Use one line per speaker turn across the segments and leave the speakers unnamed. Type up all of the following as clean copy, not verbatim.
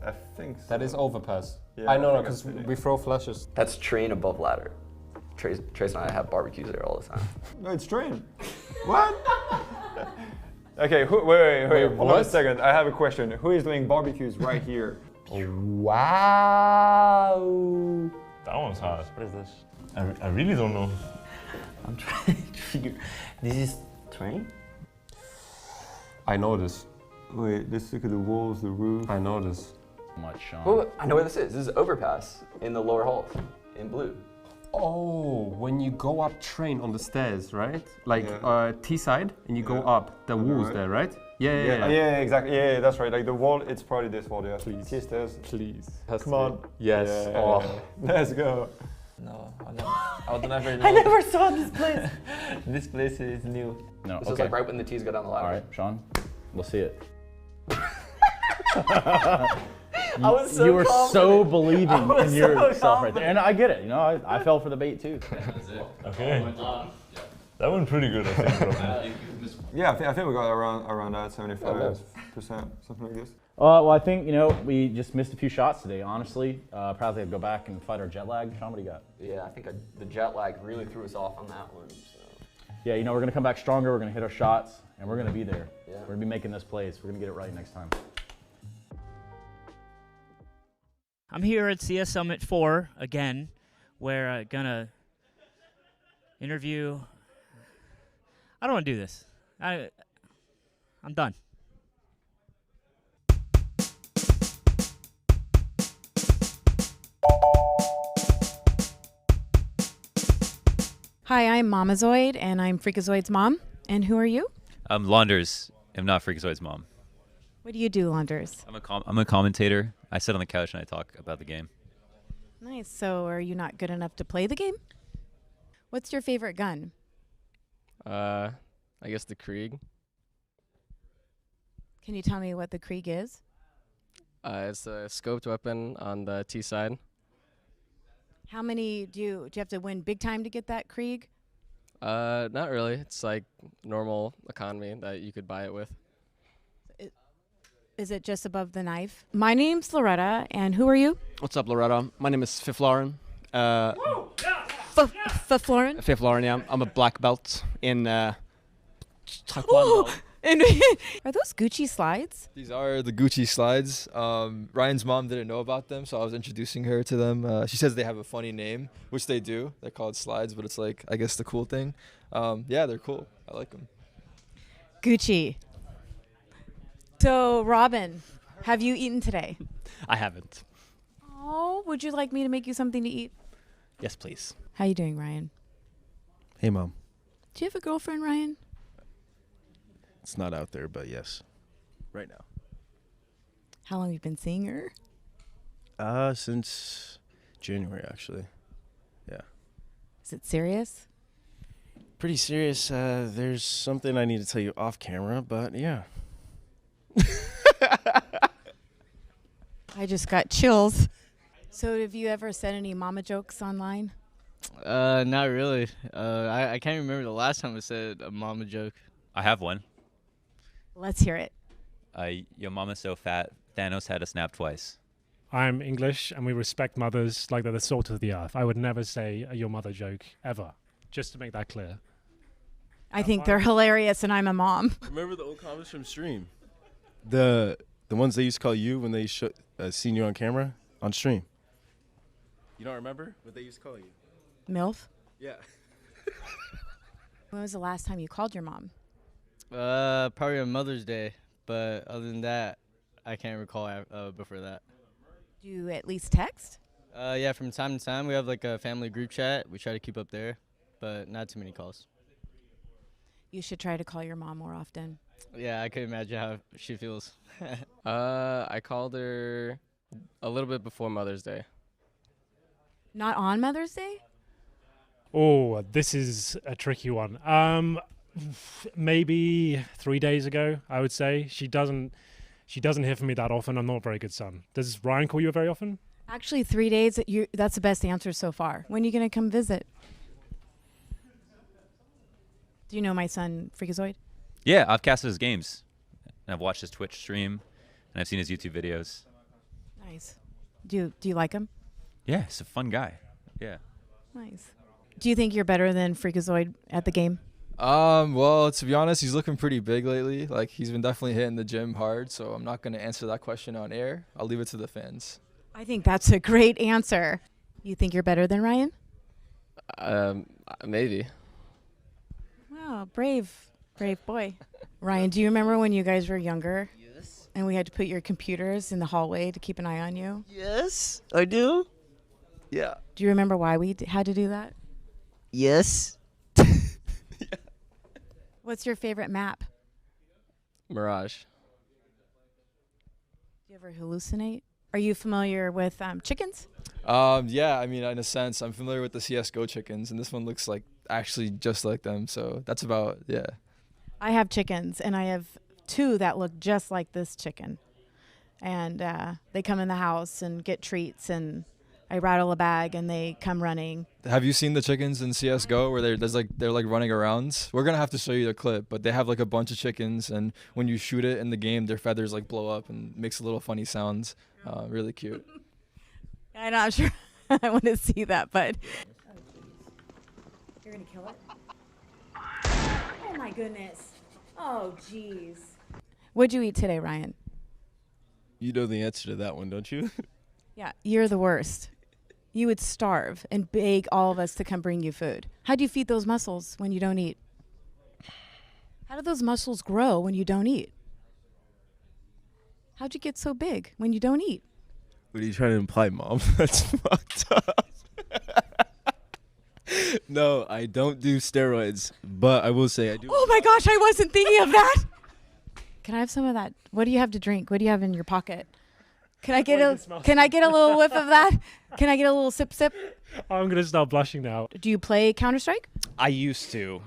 I think so.
That is overpass.
Yeah,
I know,
think
because
it's
we throw flashes.
That's train above ladder. Trace and I have barbecues there all the time.
No, it's train. What? Okay, wait, hold on a second. I have a question. Who is doing barbecues right here?
Wow.
That one's hard.
What is this?
I really don't know.
I'm trying to figure. This is train?
I know this.
Wait, let's look at the walls, the roof.
I know this.
Much, Sean.
Oh, I know where this is. This is overpass in the lower halls in blue.
Oh, when you go up train on the stairs, right? Like T side, and you go
Yeah.
up, the walls there, right? Yeah.
Yeah, exactly. Yeah, that's right. Like the wall, it's probably this wall. Yeah, please. T stairs.
Please.
Come on.
Yes.
Yeah,
Oh.
Let's go.
No, I would never know.
I never saw this place.
This place is new.
No,
This is like right when the T's go down the ladder.
All right, Sean, we'll see it.
I was so
You were
confident.
so believing
was
in
so
yourself right there.
confident.
And I get it, you know, I fell for the bait too.
Okay. That went pretty good, I think. Bro.
Yeah, I think we got around that 75%, something like this.
Well, I think, you know, we just missed a few shots today, honestly. Probably have to go back and fight our jet lag. Sean, what do you got?
Yeah, I think the jet lag really threw us off on that one. So.
Yeah, you know, we're going to come back stronger. We're going to hit our shots, and we're going to be there.
Yeah.
We're going to be making this plays. We're going to get it right next time.
I'm here at CS Summit 4 again. We're gonna interview. I don't want to do this. I'm done.
Hi, I'm Mamazoid, and I'm Freakazoid's mom. And who are you?
I'm Launders. I'm not Freakazoid's mom.
What do you do, Launders?
I'm a commentator. I sit on the couch and I talk about the game.
Nice. So are you not good enough to play the game? What's your favorite gun?
I guess the Krieg.
Can you tell me what the Krieg is?
It's a scoped weapon on the T side.
How many do you have to win big time to get that Krieg?
Not really. It's like normal economy that you could buy it with.
Is it just above the knife? My name's Loretta, and who are you?
What's up, Loretta? My name is Fiflauren.
Fiflauren?
Fiflauren, yeah. I'm a black belt in Taekwondo.
Are those Gucci slides?
These are the Gucci slides. Ryan's mom didn't know about them, so I was introducing her to them. She says they have a funny name, which they do. They're called slides, but it's like, I guess, the cool thing. Yeah, they're cool. I like them.
Gucci. So, Robin, have you eaten today?
I haven't.
Oh, would you like me to make you something to eat?
Yes, please.
How you doing, Ryan?
Hey, Mom.
Do you have a girlfriend, Ryan?
It's not out there, but yes. Right now.
How long have you been seeing her?
Since January, actually. Yeah.
Is it serious?
Pretty serious. There's something I need to tell you off camera, but yeah.
I just got chills. So have you ever said any mama jokes online?
Not really. I can't remember the last time I said a mama joke.
I have one.
Let's hear it.
Your mama's so fat, Thanos had to snap twice.
I'm English, and we respect mothers like they're the salt of the earth. I would never say a your mother joke, ever. Just to make that clear.
I think they're hilarious, and I'm a mom.
Remember the old comments from stream? The ones they used to call you when they seen you on camera on stream. You don't remember what they used to call you?
MILF?
Yeah.
When was the last time you called your mom?
Probably on Mother's Day, but other than that, I can't recall before that.
Do you at least text?
Yeah, from time to time we have like a family group chat. We try to keep up there, but not too many calls.
You should try to call your mom more often.
Yeah, I could imagine how she feels. I called her a little bit before Mother's Day.
Not on Mother's Day?
Oh, this is a tricky one. Maybe 3 days ago, I would say. She doesn't hear from me that often. I'm not a very good son. Does Ryan call you very often?
Actually, 3 days, that's the best answer so far. When are you going to come visit? Do you know my son, Freakazoid?
Yeah, I've casted his games. And I've watched his Twitch stream, and I've seen his YouTube videos.
Nice. Do you like him?
Yeah, he's a fun guy. Yeah.
Nice. Do you think you're better than Freakazoid at the game?
Well, to be honest, he's looking pretty big lately. Like, he's been definitely hitting the gym hard, so I'm not going to answer that question on air. I'll leave it to the fans.
I think that's a great answer. You think you're better than Ryan?
Maybe.
Wow, brave boy. Ryan, do you remember when you guys were younger?
Yes.
And we had to put your computers in the hallway to keep an eye on you?
Yes, I do. Yeah.
Do you remember why we had to do that?
Yes.
What's your favorite map?
Mirage.
Do you ever hallucinate? Are you familiar with chickens?
Yeah, I mean, in a sense, I'm familiar with the CSGO chickens, and this one looks like actually just like them, so that's about, yeah.
I have chickens, and I have 2 that look just like this chicken. And they come in the house and get treats, and I rattle a bag, and they come running.
Have you seen the chickens in CSGO where they're like running around? We're gonna have to show you the clip, but they have like a bunch of chickens, and when you shoot it in the game, their feathers like blow up and makes little funny sounds. Really cute.
I'm not sure I want to see that, but you're gonna kill it. Oh my goodness. Oh jeez. What'd you eat today, Ryan?
You know the answer to that one, don't you?
Yeah, you're the worst. You would starve and beg all of us to come bring you food. How do you feed those muscles when you don't eat? How do those muscles grow when you don't eat? How'd you get so big when you don't eat?
What are you trying to imply, Mom? That's fucked up. No, I don't do steroids, but I will say I do.
Oh my gosh, I wasn't thinking of that. Can I have some of that? What do you have to drink? What do you have in your pocket? Can I get a little whiff of that? Can I get a little sip?
I'm gonna start blushing now.
Do you play Counter-Strike?
I used to.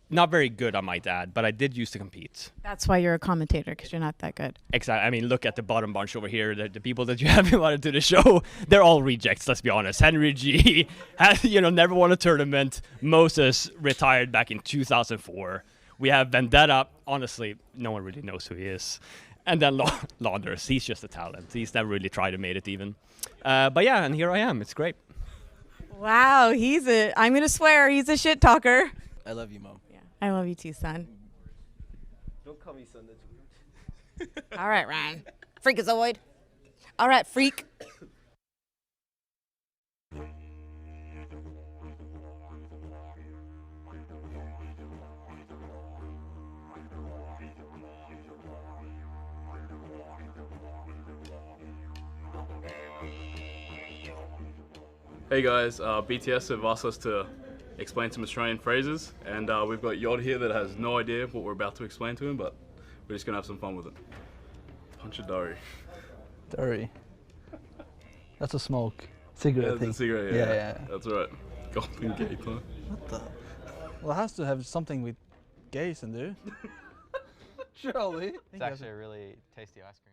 Not very good, I might add, but I did used to compete.
That's why you're a commentator, because you're not that good.
Exactly. I mean, look at the bottom bunch over here. The people that you have invited to the show, they're all rejects, let's be honest. Henry G has, never won a tournament. Moses retired back in 2004. We have Vendetta. Honestly, no one really knows who he is. And then Launders, he's just a talent. He's never really tried to make it even. But yeah, and here I am. It's great.
Wow, I'm going to swear, he's a shit talker.
I love you, Mom.
Yeah, I love you too, son.
Don't call me son. That's weird.
All right, Ryan. Freakazoid. All right, freak.
Hey guys, BTS have asked us to explain some Australian phrases, and we've got Yod here that has no idea what we're about to explain to him, but we're just gonna have some fun with it. Punch a Dory.
Dory. That's a smoke. Cigarette
Yeah,
thing.
it's a cigarette, yeah. That's right. Golden gay club.
What the? Well, it has to have something with gays in there. Surely.
It's actually a really tasty ice cream.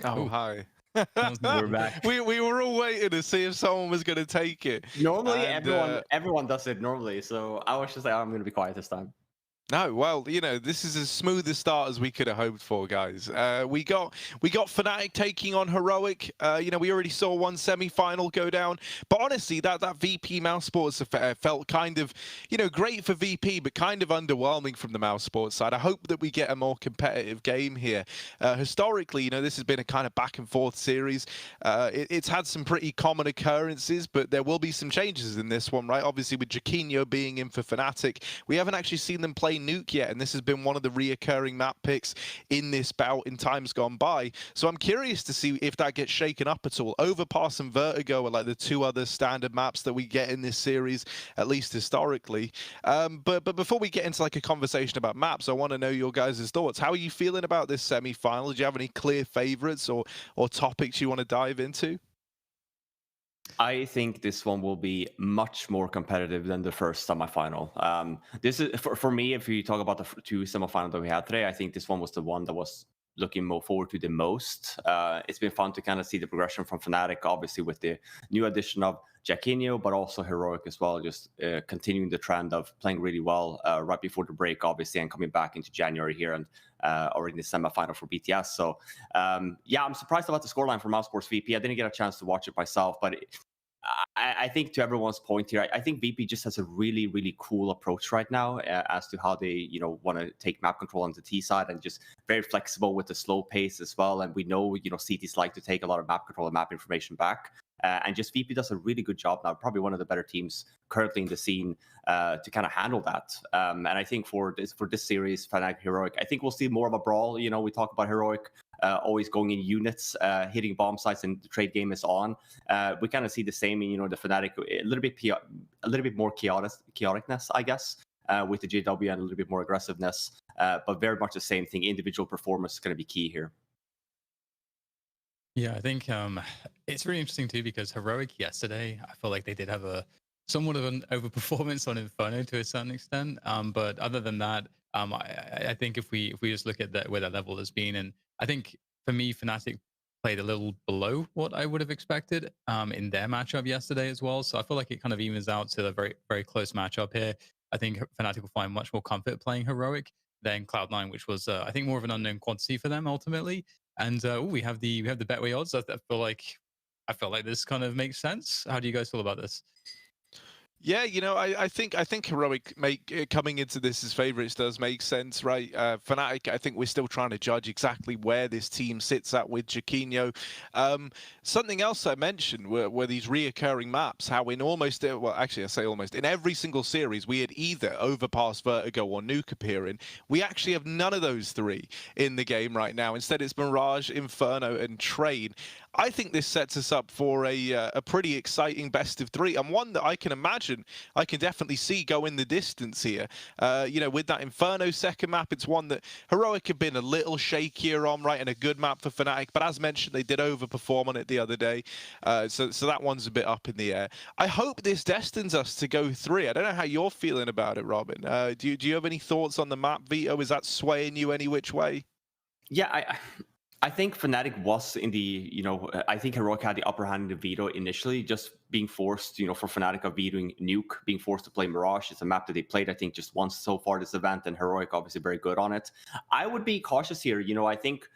Oh, hi.
We're back.
We were all waiting to see if someone was going to take it.
Normally,
And,
everyone does it normally, so I was just like, oh, I'm going to be quiet this time.
No, well, you know, this is as smooth a start as we could have hoped for, guys. We got Fnatic taking on Heroic. You know, we already saw one semi-final go down, but honestly, that VP mousesports affair felt kind of, you know, great for VP, but kind of underwhelming from the mousesports side. I hope that we get a more competitive game here. Historically, you know, this has been a kind of back and forth series. It's had some pretty common occurrences, but there will be some changes in this one, right? Obviously, with Jaquinho being in for Fnatic, we haven't actually seen them play Nuke yet, and this has been one of the reoccurring map picks in this bout in times gone by. So I'm curious to see if that gets shaken up at all. Overpass and Vertigo are like the two other standard maps that we get in this series, at least historically. But before we get into like a conversation about maps, I want to know your guys' thoughts. How are you feeling about this semi-final? Do you have any clear favorites or topics you want to dive into?
I think this one will be much more competitive than the first semifinal. This is for me. If you talk about the two semifinals that we had today, I think this one was the one that was looking more forward to the most. It's been fun to kind of see the progression from Fnatic, obviously with the new addition of Jaquinho, but also Heroic as well, just continuing the trend of playing really well right before the break, obviously, and coming back into January here and already in the semifinal for BTS. So yeah, I'm surprised about the scoreline for mousesports VP. I didn't get a chance to watch it myself, but I think to everyone's point here, I think VP just has a really, really cool approach right now as to how they, you know, want to take map control on the T side, and just very flexible with the slow pace as well. And we know, you know, CTs like to take a lot of map control and map information back. And just VP does a really good job now, probably one of the better teams currently in the scene to kind of handle that. And I think for this series, Fnatic Heroic, I think we'll see more of a brawl. You know, we talk about Heroic always going in units, hitting bomb sites, and the trade game is on. We kind of see the same in, you know, the Fnatic, a little bit more chaoticness, I guess, with the JW, and a little bit more aggressiveness, but very much the same thing. Individual performance is going to be key here.
Yeah, I think it's really interesting too, because Heroic yesterday, I feel like they did have a somewhat of an overperformance on Inferno to a certain extent. But other than that, I think if we just look at that, where that level has been, and I think for me, Fnatic played a little below what I would have expected in their matchup yesterday as well. So I feel like it kind of evens out to a very, very close matchup here. I think Fnatic will find much more comfort playing Heroic than Cloud9, which was I think more of an unknown quantity for them ultimately. And we have the Betway odds. I feel like this kind of makes sense. How do you guys feel about this?
Yeah, you know, I think Heroic coming into this as favourites does make sense, right? Fnatic, I think we're still trying to judge exactly where this team sits at with Jaquinho. Something else I mentioned were these reoccurring maps. How in almost, well, actually I say almost, in every single series we had either Overpass, Vertigo, or Nuke appearing. We actually have none of those three in the game right now. Instead, it's Mirage, Inferno, and Train. I think this sets us up for a pretty exciting best of three, and one that I can imagine, I can definitely see go in the distance here. You know, with that Inferno second map, it's one that Heroic have been a little shakier on, right, and a good map for Fnatic, but as mentioned, they did overperform on it the other day, so that one's a bit up in the air. I hope this destines us to go three. I don't know how you're feeling about it, Robin. Do you have any thoughts on the map, Vito? Is that swaying you any which way?
Yeah, I think Fnatic was in the, you know, I think Heroic had the upper hand in the veto initially, just being forced, you know, for Fnatic of vetoing Nuke, being forced to play Mirage. It's a map that they played, I think, just once so far this event, and Heroic obviously very good on it. I would be cautious here. You know, I think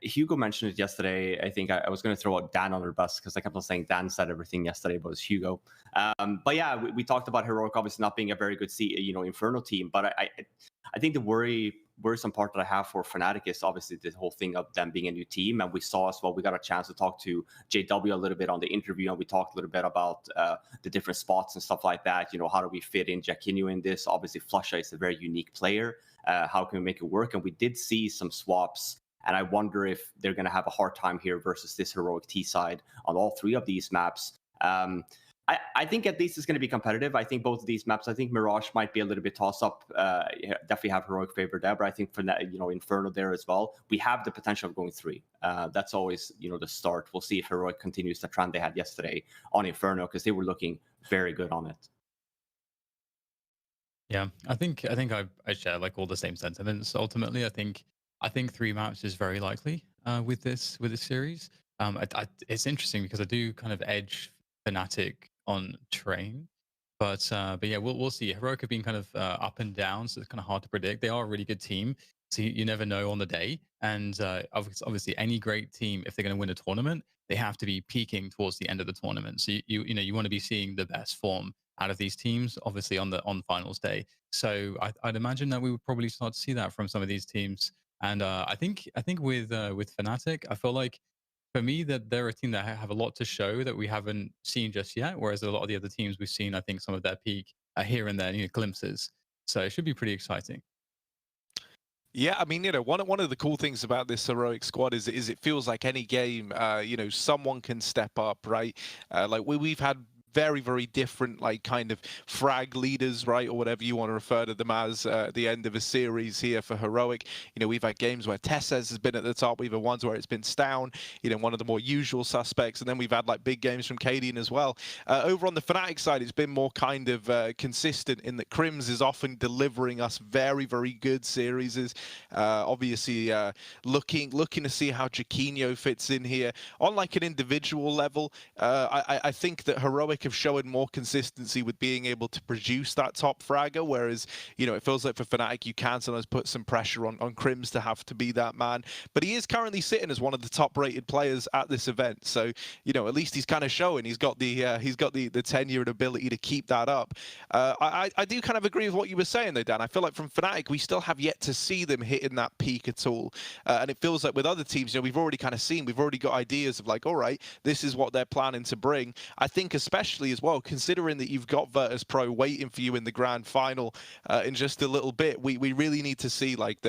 Hugo mentioned it yesterday. I think I was going to throw out Dan on their bus, because I kept on saying Dan said everything yesterday, but it was Hugo. But yeah, we talked about Heroic obviously not being a very good, Inferno team, but I think the worrisome part that I have for Fnatic is obviously the whole thing of them being a new team. And we saw as well, we got a chance to talk to JW a little bit on the interview, and we talked a little bit about the different spots and stuff like that. You know, how do we fit in Jaquinho in this? Obviously, Flusha is a very unique player. How can we make it work? And we did see some swaps, and I wonder if they're going to have a hard time here versus this Heroic T side on all three of these maps. I think at least it's going to be competitive. I think both of these maps, I think Mirage might be a little bit toss-up. Definitely have Heroic favor there, but I think for that, you know, Inferno there as well, we have the potential of going three. That's always, you know, the start. We'll see if Heroic continues the trend they had yesterday on Inferno, because they were looking very good on it.
Yeah, I think I share like all the same sentiments. Ultimately, I think three maps is very likely with this series. It's interesting because I do kind of edge Fnatic on Train, But yeah, we'll see. Heroic have been kind of up and down, so it's kind of hard to predict. They are a really good team, so you never know on the day. And obviously, any great team, if they're going to win a tournament, they have to be peaking towards the end of the tournament. So you want to be seeing the best form out of these teams, obviously on finals day. So I'd imagine that we would probably start to see that from some of these teams. And I think with Fnatic, I feel like for me that they're a team that have a lot to show that we haven't seen just yet. Whereas a lot of the other teams we've seen, I think some of their peak here and there, glimpses. So it should be pretty exciting.
Yeah, I mean, one of the cool things about this heroic squad is it feels like any game, someone can step up, right? Like we've had very, very different, like, kind of frag leaders, right, or whatever you want to refer to them as, at the end of a series here for heroic. We've had games where Tesses has been at the top. We've had ones where it's been Stown, one of the more usual suspects, and then we've had like big games from Cadian as well. Over on the Fnatic side, it's been more kind of consistent in that Crims is often delivering us very, very good series. Obviously, looking to see how Jaquinho fits in here on like an individual level. I think that heroic have shown more consistency with being able to produce that top fragger, whereas it feels like for Fnatic you can sometimes put some pressure on Crims to have to be that man. But he is currently sitting as one of the top rated players at this event, so at least he's kind of showing he's got the tenure and ability to keep that up. I do kind of agree with what you were saying though, Dan. I feel like from Fnatic we still have yet to see them hitting that peak at all, and it feels like with other teams we've already got ideas of like, all right, this is what they're planning to bring. I think especially as well, considering that you've got Virtus.pro waiting for you in the grand final in just a little bit, we really need to see like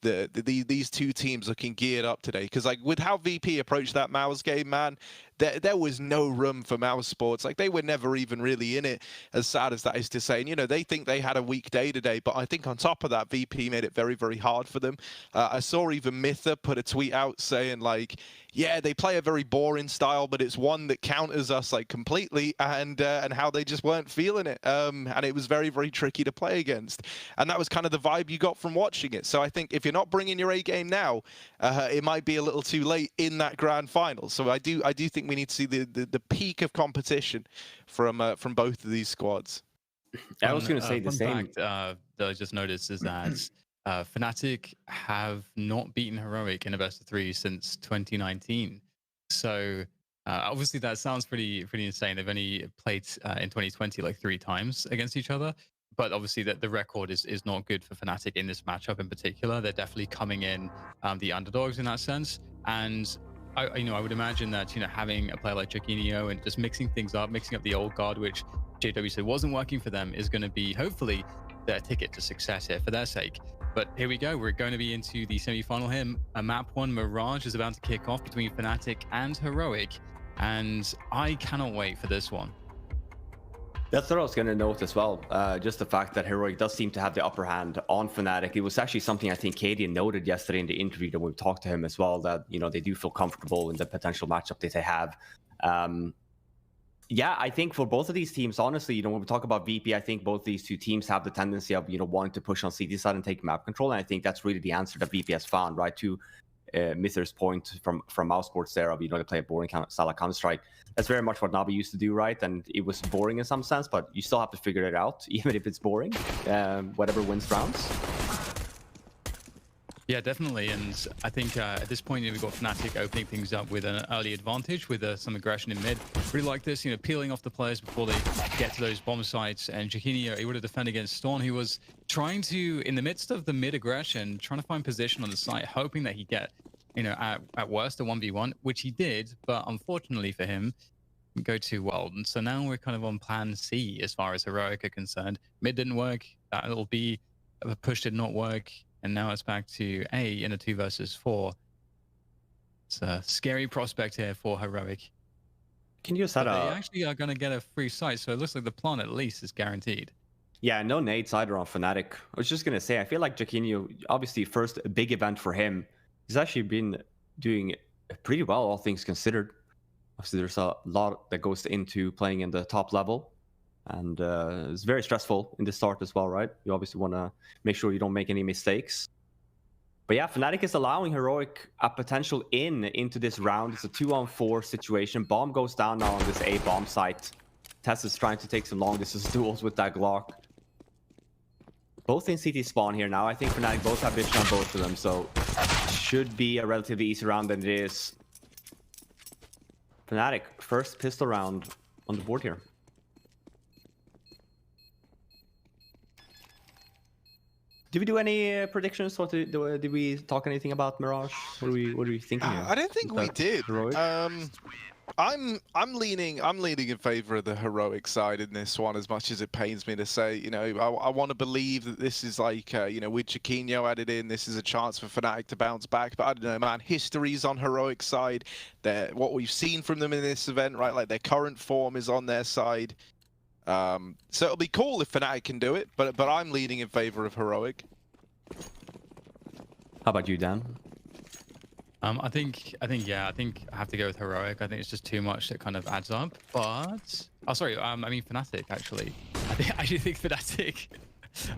these two teams looking geared up today, because like with how VP approached that Mouse game, man, there was no room for mousesports. Like they were never even really in it, as sad as that is to say. And they think they had a weak day today, but I think on top of that, VP made it very, very hard for them. I saw even Mytha put a tweet out saying like, yeah, they play a very boring style, but it's one that counters us like completely, and how they just weren't feeling it, and it was very, very tricky to play against, and that was kind of the vibe you got from watching it. So I think if you're not bringing your A game now, it might be a little too late in that grand final. So I do think we need to see the peak of competition from both of these squads.
I was going to say the same.
Fact, that I just noticed is that Fnatic have not beaten Heroic in a best of 3 since 2019. So obviously that sounds pretty insane. They've only played in 2020 like 3 times against each other. But obviously that the record is not good for Fnatic in this matchup in particular. They're definitely coming in the underdogs in that sense. And I would imagine that having a player like Jaquinho and just mixing things up, mixing up the old guard, which JW said wasn't working for them, is going to be hopefully their ticket to success here for their sake. But here we go. We're going to be into the semi-final here. Map 1 Mirage is about to kick off between Fnatic and Heroic, and I cannot wait for this one.
That's what I was going to note as well. Just the fact that Heroic does seem to have the upper hand on Fnatic. It was actually something I think Cadian noted yesterday in the interview that we've talked to him as well, that they do feel comfortable in the potential matchup that they have. Yeah, I think for both of these teams, honestly, when we talk about VP, I think both these two teams have the tendency of wanting to push on CT side and take map control, and I think that's really the answer that VP has found, right? To Mither's point from mousesports there of they play a boring style of Counter-Strike. That's very much what NaVi used to do, right? And it was boring in some sense, but you still have to figure it out, even if it's boring. Whatever wins rounds.
Yeah, definitely. And I think at this point, we've got Fnatic opening things up with an early advantage with some aggression in mid. Really like this, peeling off the players before they get to those bomb sites. And Jaquinho able to defend against Storm, who was trying to, in the midst of the mid aggression, trying to find position on the site, hoping that he'd get, at worst a 1v1, which he did. But unfortunately for him, go too well. And so now we're kind of on plan C as far as Heroic are concerned. Mid didn't work. That'll be a push did not work. And now it's back to A in a 2 versus 4. It's a scary prospect here for Heroic.
Can you set up?
They actually are going to get a free site, so it looks like the plant at least is guaranteed.
Yeah, no nades either on Fnatic. I was just going to say, I feel like Jaquinho, obviously first big event for him, he's actually been doing pretty well, all things considered. Obviously, there's a lot that goes into playing in the top level. And it's very stressful in the start as well, right? You obviously want to make sure you don't make any mistakes. But yeah, Fnatic is allowing Heroic a potential into this round. It's a 2-on-4 situation. Bomb goes down now on this A bomb site. Tess is trying to take some long distance duels with that Glock. Both in CT spawn here now. I think Fnatic both have vision on both of them, so should be a relatively easy round than it is. Fnatic, first pistol round on the board here. Did we do any predictions? What did we talk anything about Mirage? What are we thinking here?
I don't think we did. I'm leaning in favor of the heroic side in this one, as much as it pains me to say. You know, I want to believe that this is like, you know, with Chiquinho added in, this is a chance for Fnatic to bounce back. But I don't know, man. History's on heroic side. What we've seen from them in this event, right? Like their current form is on their side. So it'll be cool if Fnatic can do it. But I'm leaning in favor of heroic.
How about you, Dan?
I think I have to go with heroic. I think it's just too much that kind of adds up. But I mean Fnatic actually. I actually think Fnatic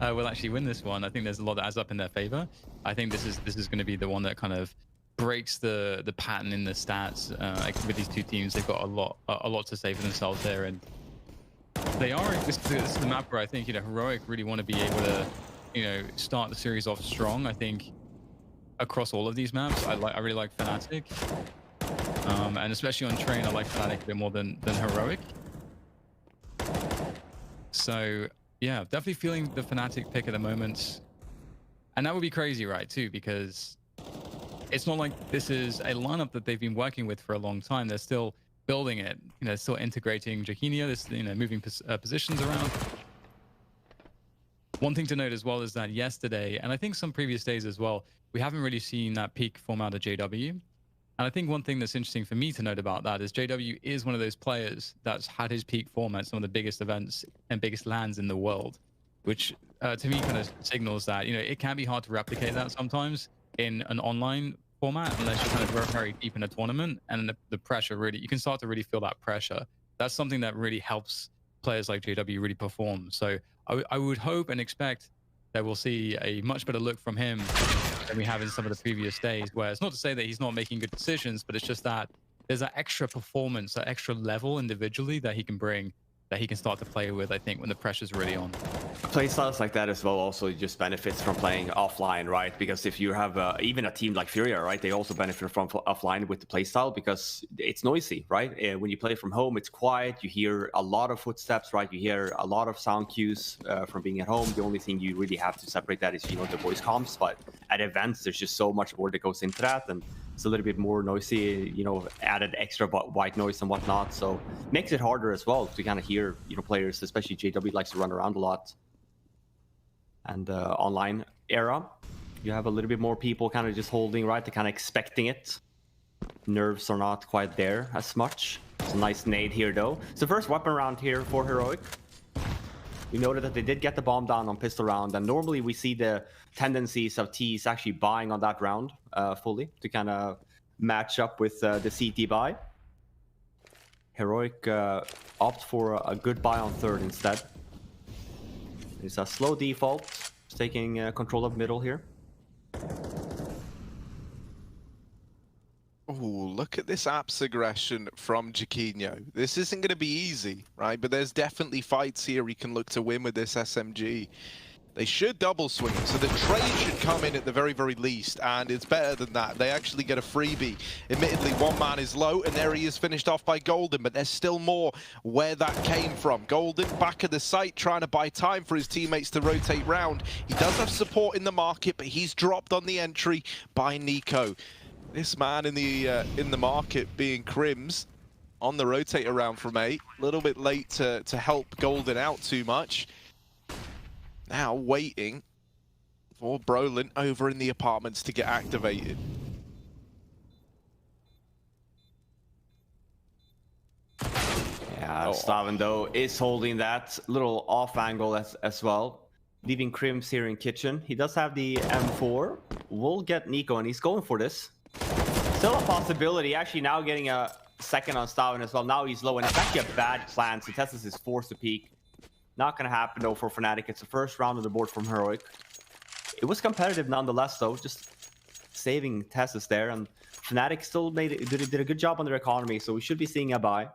will actually win this one. I think there's a lot that adds up in their favor. I think this is going to be the one that kind of breaks the pattern in the stats. Like with these two teams, they've got a lot to say for themselves there, and they are. This is the map where I think, you know, heroic really want to be able to, you know, start the series off strong. I think across all of these maps, I really like Fnatic, and especially on train, I like Fnatic a bit more than heroic. So yeah, definitely feeling the Fnatic pick at the moment, and that would be crazy, right? Too, because it's not like this is a lineup that they've been working with for a long time. They're still building it. You know, still integrating Chiquinho. This, you know, moving positions around. One thing to note as well is that yesterday, and I think some previous days as well, we haven't really seen that peak form out of JW. And I think one thing that's interesting for me to note about that is JW is one of those players that's had his peak form at some of the biggest events and biggest lands in the world, which to me kind of signals that, you know, it can be hard to replicate that sometimes in an online format unless you're kind of very deep in a tournament, and the pressure really, you can start to really feel that pressure. That's something that really helps players like JW really perform. So I would hope and expect that we'll see a much better look from him than we have in some of the previous days, where it's not to say that he's not making good decisions, but it's just that there's that extra performance, that extra level individually that he can bring, that he can start to play with, I think, when the pressure's really on.
Playstyles like that as well also just benefits from playing offline, right? Because if you have even a team like FURIA, right, they also benefit from offline with the playstyle because it's noisy, right? When you play from home, it's quiet. You hear a lot of footsteps, right? You hear a lot of sound cues from being at home. The only thing you really have to separate that is, you know, the voice comms. But at events, there's just so much more that goes into that, and it's a little bit more noisy, you know, added extra white noise and whatnot. So makes it harder as well to kind of hear, you know, players, especially JW likes to run around a lot. And online era, you have a little bit more people kind of just holding, right? They're kind of expecting it. Nerves are not quite there as much. It's a nice nade here though. It's the first weapon round here for heroic. We noted that they did get the bomb down on pistol round, and normally we see the tendencies of Thieves actually buying on that round fully to kind of match up with the CT buy. Heroic opt for a good buy on third instead. It's a slow default. It's taking control of middle here.
Oh, look at this apps aggression from Chiquinho. This isn't going to be easy, right? But there's definitely fights here he can look to win with this SMG. They should double swing it, so the trade should come in at the very, very least, and it's better than that. They actually get a freebie. Admittedly, one man is low, and there he is finished off by Golden, but there's still more where that came from. Golden back at the site, trying to buy time for his teammates to rotate round. He does have support in the market, but he's dropped on the entry by Niko. This man in the market being Crims on the rotate around from 8. A little bit late to help Golden out too much. Now waiting for Brolin over in the apartments to get activated.
Yeah, Staven though is holding that little off angle as well. Leaving Crims here in kitchen. He does have the M4. We'll get Niko, and he's going for this. Still a possibility. Actually now getting a second on Staven as well. Now he's low, and it's actually a bad plan. So Tessus is forced to peek. Not going to happen, though, for Fnatic. It's the first round of the board from Heroic. It was competitive nonetheless, though. Just saving Tessus there. And Fnatic still did a good job on their economy, so we should be seeing a buy.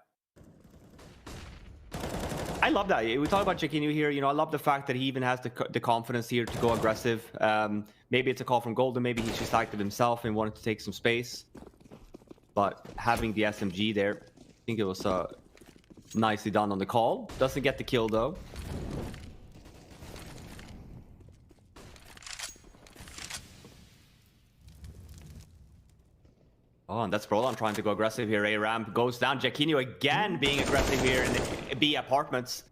love that. We talk about Jaquinho here. You know, I love the fact that he even has the confidence here to go aggressive. Maybe it's a call from Golden. Maybe he's just active himself and wanted to take some space. But having the SMG there, I think it was nicely done on the call. Doesn't get the kill though. Oh, and that's Prolan trying to go aggressive here. A ramp goes down. Jaquinho again being aggressive here in the B apartments.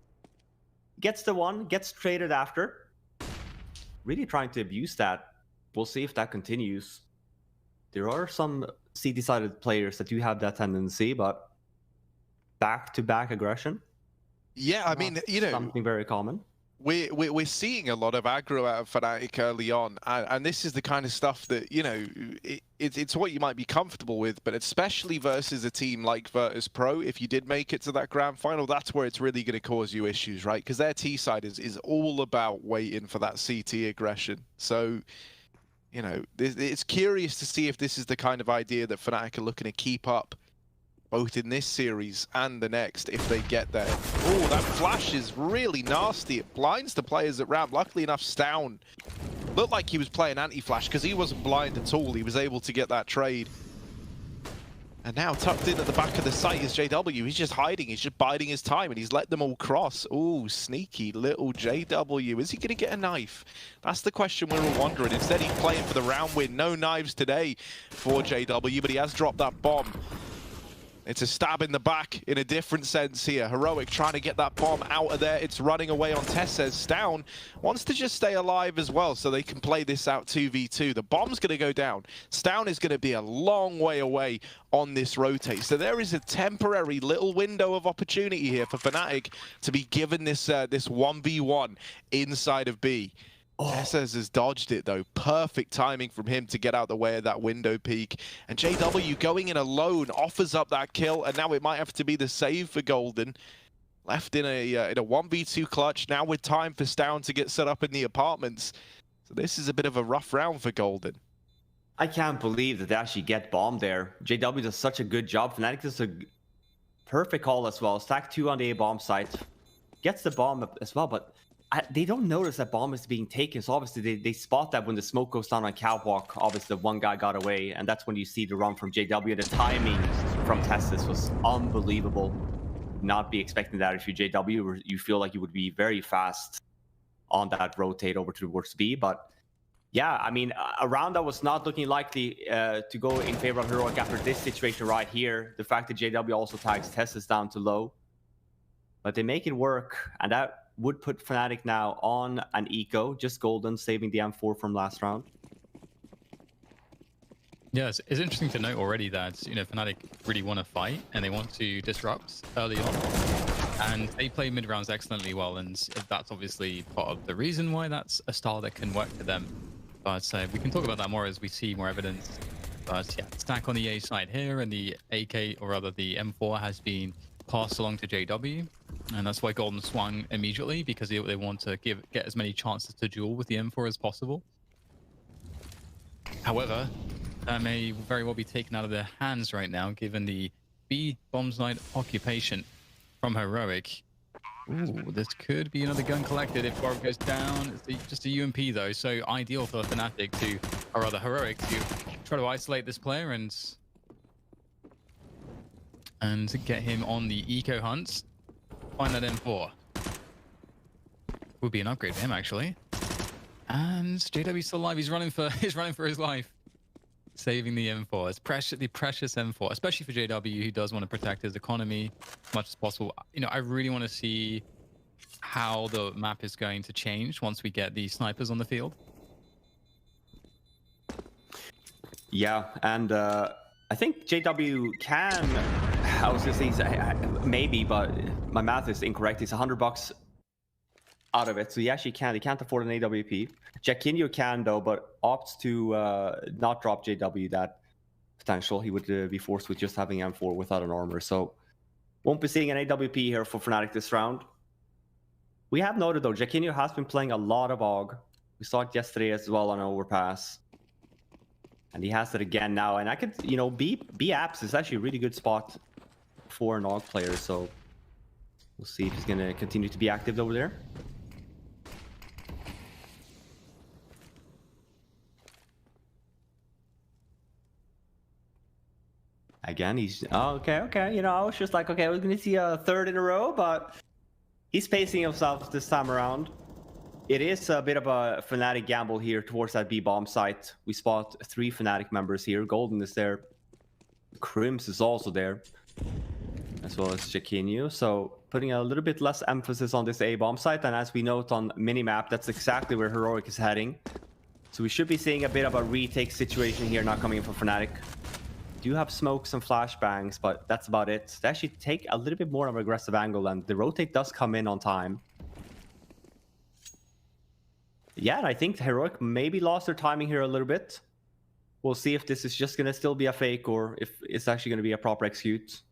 Gets the one, gets traded after. Really trying to abuse that. We'll see if that continues. There are some CT-sided players that do have that tendency, but back-to-back aggression.
Yeah, I mean, you know,
something very common.
We're seeing a lot of aggro out of Fnatic early on, and this is the kind of stuff that, you know, it's what you might be comfortable with, but especially versus a team like Virtus.pro, if you did make it to that grand final, that's where it's really going to cause you issues, right? Because their T-side is all about waiting for that CT aggression. So, you know, it's curious to see if this is the kind of idea that Fnatic are looking to keep up both in this series and the next, if they get there. Oh, that flash is really nasty. It blinds the players at ramp. Luckily enough, Stown looked like he was playing anti-flash because he wasn't blind at all. He was able to get that trade. And now tucked in at the back of the site is JW. He's just hiding. He's just biding his time, and he's let them all cross. Oh, sneaky little JW. Is he going to get a knife? That's the question we're all wondering. Instead, he's playing for the round win. No knives today for JW, but he has dropped that bomb. It's a stab in the back in a different sense here. Heroic trying to get that bomb out of there. It's running away on Tessez. Stown wants to just stay alive as well so they can play this out 2v2. The bomb's going to go down. Stown is going to be a long way away on this rotate. So there is a temporary little window of opportunity here for Fnatic to be given this, this 1v1 inside of B. Tessez has dodged it though. Perfect timing from him to get out the way of that window peak. And JW going in alone offers up that kill, and now it might have to be the save for Golden. Left in a 1v2 clutch, now with time for Stown to get set up in the apartments. So this is a bit of a rough round for Golden.
I can't believe that they actually get bombed there. JW does such a good job. Fnatic does a perfect call as well. Stack 2 on the A bomb site. Gets the bomb as well, but they don't notice that bomb is being taken, so obviously they spot that when the smoke goes down on Catwalk. Obviously, the one guy got away, and that's when you see the run from JW. The timing from Testis was unbelievable. Not be expecting that if you're JW, you feel like you would be very fast on that rotate over towards B. But yeah, I mean, a round that was not looking likely to go in favor of Heroic after this situation right here. The fact that JW also tags Testis down to low, but they make it work, and that would put Fnatic now on an eco, just Golden saving the M4 from last round.
Yes, it's interesting to note already that, you know, Fnatic really want to fight and they want to disrupt early on. And they play mid rounds excellently well, and that's obviously part of the reason why that's a style that can work for them. But we can talk about that more as we see more evidence. But yeah, stack on the A side here, and the AK, or rather the M4, has been passed along to JW, and that's why Golden swung immediately, because they want to get as many chances to duel with the M4 as possible. However, that may very well be taken out of their hands right now, given the B bomb site occupation from Heroic. Ooh, this could be another gun collected if Barb goes down. It's just a UMP though, so ideal for Fnatic to, or rather Heroic, to try to isolate this player and get him on the eco hunt. Find that M4. Would be an upgrade for him actually. And JW's still alive. He's running for his life. Saving the M4. It's the precious M4, especially for JW, who does want to protect his economy as much as possible. You know, I really want to see how the map is going to change once we get the snipers on the field.
Yeah, and I think JW can, I was going to say maybe, but my math is incorrect. It's $100 out of it, so he actually can't. He can't afford an AWP. Jaquinho can though, but opts to not drop JW that potential. He would be forced with just having M4 without an armor. So won't be seeing an AWP here for Fnatic this round. We have noted though, Jaquinho has been playing a lot of AUG. We saw it yesterday as well on Overpass. And he has it again now. And I could, you know, B apps is actually a really good spot for an AUG player. So We'll see if he's going to continue to be active over there. Again, he's... Oh, okay. You know, I was just like, okay, we're going to see a third in a row, but he's pacing himself this time around. It is a bit of a Fnatic gamble here towards that B-bomb site. We spot 3 Fnatic members here. Golden is there. Crims is also there, as well as Jaquinho. So putting a little bit less emphasis on this A-bomb site. And as we note on minimap, that's exactly where Heroic is heading. So we should be seeing a bit of a retake situation here now coming in from Fnatic. Do have smokes and flashbangs, but that's about it. They actually take a little bit more of an aggressive angle, and the rotate does come in on time. Yeah, and I think Heroic maybe lost their timing here a little bit. We'll see if this is just going to still be a fake or if it's actually going to be a proper execute.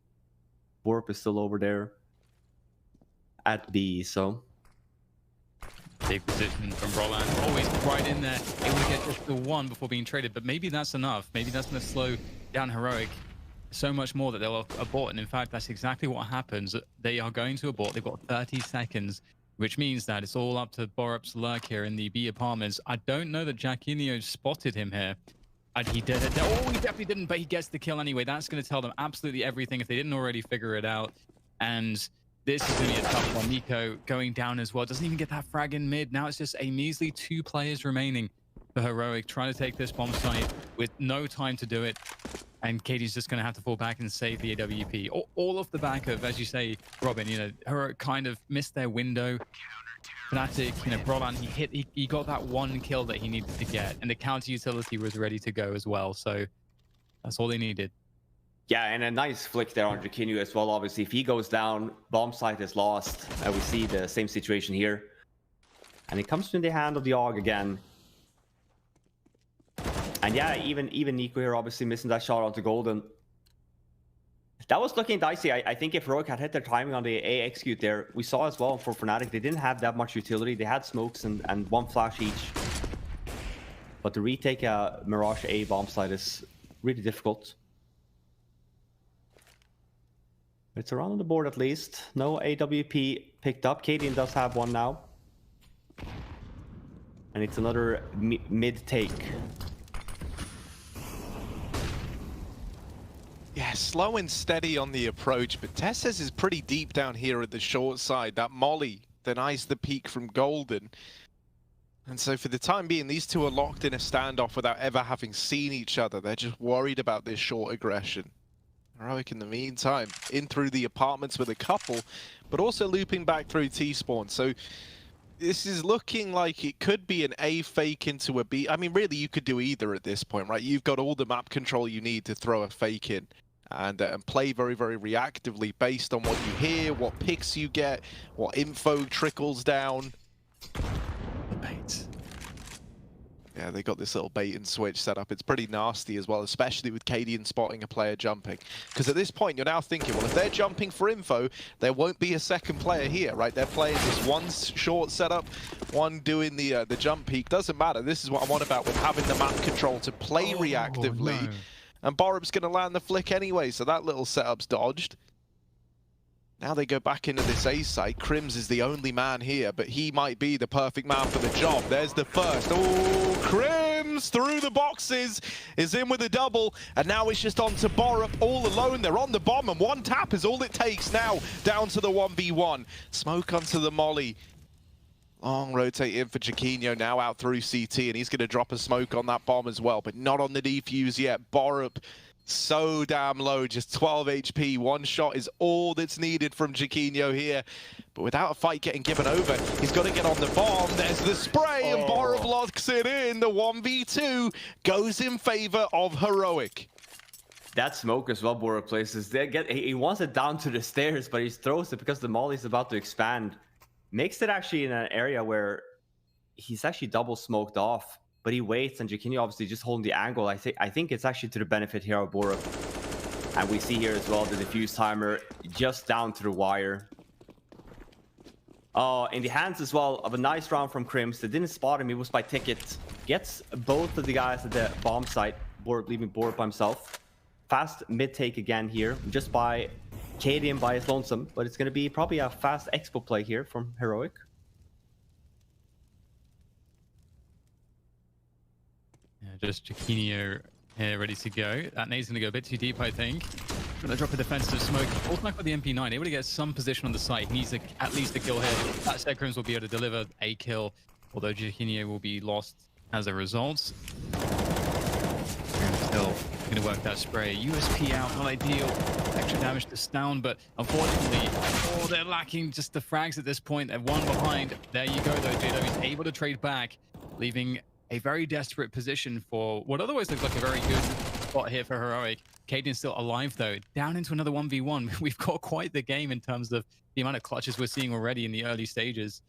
Warp is still over there at B, so...
Big position from Roland, always right in there, able to get just the one before being traded, but maybe that's enough. Maybe that's going to slow down Heroic so much more that they'll abort, and in fact, that's exactly what happens. They are going to abort. They've got 30 seconds, which means that it's all up to Borup's lurk here in the B apartments. I don't know that Jaquinho spotted him here. And he did it. Oh, he definitely didn't, but he gets the kill anyway. That's going to tell them absolutely everything if they didn't already figure it out. And this is going to be a tough one. niko going down as well. Doesn't even get that frag in mid. Now it's just a measly 2 players remaining for Heroic, trying to take this bomb site with no time to do it. And Katie's just going to have to fall back and save the AWP. All off the back of, as you say, Robin, you know, Heroic kind of missed their window. Fnatic, you know, Brolan, he got that 1 kill that he needed to get, and the counter utility was ready to go as well, so that's all they needed.
Yeah, and a nice flick there on Jaquinho as well, obviously. If he goes down, bomb site is lost. We see the same situation here. And it comes to the hand of the AUG again. And yeah, even niko here obviously missing that shot onto Golden. That was looking dicey. I think if Heroic had hit their timing on the A execute there, we saw as well for Fnatic, they didn't have that much utility. They had smokes and 1 flash each. But to retake a Mirage A bomb site is really difficult. It's around on the board at least. No AWP picked up. Cadian does have one now. And it's another mid take.
Yeah, slow and steady on the approach, but Tesses is pretty deep down here at the short side. That molly denies the peak from Golden. And so for the time being, these two are locked in a standoff without ever having seen each other. They're just worried about this short aggression. Heroic in the meantime, in through the apartments with a couple, but also looping back through T-spawn. So this is looking like it could be an A fake into a B. I mean, really, you could do either at this point, right? You've got all the map control you need to throw a fake in. And play very, very reactively based on what you hear, what picks you get, what info trickles down.
The bait.
Yeah, they got this little bait and switch set up. It's pretty nasty as well, especially with Cadian spotting a player jumping. Because at this point, you're now thinking, well, if they're jumping for info, there won't be a second player here, right? They're playing this one short setup, one doing the jump peak. Doesn't matter. This is what I'm on about with having the map control to play reactively. No. And Borup's going to land the flick anyway, so that little setup's dodged. Now they go back into this A site. Crims is the only man here, but he might be the perfect man for the job. There's the first. Oh, Crims through the boxes, is in with a double, and now it's just on to Borup all alone. They're on the bomb, and 1 tap is all it takes now, down to the 1v1. Smoke onto the molly. Long rotate in for Jaquinho, now out through CT, and he's going to drop a smoke on that bomb as well, but not on the defuse yet. Borup so damn low, just 12 HP. 1 shot is all that's needed from Jaquinho here. But without a fight getting given over, he's got to get on the bomb. There's the spray, and Borup locks it in. The 1v2 goes in favor of Heroic.
That smoke as well, Borup places. He wants it down to the stairs, but he throws it because the molly's about to expand. Makes it actually in an area where he's actually double smoked off, but he waits, and Jaquinho obviously just holding the angle. I think it's actually to the benefit here of Borup. And we see here as well the defuse timer just down to the wire. In the hands as well of a nice round from Crims. They didn't spot him, he was by ticket. Gets both of the guys at the bomb site, leaving Borup by himself. Fast mid take again here, just by Cadian by his lonesome, but it's going to be probably a fast expo play here from Heroic.
Yeah, just Jaquinho here ready to go. That nade's going to go a bit too deep, I think. Going to drop a defensive smoke. Ultimate with the MP9, able to get some position on the site. Needs at least a kill here. That said, Crims will be able to deliver a kill, although Jaquinho will be lost as a result. Still going to work that spray. USP out, not ideal. Extra damage to Stound, but unfortunately, they're lacking just the frags at this point. They're one behind. There you go, though. JW is able to trade back, leaving a very desperate position for what otherwise looks like a very good spot here for Heroic. Caden's still alive, though. Down into another 1v1. We've got quite the game in terms of the amount of clutches we're seeing already in the early stages.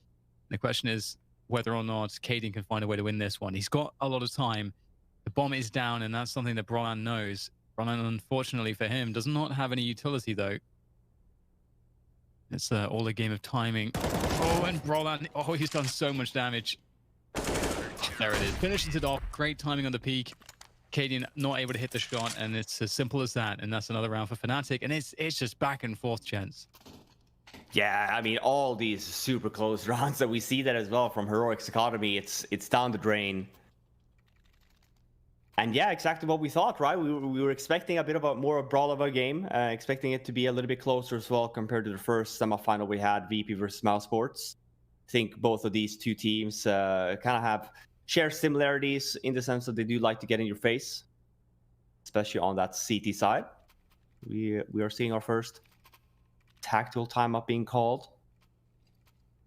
The question is whether or not Caden can find a way to win this one. He's got a lot of time. The bomb is down, and that's something that Brolan knows. Brolan, unfortunately for him, does not have any utility, though. It's all a game of timing. Oh, and Brolan, oh, he's done so much damage. There it is. Finishes it off. Great timing on the peak. Cadian not able to hit the shot, and it's as simple as that. And that's another round for Fnatic, and it's just back and forth, gents.
Yeah, I mean, all these super close rounds that we see that as well from Heroic's Academy, it's down the drain. And yeah, exactly what we thought, right? We were expecting a bit of a more brawl of a game, expecting it to be a little bit closer as well compared to the first semifinal we had, VP versus mousesports. I think both of these two teams kind of share similarities in the sense that they do like to get in your face, especially on that CT side. We are seeing our first tactical timeout being called.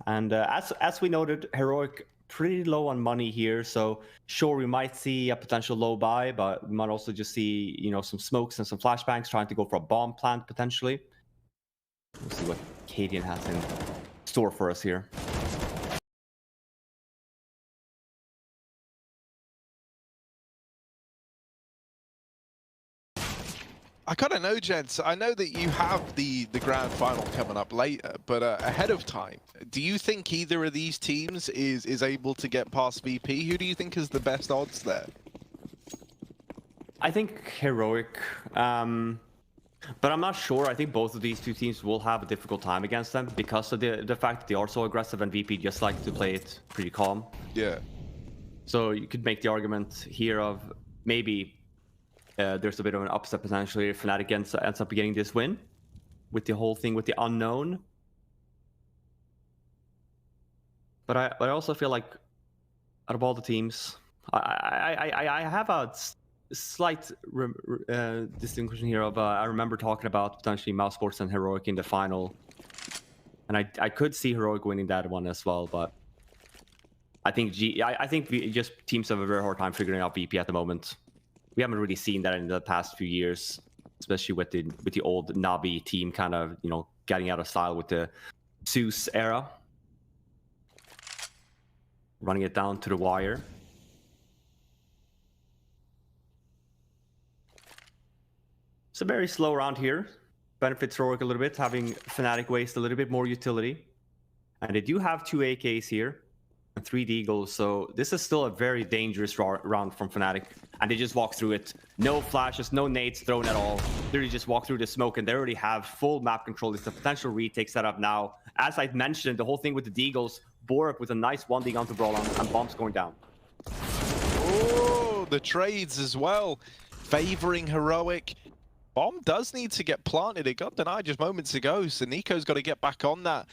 And as we noted, Heroic pretty low on money here, so sure, we might see a potential low buy, but we might also just see, you know, some smokes and some flashbangs trying to go for a bomb plant potentially. We'll see what Cadian has in store for us here.
I kind of know, gents. I know that you have the grand final coming up later, but ahead of time, do you think either of these teams is able to get past VP? Who do you think has the best odds there?
I think Heroic, but I'm not sure. I think both of these two teams will have a difficult time against them because of the fact that they are so aggressive, and VP just like to play it pretty calm.
Yeah.
So you could make the argument here of maybe there's a bit of an upset potentially if Fnatic ends up getting this win with the whole thing with the unknown. But I also feel like out of all the teams, I have a slight distinction here of I remember talking about potentially mousesports and Heroic in the final, and I could see Heroic winning that one as well. But I think just teams have a very hard time figuring out VP at the moment. We haven't really seen that in the past few years, especially with the old NaVi team kind of, you know, getting out of style with the Zeus era. Running it down to the wire. It's a very slow round here. Benefits Heroic a little bit, having Fnatic waste a little bit more utility. And they do have 2 AKs here and 3 deagles, so this is still a very dangerous round from Fnatic. And they just walk through it. No flashes, no nades thrown at all. Literally just walk through the smoke, and they already have full map control. It's a potential retake setup now. As I mentioned, the whole thing with the deagles, Borup with a nice 1D onto Brolan, and bombs going down.
Oh, the trades as well, favoring Heroic. Bomb does need to get planted. It got denied just moments ago, so niko's got to get back on that.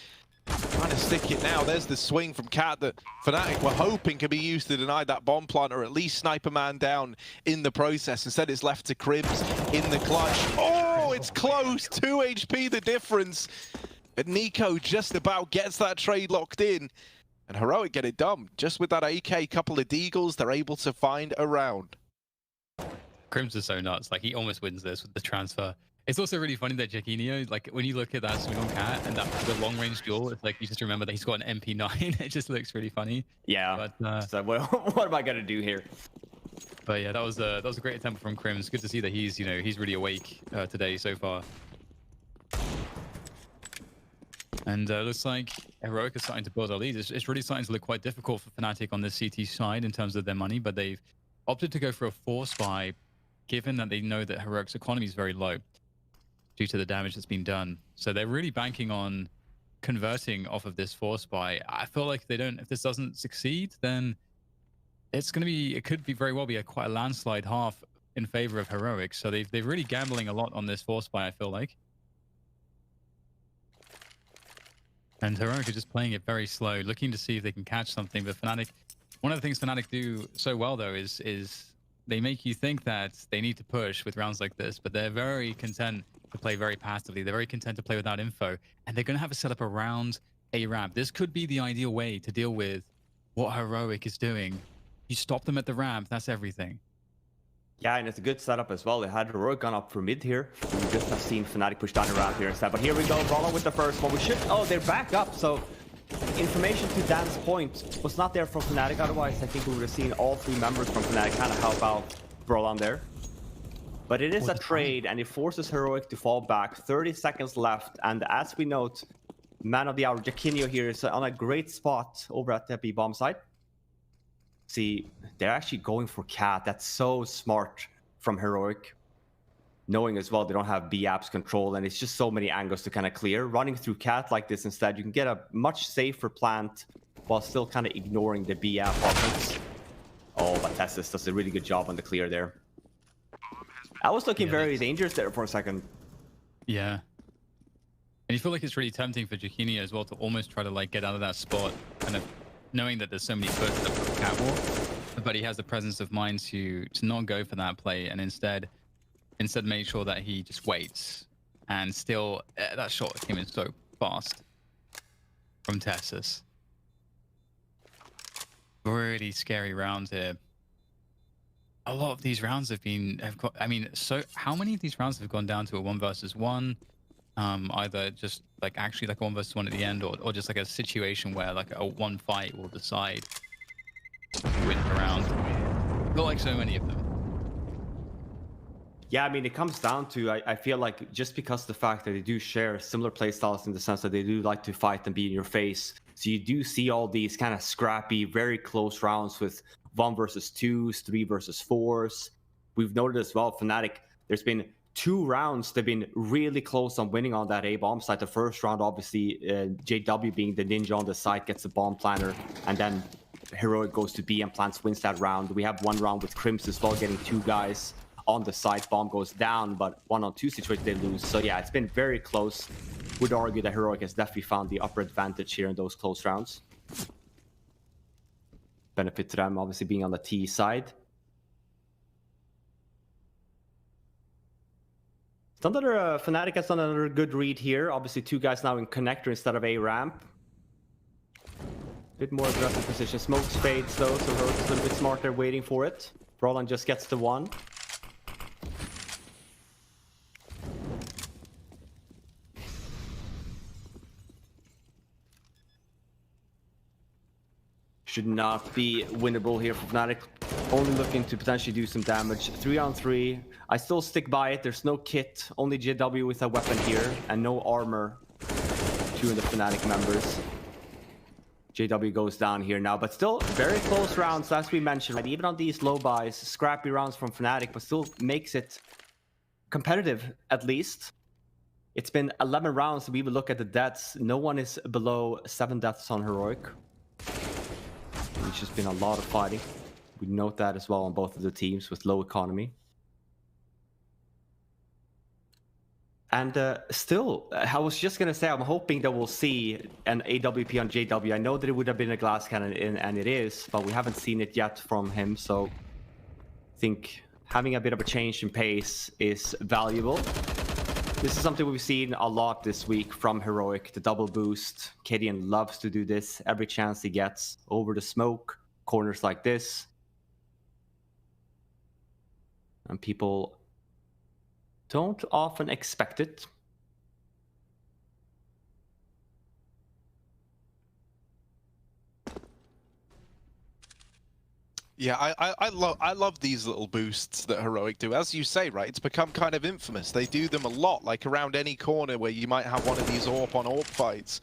Trying to stick it now. There's the swing from Cat that Fnatic were hoping could be used to deny that bomb plant, or at least sniper man down in the process. Instead, it's left to Cribs in the clutch. Oh, it's close. 2 HP the difference. But niko just about gets that trade locked in. And Heroic get it done. Just with that AK, couple of deagles, they're able to find a round.
Crims is so nuts. Like, he almost wins this with the transfer. It's also really funny that Jaquinho, like, when you look at that swing on Cat and the long-range duel, it's like you just remember that he's got an MP9. It just looks really funny.
Yeah. But so what am I gonna do here?
But yeah, that was a great attempt from Crims. Good to see that he's really awake today so far. And looks like Heroic is starting to build a lead. It's really starting to look quite difficult for Fnatic on the CT side in terms of their money, but they've opted to go for a force buy, given that they know that Heroic's economy is very low. due to the damage that's been done. So they're really banking on converting off of this force buy. I feel like if this doesn't succeed, then it could be very well be quite a landslide half in favor of Heroic. So they're really gambling a lot on this force buy, I feel like. And Heroic are just playing it very slow, looking to see if they can catch something. But Fnatic, one of the things Fnatic do so well though is they make you think that they need to push with rounds like this, but they're very content to play very passively. They're very content to play without info, and they're going to have a setup around a ramp. This could be the ideal way to deal with what Heroic is doing. You stop them at the ramp, that's everything.
Yeah, and it's a good setup as well. They had Heroic gone up for mid here. We just have seen Fnatic push down the ramp here instead. But here we go, Rollo with the first one. They're back up, so information to Dan's point was not there from Fnatic. Otherwise, I think we would have seen all 3 members from Fnatic kind of help out Brolan there. But it is a trade, and it forces Heroic to fall back. 30 seconds left, and as we note, man of the hour, Jaquinho here is on a great spot over at the B-bomb site. See, they're actually going for Cat. That's so smart from Heroic. Knowing as well they don't have B-apps control, and it's just so many angles to kind of clear. Running through Cat like this instead, you can get a much safer plant while still kind of ignoring the B-app offense. Oh, but Tessus does a really good job on the clear there. I was looking very dangerous there for a second.
Yeah. And you feel like it's really tempting for Jaquinho as well to almost try to like get out of that spot, kind of knowing that there's so many push up for catwalk, but he has the presence of mind to not go for that play and instead make sure that he just waits. And still, that shot came in so fast from Tessus. Really scary round here. A lot of these rounds how many of these rounds have gone down to a 1 versus 1? Either just like actually like a 1 versus 1 at the end, or just like a situation where like a 1 fight will decide who wins the round. Not like so many of them.
Yeah, I mean, it comes down to, I feel like just because the fact that they do share similar playstyles in the sense that they do like to fight and be in your face. So you do see all these kind of scrappy, very close rounds with 1 versus 2s, 3 versus 4s. We've noted as well, Fnatic, there's been 2 rounds they've been really close on winning on that A-bomb site. The first round, obviously, JW being the ninja on the site gets the bomb planner, and then Heroic goes to B and plants, wins that round. We have 1 round with Crimson as well, getting 2 guys on the site. Bomb goes down, but 1-on-2 situation they lose. So yeah, it's been very close. Would argue that Heroic has definitely found the upper advantage here in those close rounds. Benefit to them, obviously, being on the T side. Fnatic has done another good read here. Obviously, 2 guys now in connector instead of A ramp. Bit more aggressive position. Smokes fades though, so Heroic's a little bit smarter waiting for it. Brolan just gets the 1. Should not be winnable here for Fnatic. Only looking to potentially do some damage. 3-on-3. I still stick by it. There's no kit. Only JW with a weapon here. And no armor. 2 of the Fnatic members. JW goes down here now. But still very close rounds, as we mentioned. Even on these low buys, scrappy rounds from Fnatic, but still makes it competitive, at least. It's been 11 rounds. We even look at the deaths. No one is below 7 deaths on Heroic. It's just been a lot of fighting. We note that as well on both of the teams with low economy. And still, I was just going to say, I'm hoping that we'll see an AWP on JW. I know that it would have been a glass cannon, and it is, but we haven't seen it yet from him. So I think having a bit of a change in pace is valuable. This is something we've seen a lot this week from Heroic, the double boost. KDN loves to do this every chance he gets. Over the smoke, corners like this. And people don't often expect it.
Yeah, I love these little boosts that Heroic do. As you say, right, it's become kind of infamous. They do them a lot, like around any corner where you might have one of these AWP on AWP fights.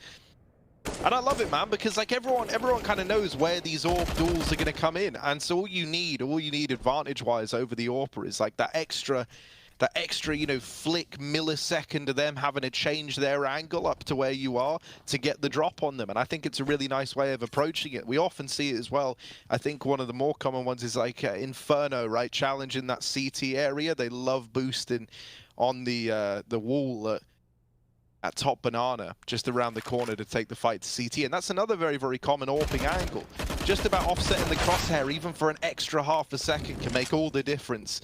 And I love it, man, because like everyone kind of knows where these AWP duels are going to come in. And so all you need advantage-wise over the AWPer is like that extra extra, you know, flick millisecond of them having to change their angle up to where you are to get the drop on them. And I think it's a really nice way of approaching it. We often see it as well. I think one of the more common ones is like Inferno, right? Challenging that CT area. They love boosting on the wall at top banana, just around the corner to take the fight to CT. And that's another very, very common AWPing angle. Just about offsetting the crosshair, even for an extra half a second, can make all the difference.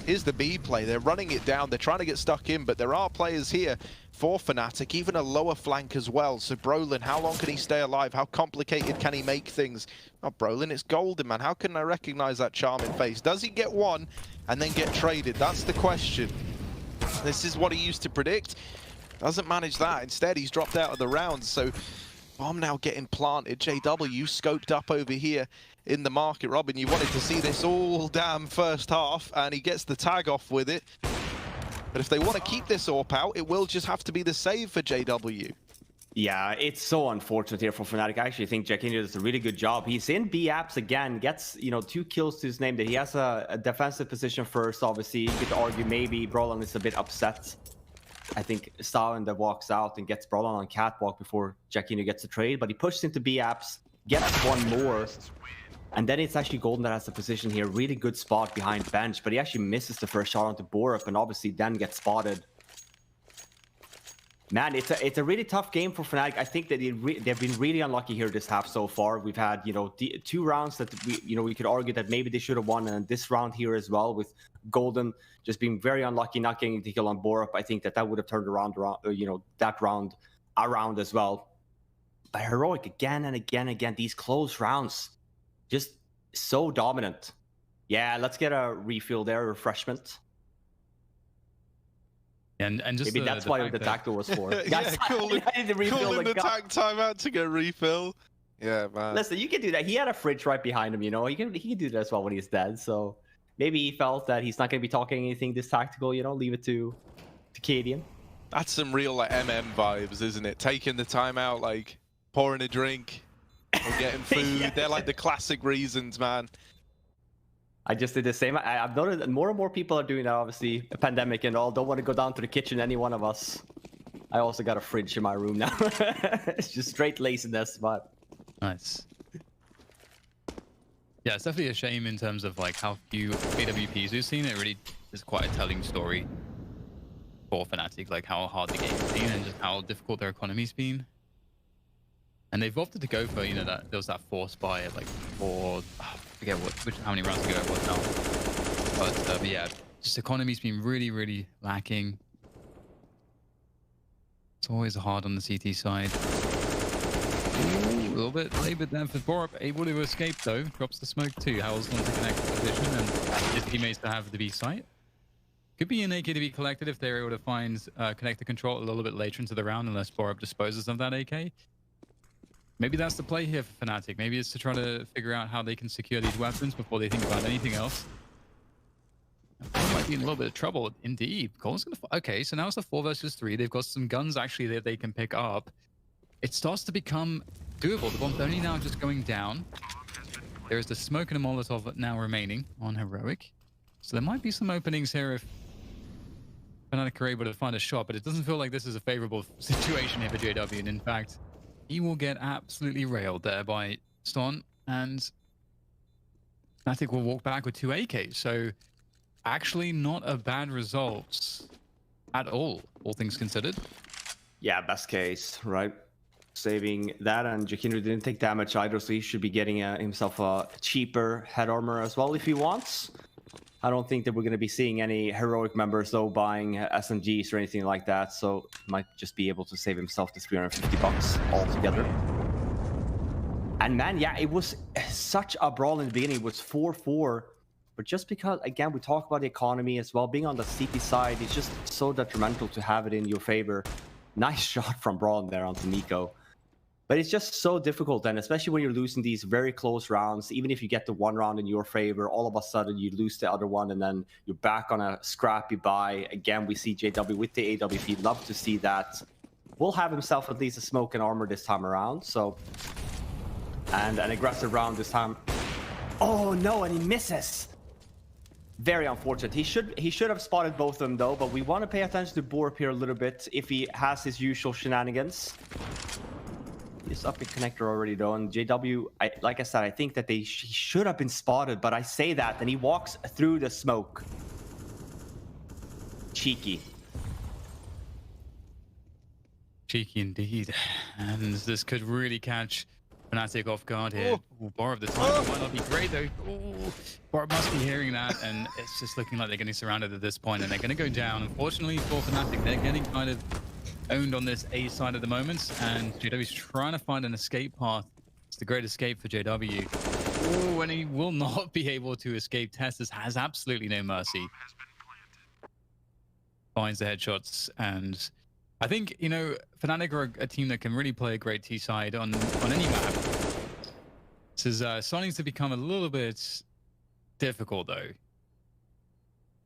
Here's the B play. They're running it down. They're trying to get stuck in, but there are players here for Fnatic, even a lower flank as well. So Brolin, how long can he stay alive? How complicated can he make things? Not Brolin, it's Golden, man. How can I recognize that charming face? Does he get one and then get traded? That's the question. This is what he used to predict. Doesn't manage that. Instead, he's dropped out of the round. So bomb now getting planted. JW scoped up over here in the market. Robin, you wanted to see this all damn first half, and he gets the tag off with it. But if they want to keep this AWP out, it will just have to be the save for JW.
Yeah, it's so unfortunate here for Fnatic. I actually think Jack India does a really good job. He's in B apps again, gets 2 kills to his name. That he has a defensive position first, obviously. You could argue maybe Brolin is a bit upset. I think Stalin that walks out and gets Brolin on catwalk before Jackino gets the trade, but he pushes into B apps, gets one more, and then it's actually Golden that has the position here. Really good spot behind bench, but he actually misses the first shot onto Borup and obviously then gets spotted. Man, it's a really tough game for Fnatic. I think that they've been really unlucky here this half so far. We've had 2 rounds that we could argue that maybe they should have won, and this round here as well with Golden just being very unlucky not getting the kill on Borup. I think that would have turned around that round around as well. But Heroic again and again, these close rounds, just so dominant. Yeah, let's get a refill there, refreshment.
And just
maybe that's why the tactical was for.
Yeah, calling the tank timeout to get refill. Yeah, man.
Listen, you can do that. He had a fridge right behind him, he can do that as well when he's dead. So maybe he felt that he's not going to be talking anything this tactical, leave it to Cadian.
That's some real MM vibes, isn't it? Taking the time out, like pouring a drink or getting food. Yeah. They're like the classic reasons, man.
I just did the same. I've noticed that more and more people are doing that, obviously. A pandemic and all. Don't want to go down to the kitchen, any one of us. I also got a fridge in my room now. It's just straight laziness, but...
Nice. Yeah, it's definitely a shame in terms of like how few AWPs we've seen. It really is quite a telling story for Fnatic, like how hard the game's been and just how difficult their economy's been. And they've opted to go for, that there was that force buy at like I forget how many rounds ago it was now. But yeah, just economy's been really, really lacking. It's always hard on the CT side. Ooh, a little bit labored there for Borup, able to escape though. Drops the smoke too. Howell's going to connect the position, and his teammates to have the B site. Could be an AK to be collected if they're able to find connector control a little bit later into the round, unless Borup disposes of that AK. Maybe that's the play here for Fnatic. Maybe it's to try to figure out how they can secure these weapons before they think about anything else. They might be in a little bit of trouble, indeed. Colin's gonna. Okay, so now it's a 4 versus 3. They've got some guns actually that they can pick up. It starts to become doable. The bomb's only now just going down. There is the smoke and a Molotov now remaining on Heroic. So there might be some openings here if Fnatic are able to find a shot, but it doesn't feel like this is a favorable situation here for JW. And in fact, he will get absolutely railed there by Ston, and Fnatic will walk back with 2 AKs. So actually not a bad result at all things considered.
Yeah, best case, right? Saving that, and Jakinru didn't take damage either, so he should be getting himself a cheaper head armor as well if he wants. I don't think that we're going to be seeing any Heroic members though buying SMGs or anything like that, so might just be able to save himself the $350 altogether. And man, yeah, it was such a brawl in the beginning. It was 4-4, but just because, again, we talk about the economy as well, being on the CP side, it's just so detrimental to have it in your favor. Nice shot from Braun there onto niko. But it's just so difficult, and especially when you're losing these very close rounds, even if you get the one round in your favor, all of a sudden you lose the other one, and then you're back on a scrappy buy. Again, we see JW with the AWP. Love to see that. Will have himself at least a smoke and armor this time around, so... And an aggressive round this time. Oh no, and he misses! Very unfortunate. He should have spotted both of them though, but we want to pay attention to Borp here a little bit if he has his usual shenanigans. He's up in connector already though, and JW, like I said, I think that he should have been spotted, but I say that and he walks through the smoke. Cheeky.
Cheeky indeed. And this could really catch Fnatic off guard here. Bar of the time might not be great though. Bar must be hearing that, and it's just looking like they're getting surrounded at this point, and they're going to go down. Unfortunately for Fnatic, they're getting kind of owned on this A side at the moment, and JW's trying to find an escape path. It's the great escape for JW. And he will not be able to escape. Tessus has absolutely no mercy. Finds the headshots, and I think, you know, Fnatic are a team that can really play a great T side on any map. This is starting to become a little bit difficult, though.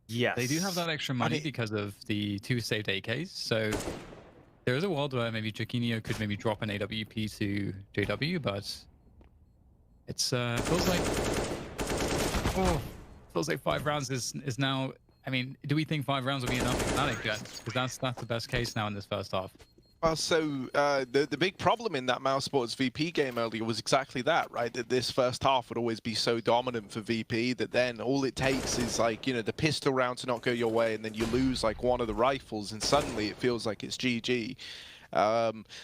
Yes.
They do have that extra money because of the 2 saved AKs, so there is a world where maybe Jaquinho could maybe drop an AWP to JW, but it's feels like 5 rounds is now. I mean, do we think 5 rounds will be enough for Fnatic yet? Because that's the best case now in this first half.
Well, so the big problem in that mousesports VP game earlier was exactly that, right? That this first half would always be so dominant for VP that then all it takes is like, you know, the pistol round to not go your way, and then you lose like one of the rifles, and suddenly it feels like it's GG.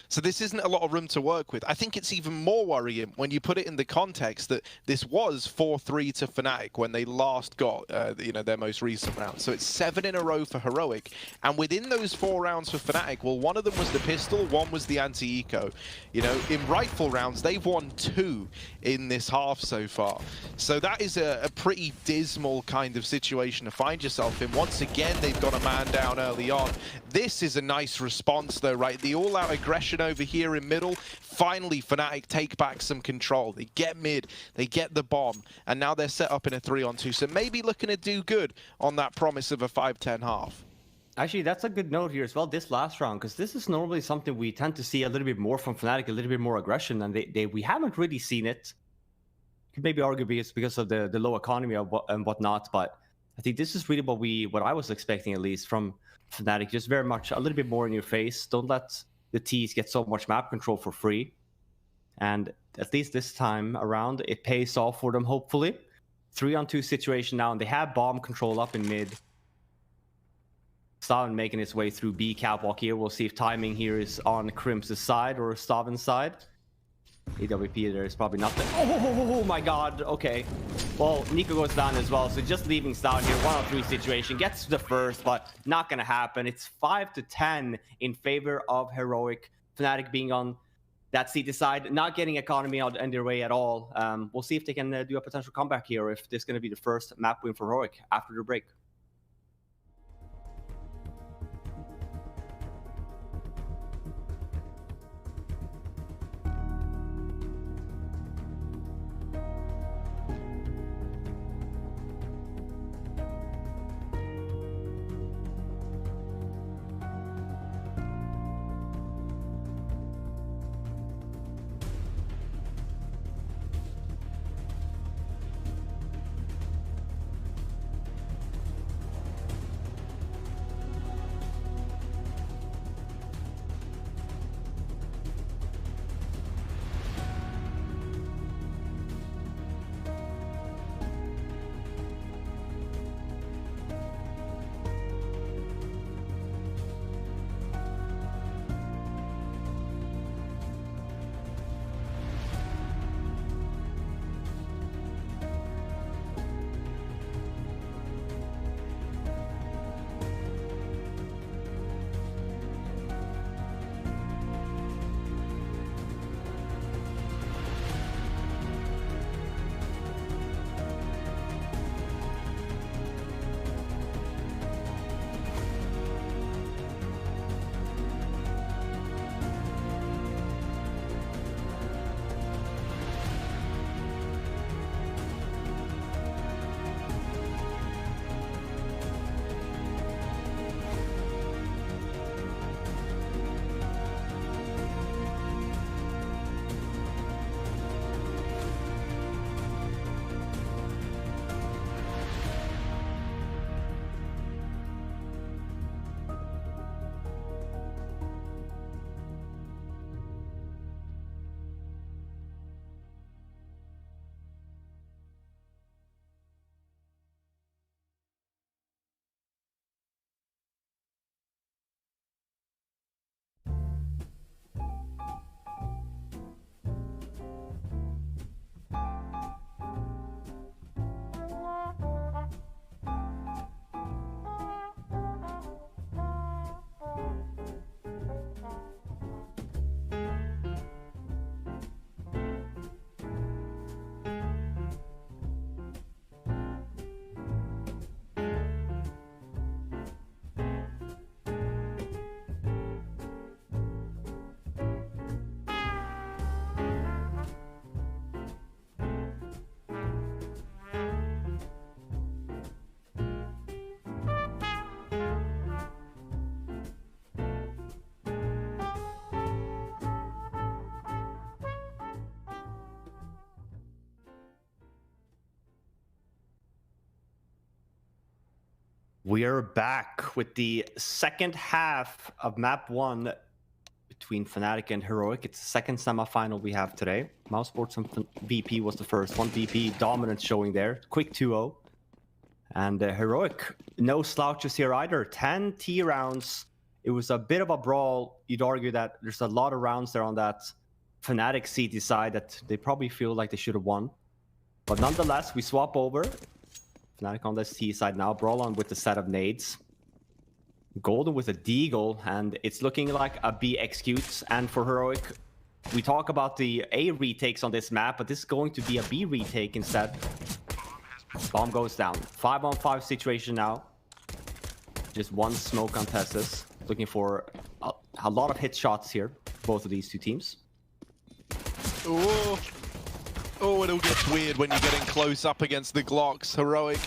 So this isn't a lot of room to work with. I think it's even more worrying when you put it in the context that this was 4-3 to Fnatic when they last got, you know, their most recent round. So it's 7 in a row for Heroic, and within those 4 rounds for Fnatic, well, one of them was the pistol, one was the anti-eco. You know, in rifle rounds, they've won 2 in this half so far. So that is a pretty dismal kind of situation to find yourself in. Once again, they've got a man down early on. This is a nice response though, right? The all-out aggression over here in middle. Finally, Fnatic take back some control. They get mid, they get the bomb, and now they're set up in a 3-on-2. So maybe looking to do good on that promise of a 5-10 half.
Actually, that's a good note here as well, this last round, because this is normally something we tend to see a little bit more from Fnatic, a little bit more aggression, and we haven't really seen it. Could maybe argue because of the low economy and whatnot, but I think this is really what I was expecting, at least from Fnatic. Just very much a little bit more in your face. Don't let the T's get so much map control for free. And at least this time around, it pays off for them, hopefully. 3-on-2 situation now, and they have bomb control up in mid. Staven making his way through B catwalk here. We'll see if timing here is on Crim's side or Staven's side. AWP, there is probably nothing. Oh my god, okay. Well, niko goes down as well, so just leaving Staven here. 1-on-3 situation, gets to the first, but not gonna happen. It's 5-10 in favor of Heroic. Fnatic being on that CT side, not getting economy out in their way at all. We'll see if they can do a potential comeback here, or if this is gonna be the first map win for Heroic after the break. We are back with the second half of map 1 between Fnatic and Heroic. It's the second semifinal we have today. Mousesports and VP was the first one. VP dominant showing there. Quick 2-0. And Heroic, no slouches here either. 10 T rounds. It was a bit of a brawl. You'd argue that there's a lot of rounds there on that Fnatic CT side that they probably feel like they should have won. But nonetheless, we swap over. Fnatic on this T side now. Brawl on with the set of nades. Golden with a deagle, and it's looking like a B executes. And for Heroic, we talk about the A retakes on this map, but this is going to be a B retake instead. Bomb goes down. 5-on-5 situation now. Just one smoke on Tessus. Looking for a lot of hit shots here, both of these two teams.
Oh, it all gets weird when you're getting close up against the Glocks. Heroic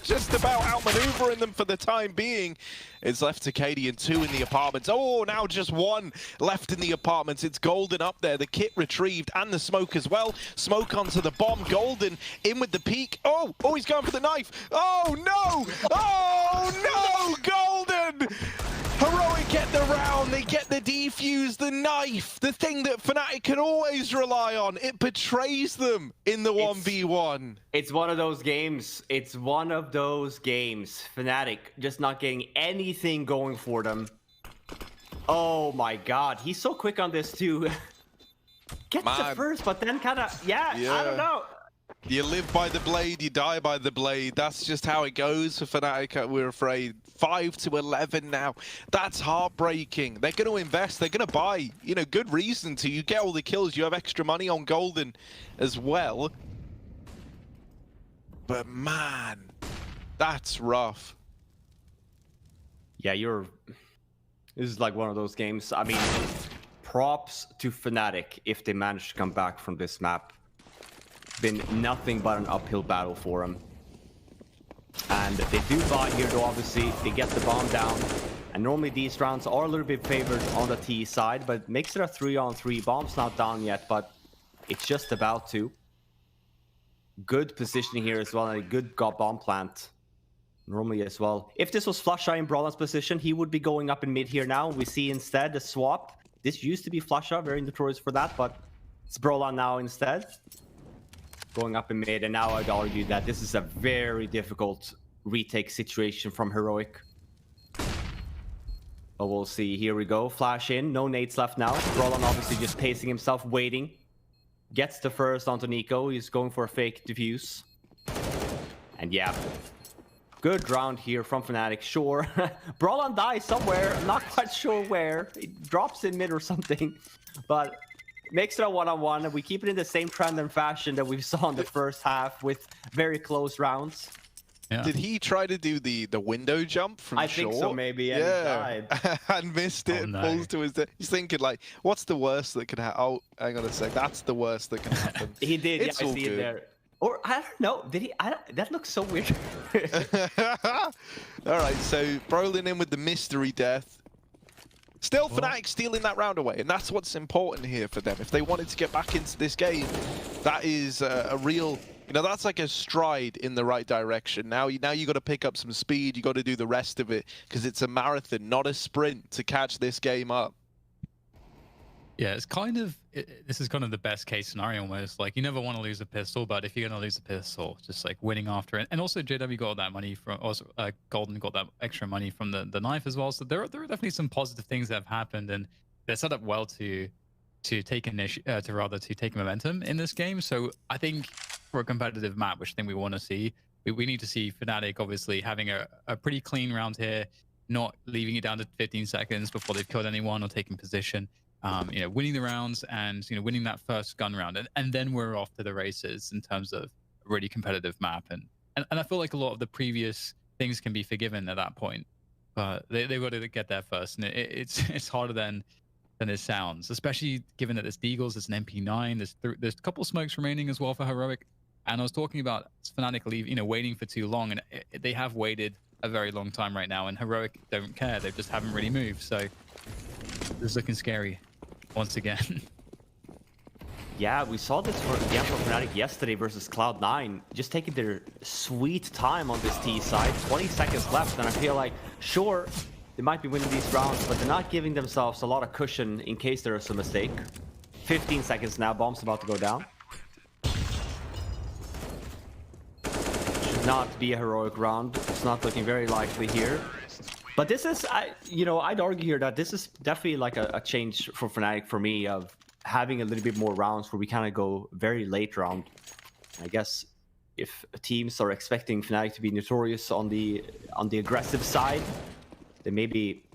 just about outmaneuvering them for the time being. It's left to Katie and 2 in the apartments. Oh, now just 1 left in the apartments. It's Golden up there. The kit retrieved and the smoke as well. Smoke onto the bomb. Golden in with the peek. Oh, he's going for the knife. Oh, no. Oh, no, Golden. Heroic get the round, they get the defuse, the knife, the thing that Fnatic can always rely on. It betrays them in the 1v1.
It's one of those games. It's one of those games. Fnatic just not getting anything going for them. Oh my god, he's so quick on this too. Gets the first, but then kind of, yeah, I don't know.
You live by the blade, you die by the blade. That's just how it goes for Fnatic, we're afraid. 5-11 now. That's heartbreaking. They're going to invest. They're going to buy. You know, good reason to. You get all the kills. You have extra money on Golden as well. But man, that's rough.
Yeah, this is like one of those games. I mean, props to Fnatic if they manage to come back from this map. Been nothing but an uphill battle for them. And they do buy here though, obviously. They get the bomb down. And normally these rounds are a little bit favored on the T side, but makes it a 3-on-3. Bomb's not down yet, but it's just about to. Good positioning here as well, and a good bomb plant. Normally as well. If this was Flusha in Brawlan's position, he would be going up in mid here now. We see instead the swap. This used to be Flusha, very notorious for that, but it's Brawlan now instead. Going up in mid, and now I'd argue that this is a very difficult retake situation from Heroic. But we'll see. Here we go. Flash in. No nades left now. Brawlan obviously just pacing himself, waiting. Gets the first onto niko. He's going for a fake defuse. And yeah, good round here from Fnatic. Sure. Brawlan dies somewhere. I'm not quite sure where. He drops in mid or something. But makes it a 1-on-1, and we keep it in the same trend and fashion that we saw in the first half with very close rounds.
Yeah. Did he try to do the window jump from shore?
I think so, maybe. And he died.
And missed it.
No.
Falls to his death. He's thinking like, what's the worst that can happen? Oh, hang on a sec. That's the worst that can happen.
He did.
It's
yeah, I
all
see
good.
it there. Or I don't know. Did he? That looks so weird.
All right. So Brolin in with the mystery death. Still, Fnatic stealing that round away, and that's what's important here for them. If they wanted to get back into this game, that is a real, you know, that's like a stride in the right direction. Now you got to pick up some speed. You got to do the rest of it because it's a marathon, not a sprint, to catch this game up.
Yeah, it's kind of, this is kind of the best case scenario almost. Like, you never want to lose a pistol, but if you're going to lose a pistol, just like winning after it. And also JW got that money from, also Golden got that extra money from the knife as well. So there are definitely some positive things that have happened, and they're set up well to take take momentum in this game. So I think for a competitive map, which I think we want to see, we need to see Fnatic obviously having a pretty clean round here, not leaving it down to 15 seconds before they've killed anyone or taken position. You know, winning the rounds and, you know, winning that first gun round. And then we're off to the races in terms of a really competitive map. And I feel like a lot of the previous things can be forgiven at that point. But they've got to get there first. And it's harder than it sounds, especially given that there's Deagles, there's an MP9, there's a couple of smokes remaining as well for Heroic. And I was talking about Fnatic waiting for too long. And they have waited a very long time right now. And Heroic don't care. They just haven't really moved. So this is looking scary once again.
Yeah, we saw this again from Fnatic yesterday versus Cloud9. Just taking their sweet time on this T side. 20 seconds left, and I feel like, sure, they might be winning these rounds, but they're not giving themselves a lot of cushion in case there is a mistake. 15 seconds now, bomb's about to go down. Should not be a heroic round. It's not looking very likely here. But this is, I'd argue here that this is definitely like a change for Fnatic for me of having a little bit more rounds where we kind of go very late round. I guess if teams are expecting Fnatic to be notorious on the aggressive side, then maybe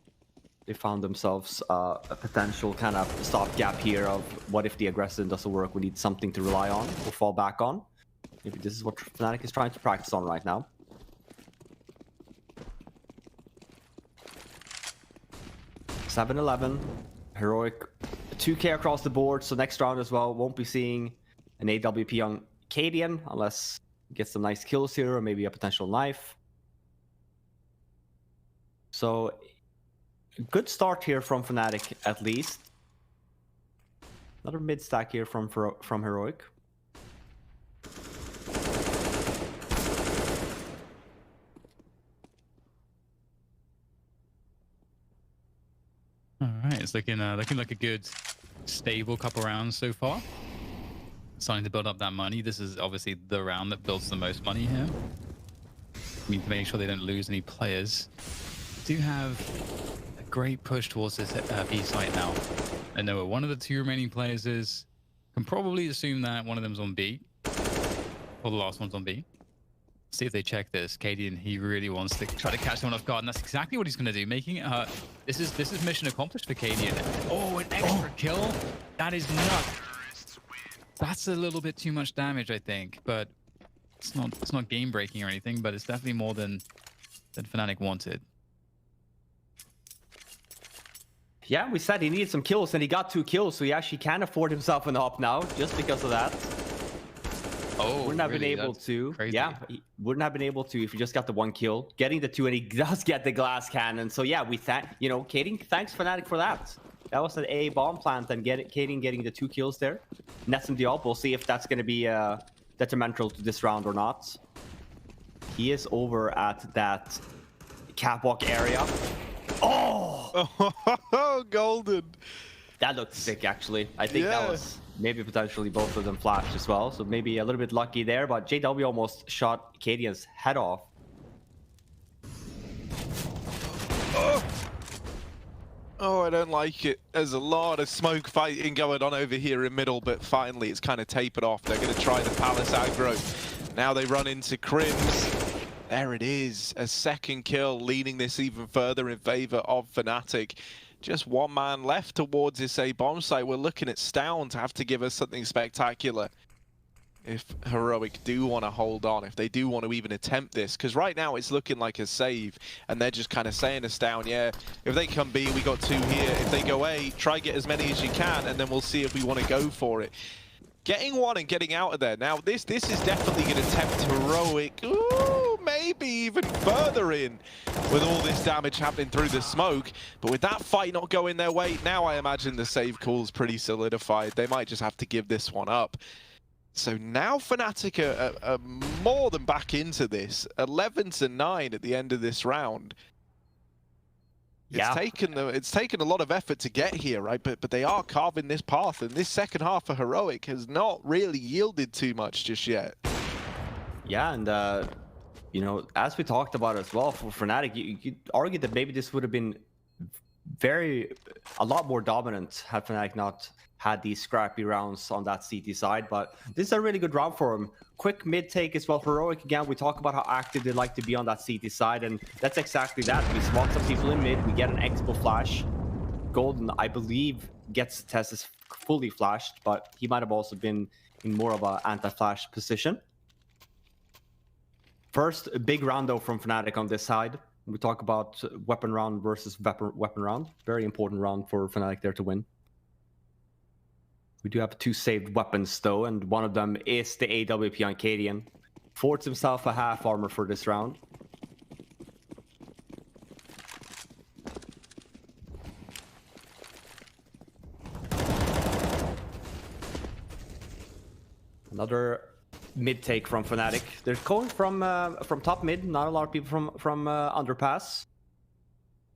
they found themselves a potential kind of stopgap here of what if the aggressive doesn't work, we need something to rely on or fall back on. Maybe this is what Fnatic is trying to practice on right now. $7-11, heroic 2k across the board, so next round as well, won't be seeing an AWP on Cadian unless he gets some nice kills here or maybe a potential knife. So, good start here from Fnatic at least. Another mid stack here from Heroic.
All right, it's looking like a good, stable couple rounds so far. Starting to build up that money. This is obviously the round that builds the most money here. We need to make sure they don't lose any players. Do have a great push towards this B site now. I know where one of the two remaining players is. Can probably assume that one of them's on B, or the last one's on B. See if they check this. Cadian, he really wants to try to catch someone off guard, and that's exactly what he's going to do. Making it hurt. This is mission accomplished for Cadian. Oh, an extra kill. That is nuts. That's a little bit too much damage, I think, but it's not game breaking or anything. But it's definitely more than Fnatic wanted.
Yeah, we said he needed some kills, and he got 2 kills, so he actually can afford himself an op now, just because of that.
Oh,
wouldn't have
really?
been able
That's
to.
crazy.
Yeah, he wouldn't have been able to if he just got the 1 kill. Getting the 2, and he does get the glass cannon. So yeah, we thank Cadian. Thanks Fnatic for that. That was an A bomb plant, and Cadian getting the 2 kills there. Nets him the op. We'll see if that's going to be detrimental to this round or not. He is over at that catwalk area.
Oh, golden.
That looked sick, actually. I think that was maybe potentially both of them flashed as well. So maybe a little bit lucky there, but JW almost shot Cadian's head off.
Oh, I don't like it. There's a lot of smoke fighting going on over here in middle, but finally it's kind of tapered off. They're going to try the Palace aggro. Now they run into Crims. There it is, a second kill, leaning this even further in favor of Fnatic. Just one man left towards this A bomb site. We're looking at Stown to have to give us something spectacular if Heroic do want to hold on, if they do want to even attempt this, because right now it's looking like a save, and they're just kind of saying to Stown, yeah, if they come B, we got 2 here. If they go A, try get as many as you can, and then we'll see if we want to go for it. Getting 1 and getting out of there. Now, this is definitely going to tempt Heroic. Ooh, maybe even further in with all this damage happening through the smoke. But with that fight not going their way, now I imagine the save call's pretty solidified. They might just have to give this one up. So now Fnatic are more than back into this. 11-9 at the end of this round.
Yeah.
It's taken a lot of effort to get here, right? But they are carving this path, and this second half for Heroic has not really yielded too much just yet.
Yeah, and as we talked about as well, for Fnatic, you could argue that maybe this would have been a lot more dominant had Fnatic not had these scrappy rounds on that CT side, but this is a really good round for him. Quick mid take as well. Heroic, again, we talk about how active they like to be on that CT side, and that's exactly that. We smoke some people in mid, we get an expo flash. Golden, I believe, gets Tess's fully flashed, but he might have also been in more of an anti-flash position. First, a big round though from Fnatic on this side. We talk about weapon round versus weapon round. Very important round for Fnatic there to win. We do have 2 saved weapons though, and one of them is the AWP on Cadian. Forts himself a half armor for this round. Another mid take from Fnatic. They're going from top mid. Not a lot of people from underpass.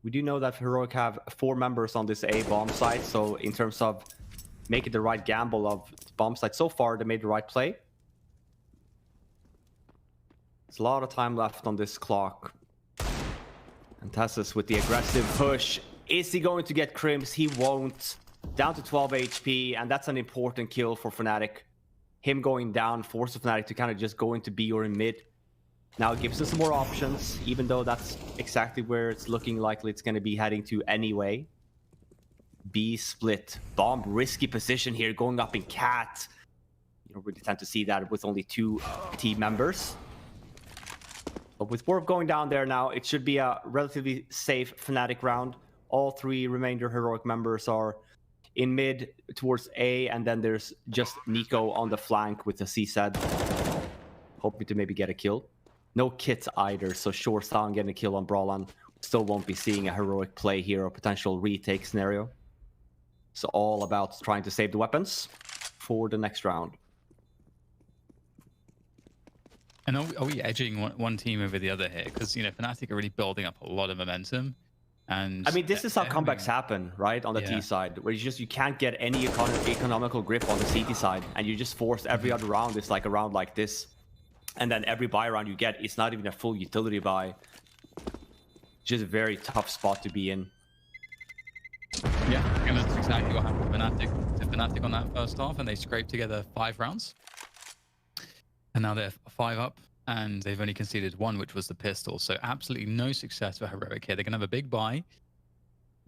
We do know that Heroic have 4 members on this A bomb site. So in terms of making the right gamble of bomb site, so far they made the right play. There's a lot of time left on this clock. And Tessus with the aggressive push. Is he going to get crimps? He won't. Down to 12 HP, and that's an important kill for Fnatic. Him going down forces Fnatic to kind of just go into B or in mid. Now it gives us some more options, even though that's exactly where it's looking likely it's going to be heading to anyway. B split. Bomb risky position here, going up in cat. You don't really tend to see that with only 2 team members. But with Warp going down there now, it should be a relatively safe Fnatic round. All 3 remainder Heroic members are in mid towards A, and then there's just Niko on the flank with the CZ. Hoping to maybe get a kill. No kits either, so sure, Stalin getting a kill on Brawlan. Still won't be seeing a Heroic play here, or potential retake scenario. So all about trying to save the weapons for the next round.
And are we edging one team over the other here? Because, you know, Fnatic are really building up a lot of momentum. And
I mean, this is how comebacks happen, right? On the T side, where you can't get any economical grip on the CT side, and you just force every other round. It's like a round like this. And then every buy round you get, it's not even a full utility buy. Just a very tough spot to be in.
Yeah, and that's exactly what happened to Fnatic. To Fnatic on that first half, and they scraped together 5 rounds. And now they're 5 up, and they've only conceded 1, which was the pistol. So absolutely no success for Heroic here. They're going to have a big buy.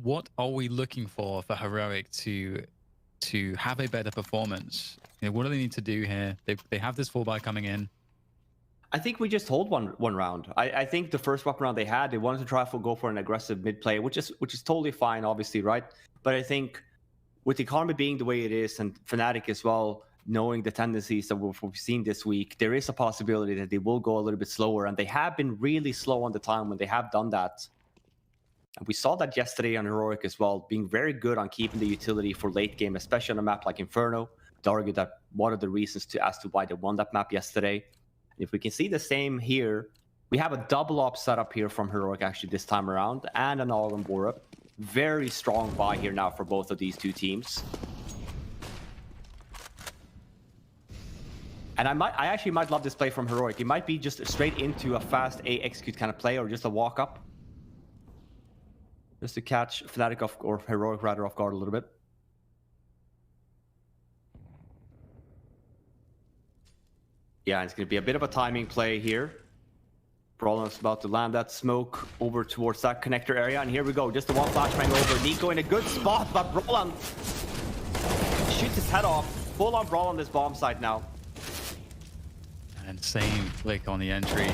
What are we looking for Heroic to have a better performance? You know, what do they need to do here? They have this full buy coming in.
I think we just hold one round. I think the first weapon round they had, they wanted to try to go for an aggressive mid play, which is totally fine, obviously, right? But I think with the economy being the way it is, and Fnatic as well, knowing the tendencies that we've seen this week, there is a possibility that they will go a little bit slower, and they have been really slow on the time when they have done that. And we saw that yesterday on Heroic as well, being very good on keeping the utility for late game, especially on a map like Inferno. I'd argue that one of the reasons as to why they won that map yesterday. If we can see the same here, we have a double op setup here from Heroic actually this time around, and an all-on Borup. Very strong buy here now for both of these 2 teams. And I actually might love this play from Heroic. It might be just straight into a fast A execute kind of play, or just a walk up. Just to catch Fnatic off, or Heroic rather, off guard a little bit. Yeah, it's going to be a bit of a timing play here. Brawlan's about to land that smoke over towards that connector area. And here we go, just the one flashbang over. Niko in a good spot, but Brawlan shoots his head off. Full on Brawl on this bomb site now.
And same flick on the entry.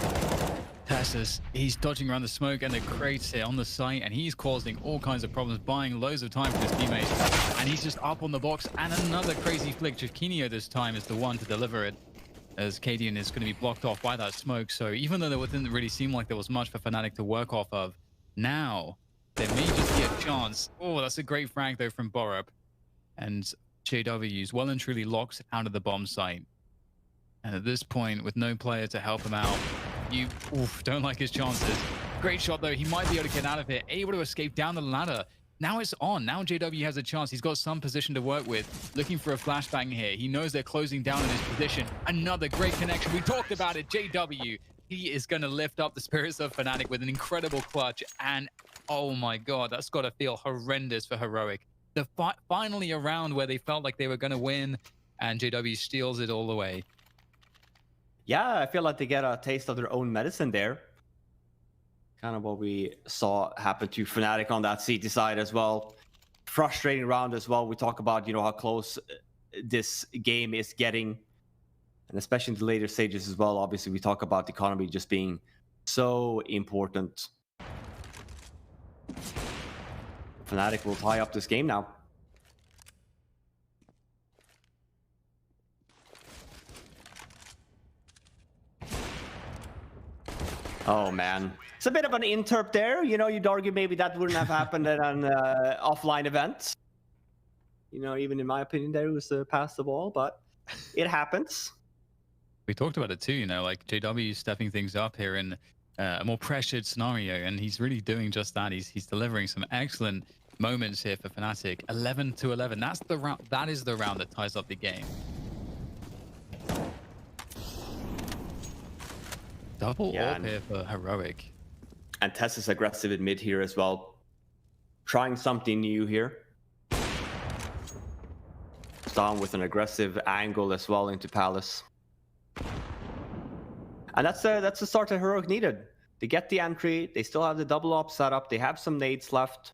Tessus, he's dodging around the smoke and the crates here on the site, and he's causing all kinds of problems, buying loads of time for his teammates. And he's just up on the box, and another crazy flick. Jakinio this time is the one to deliver it, as Cadian is going to be blocked off by that smoke. So even though there didn't really seem like there was much for Fnatic to work off of, now there may just be a chance. Oh, that's a great frag though from Borup. And JW's well and truly locked out of the bomb site. And at this point, with no player to help him out, you don't like his chances. Great shot though, he might be able to get out of here, able to escape down the ladder. Now it's on. Now JW has a chance. He's got some position to work with. Looking for a flashbang here. He knows they're closing down in his position. Another great connection. We talked about it. JW. He is going to lift up the spirits of Fnatic with an incredible clutch. And oh my god, that's got to feel horrendous for Heroic. Finally a round where they felt like they were going to win, and JW steals it all away.
Yeah, I feel like they get a taste of their own medicine there. Kind of what we saw happen to Fnatic on that CT side as well. Frustrating round as well. We talk about, you know, how close this game is getting, and especially in the later stages as well. Obviously, we talk about the economy just being so important. Fnatic will tie up this game now. Oh man, it's a bit of an interp there. You know, you'd argue maybe that wouldn't have happened at an offline event. You know, even in my opinion, there was a pass the ball, but it happens.
We talked about it too, you know, like JW stepping things up here in a more pressured scenario, and he's really doing just that. He's delivering some excellent moments here for Fnatic. 11-11. That's the round. That is the round that ties up the game. Double AWP here for Heroic.
And Tess is aggressive in mid here as well. Trying something new here. Down with an aggressive angle as well into Palace. And that's the start that Heroic needed. They get the entry, they still have the double op setup, they have some nades left.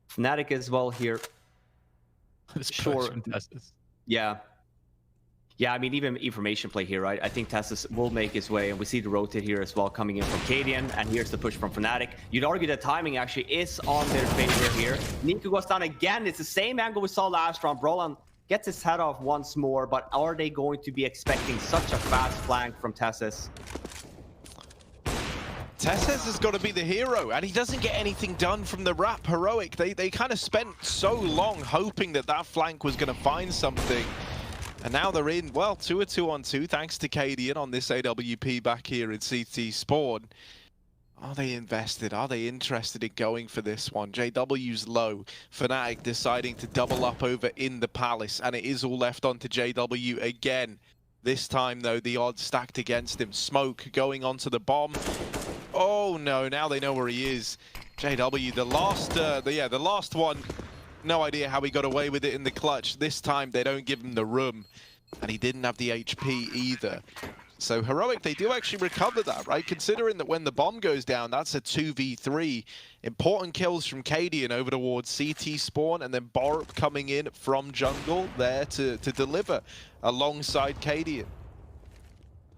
Fnatic as well here. Sure. Yeah. Yeah, I mean, even information play here, right? I think Tessus will make his way, and we see the rotate here as well coming in from Cadian, and here's the push from Fnatic. You'd argue that timing actually is on their favor here. niko goes down again. It's the same angle we saw last round. Brolan gets his head off once more, but are they going to be expecting such a fast flank from Tessus?
Tessus has got to be the hero, and he doesn't get anything done from the wrap. Heroic, they kind of spent so long hoping that that flank was going to find something. And now they're in, well, 2-2-on-2, thanks to Cadian on this AWP back here in CT Spawn. Are they invested? Are they interested in going for this one? JW's low. Fnatic deciding to double up over in the Palace, and it is all left onto JW again. This time, though, the odds stacked against him. Smoke going onto the bomb. Oh, no, now they know where he is. JW, the last one. No idea how he got away with it in the clutch. This time, they don't give him the room. And he didn't have the HP either. So Heroic, they do actually recover that, right? Considering that when the bomb goes down, that's a 2v3. Important kills from Cadian over towards CT spawn, and then borup coming in from jungle there to deliver alongside Cadian.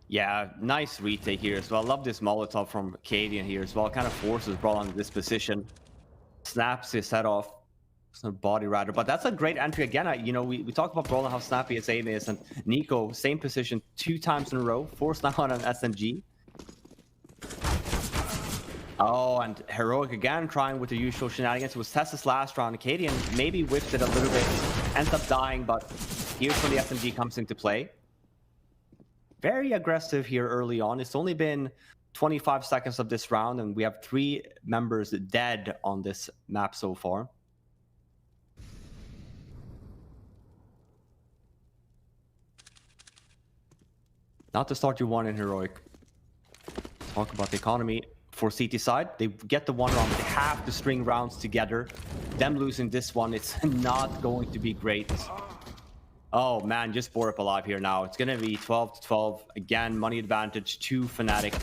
Yeah, nice retake here as well. Love this Molotov from Cadian here as well. Kind of forces Brawl into this position. Snaps his head off. It's not body rather, but that's a great entry again. You know, we talked about Brawl and how snappy his aim is, and niko, same position 2 times in a row. Forced now on an SMG. Oh, and Heroic again trying with the usual shenanigans. It was Tessa's last round. Cadian maybe whiffed it a little bit, ends up dying, but here's when the SMG comes into play. Very aggressive here early on. It's only been 25 seconds of this round, and we have 3 members dead on this map so far. Not the start you want in Heroic. Talk about the economy for CT side. They get the 1 round, but they have to string rounds together. Them losing this one, it's not going to be great. Oh man, just borup alive here now. It's gonna be 12-12. Again, money advantage to Fnatic.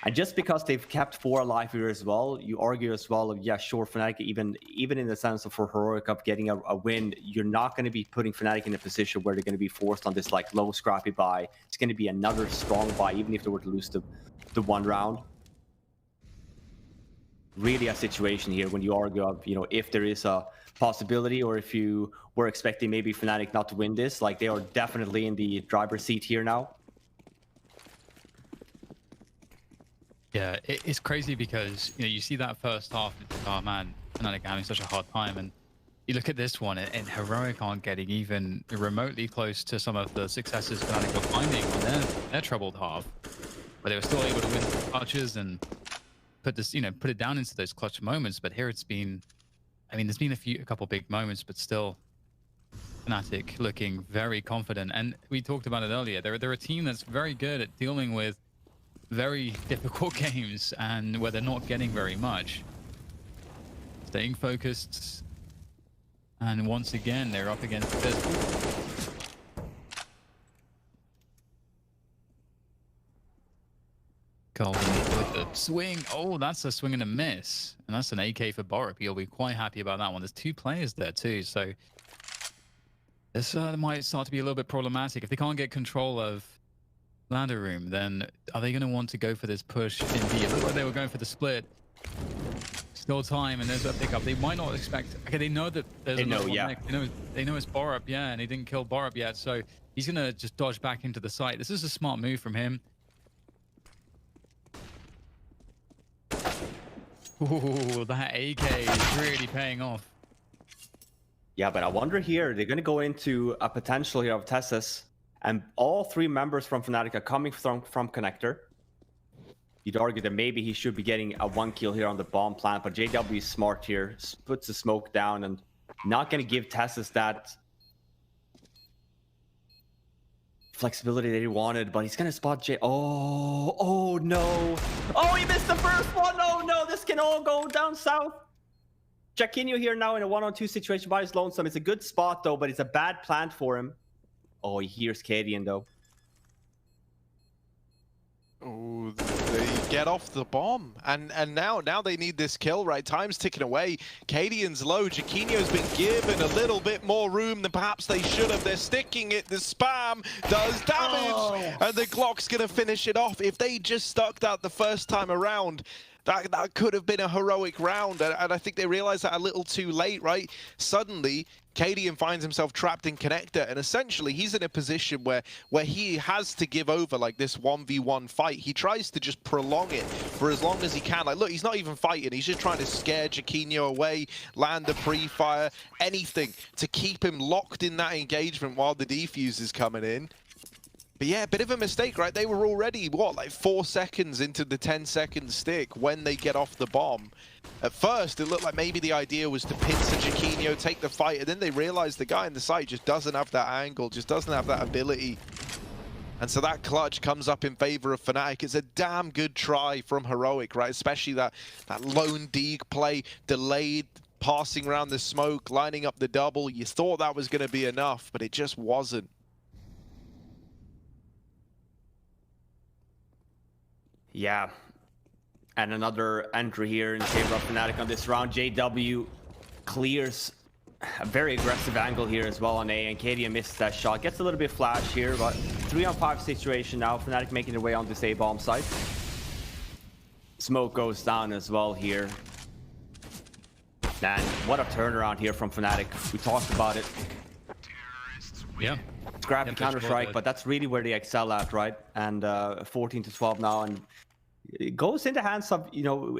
And just because they've kept 4 alive here as well, you argue as well, yeah, sure, Fnatic, even in the sense of for Heroic of getting a win, you're not going to be putting Fnatic in a position where they're going to be forced on this like low scrappy buy. It's going to be another strong buy, even if they were to lose the 1 round. Really a situation here when you argue of, you know, if there is a possibility or if you were expecting maybe Fnatic not to win this, like they are definitely in the driver's seat here now.
Yeah, it's crazy because, you know, you see that first half, oh man, Fnatic having such a hard time, and you look at this one, and Heroic aren't getting even remotely close to some of the successes Fnatic were finding on their troubled half, but they were still able to win clutches and put this, you know, put it down into those clutch moments. But here it's been, I mean, there's been a couple big moments, but still, Fnatic looking very confident. And we talked about it earlier. They're a team that's very good at dealing with very difficult games and where they're not getting very much. Staying focused, and once again they're up against this. Golden with the swing. Oh, that's a swing and a miss, and that's an AK for borup. You'll be quite happy about that one. There's 2 players there too, so this might start to be a little bit problematic if they can't get control of ladder room. Then are they going to want to go for this push in B? It looked like they were going for the split. Still time, and there's a pickup. They might not expect. Okay, they know that there's another one next. They know it's borup, yeah, and he didn't kill borup yet, so he's going to just dodge back into the site. This is a smart move from him. Ooh, that AK is really paying off.
Yeah, but I wonder here, they're going to go into a potential here of Tessus. And all 3 members from Fnatic are coming from connector. You'd argue that maybe he should be getting a 1 kill here on the bomb plant, but JW is smart here, puts the smoke down and not going to give Tessus that flexibility that he wanted, but he's going to spot Oh no. Oh, he missed the first one. Oh no, this can all go down south. Jackinho here now in a 1-on-2 situation by his lonesome. It's a good spot though, but it's a bad plant for him. Oh, he hears Cadian though.
Oh, they get off the bomb, and now they need this kill, right? Time's ticking away. Cadian's low. Jackinho's been given a little bit more room than perhaps they should have. They're sticking it. The spam does damage, and the Glock's gonna finish it off. If they just stuck that the first time around, that could have been a heroic round, and I think they realized that a little too late, right? Suddenly, Cadian finds himself trapped in connector, and essentially he's in a position where he has to give over like this 1v1 fight. He tries to just prolong it for as long as he can. Like, look, he's not even fighting. He's just trying to scare Jackinho away, land a pre-fire, anything to keep him locked in that engagement while the defuse is coming in. But yeah, a bit of a mistake, right? They were already, what, like 4 seconds into the 10-second stick when they get off the bomb. At first, it looked like maybe the idea was to pincer Jackinho, take the fight, and then they realized the guy in the site just doesn't have that angle, just doesn't have that ability. And so that clutch comes up in favor of Fnatic. It's a damn good try from Heroic, right? Especially that lone Deeg play, delayed, passing around the smoke, lining up the double. You thought that was going to be enough, but it just wasn't.
Yeah, and another entry here in favor of Fnatic on this round. JW clears a very aggressive angle here as well on A, and Cadian misses that shot. Gets a little bit flash here, but 3-on-5 situation now. Fnatic making their way on this A bomb site. Smoke goes down as well here. Man, what a turnaround here from Fnatic. We talked about it.
Yeah.
Scrap and Counter-Strike, but that's really where they excel at, right? And 14-12 now, and it goes in the hands of, you know,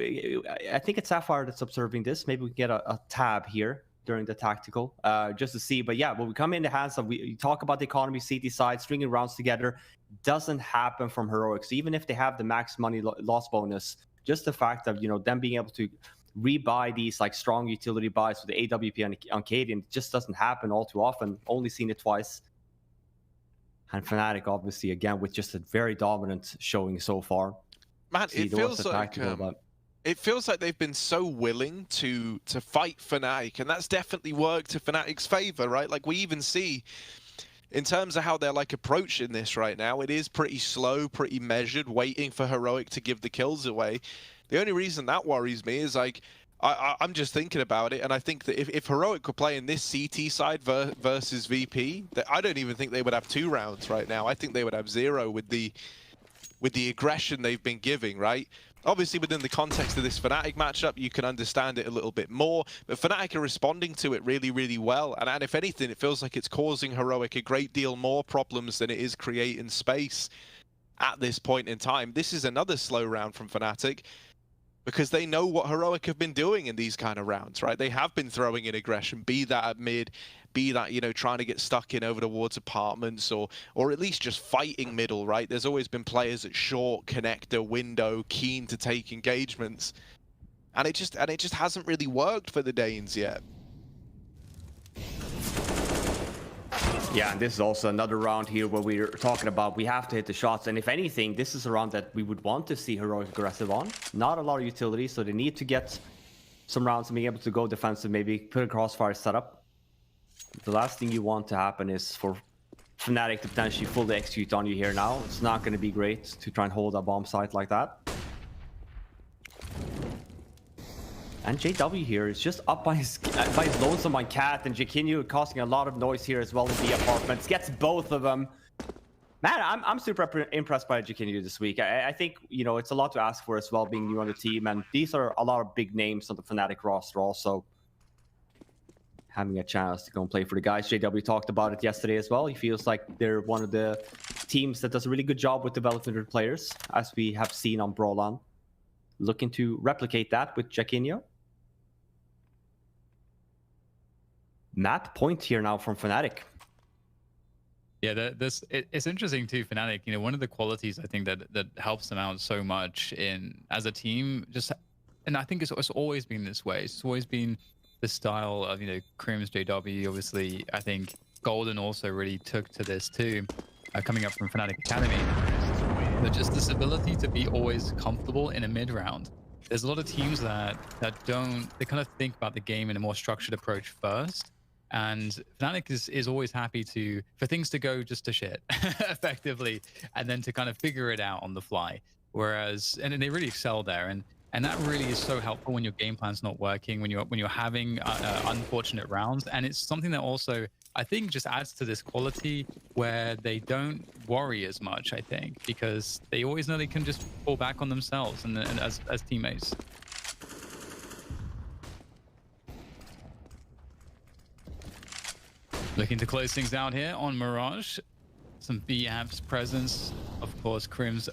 I think it's Sapphire that's observing this. Maybe we can get a tab here during the tactical, just to see. But yeah, when we come in the hands of, we talk about the economy, CT side, stringing rounds together, doesn't happen from Heroics. Even if they have the max money loss bonus, just the fact of, you know, them being able to rebuy these like strong utility buys with the AWP on Cadian just doesn't happen all too often. Only seen it twice. And Fnatic, obviously, again, with just a very dominant showing so far.
Man, it feels like they've been so willing to fight Fnatic, and that's definitely worked to Fnatic's favor, right? Like, we even see in terms of how they're like approaching this right now, it is pretty slow, pretty measured, waiting for Heroic to give the kills away. The only reason that worries me is like, I'm just thinking about it, and I think that if Heroic were playing this CT side versus VP, I don't even think they would have 2 rounds right now. I think they would have 0 with the aggression they've been giving, right? Obviously, within the context of this Fnatic matchup, you can understand it a little bit more, but Fnatic are responding to it really, really well. And if anything, it feels like it's causing Heroic a great deal more problems than it is creating space at this point in time. This is another slow round from Fnatic, because they know what Heroic have been doing in these kind of rounds, right? They have been throwing in aggression, be that at mid, be that, you know, trying to get stuck in over towards apartments, or at least just fighting middle, right? There's always been players at short, connector, window, keen to take engagements. And it just hasn't really worked for the Danes yet.
Yeah, and this is also another round here where we're talking about we have to hit the shots. And if anything, this is a round that we would want to see Heroic aggressive on. Not a lot of utility, so they need to get some rounds and being able to go defensive, maybe put a crossfire setup. The last thing you want to happen is for Fnatic to potentially fully execute on you here now. It's not going to be great to try and hold a bomb site like that. And JW here is just up by his lonesome on Cat, and Jackinho causing a lot of noise here as well in the apartments. Gets both of them. Man, I'm super impressed by Jackinho this week. I think, you know, it's a lot to ask for as well, being new on the team, and these are a lot of big names on the Fnatic roster also. Having a chance to go and play for the guys. JW talked about it yesterday as well. He feels like they're one of the teams that does a really good job with developing their players, as we have seen on Brawlan. Looking to replicate that with Jackinho. Matt point here now from Fnatic.
Yeah, it's interesting too, Fnatic. You know, one of the qualities I think that helps them out so much as a team, and I think it's always been this way. It's always been the style of, you know, Crims, JW. Obviously, I think Golden also really took to this too, coming up from Fnatic Academy. But just this ability to be always comfortable in a mid round. There's a lot of teams that don't. They kind of think about the game in a more structured approach first. And Fnatic is always happy for things to go just to shit, effectively, and then to kind of figure it out on the fly. Whereas, and they really excel there, and that really is so helpful when your game plan's not working, when you're having unfortunate rounds. And it's something that also, I think, just adds to this quality where they don't worry as much, I think, because they always know they can just fall back on themselves and as teammates. Looking to close things out here on Mirage. Some B-Amps presence. Of course, Crims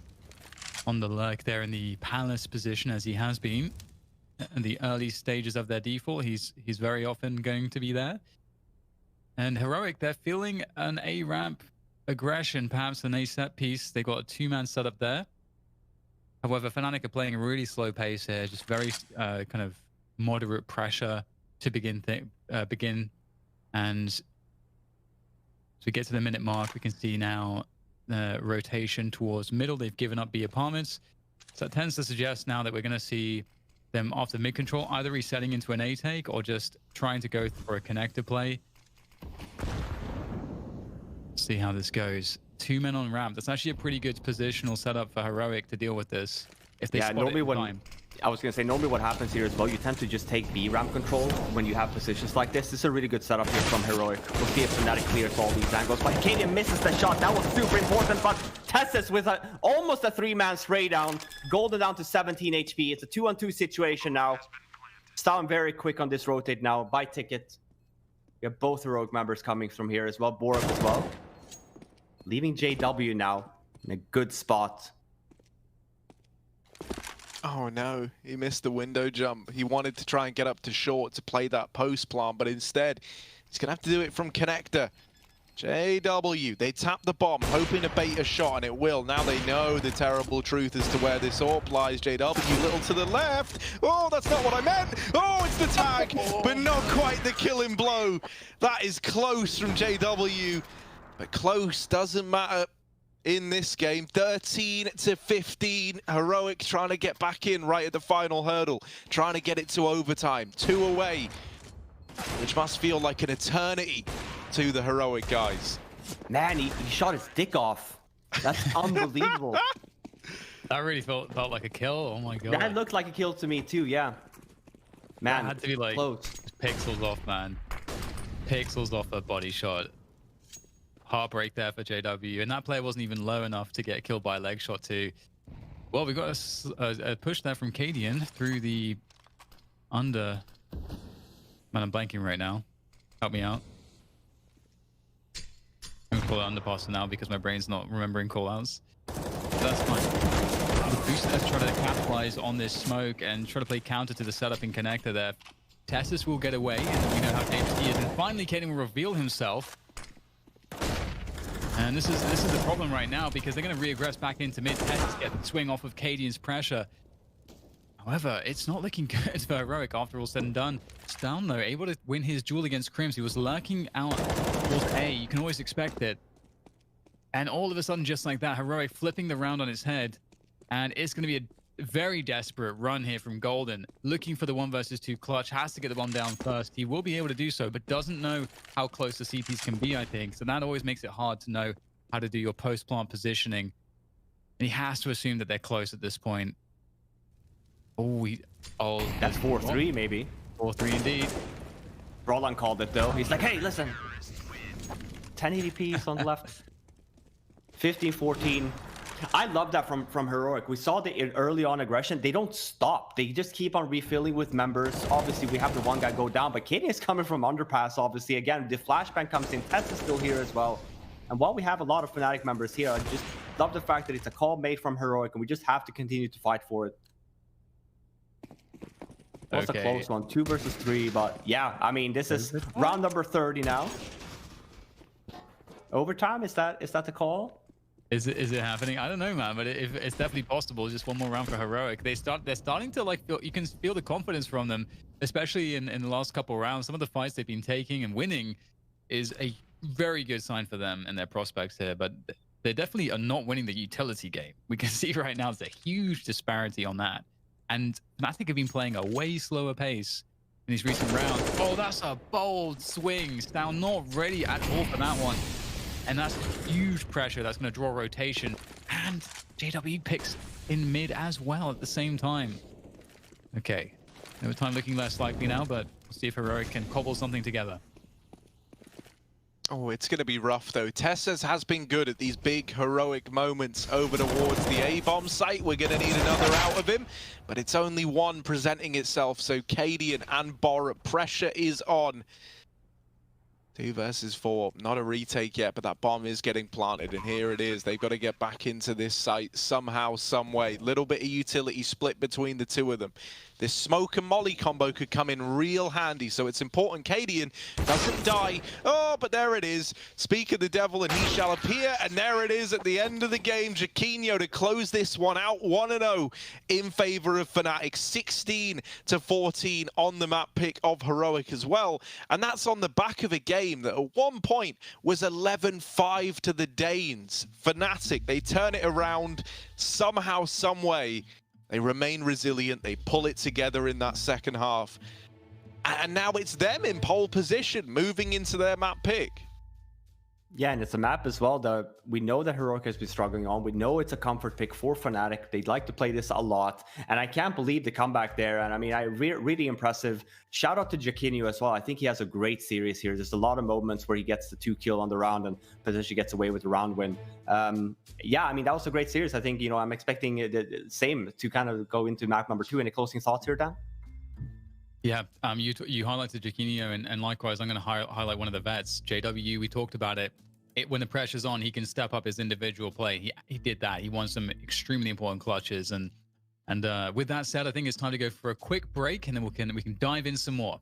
on the lurk there in the Palace position, as he has been. In the early stages of their default, he's very often going to be there. And Heroic, they're feeling an A-ramp aggression, perhaps an A-set piece. They got a two-man setup there. However, Fnatic are playing a really slow pace here, just very kind of moderate pressure to begin. And as we get to the minute mark, we can see now the rotation towards middle. They've given up B apartments. So that tends to suggest now that we're going to see them after mid control either resetting into an A take or just trying to go for a connector play. See how this goes. Two men on ramp. That's actually a pretty good positional setup for Heroic to deal with this. If they spot it in time.
I was going to say, normally what happens here as well, you tend to just take B ramp control when you have positions like this. This is a really good setup here from Heroic. We'll see if Fnatic clears all these angles. But Cadian misses the shot. That was super important. But Tessus with almost a three-man spray down. Golden down to 17 HP. It's a 2-on-2 situation now. Stalin very quick on this rotate now. Buy ticket. We have both Heroic members coming from here as well. Borup as well. Leaving JW now in a good spot.
Oh no, he missed the window jump. He wanted to try and get up to short to play that post plant, but instead he's gonna have to do it from connector. JW, they tap the bomb, hoping to bait a shot, and it will. Now they know the terrible truth as to where this AWP lies. JW, little to the left. Oh, that's not what I meant. Oh, it's the tag, but not quite the killing blow. That is close from JW, but close doesn't matter. In this game, 13-15, Heroic trying to get back in right at the final hurdle, trying to get it to overtime. 2 away, which must feel like an eternity to the Heroic guys.
Man, he shot his dick off. That's unbelievable.
That really felt like a kill. Oh my god.
That looked like a kill to me too, yeah. Man,
that had to be like
close.
Pixels off, man. Pixels off a body shot. Heartbreak there for JW, and that player wasn't even low enough to get killed by a leg shot too. Well, we got a push there from Cadian through the under. Man, I'm blanking right now. Help me out. I'm gonna call it underpass now because my brain's not remembering callouts. That's fine. The boosters try to capitalize on this smoke and try to play counter to the setup in connector there. Tessus will get away, and we know how dangerous he is. And finally, Cadian will reveal himself. And this is the problem right now because they're going to re-aggress back into mid. Tessus get the swing off of Cadian's pressure. However, it's not looking good for Heroic after all said and done. Stalin, though, able to win his duel against Crims. He was lurking out towards A. You can always expect it. And all of a sudden, just like that, Heroic flipping the round on his head. And it's going to be a very desperate run here from Golden. Looking for the 1 versus 2 clutch. Has to get the bomb down first. He will be able to do so, but doesn't know how close the CTs can be, I think. So that always makes it hard to know how to do your post-plant positioning. And he has to assume that they're close at this point. Oh,
that's 4-3 maybe.
4-3 indeed.
Roland called it though. He's like, hey, listen. 10 ADPs on the left. 15-14. I love that from Heroic. We saw the early on aggression. They don't stop. They just keep on refilling with members. Obviously, we have the one guy go down, but Cadian is coming from underpass, obviously. Again, the flashbang comes in. Tess is still here as well. And while we have a lot of Fnatic members here, I just love the fact that it's a call made from Heroic, and we just have to continue to fight for it. That was a close one. 2 versus 3, but yeah, I mean, this is round number 30 now. Overtime, is that the call?
Is it happening? I don't know, man, but it's definitely possible. Just one more round for Heroic. They're starting to like you can feel the confidence from them, especially in the last couple of rounds. Some of the fights they've been taking and winning is a very good sign for them and their prospects here. But they definitely are not winning the utility game. We can see right now there's a huge disparity on that. And Fnatic have been playing a way slower pace in these recent rounds. Oh, that's a bold swing. Now not ready at all for that one. And that's huge pressure. That's going to draw rotation. And JW picks in mid as well at the same time. Okay. Overtime looking less likely now, but we'll see if Heroic can cobble something together.
Oh, it's going to be rough, though. Tessas has been good at these big, heroic moments over towards the A-bomb site. We're going to need another out of him, but it's only one presenting itself. So Cadian and Bor, pressure is on. 2 versus 4. Not a retake yet, but that bomb is getting planted, and here it is. They've got to get back into this site somehow, some way. Little bit of utility split between the two of them. This smoke and molly combo could come in real handy, so it's important Cadian doesn't die. Oh, but there it is. Speak of the devil, and he shall appear. And there it is at the end of the game. Jaquinho to close this one out 1-0 in favor of Fnatic. 16-14 on the map pick of Heroic as well. And that's on the back of a game that at one point was 11-5 to the Danes. Fnatic, they turn it around somehow, some way. They remain resilient. They pull it together in that second half. And now it's them in pole position, moving into their map pick.
Yeah, and it's a map as well that we know that Heroic has been struggling on. We know it's a comfort pick for Fnatic. They'd like to play this a lot. And I can't believe the comeback there. And I mean, really impressive. Shout out to Jaquinho as well. I think he has a great series here. There's a lot of moments where he gets the 2 kill on the round and potentially gets away with the round win. Yeah, I mean, that was a great series. I think, you know, I'm expecting the same to kind of go into map number 2. Any closing thoughts here, Dan?
Yeah, you highlighted Jaquinho, and likewise, I'm going to highlight one of the vets, JW. We talked about it. When the pressure's on, he can step up his individual play. He did that. He won some extremely important clutches. And with that said, I think it's time to go for a quick break, and then we can dive in some more.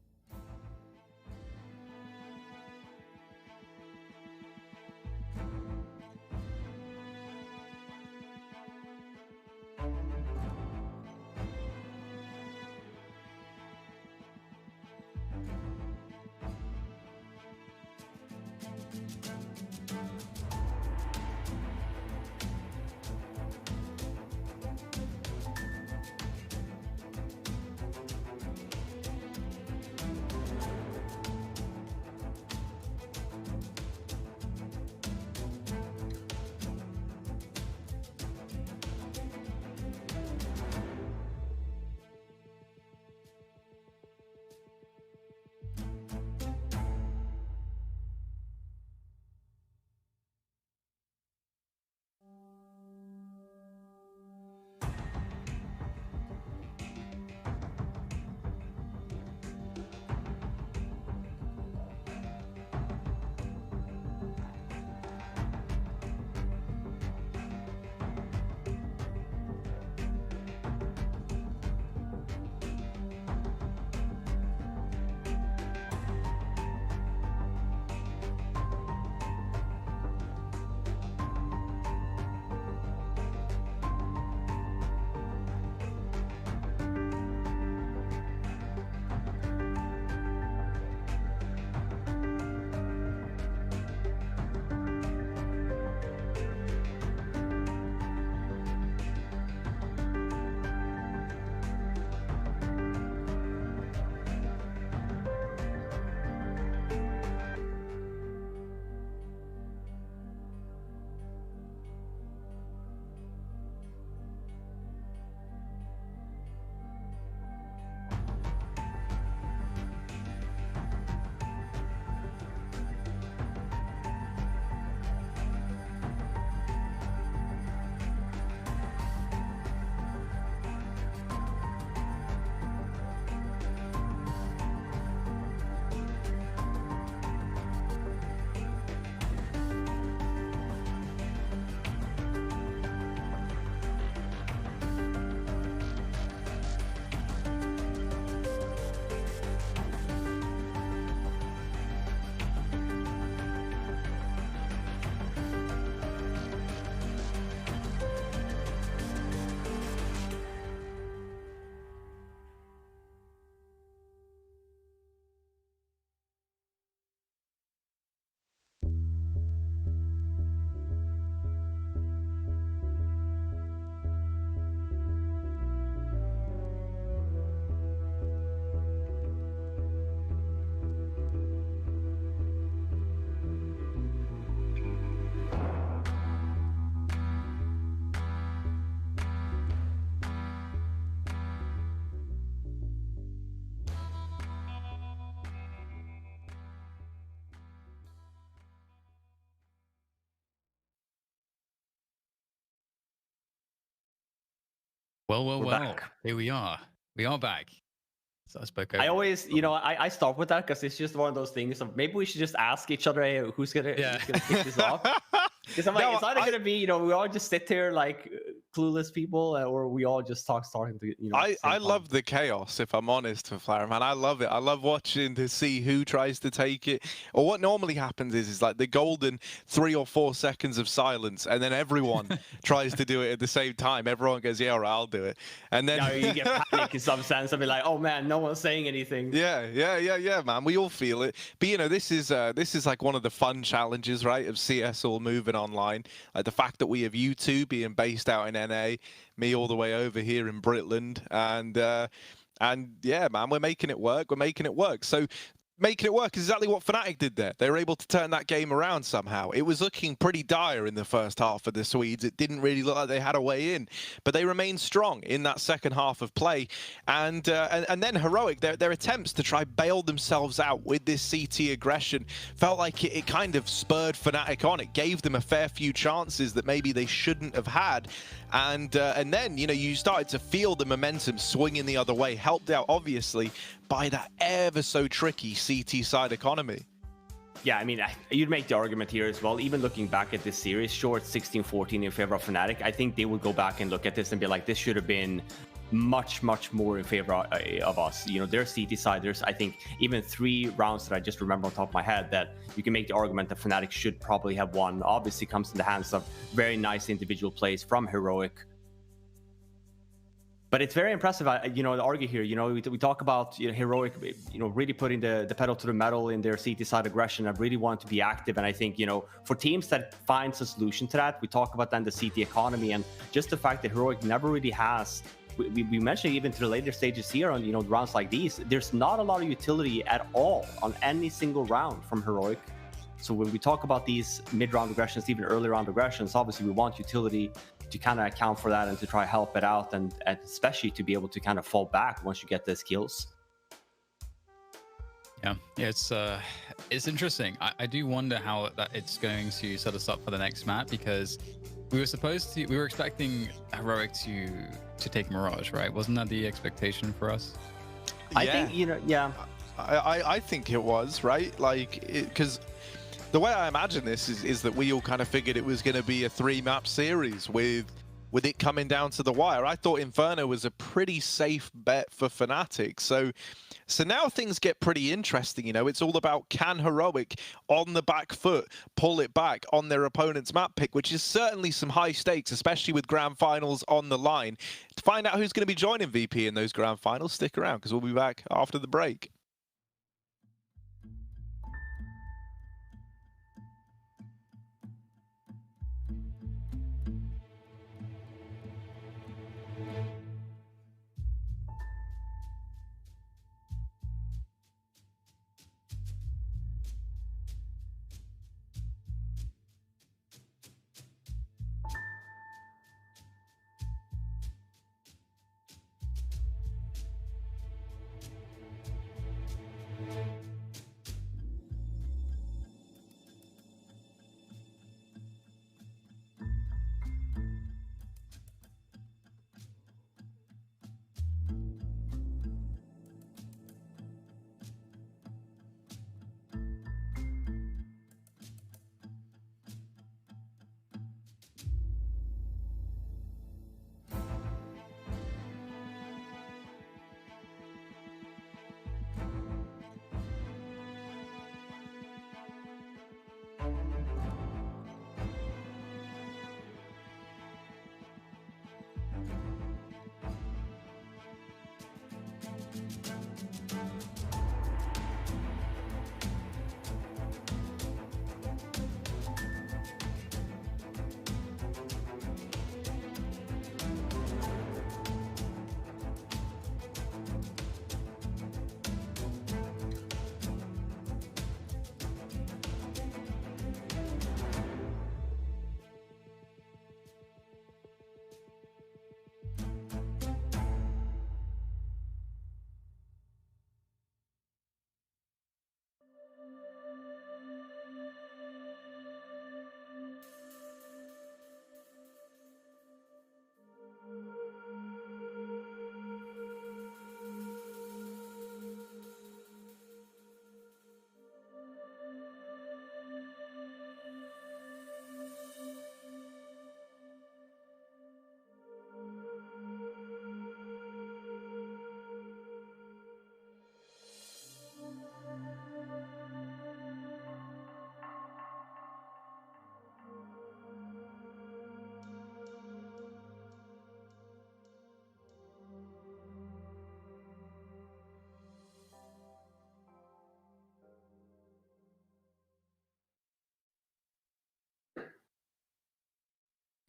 Well.
back.
Here we are. We are back. So I spoke.
I always, I start with that because it's just one of those things of maybe we should just ask each other, hey, who's gonna kick this off? Because I'm like, it's either gonna be, we all just sit here like clueless people, or we all just starting to,
I love the chaos, if I'm honest, for Flower, man. I love it. I love watching to see who tries to take it. Or what normally happens is like the golden 3 or 4 seconds of silence, and then everyone tries to do it at the same time. Everyone goes, yeah, all right, I'll do it. And then
you get panic in some sense. I'll be like, oh man, no one's saying anything.
Yeah, man. We all feel it. But this is like one of the fun challenges, right, of CS all moving online. Like the fact that we have you two being based out in NA, me all the way over here in Britland, and yeah, man, we're making it work. We're making it work. So making it work is exactly what Fnatic did there. They were able to turn that game around somehow. It was looking pretty dire in the first half for the Swedes. It didn't really look like they had a way in, but they remained strong in that second half of play. And then Heroic, their attempts to try bail themselves out with this CT aggression felt like it kind of spurred Fnatic on. It gave them a fair few chances that maybe they shouldn't have had. And then, you started to feel the momentum swinging the other way, helped out, obviously, by that ever so tricky CT side economy.
Yeah, I mean, you'd make the argument here as well. Even looking back at this series, sure, it's 16-14 in favor of Fnatic. I think they would go back and look at this and be like, this should have been much more in favor of us. Their CT side, there's, I think, even 3 rounds that I just remember on top of my head that you can make the argument that Fnatic should probably have won. Obviously comes in the hands of very nice individual plays from Heroic. But it's very impressive, to argue here. We talk about Heroic, really putting the pedal to the metal in their CT side aggression. I really want to be active, and I think for teams that finds a solution to that, we talk about then the CT economy and just the fact that Heroic never really has. We mentioned even to the later stages here on rounds like these, there's not a lot of utility at all on any single round from Heroic. So when we talk about these mid-round aggressions, even early round aggressions, obviously we want utility to kind of account for that and to try help it out, and especially to be able to kind of fall back once you get the skills.
Yeah, it's interesting. I do wonder how it's going to set us up for the next map, because we were expecting Heroic to take Mirage, right? Wasn't that the expectation for us?
I think
I think it was, right? Like, because the way I imagine this is that we all kind of figured it was going to be a 3-map series with it coming down to the wire. I thought Inferno was a pretty safe bet for Fnatic. So now things get pretty interesting. It's all about, can Heroic on the back foot pull it back on their opponent's map pick, which is certainly some high stakes, especially with grand finals on the line. To find out who's going to be joining VP in those grand finals, stick around because we'll be back after the break.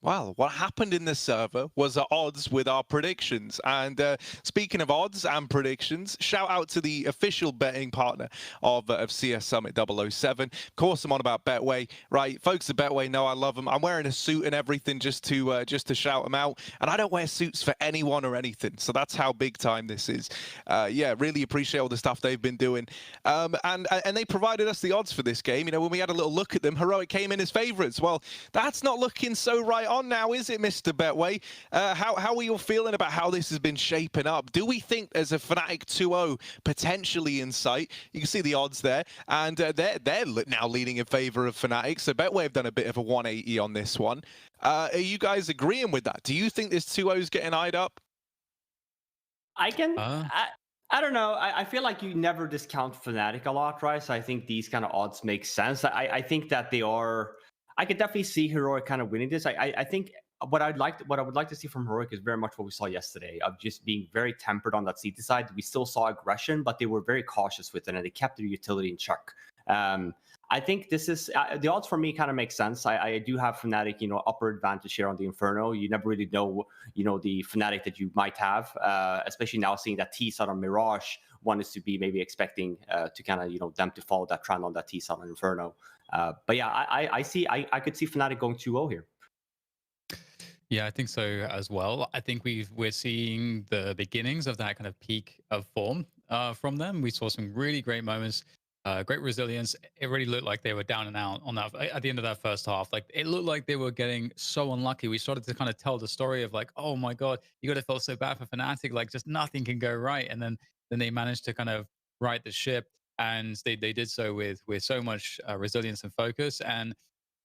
Well, what happened in the server was at odds with our predictions. And speaking of odds and predictions, shout out to the official betting partner of CS Summit 007. Of course, I'm on about Betway, right? Folks at Betway know I love them. I'm wearing a suit and everything just to shout them out. And I don't wear suits for anyone or anything. So that's how big time this is. Yeah, really appreciate all the stuff they've been doing. And they provided us the odds for this game. You know, when we had a little look at them, Heroic came in as favorites. Well, that's not looking so right on now, is it, Mr. Betway? How are you feeling about how this has been shaping up? Do we think there's a Fnatic 2-0 potentially in sight? You can see the odds there, and they're now leaning in favor of Fnatic, so Betway have done a bit of a 180 on this one. Are you guys agreeing with that? Do you think this 2-0's getting eyed up?
I don't know. I feel like you never discount Fnatic a lot, right? So I think these kind of odds make sense. I think that they are... I could definitely see Heroic kind of winning this. I think what I would like to see from Heroic is very much what we saw yesterday, of just being very tempered on that CT side. We still saw aggression, but they were very cautious with it, and they kept their utility in check. I think this is the odds for me kind of make sense. I do have Fnatic, you know, upper advantage here on the Inferno. You never really know, you know, the Fnatic that you might have, especially now seeing that T side on Mirage. One is to be maybe expecting to kind of, you know, them to follow that trend on that T side on Inferno. But yeah, I could see Fnatic going 2-0 here.
Yeah, I think so as well. I think we're seeing the beginnings of that kind of peak of form from them. We saw some really great moments, great resilience. It really looked like they were down and out on that at the end of that first half. Like, it looked like they were getting so unlucky. We started to kind of tell the story of like, oh my god, you got to feel so bad for Fnatic. Like, just nothing can go right. And then they managed to kind of right the ship, and they did so with so much resilience and focus. And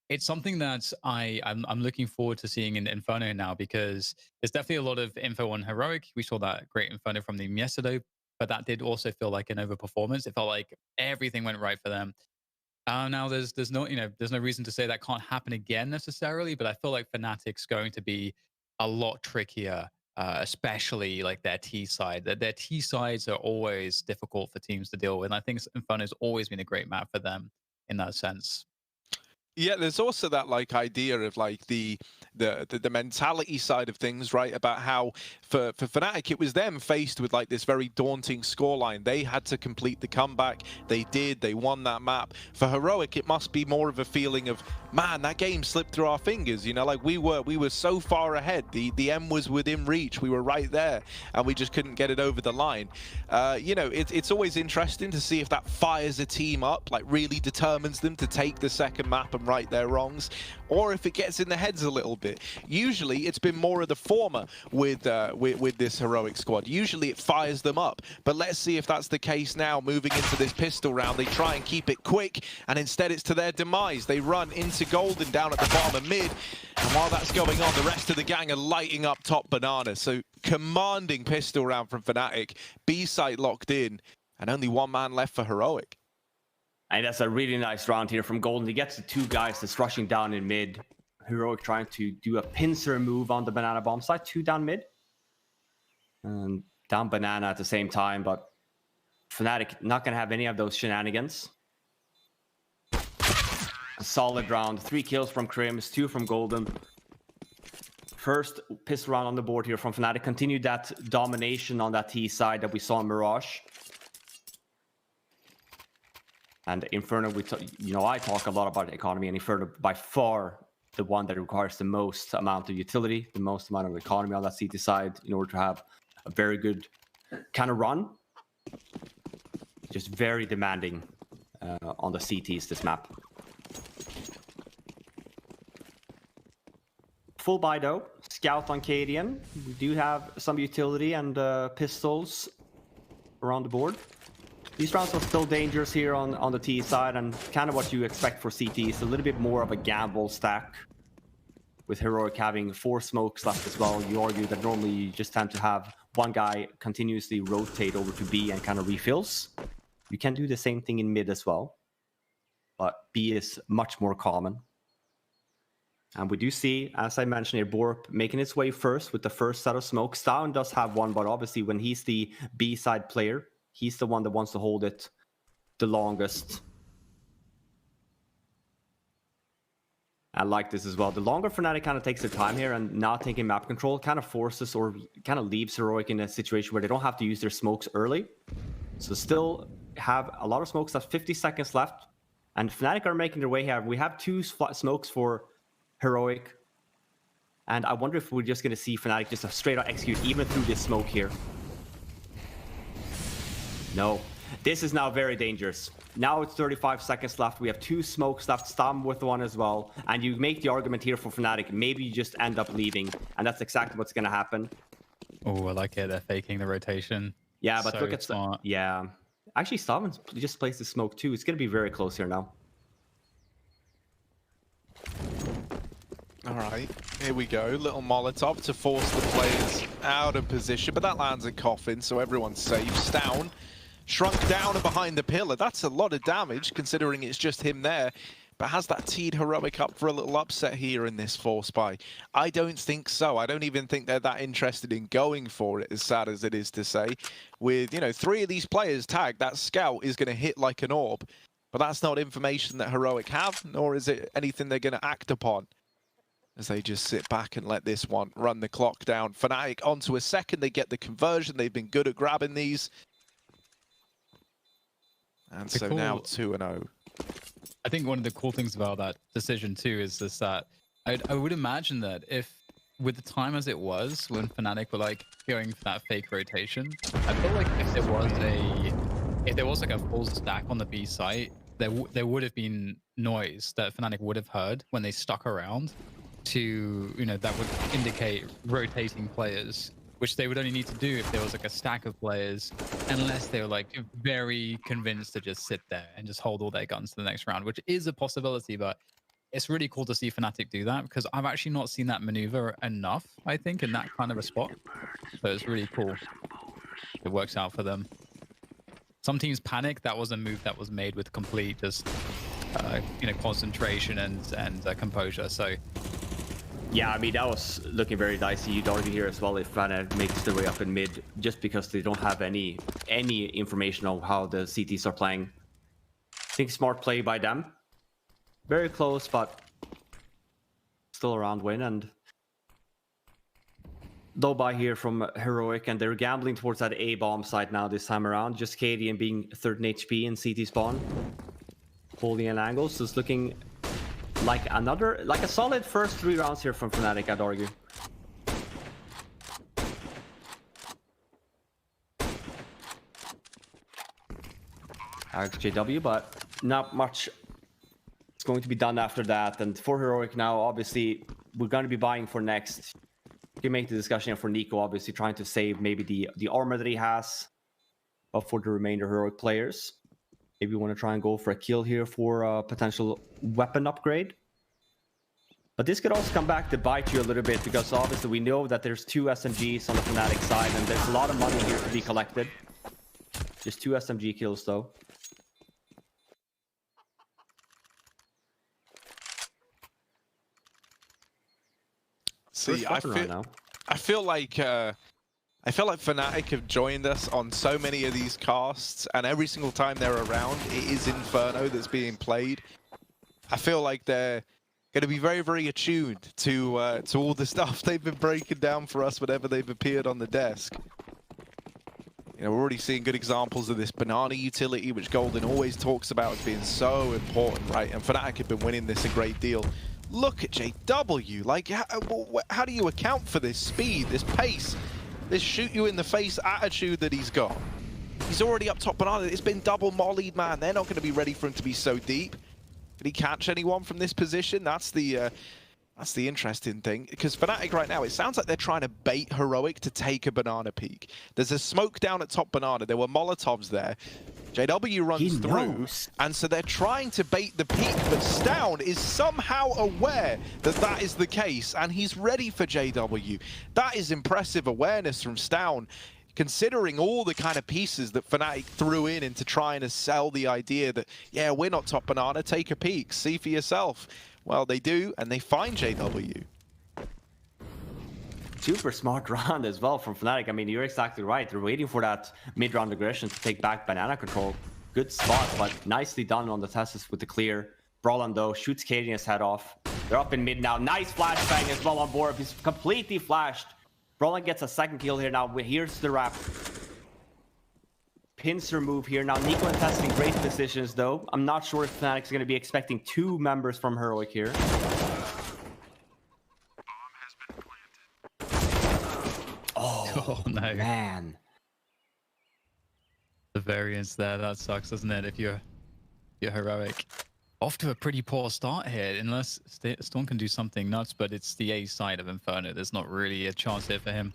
it's something that I'm looking forward to seeing in Inferno now, because there's definitely a lot of info on Heroic. We saw that great Inferno from them yesterday, but that did also feel like an overperformance. It felt like everything went right for them. Now there's no reason to say that can't happen again necessarily, but I feel like Fnatic's going to be a lot trickier, especially like their T side. Their T sides are always difficult for teams to deal with, and I think Inferno's always been a great map for them in that sense.
Yeah, there's also that like idea of like the mentality side of things, right? About how for Fnatic, it was them faced with like this very daunting scoreline. They had to complete the comeback. They did. They won that map. For Heroic, it must be more of a feeling of, man, that game slipped through our fingers. You know, like we were so far ahead. The M was within reach. We were right there, and we just couldn't get it over the line. You know, it's always interesting to see if that fires a team up, like really determines them to take the second map and right their wrongs, or if it gets in the heads a little bit. Usually it's been more of the former with this Heroic squad. Usually it fires them up, but let's see if that's the case now. Moving into this pistol round, they try and keep it quick, and instead it's to their demise. They run into Golden down at the bottom of mid, and while that's going on, the rest of the gang are lighting up top Banana. So commanding pistol round from Fnatic, B site locked in, and only one man left for Heroic.
And that's a really nice round here from Golden. He gets the two guys that's rushing down in mid. Heroic trying to do a pincer move on the Banana bomb side. 2 down mid. And down Banana at the same time, but Fnatic not going to have any of those shenanigans. A solid round. 3 kills from Crims, 2 from Golden. First pistol round on the board here from Fnatic. Continued that domination on that T side that we saw in Mirage. And Inferno, I talk a lot about economy, and Inferno by far the one that requires the most amount of utility, the most amount of economy on that CT side in order to have a very good kind of run. Just very demanding on the CTs, this map. Full buy though. Scout on Cadian. We do have some utility and pistols around the board. These rounds are still dangerous here on the T side, and kind of what you expect for CTs. A little bit more of a gamble stack, with Heroic having 4 smokes left as well. You argue that normally you just tend to have one guy continuously rotate over to B and kind of refills. You can do the same thing in mid as well, but B is much more common. And we do see, as I mentioned here, Borp making its way first with the first set of smokes. Down does have one, but obviously when he's the B side player, he's the one that wants to hold it the longest. I like this as well. The longer Fnatic kind of takes their time here and not taking map control kind of forces or kind of leaves Heroic in a situation where they don't have to use their smokes early. So still have a lot of smokes. That's 50 seconds left. And Fnatic are making their way here. We have 2 smokes for Heroic. And I wonder if we're just going to see Fnatic just straight out execute even through this smoke here. No. This is now very dangerous. Now it's 35 seconds left. We have 2 smokes left. Stam with one as well. And you make the argument here for Fnatic. Maybe you just end up leaving. And that's exactly what's going to happen.
Oh, I like it. They're faking the rotation.
Yeah, but
So
look at
smart.
yeah. Actually, Stam just placed the smoke too. It's going to be very close here now.
All right, here we go. Little Molotov to force the players out of position, but that lands a coffin, so everyone's safe. Stown shrunk down and behind the pillar. That's a lot of damage, considering it's just him there. But has that teed Heroic up for a little upset here in this force buy? I don't think so. I don't even think they're that interested in going for it, as sad as it is to say. With, you know, 3 of these players tagged, that scout is going to hit like an orb. But that's not information that Heroic have, nor is it anything they're going to act upon, as they just sit back and let this one run the clock down. Fnatic onto a second. They get the conversion. They've been good at grabbing these. And so now 2-0.
I think one of the cool things about that decision too is just that I would imagine that if, with the time as it was when Fnatic were like going for that fake rotation, I feel like if there was like a full stack on the B site, there would have been noise that Fnatic would have heard when they stuck around to, you know, that would indicate rotating players, which they would only need to do if there was like a stack of players, unless they were like very convinced to just sit there and just hold all their guns to the next round, which is a possibility. But it's really cool to see Fnatic do that, because I've actually not seen that maneuver enough, I think, in that kind of a spot. So it's really cool. It works out for them. Some teams panic. That was a move that was made with complete just you know, concentration and composure. So
Yeah, I mean, that was looking very dicey. You'd argue here as well if Fnatic makes their way up in mid, just because they don't have any information on how the CTs are playing. I think smart play by them. Very close, but still around win. And low buy here from Heroic, and they're gambling towards that A-bomb side now this time around. Just Cadian being 3rd in HP in CT spawn. Holding an angle, so it's looking like a solid first 3 rounds here from Fnatic, I'd argue. JW, but not much is going to be done after that. And for Heroic now, obviously, we're going to be buying for next. You can make the discussion for niko, obviously trying to save maybe the armor that he has, but for the remainder Heroic players, maybe you want to try and go for a kill here for a potential weapon upgrade. But this could also come back to bite you a little bit, because obviously we know that there's 2 SMGs on the Fnatic side, and there's a lot of money here to be collected. Just 2 SMG kills though.
See, I feel like Fnatic have joined us on so many of these casts, and every single time they're around, it is Inferno that's being played. I feel like they're going to be very, very attuned to all the stuff they've been breaking down for us whenever they've appeared on the desk. You know, we're already seeing good examples of this banana utility, which Golden always talks about as being so important, right? And Fnatic have been winning this a great deal. Look at JW. Like, how do you account for this speed, this pace, this shoot-you-in-the-face attitude that he's got? He's already up top banana. It's been double mollied, man. They're not going to be ready for him to be so deep. Did he catch anyone from this position? That's the interesting thing. Because Fnatic right now, it sounds like they're trying to bait Heroic to take a banana peek. There's a smoke down at top banana. There were Molotovs there. JW runs through, and so they're trying to bait the peek, but Stown is somehow aware that that is the case, and he's ready for JW. That is impressive awareness from Stown, considering all the kind of pieces that Fnatic threw in into trying to sell the idea that, yeah, we're not top banana, take a peek, see for yourself. Well, they do, and they find JW.
Super smart round as well from Fnatic. I mean, you're exactly right. They're waiting for that mid-round aggression to take back banana control. Good spot, but nicely done on the Tessus with the clear. Brawlan, though, shoots Cadian's head off. They're up in mid now. Nice flashbang as well on board. He's completely flashed. Roland gets a second kill here now. Here's the wrap. Pincer move here. Now niko and testing great decisions though. I'm not sure if Fnatic's going to be expecting 2 members from Heroic here.
Oh no.
Man.
The variance there, that sucks, doesn't it? If you're Heroic. Off to a pretty poor start here, unless Storm can do something nuts, but it's the A side of Inferno. There's not really a chance here for him.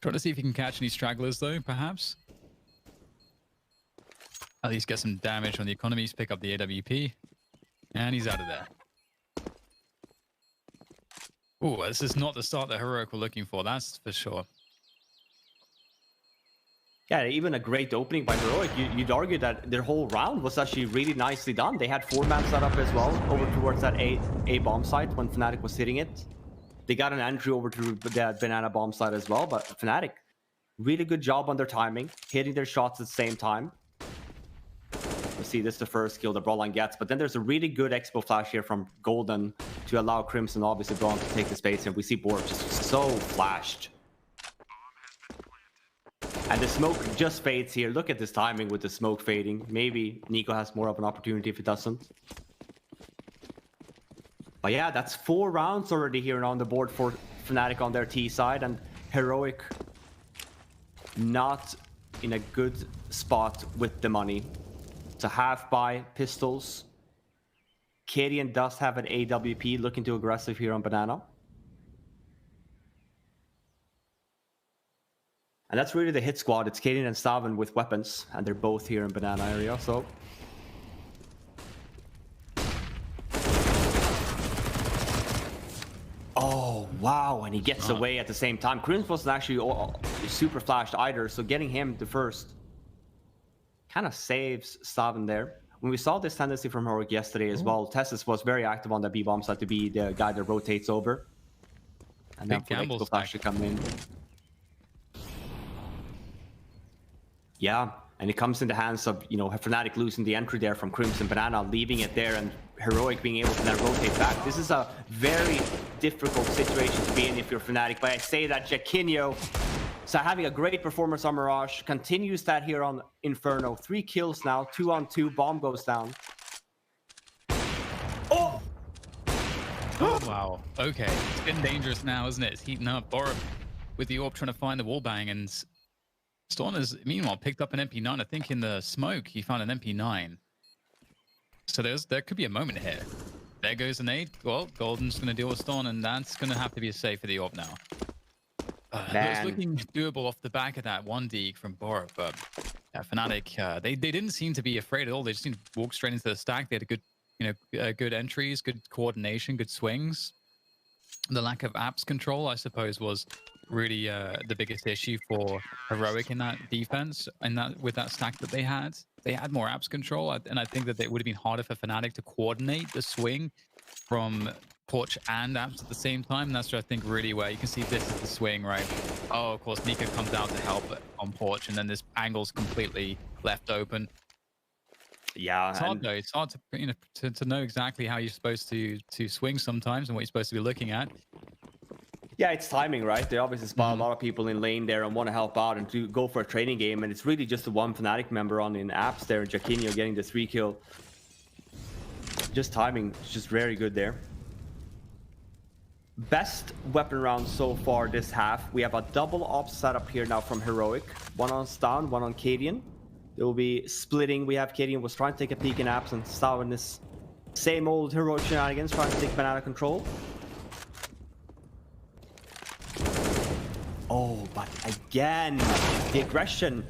Trying to see if he can catch any stragglers though, perhaps. At least get some damage on the economies, pick up the AWP. And he's out of there. Ooh, this is not the start that Heroic were looking for, that's for sure.
Yeah, even a great opening by Heroic. You'd argue that their whole round was actually really nicely done. They had 4-man setup as well over towards that A bomb site when Fnatic was hitting it. They got an entry over to that banana bomb site as well, but Fnatic, really good job on their timing, hitting their shots at the same time. You see, this is the first kill that Broline gets, but then there's a really good expo flash here from Golden to allow Crimson, obviously, Braun to take the space, and we see Borg just so flashed. And the smoke just fades here. Look at this timing with the smoke fading. Maybe niko has more of an opportunity if it doesn't. But yeah, that's 4 rounds already here on the board for Fnatic on their T side, and Heroic not in a good spot with the money. It's a half-buy pistols. Cadian does have an AWP, looking too aggressive here on Banana. And that's really the hit squad. It's Cadian and Stavin with weapons, and they're both here in Banana area, so... Oh, wow, and he gets away at the same time. Crimson wasn't actually super flashed either, so getting him the first kind of saves Stavin there. When we saw this tendency from Heroic yesterday as well, Tessus was very active on the B-bomb side to be the guy that rotates over. And then for the flash to come in. Yeah, and it comes in the hands of, Fnatic losing the entry there from Crimson Banana, leaving it there, and Heroic being able to then rotate back. This is a very difficult situation to be in if you're Fnatic, but I say that Jaquinho, so having a great performance on Mirage, continues that here on Inferno. 3 kills now, 2-on-2, bomb goes down.
Oh! Oh, wow. Okay, it's getting dangerous now, isn't it? It's heating up. Borb with the AWP trying to find the wallbang, and Storm has, meanwhile, picked up an MP9. I think in the smoke, he found an MP9. So there could be a moment here. There goes the nade. Well, Golden's going to deal with Storm, and that's going to have to be a save for the AWP now. It's looking doable off the back of that 1D from Borb, but Fnatic, they didn't seem to be afraid at all. They just seemed to walk straight into the stack. They had a good, good entries, good coordination, good swings. The lack of apps control, I suppose, was really the biggest issue for Heroic in that defense, and with that stack that they had. They had more apps control, and I think that it would have been harder for Fnatic to coordinate the swing from Porch and apps at the same time. And that's, I think, really where you can see this is the swing, right? Oh, of course, niko comes out to help on Porch, and then this angle's completely left open.
Yeah,
it's hard though. It's hard to know exactly how you're supposed to swing sometimes and what you're supposed to be looking at.
Yeah, it's timing, right? They obviously spot a lot of people in lane there and want to help out and to go for a training game, and it's really just the one Fnatic member on in apps there, Jaquinho getting the 3 kill. Just timing, just very good there. Best weapon round so far this half. We have a double ops setup here now from Heroic. One on Stan, one on Cadian. They will be splitting. We have Cadian was trying to take a peek in apps, and Stan in this same old Heroic shenanigans, trying to take banana control. Oh, but again, the aggression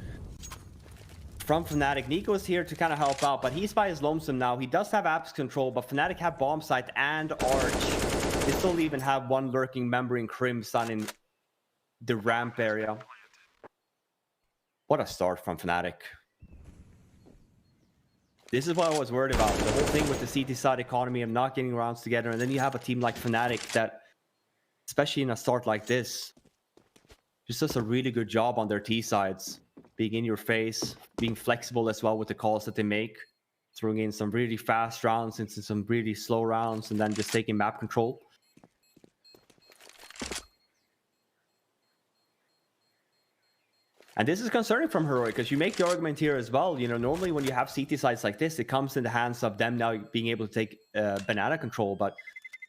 from Fnatic. niko is here to kind of help out, but he's by his lonesome now. He does have apps control, but Fnatic have bomb site and arch. They still even have one lurking member in Crimson in the ramp area. What a start from Fnatic. This is what I was worried about. The whole thing with the CT side economy of not getting rounds together, and then you have a team like Fnatic that, especially in a start like this, just does a really good job on their T sides, being in your face, being flexible as well with the calls that they make. throwing in some really fast rounds into some really slow rounds, and then just taking map control. And this is concerning from Heroic, because you make the argument here as well. You know, normally when you have CT sites like this, it comes in the hands of them now being able to take banana control. But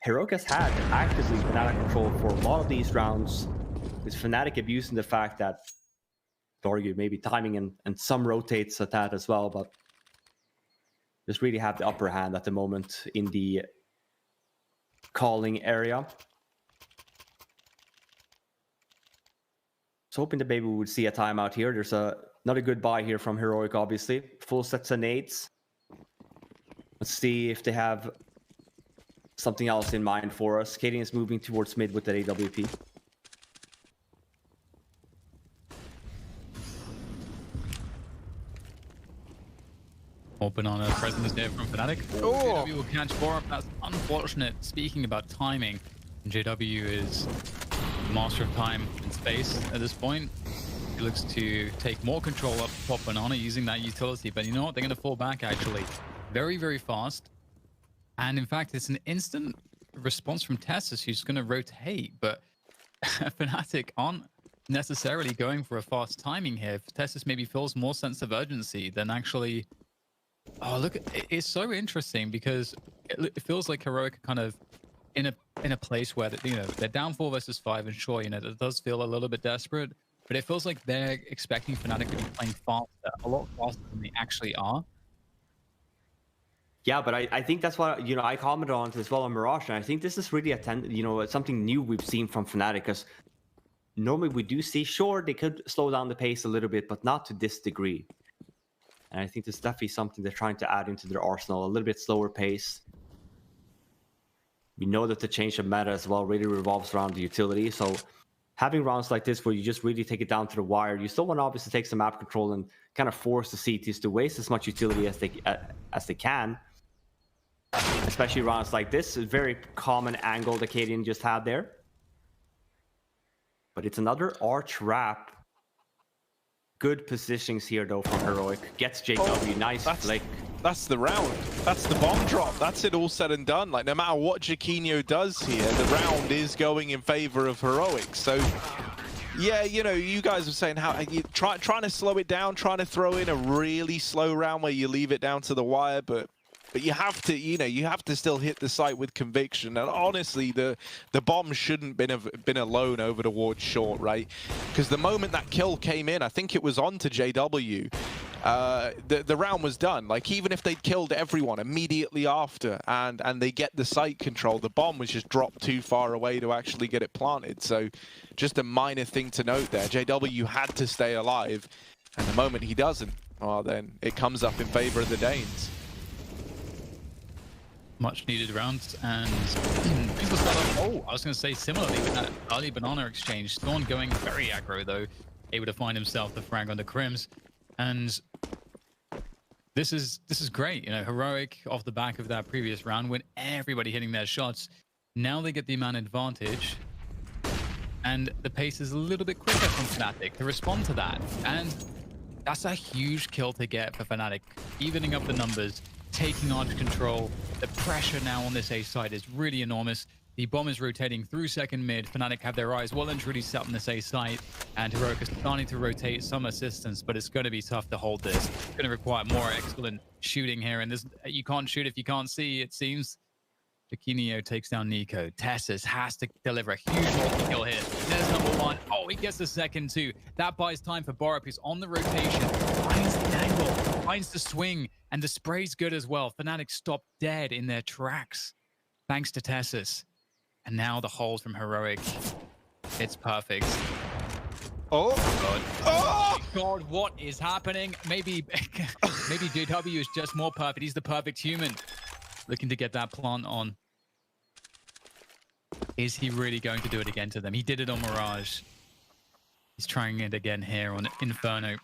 Heroic has had actively banana control for a lot of these rounds, with Fnatic abusing the fact that, to argue, maybe timing and some rotates at that as well, but just really have the upper hand at the moment in the calling area. So hoping that maybe we would see a timeout here. There's another good buy here from Heroic, obviously. Full sets of nades. Let's see if they have something else in mind for us. Kaden is moving towards mid with that AWP.
More banana presence there from Fnatic. Oh! JW will catch Borup. That's unfortunate. Speaking about timing, JW is master of time and space at this point. He looks to take more control up top banana using that utility, but you know what? They're going to fall back actually very, very fast. And in fact, it's an instant response from Tessus, who's going to rotate, but Fnatic aren't necessarily going for a fast timing here. Tessus maybe feels more sense of urgency than actually... Oh, look, it's so interesting because it feels like Heroic are kind of in a place where, you know, they're down 4 versus 5, and sure, you know, that does feel a little bit desperate, but it feels like they're expecting Fnatic to be playing faster, a lot faster than they actually are.
Yeah, but I think that's what, you know, I commented on it as well on Mirage, and I think this is really something new we've seen from Fnatic, because normally we do see, sure, they could slow down the pace a little bit, but not to this degree. And I think this is definitely something they're trying to add into their arsenal, a little bit slower pace. We know that the change of meta as well really revolves around the utility, so having rounds like this where you just really take it down to the wire, you still want to obviously take some map control and kind of force the CTs to waste as much utility as they can. Especially rounds like this, a very common angle that Kaden just had there. But it's another arch wrap. Good positionings here though from Heroic. Gets JW, nice flick.
That's the round. That's the bomb drop. That's it all said and done. Like, no matter what Jaquinho does here, the round is going in favor of Heroic. So, yeah, you know, you guys were saying how you trying to slow it down, trying to throw in a really slow round where you leave it down to the wire, but you have to, you know, you have to still hit the site with conviction. And honestly, the bomb shouldn't been alone over towards short, right? Because the moment that kill came in, I think it was on to JW. The round was done. Like, even if they'd killed everyone immediately after and they get the site control, the bomb was just dropped too far away to actually get it planted. So just a minor thing to note there. JW had to stay alive, and the moment he doesn't, well, then it comes up in favor of the Danes.
Much needed rounds, and things will start off. Oh, I was going to say similarly with that early banana exchange. Thorn going very aggro though, able to find himself the frag on the Crims, and this is great. You know, Heroic off the back of that previous round when everybody hitting their shots. Now they get the man advantage, and the pace is a little bit quicker from Fnatic to respond to that, and that's a huge kill to get for Fnatic, evening up the numbers. Taking arch control. The pressure now on this A side is really enormous. The bomb is rotating through second mid. Fnatic have their eyes well and truly set on this A side, and Heroic is starting to rotate some assistance, but it's going to be tough to hold this. It's going to require more excellent shooting here, and you can't shoot if you can't see, it seems. Jaquinho takes down Niko. Tessus has to deliver a huge multi-kill hit. There's number one. Oh, he gets the second too. That buys time for Borup, who's on the rotation. Finds the angle, finds the swing, and the spray's good as well. Fnatic stopped dead in their tracks, thanks to Tessus. And now the hold from Heroic. It's perfect.
Oh
God. Oh my God, what is happening? Maybe JW is just more perfect. He's the perfect human. Looking to get that plant on. Is he really going to do it again to them? He did it on Mirage. He's trying it again here on Inferno.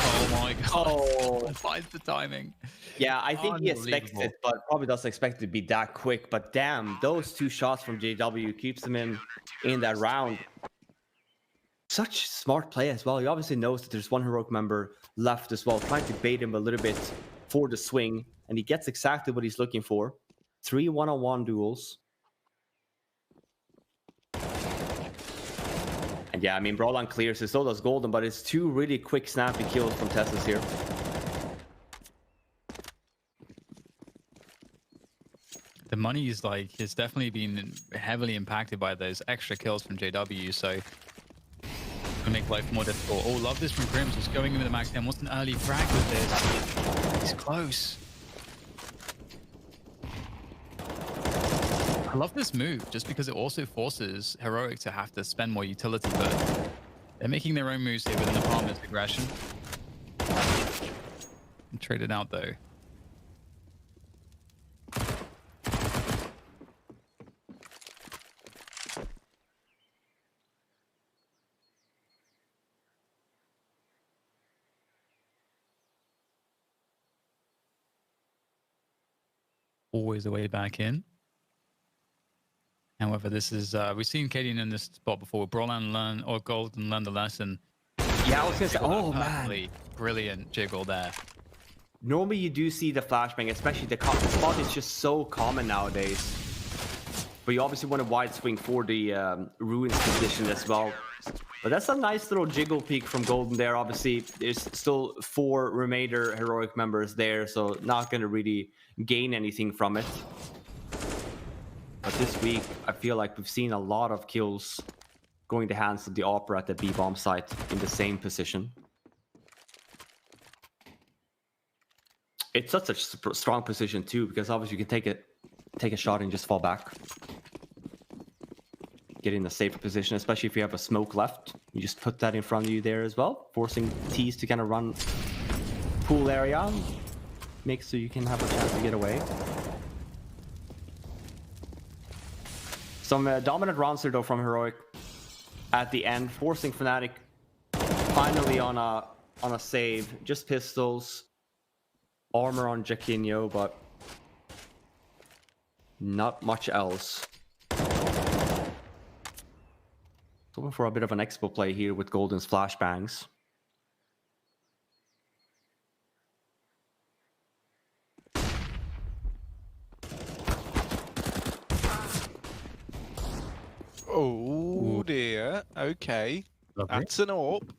Oh my God. Oh, finds the timing.
Yeah, I think he expects it, but probably doesn't expect it to be that quick. But damn, those two shots from JW keeps them in that round. such smart play as well. He obviously knows that there's one heroic member left as well, trying to bait him a little bit for the swing, and he gets exactly what he's looking for. 3 one-on-one duels. And yeah, I mean, Brawlon clears it, so does Golden, but it's 2 really quick, snappy kills from Teslas here.
The money is like, it's definitely been heavily impacted by those extra kills from JW, so to make life more difficult. Oh, love this from Crims, just going in with the max 10. What's an early frag with this? He's close. I love this move just because it also forces Heroic to have to spend more utility, but they're making their own moves here with an apartment aggression. And trade it out though. Always the way back in. However, this is we've seen Cadian in this spot before. Brawlon learn or Golden learn the lesson.
Yeah, I was gonna say, oh man,
brilliant jiggle there.
Normally you do see the flashbang, especially the spot is just so common nowadays. But you obviously want a wide swing for the ruins position as well. But that's a nice little jiggle peek from Golden there. Obviously, there's still 4 remainder heroic members there, so not going to really gain anything from it. But this week, I feel like we've seen a lot of kills going to hands of the Opera at the B-bomb site in the same position. It's such a strong position too, because obviously you can take a shot and just fall back. Get in a safer position, especially if you have a smoke left. You just put that in front of you there as well, forcing Thieves to kind of run pool area, make so you can have a chance to get away. Some dominant rounds here though from Heroic at the end, forcing Fnatic finally on a save. Just pistols, armor on Jaquinho, but not much else. Going for a bit of an expo play here with Golden's flashbangs.
Oh dear. Okay. That's an AWP.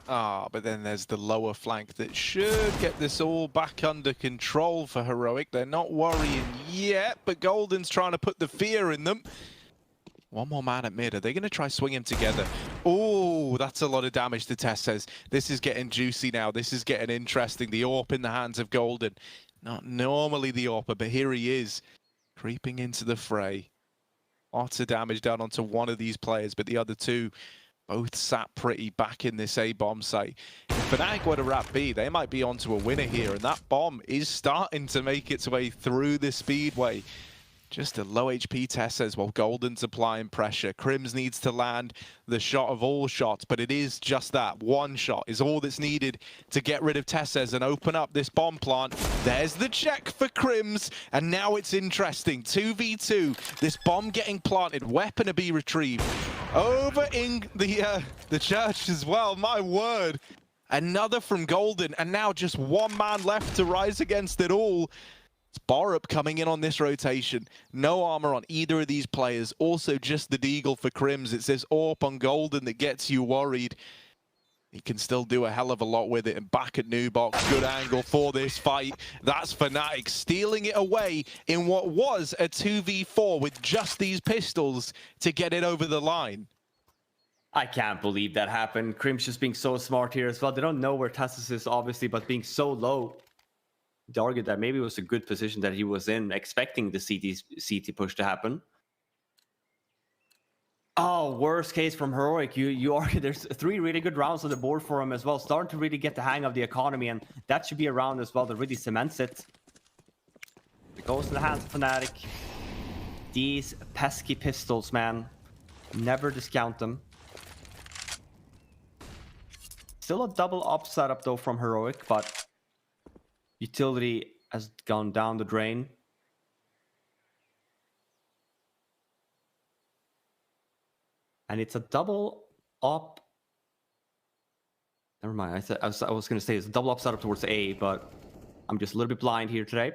But then there's the lower flank that should get this all back under control for Heroic. They're not worrying yet, but Golden's trying to put the fear in them. One more man at mid. Are they going to try swing him together? Oh, that's a lot of damage to Tess says. This is getting juicy now. This is getting interesting. The AWP in the hands of Golden. Not normally the AWPer, but here he is. Creeping into the fray. Lots of damage done onto one of these players, but the other 2 both sat pretty back in this A-bomb site. If Fnatic were to wrap B, they might be onto a winner here, and that bomb is starting to make its way through the speedway. Just a low HP Tessas while Golden's applying pressure. Crims needs to land the shot of all shots, but it is just that. One shot is all that's needed to get rid of Tessas and open up this bomb plant. There's the check for Crims, and now it's interesting. 2v2, this bomb getting planted, weapon to be retrieved. Over in the church as well, my word. Another from Golden, and now just one man left to rise against it all. Borup coming in on this rotation. No armor on either of these players. Also just the Deagle for Crims. It's this AWP on Golden that gets you worried. He can still do a hell of a lot with it. And back at Nubox, good angle for this fight. That's Fnatic stealing it away in what was a 2v4 with just these pistols to get it over the line.
I can't believe that happened. Crims just being so smart here as well. They don't know where Tessus is, obviously, but being so low. To argue that maybe it was a good position that he was in, expecting the CT push to happen. Oh, worst case from Heroic. You argue there's 3 really good rounds on the board for him as well. Starting to really get the hang of the economy, and that should be a round as well that really cements it. It goes to the hands of Fnatic. These pesky pistols, man. Never discount them. Still a double up setup though from Heroic, but utility has gone down the drain. And it's a double up. Never mind. I was going to say it's a double up setup towards A, but I'm just a little bit blind here today.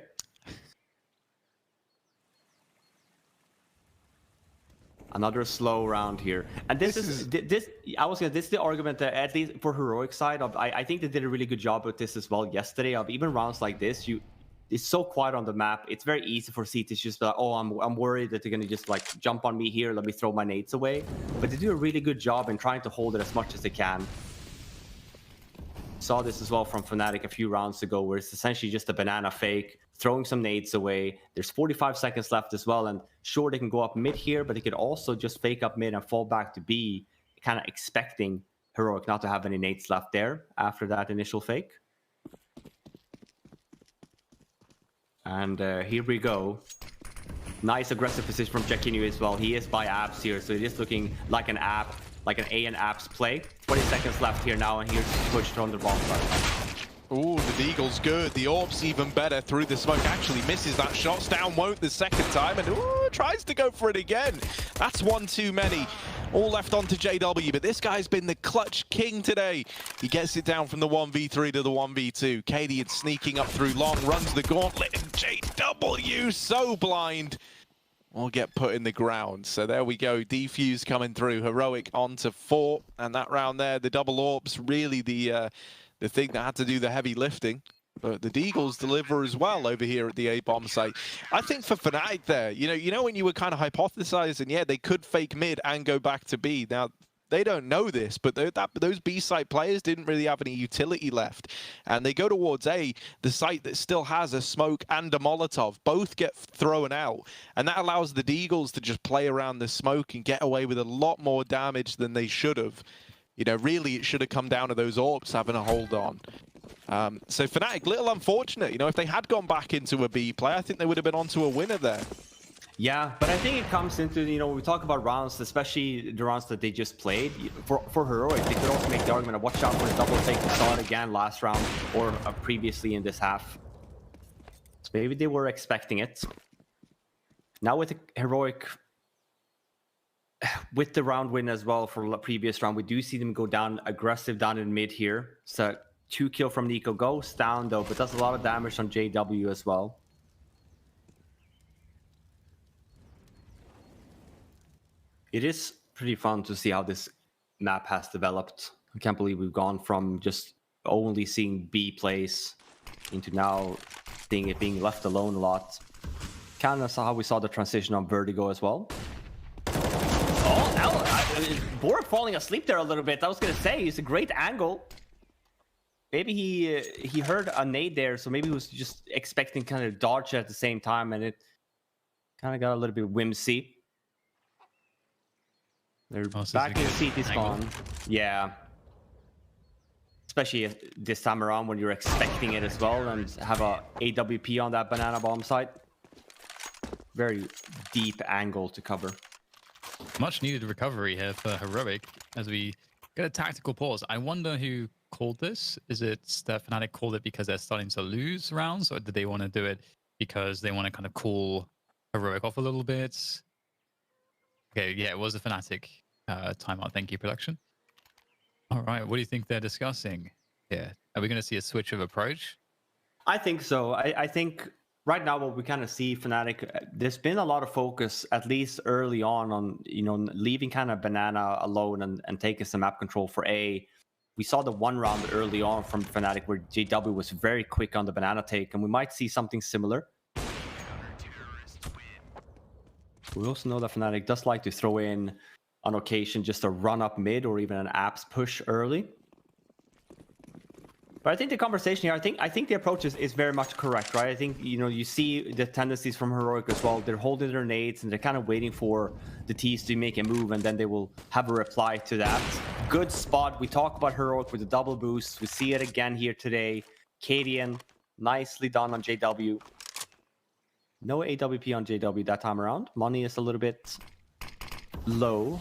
Another slow round here, and this is this is the argument that at least for heroic side of I think they did a really good job with this as well yesterday. Of even rounds like this, it's so quiet on the map. It's very easy for C to just be like, oh, I'm worried that they're gonna just like jump on me here. Let me throw my nades away. But they do a really good job in trying to hold it as much as they can. Saw this as well from Fnatic a few rounds ago, where it's essentially just a banana fake, throwing some nades away. There's 45 seconds left as well, and sure, they can go up mid here, but they could also just fake up mid and fall back to B, kind of expecting Heroic not to have any nades left there after that initial fake. And here we go. Nice aggressive position from Jackinue as well. He is by apps here, so it is looking like an app, like an A and apps play. 20 seconds left here now, and here's pushed on the bomb side.
Ooh, the Deagle's good. The Orb's even better through the smoke. Actually misses that shot. Down won't the second time, and ooh, tries to go for it again. That's one too many. All left onto JW, but this guy's been the clutch king today. He gets it down from the 1v3 to the 1v2. Cadian sneaking up through long, runs the gauntlet, and JW so blind. Will get put in the ground. So there we go. Defuse coming through. Heroic onto 4, and that round there, the double orbs, really the thing that had to do the heavy lifting. But the Deagles deliver as well over here at the A bomb site. I think for Fnatic there, you know when you were kind of hypothesizing, yeah, they could fake mid and go back to B. Now, they don't know this, but those B site players didn't really have any utility left. And they go towards A, the site that still has a smoke and a Molotov. Both get thrown out. And that allows the Deagles to just play around the smoke and get away with a lot more damage than they should have. You know, really, it should have come down to those orbs having a hold on. So Fnatic, little unfortunate. You know, if they had gone back into a B play, I think they would have been onto a winner there.
Yeah, but I think it comes into, you know, when we talk about rounds, especially the rounds that they just played, for Heroic, they could also make the argument of watch out for the double take. We saw it again last round or previously in this half. So maybe they were expecting it. Now with the Heroic, with the round win as well for the previous round, we do see them go down aggressive down in mid here. So 2 kill from niko, goes down though, but does a lot of damage on JW as well. It is pretty fun to see how this map has developed. I can't believe we've gone from just only seeing B plays into now seeing it being left alone a lot. Kind of how we saw the transition on Vertigo as well. Oh, Borg falling asleep there a little bit. I was going to say, it's a great angle. Maybe he heard a nade there, so maybe he was just expecting kind of dodge at the same time, and it kind of got a little bit whimsy. They're back in CT spawn. Yeah. Especially this time around when you're expecting it as well and have a AWP on that banana bomb site. Very deep angle to cover.
Much needed recovery here for Heroic as we get a tactical pause. I wonder who called this. Is it that Fnatic called it because they're starting to lose rounds, or did they want to do it because they want to kind of cool Heroic off a little bit? Okay, yeah, it was a Fnatic timeout. Thank you, production. All right, what do you think they're discussing here? Are we going to see a switch of approach?
I think so. I think right now what we kind of see Fnatic, there's been a lot of focus, at least early on, you know, leaving kind of banana alone and taking some map control for A. We saw the one round early on from Fnatic where JW was very quick on the banana take, and we might see something similar. We also know that Fnatic does like to throw in, on occasion, just a run up mid or even an apps push early. But I think the conversation here, I think the approach is very much correct, right? I think, you know, you see the tendencies from Heroic as well. They're holding their nades and they're kind of waiting for the Thieves to make a move, and then they will have a reply to that. Good spot. We talk about Heroic with the double boost. We see it again here today. Cadian, nicely done on JW. No AWP on JW that time around. Money is a little bit low.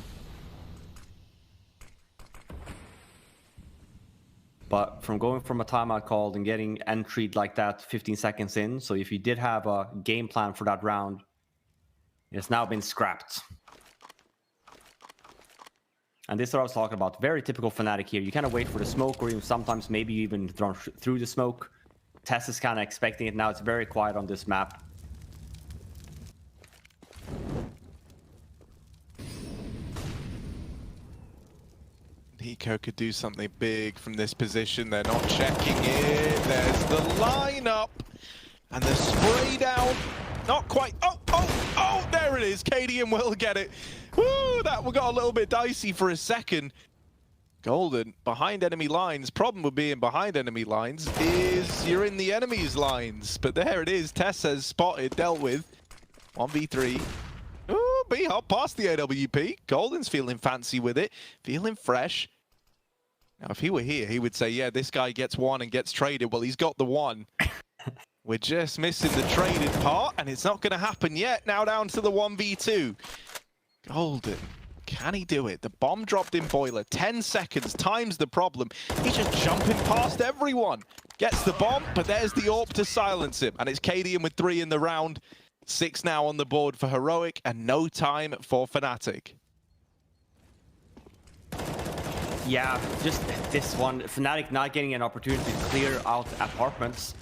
But from going from a timeout called and getting entry'd like that 15 seconds in, so if you did have a game plan for that round, it's now been scrapped. And this is what I was talking about. Very typical Fnatic here. You kind of wait for the smoke, or even sometimes maybe even run through the smoke. Tess is kind of expecting it now. It's very quiet on this map.
Niko could do something big from this position. They're not checking it. There's the lineup. And the spray down. Not quite. Oh, there it is. Cadian will get it. Woo, that got a little bit dicey for a second. Golden, behind enemy lines. Problem with being behind enemy lines is you're in the enemy's lines. But there it is. Tess has spotted, dealt with. 1v3. Ooh, B-Hop past the AWP. Golden's feeling fancy with it. Feeling fresh. Now, if he were here, he would say, yeah, this guy gets one and gets traded. Well, he's got the one. We're just missing the traded part, and it's not going to happen yet. Now down to the 1v2. Golden. Can he do it? The bomb dropped in Boiler. 10 seconds. Time's the problem. He's just jumping past everyone. Gets the bomb, but there's the AWP to silence him. And it's Cadian with 3 in the round. 6 now on the board for Heroic, and no time for Fnatic.
Yeah, just this one. Fnatic not getting an opportunity to clear out apartments.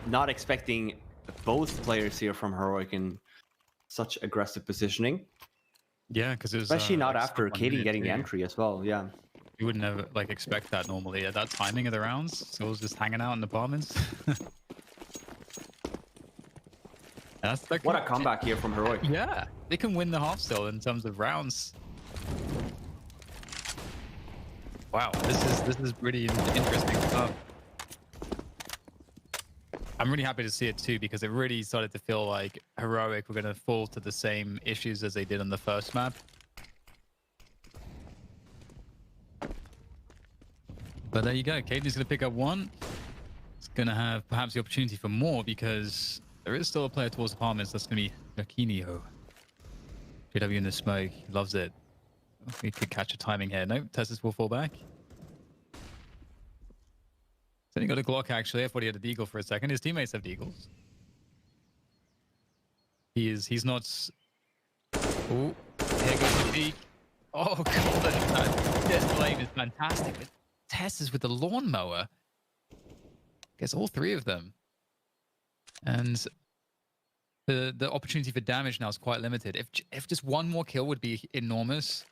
Not expecting both players here from Heroic in such aggressive positioning.
Yeah, because it was
especially not
like
after Katie getting the entry as well. Yeah,
you would never like expect that normally at that timing of the rounds. So it was just hanging out in apartments.
What a comeback here from Heroic.
Yeah, they can win the half still in terms of rounds. Wow, this is pretty interesting stuff. I'm really happy to see it too, because it really started to feel like Heroic were going to fall to the same issues as they did on the first map. But there you go. Caden's going to pick up one. It's going to have perhaps the opportunity for more, because there is still a player towards apartments. That's going to be Nakinio. JW in the smoke. He loves it. We could catch a timing here. No, Tessus will fall back. Then he got a Glock, actually. I thought he had a deagle for a second. His teammates have deagles. He's not... Oh, here goes the peak. Oh, God, this flame is fantastic. But Tess is with the lawnmower. Gets all 3 of them. And the opportunity for damage now is quite limited. If just one more kill would be enormous.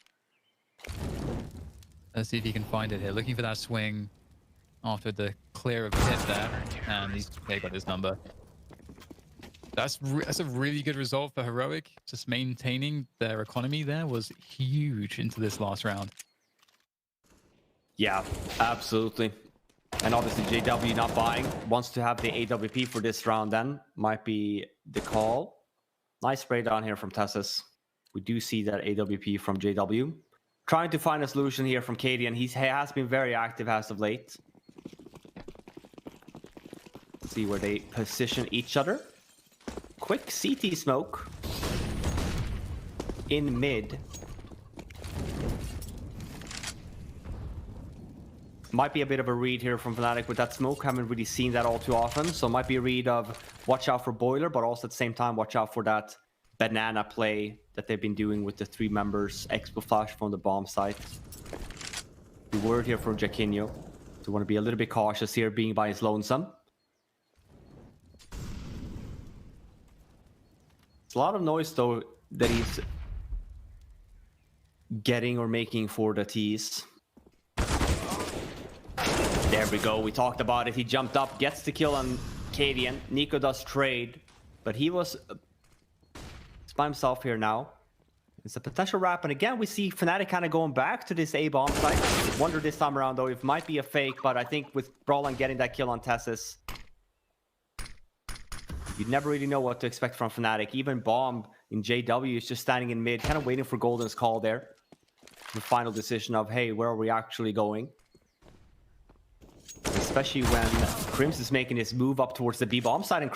Let's see if he can find it here. Looking for that swing after the clear of hit there. And they got his number. That's a really good result for Heroic. Just maintaining their economy there was huge into this last round.
Yeah, absolutely. And obviously JW not buying. Wants to have the AWP for this round then. Might be the call. Nice spray down here from Tessus. We do see that AWP from JW. Trying to find a solution here from Katie, and he has been very active as of late. Let's see where they position each other. Quick CT smoke in mid. Might be a bit of a read here from Fnatic with that smoke. Haven't really seen that all too often. So might be a read of watch out for Boiler, but also at the same time watch out for that banana play that they've been doing with the 3 members. Expo flash from the bomb site. The word here from Jaquinho. So want to be a little bit cautious here, being by his lonesome. It's a lot of noise though that he's getting or making for the tease. There we go. We talked about it. He jumped up, gets the kill on Cadian. Niko does trade, but he was by himself here now. It's a potential wrap, and again we see Fnatic kind of going back to this A bomb site. Wonder this time around though if it might be a fake, but I think with Brawlan getting that kill on Tessus, you never really know what to expect from Fnatic. Even Bomb in JW is just standing in mid, kind of waiting for Golden's call there. The final decision of, hey, where are we actually going? Especially when Crims is making his move up towards the B bomb side, and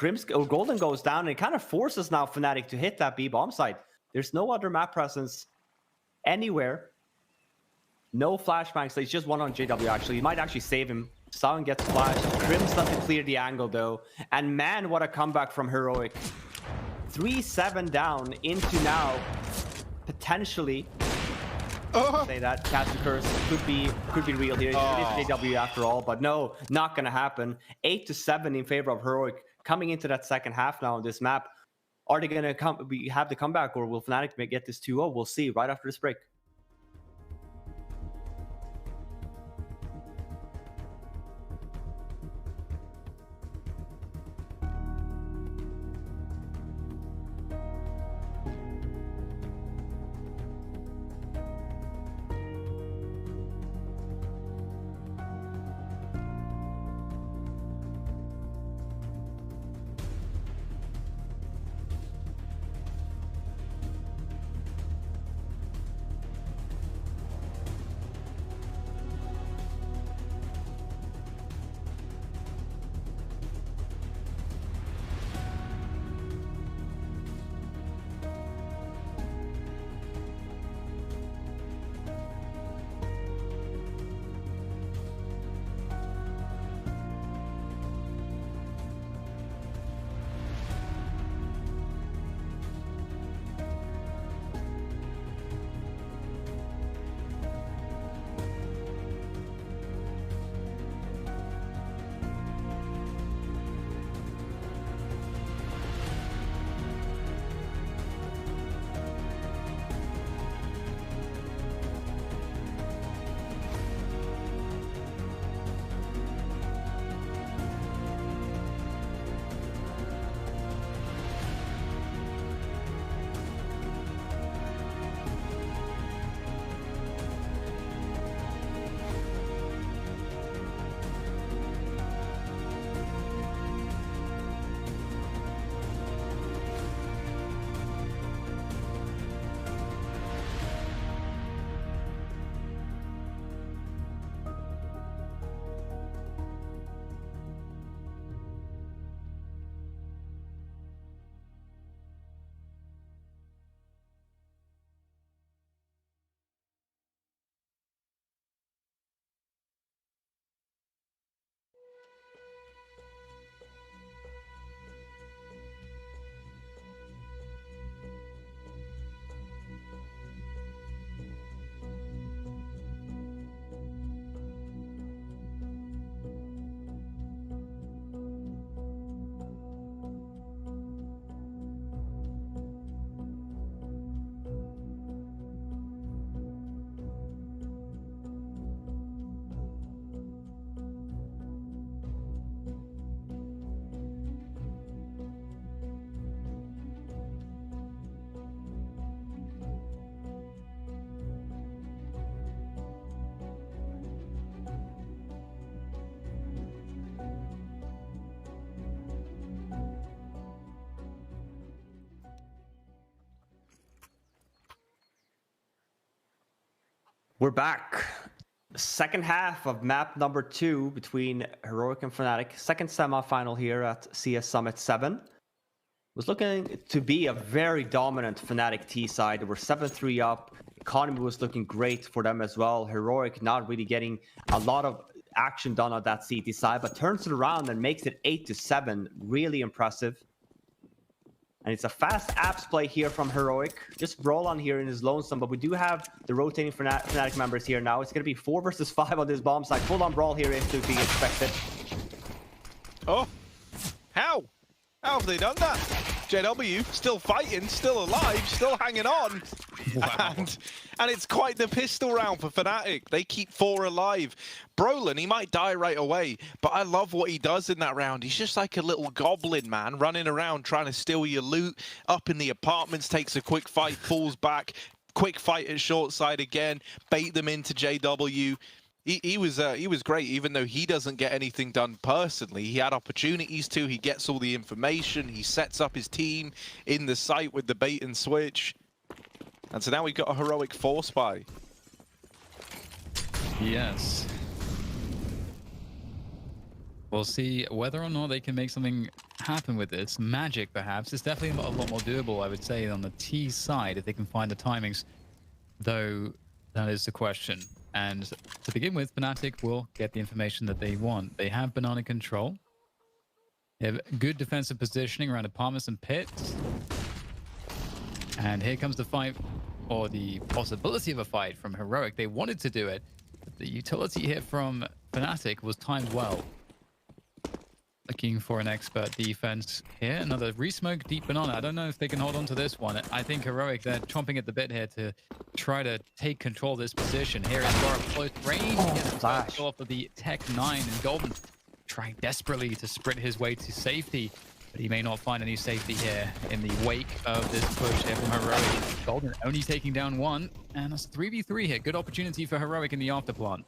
Golden goes down, and it kind of forces now Fnatic to hit that B bomb side. There's no other map presence anywhere. No flashbangs. So it's just one on JW actually. You might actually save him. Sound gets flashed. Crims doesn't clear the angle though. And man, what a comeback from Heroic. 3-7 down into now potentially Say that Castle Curse could be real here. It is JW after all, but no, not gonna happen. 8-7 in favor of Heroic coming into that second half now on this map. Are they gonna have the comeback, or will Fnatic get this 2-0? We'll see right after this break. We're back. Second half of map number 2 between Heroic and Fnatic. Second semi-final here at CS Summit 7. Was looking to be a very dominant Fnatic T side. They were 7-3 up. Economy was looking great for them as well. Heroic not really getting a lot of action done on that CT side, but turns it around and makes it 8-7. Really impressive. And it's a fast apps play here from Heroic. Just roll on here in his lonesome, but we do have the rotating Fnatic members here now. It's going to be 4 versus 5 on this bomb side. Full on brawl here if to be expected.
Oh, how? How have they done that? JW still fighting, still alive, still hanging on. Wow. And it's quite the pistol round for Fnatic. They keep 4 alive. Brolin, he might die right away, but I love what he does in that round. He's just like a little goblin, man, running around trying to steal your loot. Up in the apartments, takes a quick fight, falls back. Quick fight at short side again, bait them into JW. He was great, even though he doesn't get anything done personally. He had opportunities to. He gets all the information. He sets up his team in the site with the bait and switch. And so now we've got a Heroic force buy.
Yes. We'll see whether or not they can make something happen with this. Magic, perhaps. It's definitely a lot more doable, I would say, on the T side, if they can find the timings. Though, that is the question. And to begin with, Fnatic will get the information that they want. They have banana control. They have good defensive positioning around apartments and pits. And here comes the fight or the possibility of a fight from Heroic. They wanted to do it. But the utility here from Fnatic was timed well. Looking for an expert defense here. Another resmoke deep banana. I don't know if they can hold on to this one. I think Heroic, they're chomping at the bit here to try to take control of this position. Here is Dora close range. Gets off of the Tech 9, and Golden trying desperately to sprint his way to safety. But he may not find any safety here in the wake of this push here from Heroic. Golden only taking down one. And that's 3v3 here. Good opportunity for Heroic in the afterplant.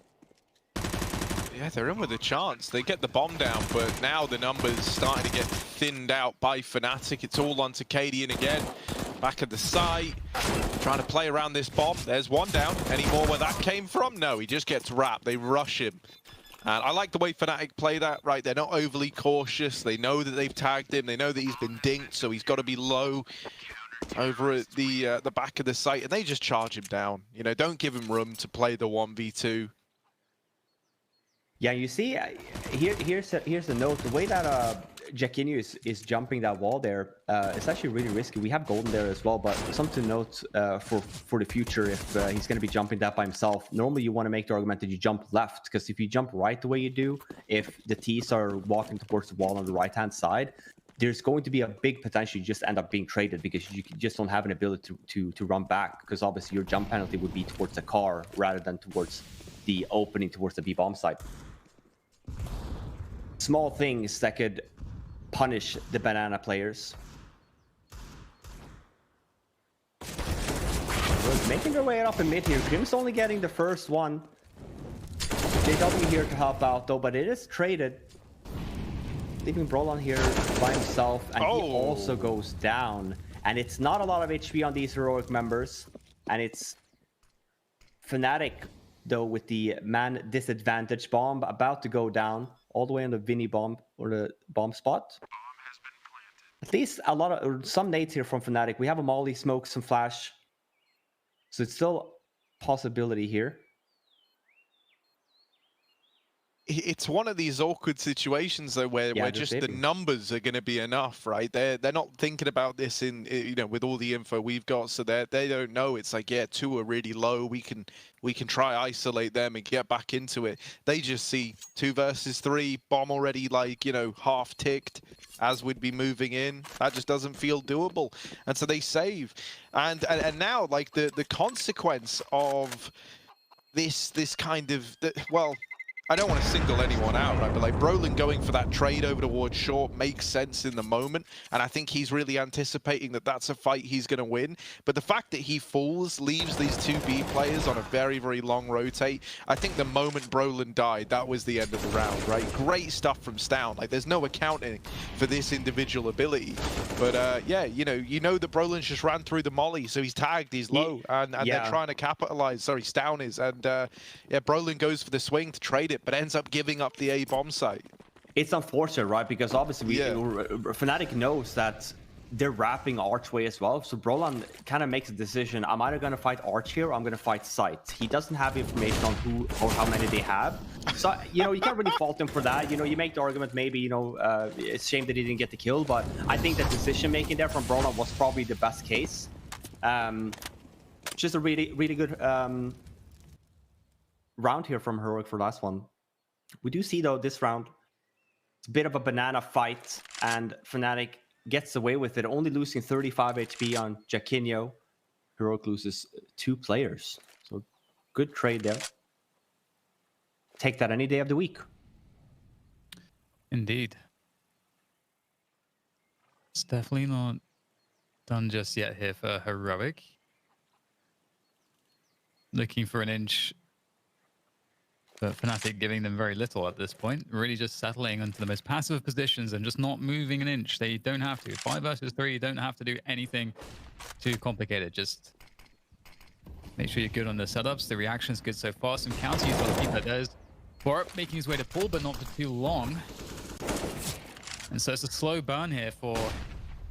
Yeah, they're in with a chance. They get the bomb down, but now the numbers starting to get thinned out by Fnatic. It's all onto Cadian again. Back at the site, trying to play around this bomb. There's one down. Any more where that came from? No, he just gets wrapped. They rush him. And I like the way Fnatic play that, right? They're not overly cautious. They know that they've tagged him. They know that he's been dinked, so he's got to be low over at the back of the site. And they just charge him down. You know, don't give him room to play the 1v2.
Yeah, you see, here's the note. The way that Jackinho is jumping that wall there, it's actually really risky. We have Golden there as well, but something to note for the future if he's going to be jumping that by himself. Normally, you want to make the argument that you jump left, because if you jump right the way you do, if the Thieves are walking towards the wall on the right-hand side, there's going to be a big potential you just end up being traded because you just don't have an ability to run back, because obviously your jump penalty would be towards the car rather than towards the opening towards the B-bomb site. Small things that could punish the banana players. We're making their way up in mid here. Grim's only getting the first one. JW here to help out though, but it is traded. Leaving Brolan here by himself, and he also goes down. And it's not a lot of HP on these heroic members. And it's Fnatic though with the man disadvantage bomb about to go down all the way on the Vinny bomb or the bomb spot. At least a lot of some nades here from Fnatic. We have a molly, smoke, some flash, so it's still a possibility here.
It's one of these awkward situations though where just the numbers are going to be enough, right? They're not thinking about this in, you know, with all the info we've got, so they don't know. It's like, yeah, 2 are really low. We can try isolate them and get back into it. They just see 2 versus 3, bomb already like, you know, half ticked as we'd be moving in. That just doesn't feel doable, and so they save. And now like the consequence of this kind of well, I don't want to single anyone out, right? But like Brolin going for that trade over towards short makes sense in the moment. And I think he's really anticipating that that's a fight he's going to win. But the fact that he falls, leaves these 2 B players on a very, very long rotate. I think the moment Brolin died, that was the end of the round, right? Great stuff from Stound. Like there's no accounting for this individual ability. But yeah, you know that Brolin's just ran through the molly. So he's tagged, he's low. And they're trying to capitalize. Sorry, Stound is. And yeah, Brolin goes for the swing to trade it, but ends up giving up the A bomb site.
It's unfortunate, right? Because obviously Fnatic knows that they're wrapping Archway as well. So Brolan kind of makes a decision. I'm either going to fight Arch here or I'm going to fight Site. He doesn't have information on who or how many they have. So, you know, you can't really fault him for that. You know, you make the argument maybe, you know, it's a shame that he didn't get the kill, but I think the decision making there from Brolan was probably the best case. Just a really, really good round here from Heroic for last one. We do see though this round it's a bit of a banana fight, and Fnatic gets away with it, only losing 35 HP on Jackinho. Heroic loses 2 players, so good trade there. Take that any day of the week.
Indeed. It's definitely not done just yet here for Heroic. Looking for an inch. But Fnatic giving them very little at this point. Really just settling into the most passive positions and just not moving an inch. They don't have to. 5 versus 3, you don't have to do anything too complicated. Just make sure you're good on the setups. The reaction's good so far. Some counter use on the people. There's Borup making his way to pull, but not for too long. And so it's a slow burn here for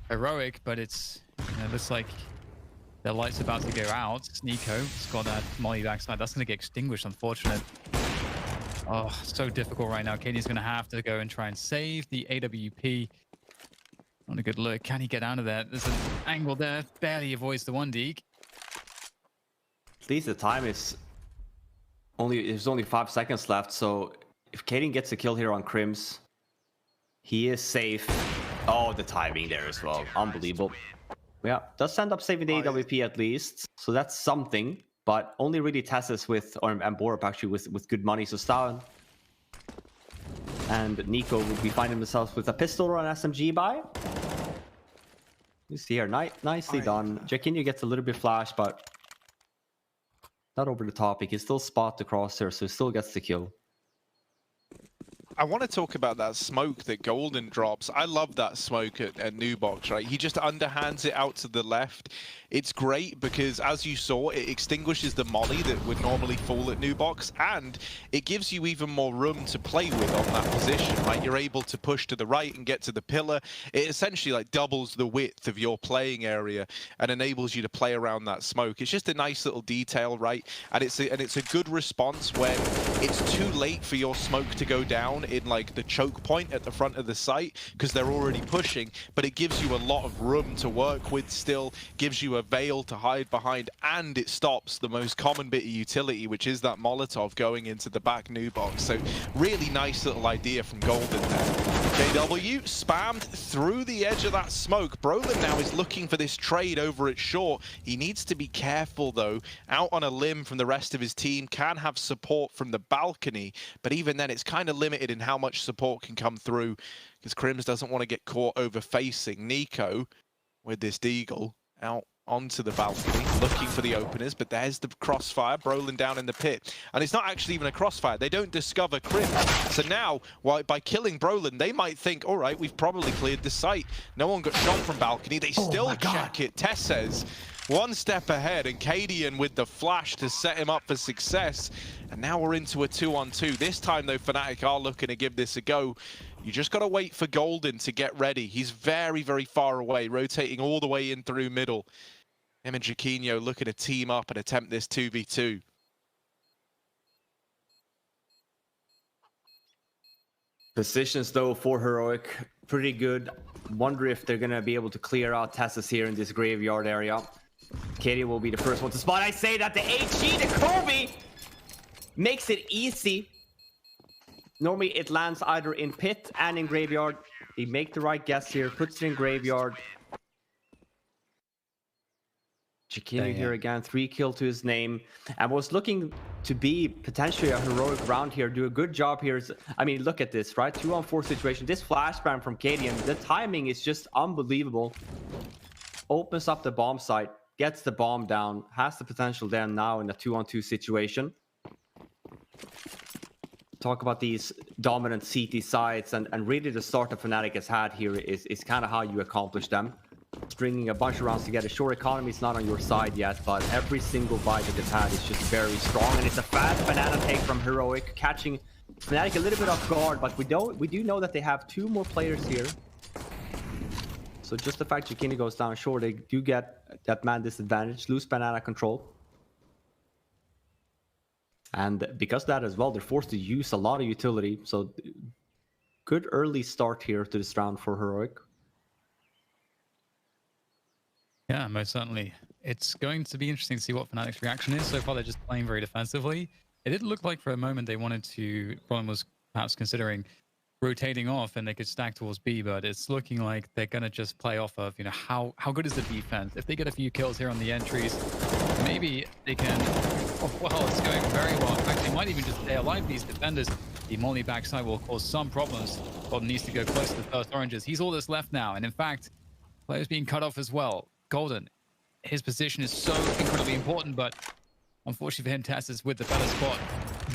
Heroic, but it's, you know, looks like their light's about to go out. Niko's got that molly backside. That's going to get extinguished, unfortunate. Oh, so difficult right now. Katie's going to have to go and try and save the AWP. Not a good look. Can he get out of that? There's an angle there. Barely avoids the 1 deke.
At least the time is there's only 5 seconds left, so if Kaden gets a kill here on Crims, he is safe. Oh, the timing there as well. Unbelievable. Yeah, does end up saving the AWP at least, so that's something, but only really Tessus and Borup actually with good money, so Stalin and niko will be finding themselves with a pistol or an SMG buy. You see here, nicely done. Jaquinho gets a little bit flash, but not over the top. He can still spot the crosshair, so he still gets the kill.
I want to talk about that smoke that Golden drops. I love that smoke at New Box, right? He just underhands it out to the left. It's great because, as you saw, it extinguishes the molly that would normally fall at New Box, and it gives you even more room to play with on that position, right? You're able to push to the right and get to the pillar. It essentially like doubles the width of your playing area and enables you to play around that smoke. It's just a nice little detail, right? And it's a good response when it's too late for your smoke to go down in like the choke point at the front of the site because they're already pushing, but it gives you a lot of room to work with still, gives you a veil to hide behind, and it stops the most common bit of utility, which is that Molotov going into the back New Box. So really nice little idea from Golden there. JW spammed through the edge of that smoke. Brolin now is looking for this trade over at short. He needs to be careful though. Out on a limb from the rest of his team, can have support from the balcony, but even then it's kind of limited in how much support can come through because Crims doesn't want to get caught over facing. niko with this deagle out onto the balcony looking for the openers, but there's the crossfire. Brolin down in the pit, and it's not actually even a crossfire. They don't discover Crims, so now by killing Brolin they might think, all right, we've probably cleared the site. No one got shot from balcony. They still check it. Tess says one step ahead, and Cadian with the flash to set him up for success. And now we're into a 2-on-2. This time though, Fnatic are looking to give this a go. You just got to wait for Golden to get ready. He's very, very far away, rotating all the way in through middle. Him and Jaquinho looking to team up and attempt this 2v2.
Positions though for Heroic, pretty good. Wonder if they're going to be able to clear out Tessus here in this graveyard area. Katie will be the first one to spot. I say that the HG to Kobe makes it easy. Normally it lands either in pit and in graveyard. They make the right guess here, puts it in graveyard. Jaquinho here again, 3 kill to his name, and was looking to be potentially a heroic round here. Do a good job here. I mean, look at this, right? 2-on-4 situation. This flash spam from Cadian, the timing is just unbelievable. Opens up the bomb site, gets the bomb down, has the potential there now in a 2-on-2 situation. Talk about these dominant CT sites, and really the start that Fnatic has had here is kind of how you accomplish them. Stringing a bunch of rounds together. Sure, economy is not on your side yet, but every single bite that they've had is just very strong, and it's a fast banana take from Heroic, catching Fnatic a little bit off guard, but we do know that they have 2 more players here. So just the fact Jaquinho goes down, sure, they do get that man disadvantage, lose banana control. And because of that as well, they're forced to use a lot of utility, so good early start here to this round for Heroic.
Yeah, most certainly. It's going to be interesting to see what Fnatic's reaction is. So far, they're just playing very defensively. It did look like for a moment they wanted to, Brian was perhaps considering rotating off and they could stack towards B, but it's looking like they're going to just play off of, you know, how good is the defense? If they get a few kills here on the entries, maybe they can, oh, well, it's going very well. In fact, they might even just stay alive, these defenders. The molly backside will cause some problems. Golden needs to go close to the first oranges. He's all that's left now, and in fact, players being cut off as well. Golden, his position is so incredibly important, but unfortunately for him, Tess is with the better spot.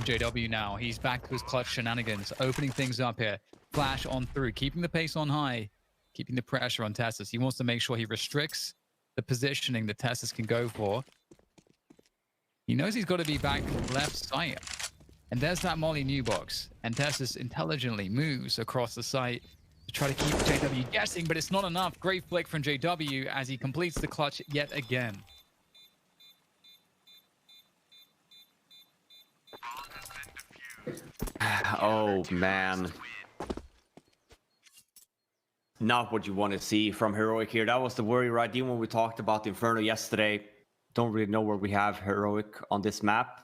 JW now, he's back to his clutch shenanigans, opening things up here. Flash on through, keeping the pace on high, keeping the pressure on Tessus. He wants to make sure he restricts the positioning that Tessus can go for. He knows he's got to be back left side. And there's that molly new box. And Tessus intelligently moves across the site to try to keep JW guessing, but it's not enough. Great flick from JW as he completes the clutch yet again.
Oh, man. Not what you want to see from Heroic here. That was the worry, right? Even when we talked about the Inferno yesterday, don't really know where we have Heroic on this map.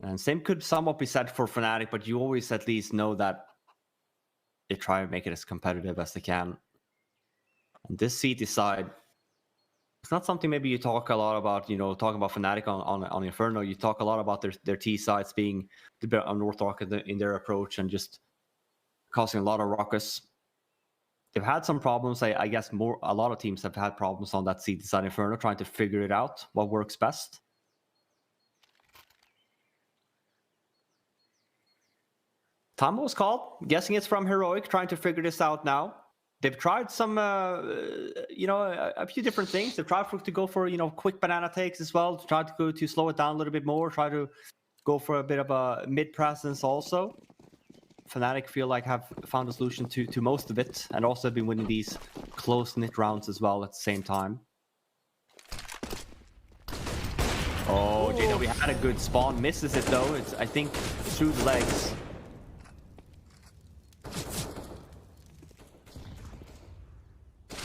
And same could somewhat be said for Fnatic, but you always at least know that they try to make it as competitive as they can. And this CT side, it's not something maybe you talk a lot about, you know, talking about Fnatic on Inferno. You talk a lot about their T sides being a bit unorthodox in their approach and just causing a lot of ruckus. They've had some problems. I guess a lot of teams have had problems on that CT side Inferno, trying to figure it out, what works best. Time was called. Guessing it's from Heroic, trying to figure this out now. They've tried some, you know, a few different things. They've tried to go for, you know, quick banana takes as well. Tried to go to slow it down a little bit more. Try to go for a bit of a mid presence also. Fnatic feel like have found a solution to most of it, and also have been winning these close-knit rounds as well at the same time. Oh, JW had a good spawn. Misses it though. It's, I think, through the legs.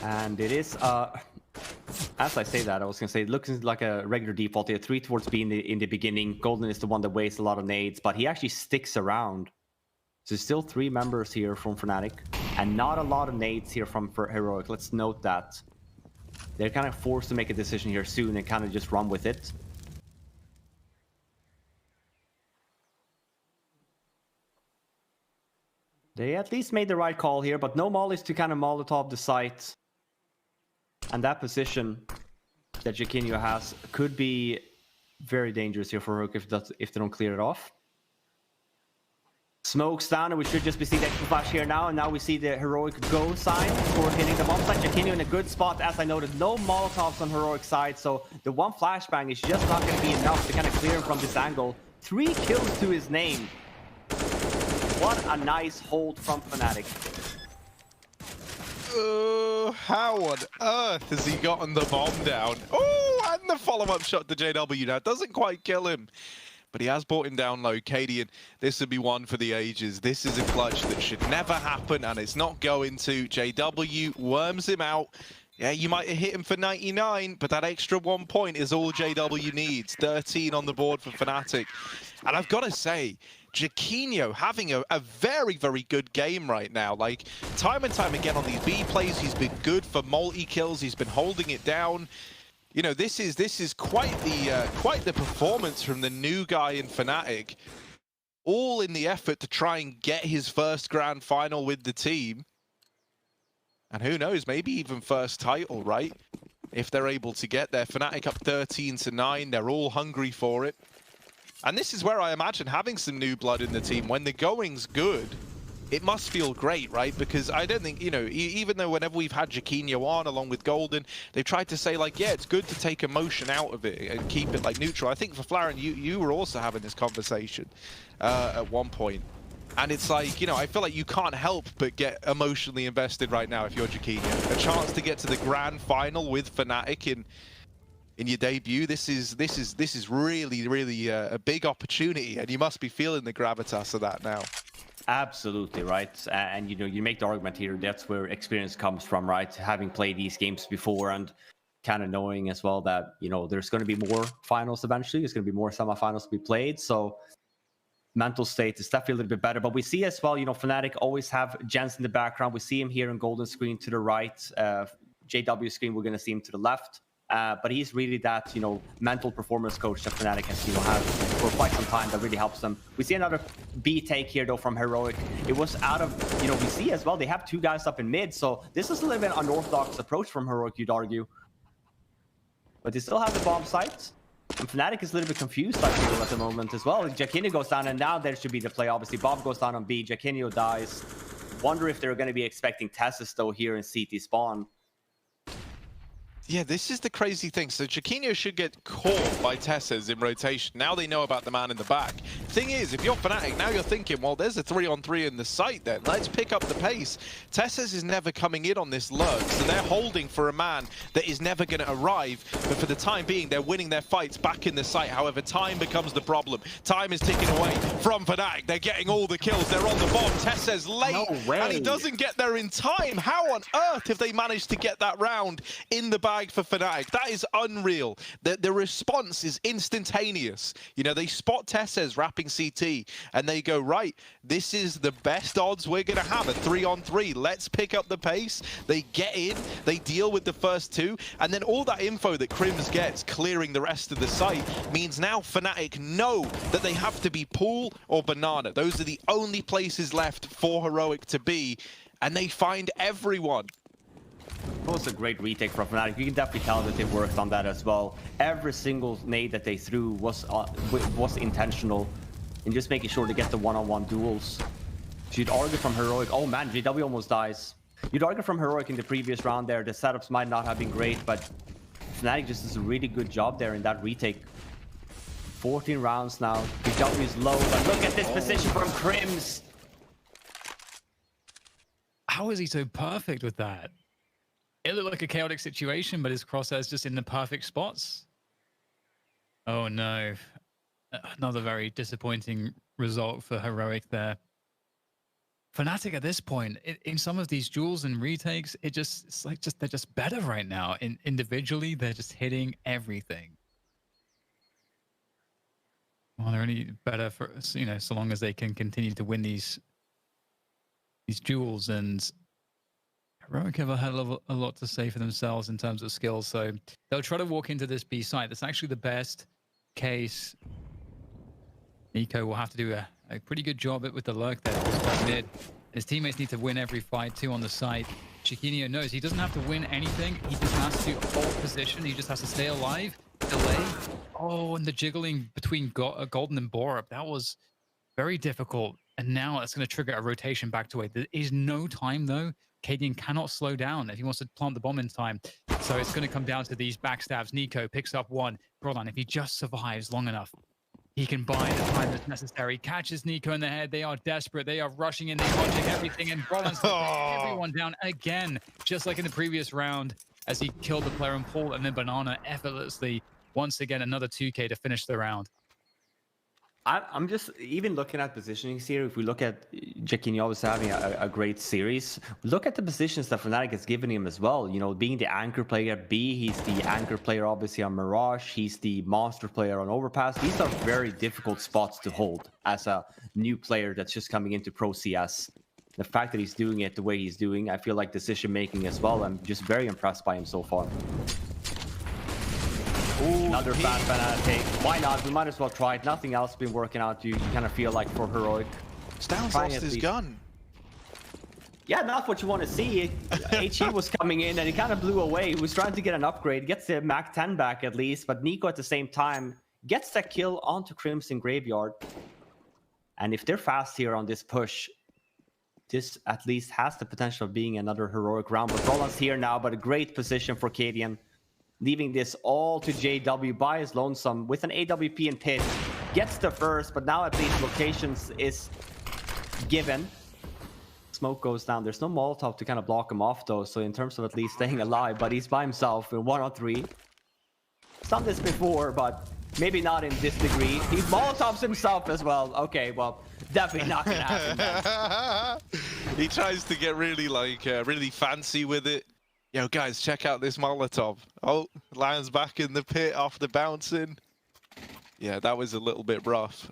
And it is, as I say that, I was going to say, it looks like a regular default here. 3 towards B in the beginning. Golden is the one that wastes a lot of nades, but he actually sticks around. So still 3 members here from Fnatic, and not a lot of nades here from Heroic. Let's note that. They're kind of forced to make a decision here soon and kind of just run with it. They at least made the right call here, but no mollies to kind of Molotov the site. And that position that Jaquinho has could be very dangerous here for Heroic if they don't clear it off. Smokes down, and we should just be seeing the extra flash here now. And now we see the Heroic go sign for hitting the bomb site. Jaquinho in a good spot, as I noted. No Molotovs on Heroic side, so the one flashbang is just not going to be enough to kind of clear him from this angle. 3 kills to his name. What a nice hold from Fnatic.
How on earth has he gotten the bomb down? Oh, and the follow-up shot to JW now. Doesn't quite kill him, but he has brought him down low. Cadian, this would be one for the ages. This is a clutch that should never happen, and it's not going to. JW worms him out. Yeah, you might have hit him for 99, but that extra 1 point is all JW needs. 13 on the board for Fnatic. And I've got to say, Jaquinho having a very, very good game right now. Like, time and time again on these B plays, he's been good for multi-kills. He's been holding it down. You know, this is quite the performance from the new guy in Fnatic. All in the effort to try and get his first grand final with the team. And who knows, maybe even first title, right? If they're able to get there. Fnatic up 13-9. They're all hungry for it. And this is where I imagine having some new blood in the team. When the going's good, it must feel great, right? Because I don't think, you know, even though whenever we've had Jaquinho on along with Golden, they've tried to say, like, yeah, it's good to take emotion out of it and keep it, like, neutral. I think for Flaren, you were also having this conversation at one point. And it's like, you know, I feel like you can't help but get emotionally invested right now if you're Jaquinho. A chance to get to the grand final with Fnatic in your debut. This is really a big opportunity, and you must be feeling the gravitas of that now.
Absolutely, right. And you know, you make the argument here, that's where experience comes from, right? Having played these games before and kind of knowing as well that, you know, there's going to be more finals eventually. There's going to be more semifinals to be played. So mental state is definitely a little bit better. But we see as well, you know, Fnatic always have Jens in the background. We see him here in Golden screen to the right. JW screen, we're going to see him to the left. But he's really that, you know, mental performance coach that Fnatic has, you know, had for quite some time that really helps them. We see another B take here, though, from Heroic. It was out of, you know, we see as well, they have 2 guys up in mid, so this is a little bit unorthodox approach from Heroic, you'd argue. But they still have the bomb site. And Fnatic is a little bit confused, I feel, at the moment as well. Jaquinho goes down, and now there should be the play, obviously. Bob goes down on B, Jaquinho dies. Wonder if they're going to be expecting Tessus, though, here in CT spawn.
Yeah, this is the crazy thing. So Jaquinho should get caught by Tessus in rotation. Now they know about the man in the back. Thing is, if you're Fnatic, now you're thinking, well, there's a 3-on-3 in the site then. Let's pick up the pace. Tessus is never coming in on this lurk, so they're holding for a man that is never going to arrive. But for the time being, they're winning their fights back in the site. However, time becomes the problem. Time is ticking away from Fnatic. They're getting all the kills. They're on the bomb. Tessus late,
no way.
And he doesn't get there in time. How on earth have they managed to get that round in the bag frag for Fnatic. That is unreal. The response is instantaneous. You know, they spot Tessez wrapping CT, and they go, right, this is the best odds we're going to have, a 3-on-3. Let's pick up the pace. They get in, they deal with the first two, and then all that info that Crims gets, clearing the rest of the site, means now Fnatic know that they have to be pool or banana. Those are the only places left for Heroic to be, and they find everyone.
It was a great retake from Fnatic. You can definitely tell that they worked on that as well. Every single nade that they threw was intentional, and just making sure to get the one-on-one duels. So you'd argue from Heroic, oh man, JW almost dies. You'd argue from Heroic in the previous round there, the setups might not have been great, but Fnatic just does a really good job there in that retake. 14 rounds now. JW is low, but look at this position from Crims.
How is he so perfect with that? It looked like a chaotic situation, but his crosshairs just in the perfect spots. Oh no. Another very disappointing result for Heroic there. Fnatic at this point, in some of these duels and retakes, it's like they're just better right now. Individually, they're just hitting everything. Well, they're only better for, you know, so long as they can continue to win these duels, and Heroic have had a lot to say for themselves in terms of skills, so they'll try to walk into this B site. That's actually the best case. niko will have to do a pretty good job with the lurk there. Mid. His teammates need to win every fight, 2 on the site. Chiquinho knows he doesn't have to win anything. He just has to hold position. He just has to stay alive, delay. Oh, and the jiggling between Golden and Borup, that was very difficult. And now it's going to trigger a rotation back to 8. There is no time, though. Cadian cannot slow down if he wants to plant the bomb in time. So it's going to come down to these backstabs. niko picks up one. Brolan, if he just survives long enough, he can buy the time that's necessary. Catches niko in the head. They are desperate. They are rushing in. They're watching everything. And Brolan's everyone down again, just like in the previous round, as he killed the player on Paul and then Banana effortlessly. Once again, another 2K to finish the round.
I'm just even looking at positionings here. If we look at Chiquinho obviously having a great series, look at the positions that Fnatic has given him as well. You know, being the anchor player B, he's the anchor player obviously on Mirage, he's the monster player on Overpass. These are very difficult spots to hold as a new player that's just coming into Pro CS. The fact that he's doing it the way he's doing, I feel like decision making as well. I'm just very impressed by him so far. Ooh, another fast banana take. Why not? We might as well try it. Nothing else been working out. You kind of feel like for Heroic.
Stan's lost his gun.
Yeah, not what you want to see. HE was coming in and he kind of blew away. He was trying to get an upgrade, gets the Mac 10 back at least, but niko at the same time gets that kill onto Crimson Graveyard. And if they're fast here on this push, this at least has the potential of being another Heroic round. But Roland's here now, but a great position for Cadian. Leaving this all to JW by his lonesome with an AWP and pit. Gets the first, but now at least locations is given. Smoke goes down. There's no Molotov to kind of block him off though, so in terms of at least staying alive, but he's by himself in 1-on-3. Done this before, but maybe not in this degree. He Molotovs himself as well. Okay, well, definitely not gonna happen.
He tries to get really really fancy with it. Yo, guys, check out this Molotov. Oh, lands back in the pit off the bouncing. Yeah, that was a little bit rough.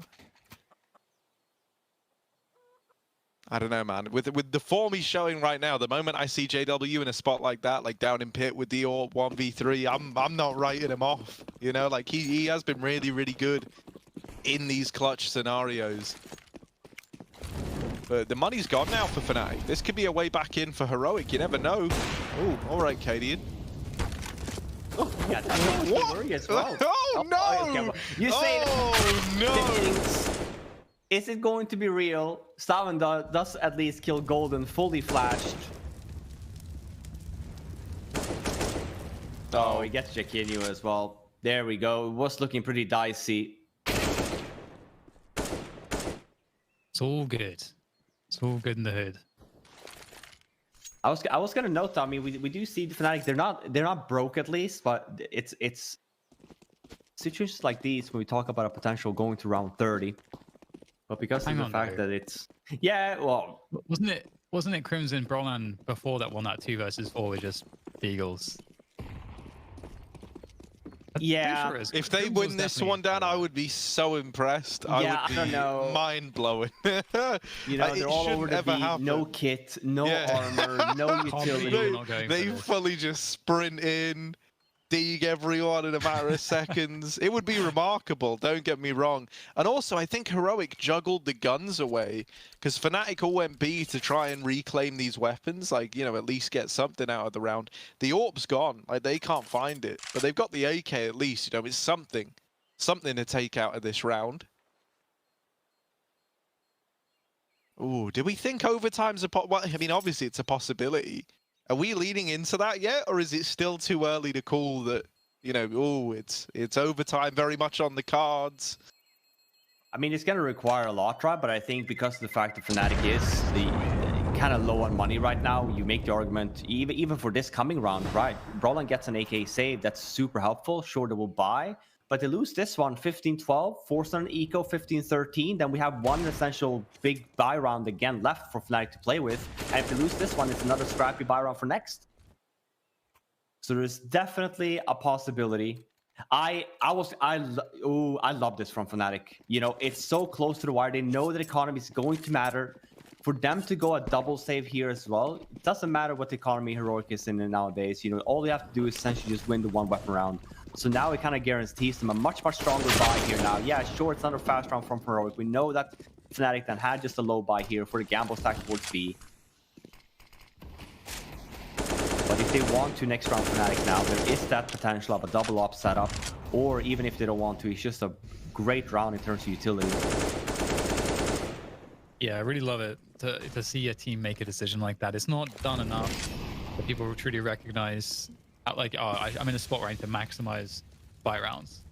I don't know, man. With the form he's showing right now, the moment I see JW in a spot like that, like down in pit with the AWP 1v3, I'm not writing him off. You know, like he has been really, really good in these clutch scenarios. But the money's gone now for Fnatic. This could be a way back in for Heroic. You never know. Oh, all right, Cadian.
Oh, yeah, that's what? As well.
Oh, no!
Okay, well, you say
no!
Is it going to be real? Stavin does at least kill Golden fully flashed. Oh, he gets Chiquinho as well. There we go. It was looking pretty dicey.
It's all good. It's all good in the hood.
I was gonna note. I mean, we do see the Fnatic. They're not broke at least, but it's situations like these when we talk about a potential going to round 30. But because of the fact that it's well,
wasn't it Crimson Brolan before that won that 2 versus 4 with just Eagles?
Yeah.
If they win this one down, I would be so impressed.
Yeah,
I would
I don't know.
be mind blowing.
You know, they're all over the beat. No kit, no armor, no utility.
They fully just sprint in, dig everyone in a matter of seconds. It would be remarkable, don't get me wrong. And also, I think Heroic juggled the guns away, because Fnatic all went B to try and reclaim these weapons, like, you know, at least get something out of the round. The AWP's gone, like, they can't find it. But they've got the AK at least, you know, it's something to take out of this round. Ooh, do we think overtime's a well, I mean, obviously it's a possibility. Are we leading into that yet, or is it still too early to call that, you know, oh, it's overtime very much on the cards?
I mean, it's going to require a lot, right? But I think because of the fact that Fnatic is kind of low on money right now, you make the argument, even for this coming round, right? Brolin gets an AK save, that's super helpful. Sure, they will buy, but they lose this one 15-12, force on an eco 15-13. Then we have one essential big buy round again left for Fnatic to play with. And if they lose this one, it's another scrappy buy round for next. So there's definitely a possibility. I love this from Fnatic. You know, it's so close to the wire. They know that economy is going to matter. For them to go a double save here as well, it doesn't matter what the economy Heroic is in nowadays. You know, all they have to do is essentially just win the one weapon round. So now it kind of guarantees them a much stronger buy here now. Yeah, sure, it's another fast round from Heroic. We know that Fnatic then had just a low buy here for the gamble stack towards B. But if they want to next round Fnatic now, there is that potential of a double up setup. Or even if they don't want to, it's just a great round in terms of utility.
Yeah, I really love it to see a team make a decision like that. It's not done enough that people truly recognize, like, oh, I'm in a spot where I need to maximize buy rounds.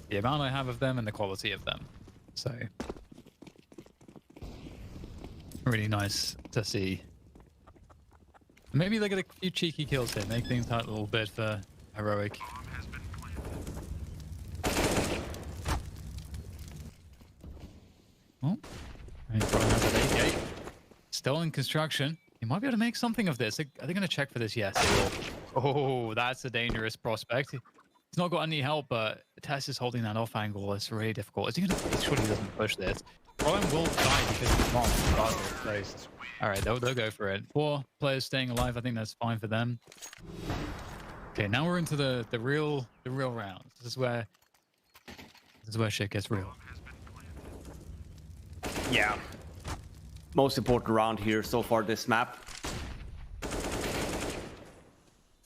The amount I have of them and the quality of them. So, really nice to see. Maybe they get a few cheeky kills here, make things tight a little bit for Heroic. Oh, still in construction. You might be able to make something of this. Are they going to check for this? Yes, they will. Oh, that's a dangerous prospect. He's not got any help, but Tess is holding that off angle. It's really difficult. Is he going to make sure he doesn't push this? Brian will die because of the bomb. All right, they'll go for it. 4 players staying alive. I think that's fine for them. Okay, now we're into the real round. This is where shit gets real.
Yeah. Most important round here so far this map.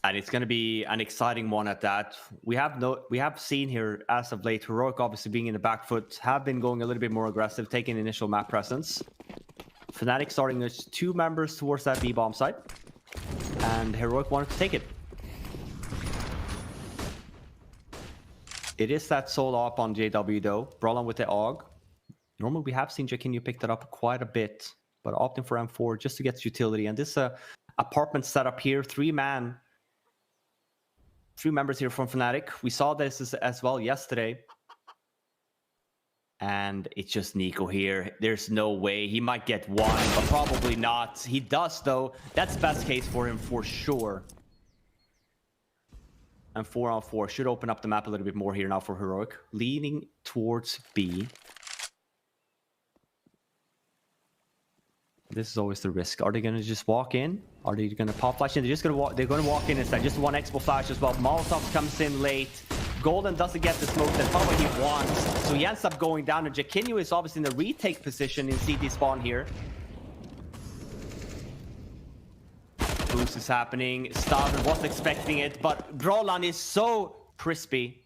And it's going to be an exciting one at that. We have seen here as of late, Heroic obviously being in the back foot, have been going a little bit more aggressive, taking initial map presence. Fnatic starting with 2 members towards that B-bomb site. And Heroic wanted to take it. It is that solo up on JW though. Brolin with the AUG. Normally we have seen Jaquinho pick that up quite a bit, but opting for M4 just to get utility. And this apartment setup here, 3 members here from Fnatic. We saw this as well yesterday. And it's just niko here. There's no way. He might get 1, but probably not. He does though. That's best case for him for sure. And 4-on-4 should open up the map a little bit more here now for Heroic. Leaning towards B. This is always the risk. Are they going to just walk in? Are they going to pop flash in? They're just going to walk. They're going to walk in instead. Just 1 expo flash as well. Molotov comes in late. Golden doesn't get the smoke. That's not what he wants. So he ends up going down. And Jaquinho is obviously in the retake position in CT spawn here. Boost is happening. Staven wasn't expecting it, but Brolin is so crispy.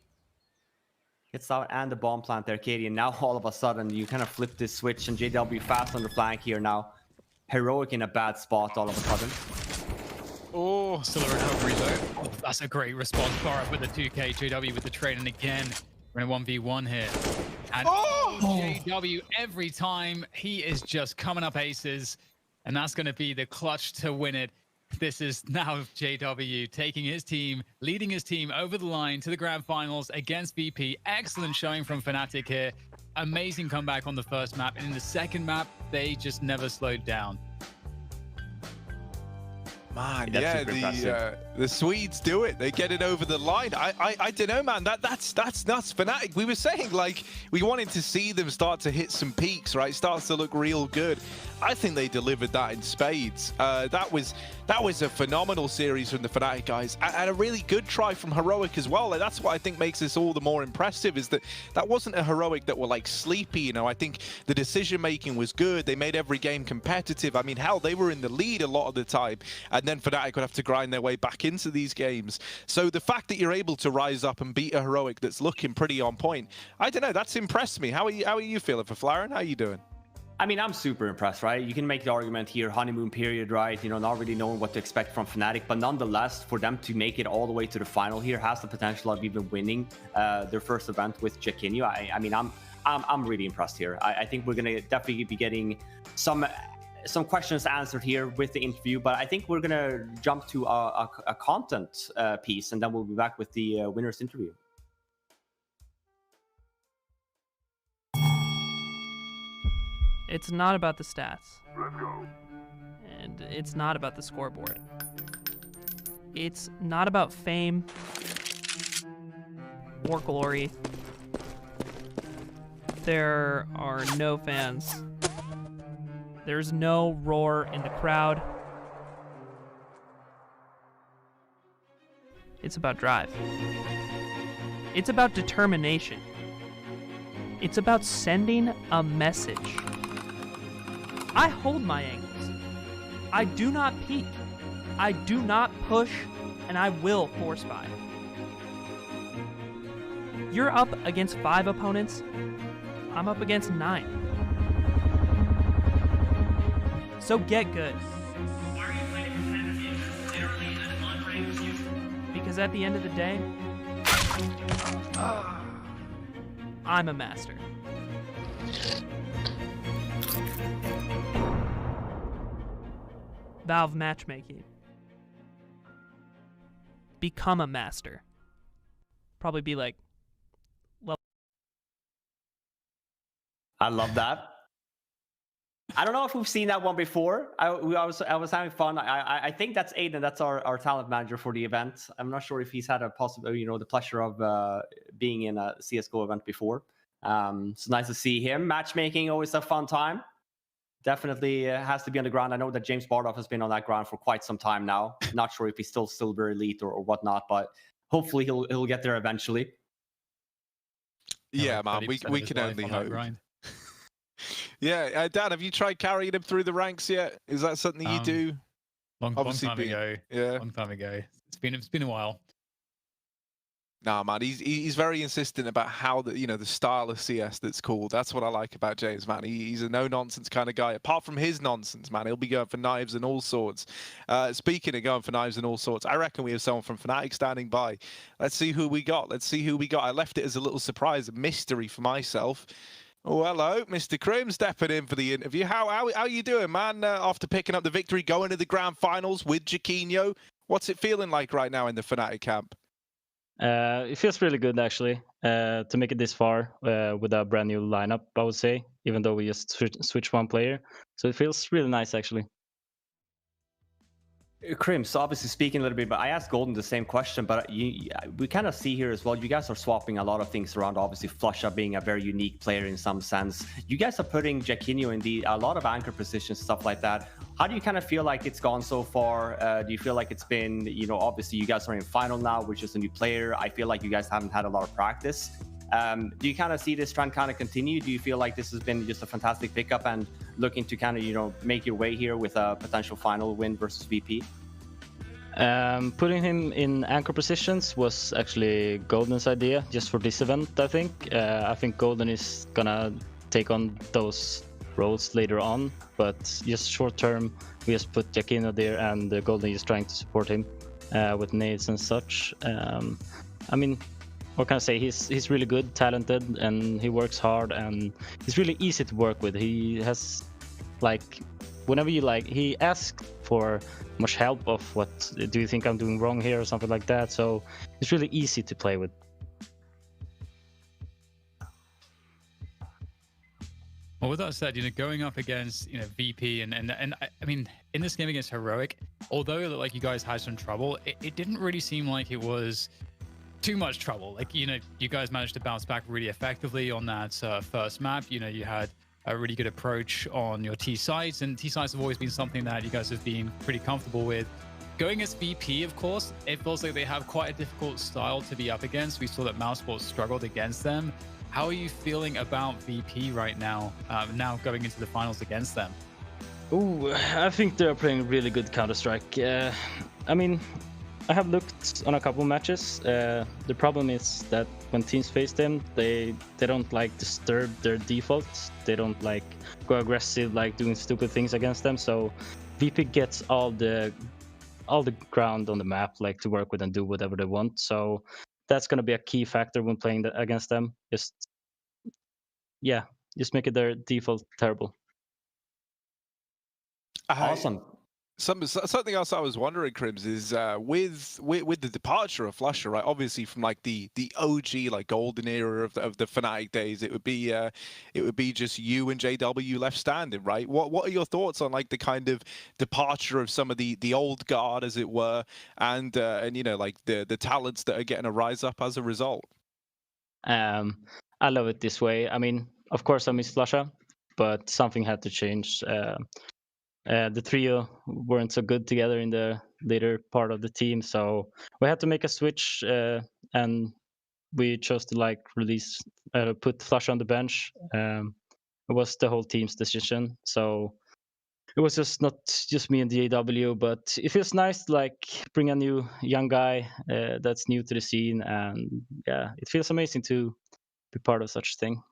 Gets out and the bomb plant there, Katie. And now all of a sudden you kind of flip this switch and JW fast on the flank here now. Heroic in a bad spot all of a sudden.
Oh, still a recovery though. Oh, that's a great response. Farah with the 2K, JW with the trade, and again, we're in a 1v1 here. And JW, every time, he is just coming up aces, and that's going to be the clutch to win it. This is now JW taking his team, leading his team over the line to the grand finals against VP. Excellent showing from Fnatic here. Amazing comeback on the first map. And in the second map, they just never slowed down.
Man,
That's
yeah,
super impressive.
the Swedes do it. They get it over the line. I don't know, man. That's nuts. Fnatic. We were saying like we wanted to see them start to hit some peaks, right? Starts to look real good. I think they delivered that in spades. That was a phenomenal series from the Fnatic guys, and a really good try from Heroic as well. Like, that's what I think makes this all the more impressive, is that wasn't a Heroic that were like sleepy. You know, I think the decision making was good. They made every game competitive. I mean, hell, they were in the lead a lot of the time, and then Fnatic would have to grind their way back into these games. So the fact that you're able to rise up and beat a Heroic that's looking pretty on point, I don't know, that's impressed me. How are you feeling for Flaren? How are you doing?
I mean, I'm super impressed, right? You can make the argument here, honeymoon period, right? You know, not really knowing what to expect from Fnatic, but nonetheless, for them to make it all the way to the final here has the potential of even winning their first event with Jaquinho. I mean, I'm really impressed here. I think we're gonna definitely be getting some questions answered here with the interview, but I think we're gonna jump to a content piece, and then we'll be back with the winners interview.
It's not about the stats. And it's not about the scoreboard. It's not about fame or glory. There are no fans. There's no roar in the crowd. It's about drive. It's about determination. It's about sending a message. I hold my angles. I do not peek. I do not push, and I will force buy. You're up against 5 opponents. I'm up against 9. So get good. Because at the end of the day, I'm a master. Valve matchmaking. Become a master. Probably be like, well.
I love that. I don't know if we've seen that one before. I was having fun. I think that's Aiden. That's our talent manager for the event. I'm not sure if he's had a possible, the pleasure of being in a CSGO event before. It's nice to see him. Matchmaking, always a fun time. Definitely has to be on the ground. I know that James Bardoff has been on that ground for quite some time now. Not sure if he's still silver elite or whatnot, but hopefully he'll get there eventually.
Yeah, man, we can only hope. Yeah, Dan, have you tried carrying him through the ranks yet? Is that something you do?
Long time ago.
Yeah,
long time ago. It's been a while.
Nah, man, he's very insistent about how the style of CS that's cool. That's what I like about James, man. He's a no nonsense kind of guy. Apart from his nonsense, man, he'll be going for knives and all sorts. Speaking of going for knives and all sorts, I reckon we have someone from Fnatic standing by. Let's see who we got. I left it as a little surprise, a mystery for myself. Oh, hello, Mr. Krim stepping in for the interview. How you doing, man? After picking up the victory, going to the grand finals with Jaquinho, what's it feeling like right now in the Fnatic camp?
It feels really good, actually, to make it this far with a brand new lineup, I would say, even though we just switched one player. So it feels really nice, actually.
Krim, so obviously speaking a little bit, but I asked Golden the same question, but we kind of see here as well, you guys are swapping a lot of things around, obviously Flusha being a very unique player in some sense. You guys are putting Jaquinho in a lot of anchor positions, stuff like that. How do you kind of feel like it's gone so far? Do you feel like it's been, obviously you guys are in final now, which is a new player. I feel like you guys haven't had a lot of practice. Do you kind of see this trend kind of continue? Do you feel like this has been just a fantastic pickup and looking to kind of, make your way here with a potential final win versus VP?
Putting him in anchor positions was actually Golden's idea, just for this event, I think. I think Golden is gonna take on those roles later on, but just short term, we just put Jaquinho there, and Golden is trying to support him with nades and such. I mean, what can I say? He's really good, talented, and he works hard, and he's really easy to work with. He has, whenever he asks for much help of what do you think I'm doing wrong here or something like that. So it's really easy to play with.
What with that said, going up against VP and I mean in this game against Heroic, although it looked like you guys had some trouble, it didn't really seem like it was too much trouble. Like you guys managed to bounce back really effectively on that first map. You had a really good approach on your T sites, and T sites have always been something that you guys have been pretty comfortable with. Going against VP, of course, it feels like they have quite a difficult style to be up against. We saw that mousesports struggled against them. How are you feeling about VP right now, now going into the finals against them?
Ooh, I think they're playing really good Counter-Strike. I mean, I have looked on a couple matches. The problem is that when teams face them, they don't like disturb their defaults. They don't like go aggressive, like doing stupid things against them. So VP gets all the ground on the map, like to work with and do whatever they want. So that's gonna be a key factor when playing against them. Just make it their default terrible.
Awesome.
Something else I was wondering, Crims, is with the departure of Flusher, right? Obviously, from like the OG like golden era of the Fnatic days, it would be just you and JW left standing, right? What are your thoughts on like the kind of departure of some of the old guard, as it were, and like the talents that are getting a rise up as a result?
I love it this way. I mean, of course, I miss Flusher, but something had to change. The trio weren't so good together in the later part of the team, so we had to make a switch, and we chose to like put Flush on the bench. It was the whole team's decision, so it was not just me and DAW, but it feels nice to like bring a new young guy that's new to the scene, and yeah, it feels amazing to be part of such a thing.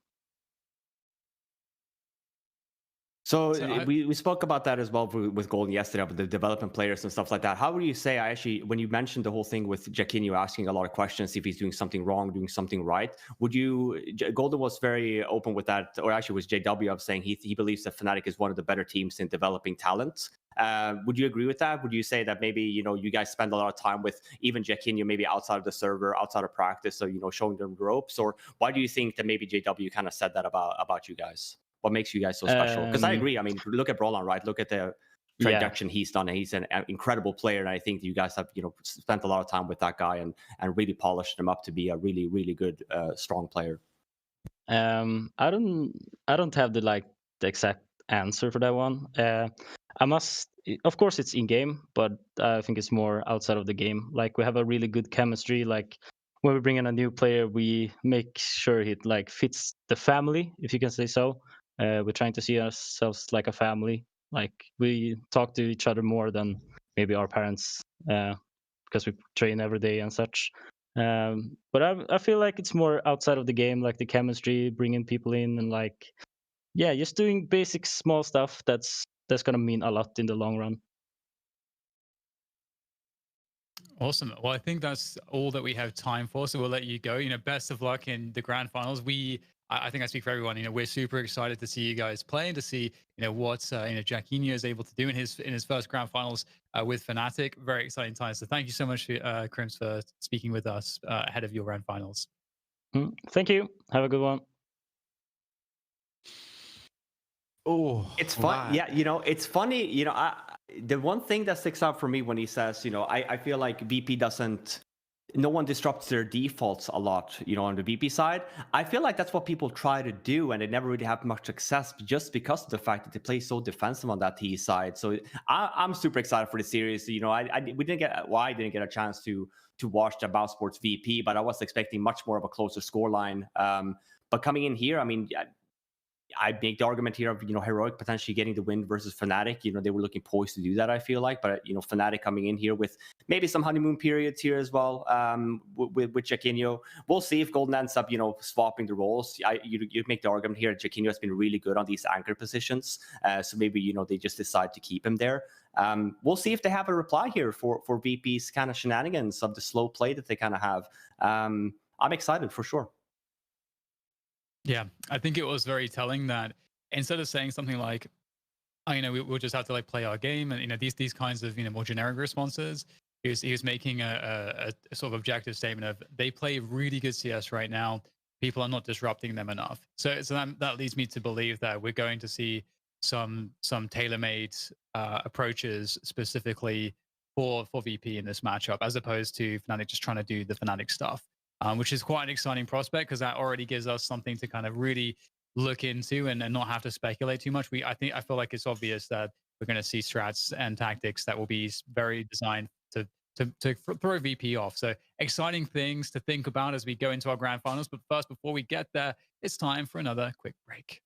So we spoke about that as well with Golden yesterday, about the development players and stuff like that. How would you say, when you mentioned the whole thing with Jaquinho asking a lot of questions, if he's doing something wrong, doing something right, Golden was very open with that, or actually was JW of saying he believes that Fnatic is one of the better teams in developing talent. Would you agree with that? Would you say that maybe, you guys spend a lot of time with even Jaquinho, maybe outside of the server, outside of practice, so, showing them the ropes? Or why do you think that maybe JW kind of said that about you guys? What makes you guys so special? Because I agree. I mean, look at Brolan, right? Look at the production he's done. He's an incredible player, and I think you guys have spent a lot of time with that guy and really polished him up to be a really, really good, strong player.
I don't have the exact answer for that one. Of course, it's in game, but I think it's more outside of the game. Like, we have a really good chemistry. Like, when we bring in a new player, we make sure he fits the family, if you can say so. We're trying to see ourselves like a family. Like, we talk to each other more than maybe our parents, because we train every day and such. But I feel like it's more outside of the game, like the chemistry, bringing people in, and just doing basic small stuff that's gonna mean a lot in the long run.
Awesome. Well, I think that's all that we have time for, so we'll let you go. Best of luck in the grand finals. I think I speak for everyone. We're super excited to see you guys play and to see what Jaquinho is able to do in his first grand finals with Fnatic. Very exciting times. So thank you so much, Crims, for speaking with us ahead of your grand finals.
Thank you. Have a good one.
Oh,
it's fun. Yeah, it's funny. The one thing that sticks out for me when he says, I feel like VP doesn't. No one disrupts their defaults a lot, on the VP side. I feel like that's what people try to do, and they never really have much success just because of the fact that they play so defensive on that T side. So I'm super excited for the series. I didn't get a chance to watch the mousesports VP, but I was expecting much more of a closer scoreline. But coming in here, I mean, I make the argument here of Heroic potentially getting the win versus Fnatic. They were looking poised to do that, I feel like, but Fnatic coming in here with maybe some honeymoon periods here as well, with Jaquinho. We'll see if Golden ends up swapping the roles. You make the argument here that Jaquinho has been really good on these anchor positions, so maybe they just decide to keep him there. We'll see if they have a reply here for VP's kind of shenanigans of the slow play that they kind of have. I'm excited for sure.
Yeah, I think it was very telling that instead of saying something like, we'll just have to play our game, and these kinds of more generic responses, he was making a sort of objective statement of they play really good CS right now. people are not disrupting them enough. So that leads me to believe that we're going to see some tailor-made approaches specifically for VP in this matchup, as opposed to Fnatic just trying to do the Fnatic stuff, which is quite an exciting prospect because that already gives us something to kind of really look into and not have to speculate too much. I feel like it's obvious that we're going to see strats and tactics that will be very designed to throw VP off. So exciting things to think about as we go into our grand finals. But first, before we get there, it's time for another quick break.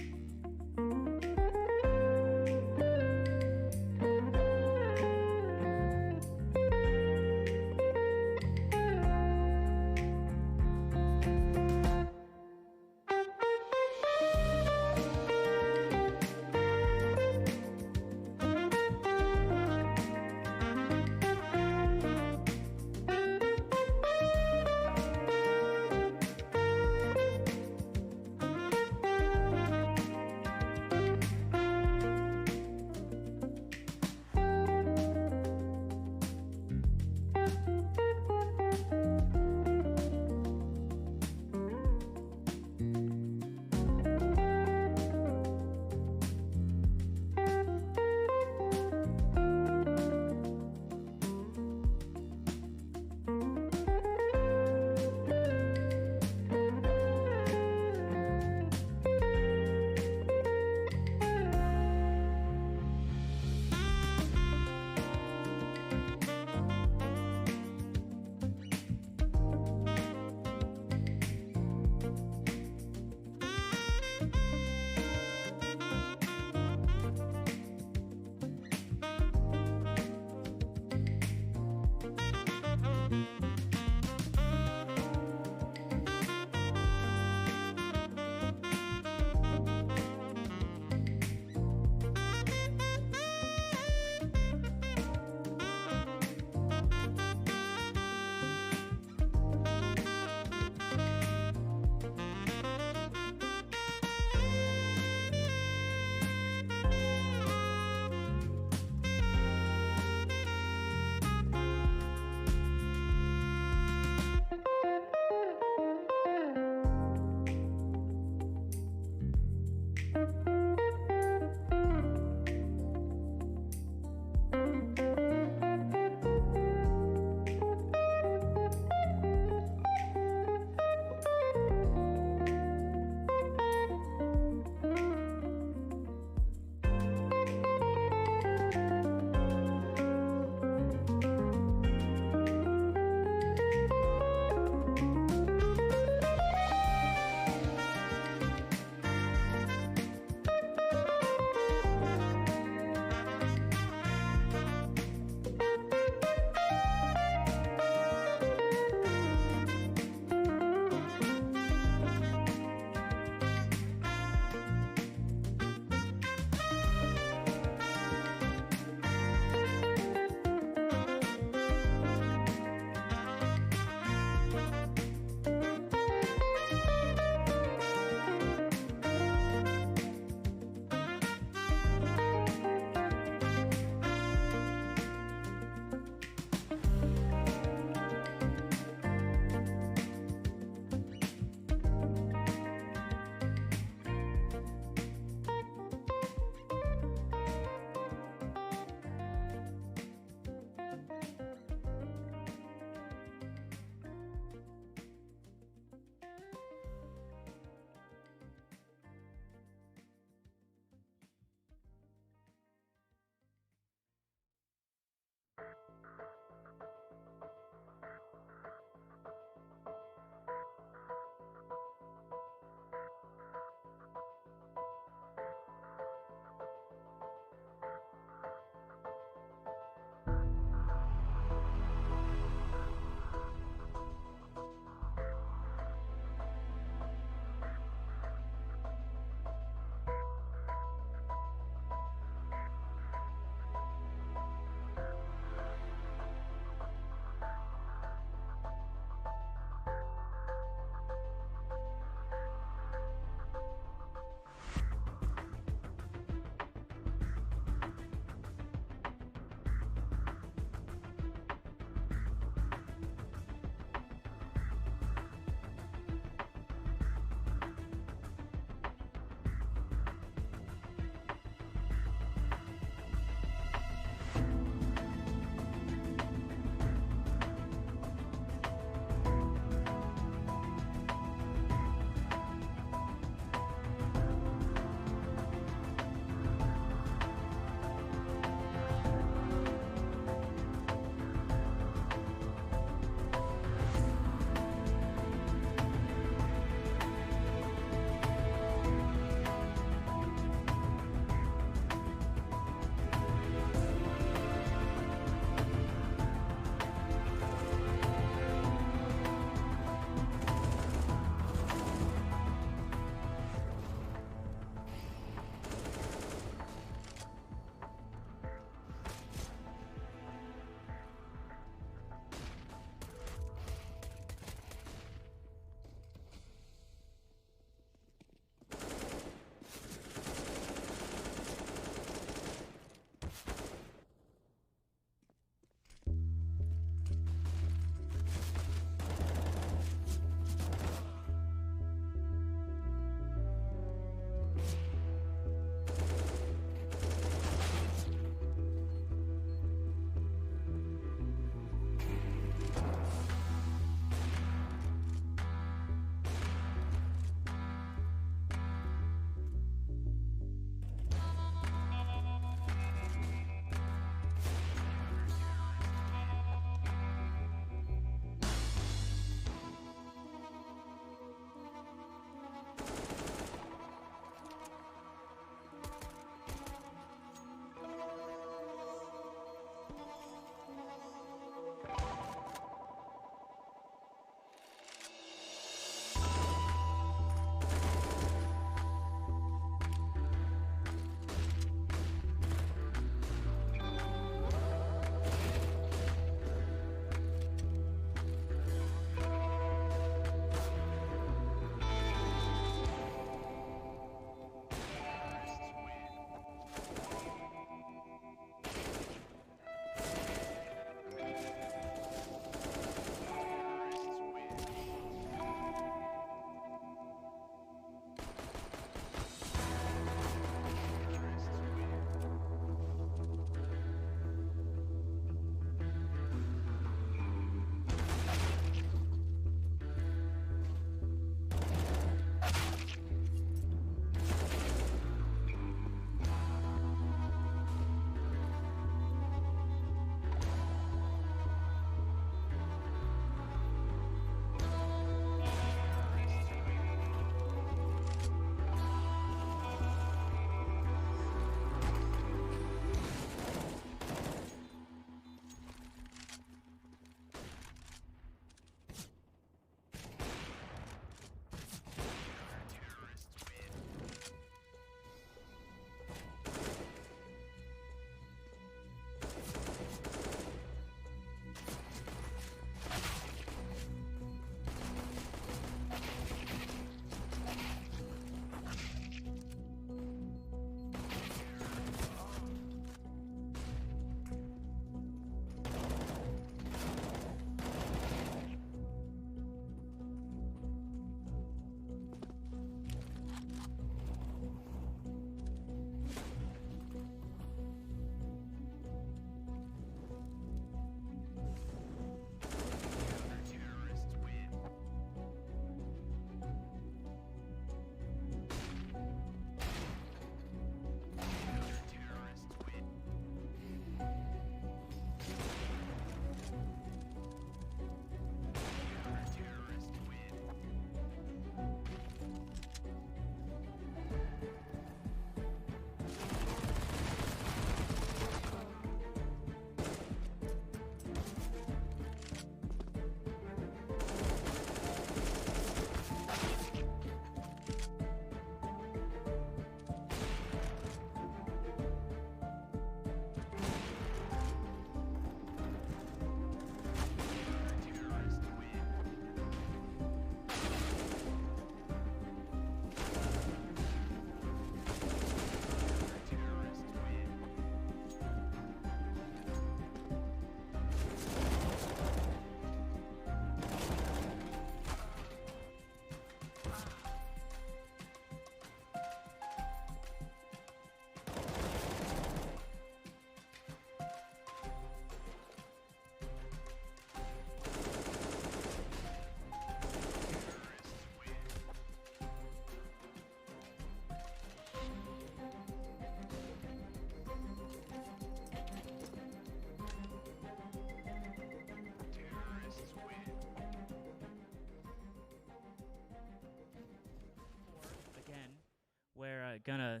gonna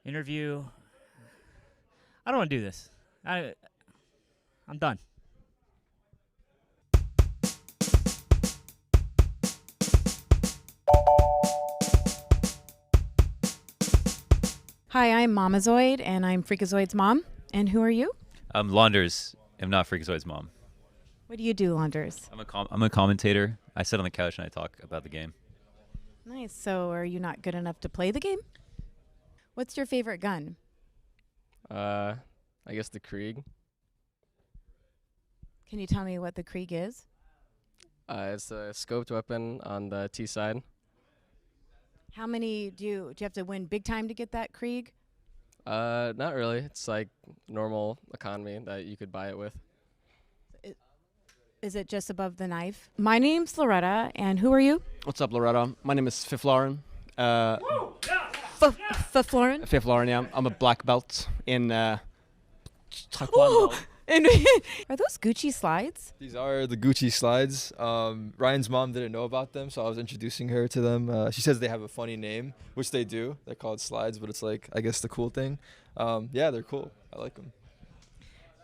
interview. I don't want to do this. I'm done.
Hi, I'm Mamazoid, and I'm Freakazoid's mom. And who are you?
I'm Launders. I'm not Freakazoid's mom.
What do you do, Launders?
I'm a commentator. I sit on the couch and I talk about the game.
Nice. So are you not good enough to play the game? What's your favorite gun?
I guess the Krieg.
Can you tell me what the Krieg is?
It's a scoped weapon on the T side.
How many do you have to win big time to get that Krieg?
Not really. It's like normal economy that you could buy it with.
Is it just above the knife? My name's Loretta, and who are you?
What's up, Loretta? My name is Fiflauren.
Fiflauren?
Fiflauren, yeah. I'm a black belt in Taekwondo.
Are those Gucci slides?
These are the Gucci slides. Ryan's mom didn't know about them, so I was introducing her to them. She says they have a funny name, which they do. They're called slides, but it's like, I guess, the cool thing. Yeah, they're cool. I like them.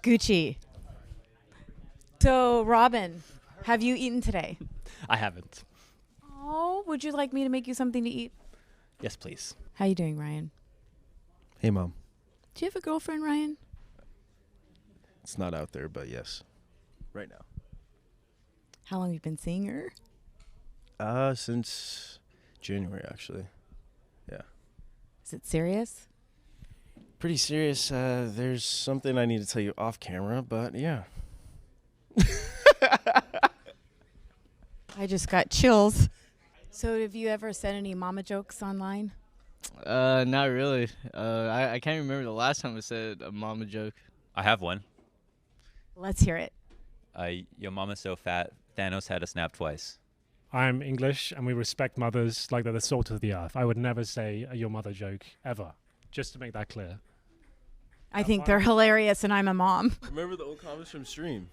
Gucci. So, Robin, have you eaten today?
I haven't.
Oh, would you like me to make you something to eat?
Yes, please.
How you doing, Ryan?
Hey, Mom.
Do you have a girlfriend, Ryan?
It's not out there, but yes. Right now.
How long have you been seeing her?
Since January, actually. Yeah.
Is it serious?
Pretty serious. There's something I need to tell you off camera, but yeah.
I just got chills. So have you ever said any mama jokes online?
Not really. I can't remember the last time I said a mama joke.
I have one.
Let's hear it.
Your mama's so fat, Thanos had to snap twice.
I'm English, and we respect mothers like they're the salt of the earth. I would never say a your mother joke, ever. Just to make that clear.
I think they're hilarious, and I'm a mom.
Remember the old comments from stream?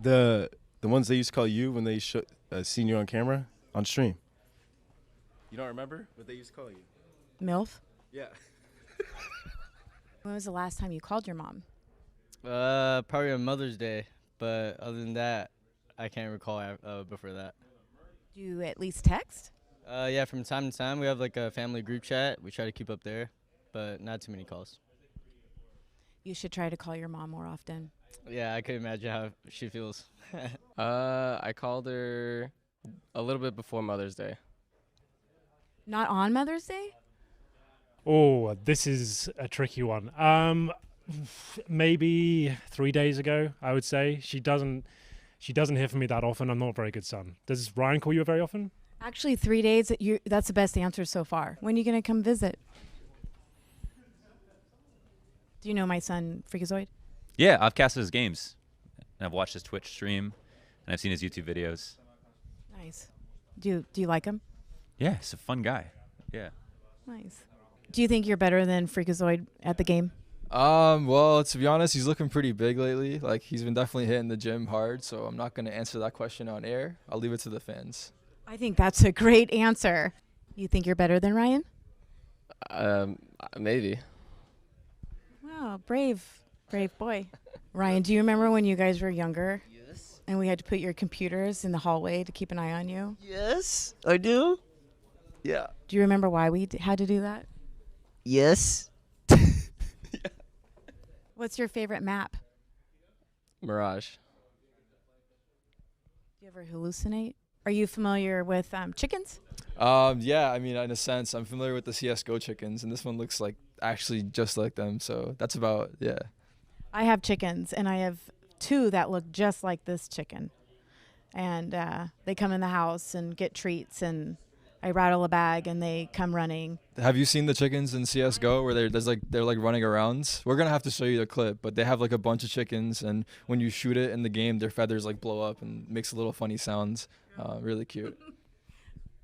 The ones they used to call you when they seen you on camera on stream. You don't remember what they used to call you?
MILF?
Yeah.
When was the last time you called your mom?
Probably on Mother's Day, but other than that, I can't recall before that.
Do you at least text?
Yeah, from time to time we have like a family group chat. We try to keep up there, but not too many calls.
You should try to call your mom more often.
Yeah, I could imagine how she feels. I called her a little bit before Mother's Day.
Not on Mother's Day?
Oh, this is a tricky one. Maybe 3 days ago, I would say. She doesn't hear from me that often. I'm not a very good son. Does Ryan call you very often?
Actually, 3 days, that's the best answer so far. When are you going to come visit? Do you know my son, Freakazoid?
Yeah, I've casted his games. And I've watched his Twitch stream, and I've seen his YouTube videos.
Nice. Do you like him?
Yeah, he's a fun guy. Yeah.
Nice. Do you think you're better than Freakazoid at the game?
Well, to be honest, he's looking pretty big lately. Like, he's been definitely hitting the gym hard, so I'm not going to answer that question on air. I'll leave it to the fans.
I think that's a great answer. You think you're better than Ryan?
Maybe.
Wow, brave boy. Ryan, do you remember when you guys were younger?
Yes.
And we had to put your computers in the hallway to keep an eye on you?
Yes, I do. Yeah.
Do you remember why we had to do that?
Yes.
What's your favorite map?
Mirage.
Do you ever hallucinate? Are you familiar with chickens?
Yeah, I mean, in a sense, I'm familiar with the CSGO chickens, and this one looks like actually just like them, so that's about, yeah.
I have chickens, and I have 2 that look just like this chicken. And they come in the house and get treats, and I rattle a bag, and they come running.
Have you seen the chickens in CSGO where they're like running around? We're going to have to show you the clip, but they have like a bunch of chickens, and when you shoot it in the game, their feathers like blow up and makes little funny sounds. Really cute.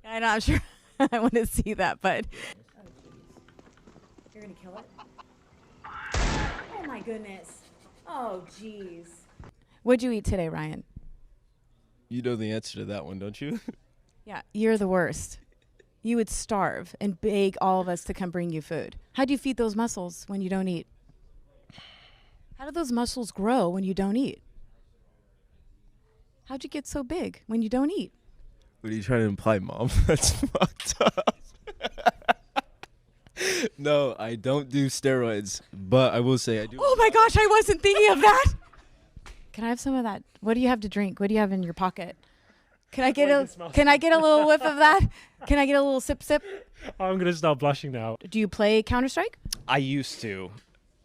I'm not sure I want to see that, but... You're going to kill it? Oh, my goodness. Oh, jeez. What'd you eat today, Ryan?
You know the answer to that one, don't you?
Yeah, you're the worst. you would starve and beg all of us to come bring you food. How do you feed those muscles when you don't eat? How do those muscles grow when you don't eat? How'd you get so big when you don't eat?
What are you trying to imply, Mom? That's fucked up. No, I don't do steroids, but I will say I do.
Oh my gosh, I wasn't thinking of that. Can I have some of that? What do you have to drink? What do you have in your pocket? Can I get a little whiff of that? Can I get a little sip?
I'm gonna start blushing now.
Do you play Counter-Strike?
I used to.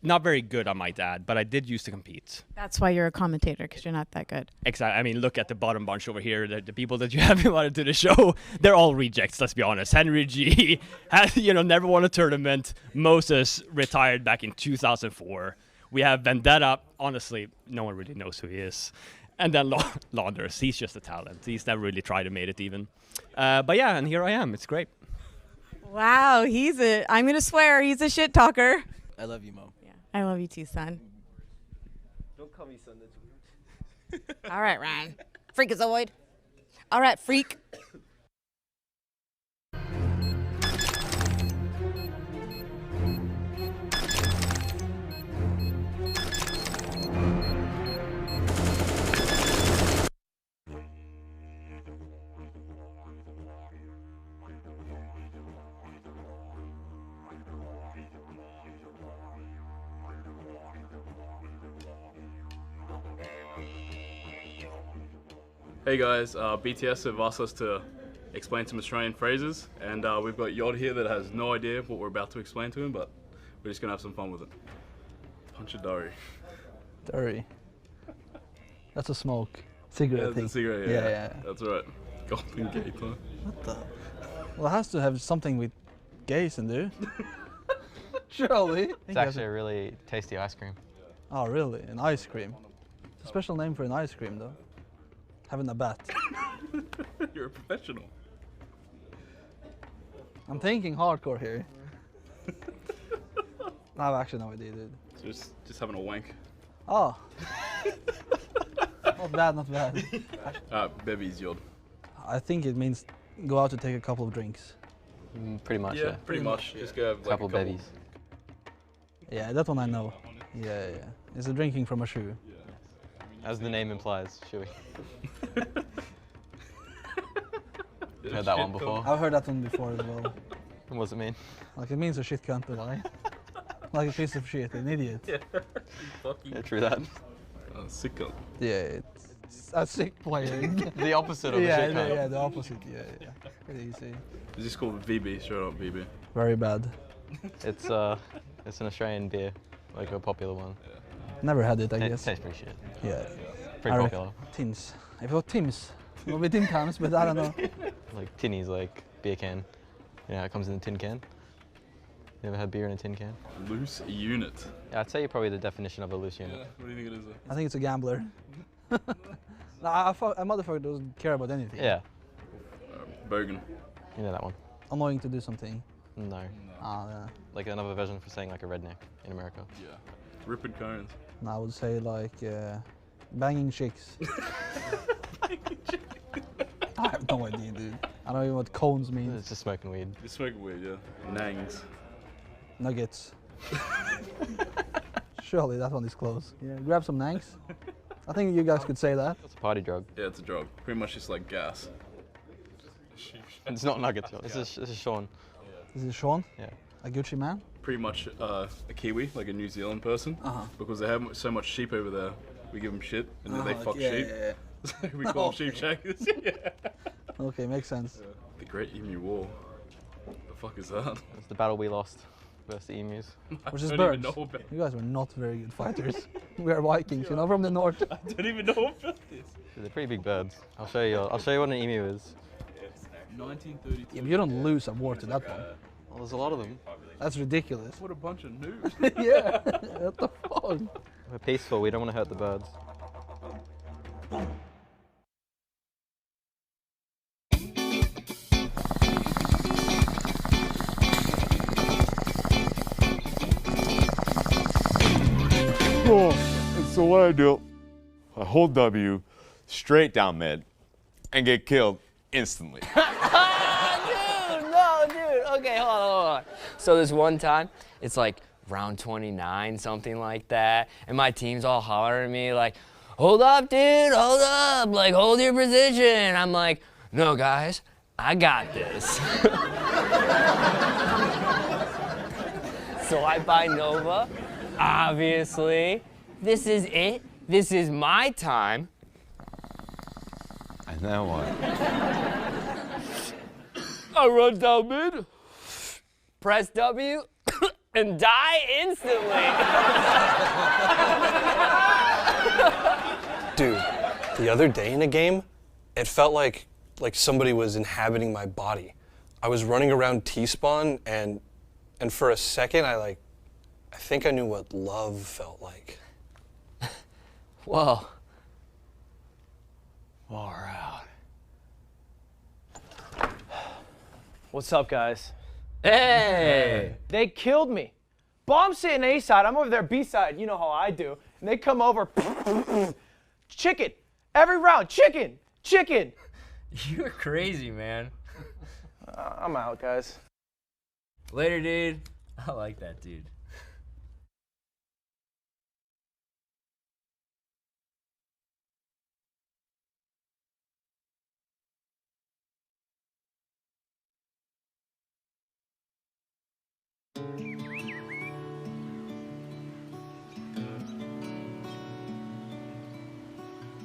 Not very good, I might add, but I did used to compete.
That's why you're a commentator, because you're not that good.
Exactly. I mean, look at the bottom bunch over here. The people that you have invited to the show, they're all rejects, let's be honest. Henry G has, never won a tournament. Moses retired back in 2004. We have Vendetta. Honestly, no one really knows who he is. And then Launders, he's just a talent. He's never really tried to make it even. But yeah, and here I am. It's great.
Wow, I'm going to swear, he's a shit talker.
I love you, Mom.
Yeah, I love you too, son.
Don't call me son. That's weird.
All right, Ryan. Freakazoid. All right, freak.
Hey guys, BTS have asked us to explain some Australian phrases, and we've got Yod here that has no idea what we're about to explain to him, but we're just gonna have some fun with it. Punch a Dari.
Dari. That's a smoke. Cigarette,
Yeah,
I think.
that's a cigarette, yeah. That's right. Golden Gator.
What the? Well, it has to have something with gays in there. Surely.
It's actually a really tasty ice cream.
Oh, really? An ice cream? It's a special name for an ice cream, though. Having a bat.
You're a professional.
I'm thinking hardcore here. I have actually no idea, dude.
Just having a wank.
Oh. Not bad, not bad.
Bevy's Yod.
I think it means go out to take a couple of drinks.
Pretty much, yeah.
Pretty much. Just go have like
couple
a couple
bevies.
Yeah, that one I know. Yeah. It's a drinking from a shoe.
As the name implies, should we? Heard that one before?
I've heard that one before as well.
And what does it mean?
Like it means a shit cunt, but like a piece of shit, an idiot.
Yeah, true that.
Sick cunt.
Yeah, it's a sick player.
The opposite of a shit cunt.
Yeah, the opposite. Yeah. Pretty easy.
Is this called VB? Straight up VB.
Very bad.
It's an Australian beer, like a popular one.
Never had it, I
It
guess.
tastes pretty shit.
Yeah.
Pretty popular.
Tins. I've got Tims. Well, with Tim Tams, but I don't know.
Like tinnies, like beer can. Yeah, it comes in a tin can. You ever had beer in a tin can?
Loose unit.
Yeah, I'd say you're probably the definition of a loose unit.
Yeah, what do you think it is?
I think it's a gambler. No, a motherfucker doesn't care about anything.
Yeah.
Bogan.
You know that one?
Annoying to do something.
No.
Ah, yeah.
Like another version for saying like a redneck in America.
Yeah. Ripped cones.
No, I would say like banging chicks. I have no idea, dude. I don't even know what cones means.
It's just smoking weed.
Just smoking weed, yeah. Nangs.
Nuggets. Surely that one is close. Yeah, grab some nangs. I think you guys could say that.
It's a party drug.
Yeah, it's a drug. Pretty much just like gas.
It's not nuggets. This is Sean.
Is it Sean?
Yeah.
A Gucci man?
Pretty much a Kiwi, like a New Zealand person. Because they have so much sheep over there, we give them shit and then they fuck sheep.
Yeah.
So we call them sheep shackers. Yeah.
Okay, makes sense.
The Great Emu War. The fuck is that?
It's the battle we lost versus the emus.
Which is
don't
birds.
even know about
You guys were not very good fighters. We are Vikings, you know, from the north.
I don't even know about this.
They're pretty big birds. I'll show you what an emu is.
1932.
Yeah, but you don't lose a war to that one.
Well, there's a lot of them.
That's ridiculous.
What a bunch of noobs.
Yeah, what the fuck?
We're peaceful, we don't want to hurt the birds.
And so what I do, I hold W straight down mid and get killed instantly.
Dude, no!
So this one time, it's like round 29, something like that, and my team's all hollering at me like, hold up, dude, hold up, like, hold your position. I'm like, no, guys, I got this. So I buy Nova, obviously. This is it. This is my time.
And now what?
I run down mid, press W, and die instantly.
Dude, the other day in a game, it felt like somebody was inhabiting my body. I was running around T-spawn and for a second I think I knew what love felt like.
Whoa. Far out.
What's up, guys?
Hey!
They killed me. Bomb's sitting A side, I'm over there B side, you know how I do. And they come over, chicken. Every round, chicken, chicken.
You're crazy, man.
I'm out, guys.
Later, dude. I like that, dude.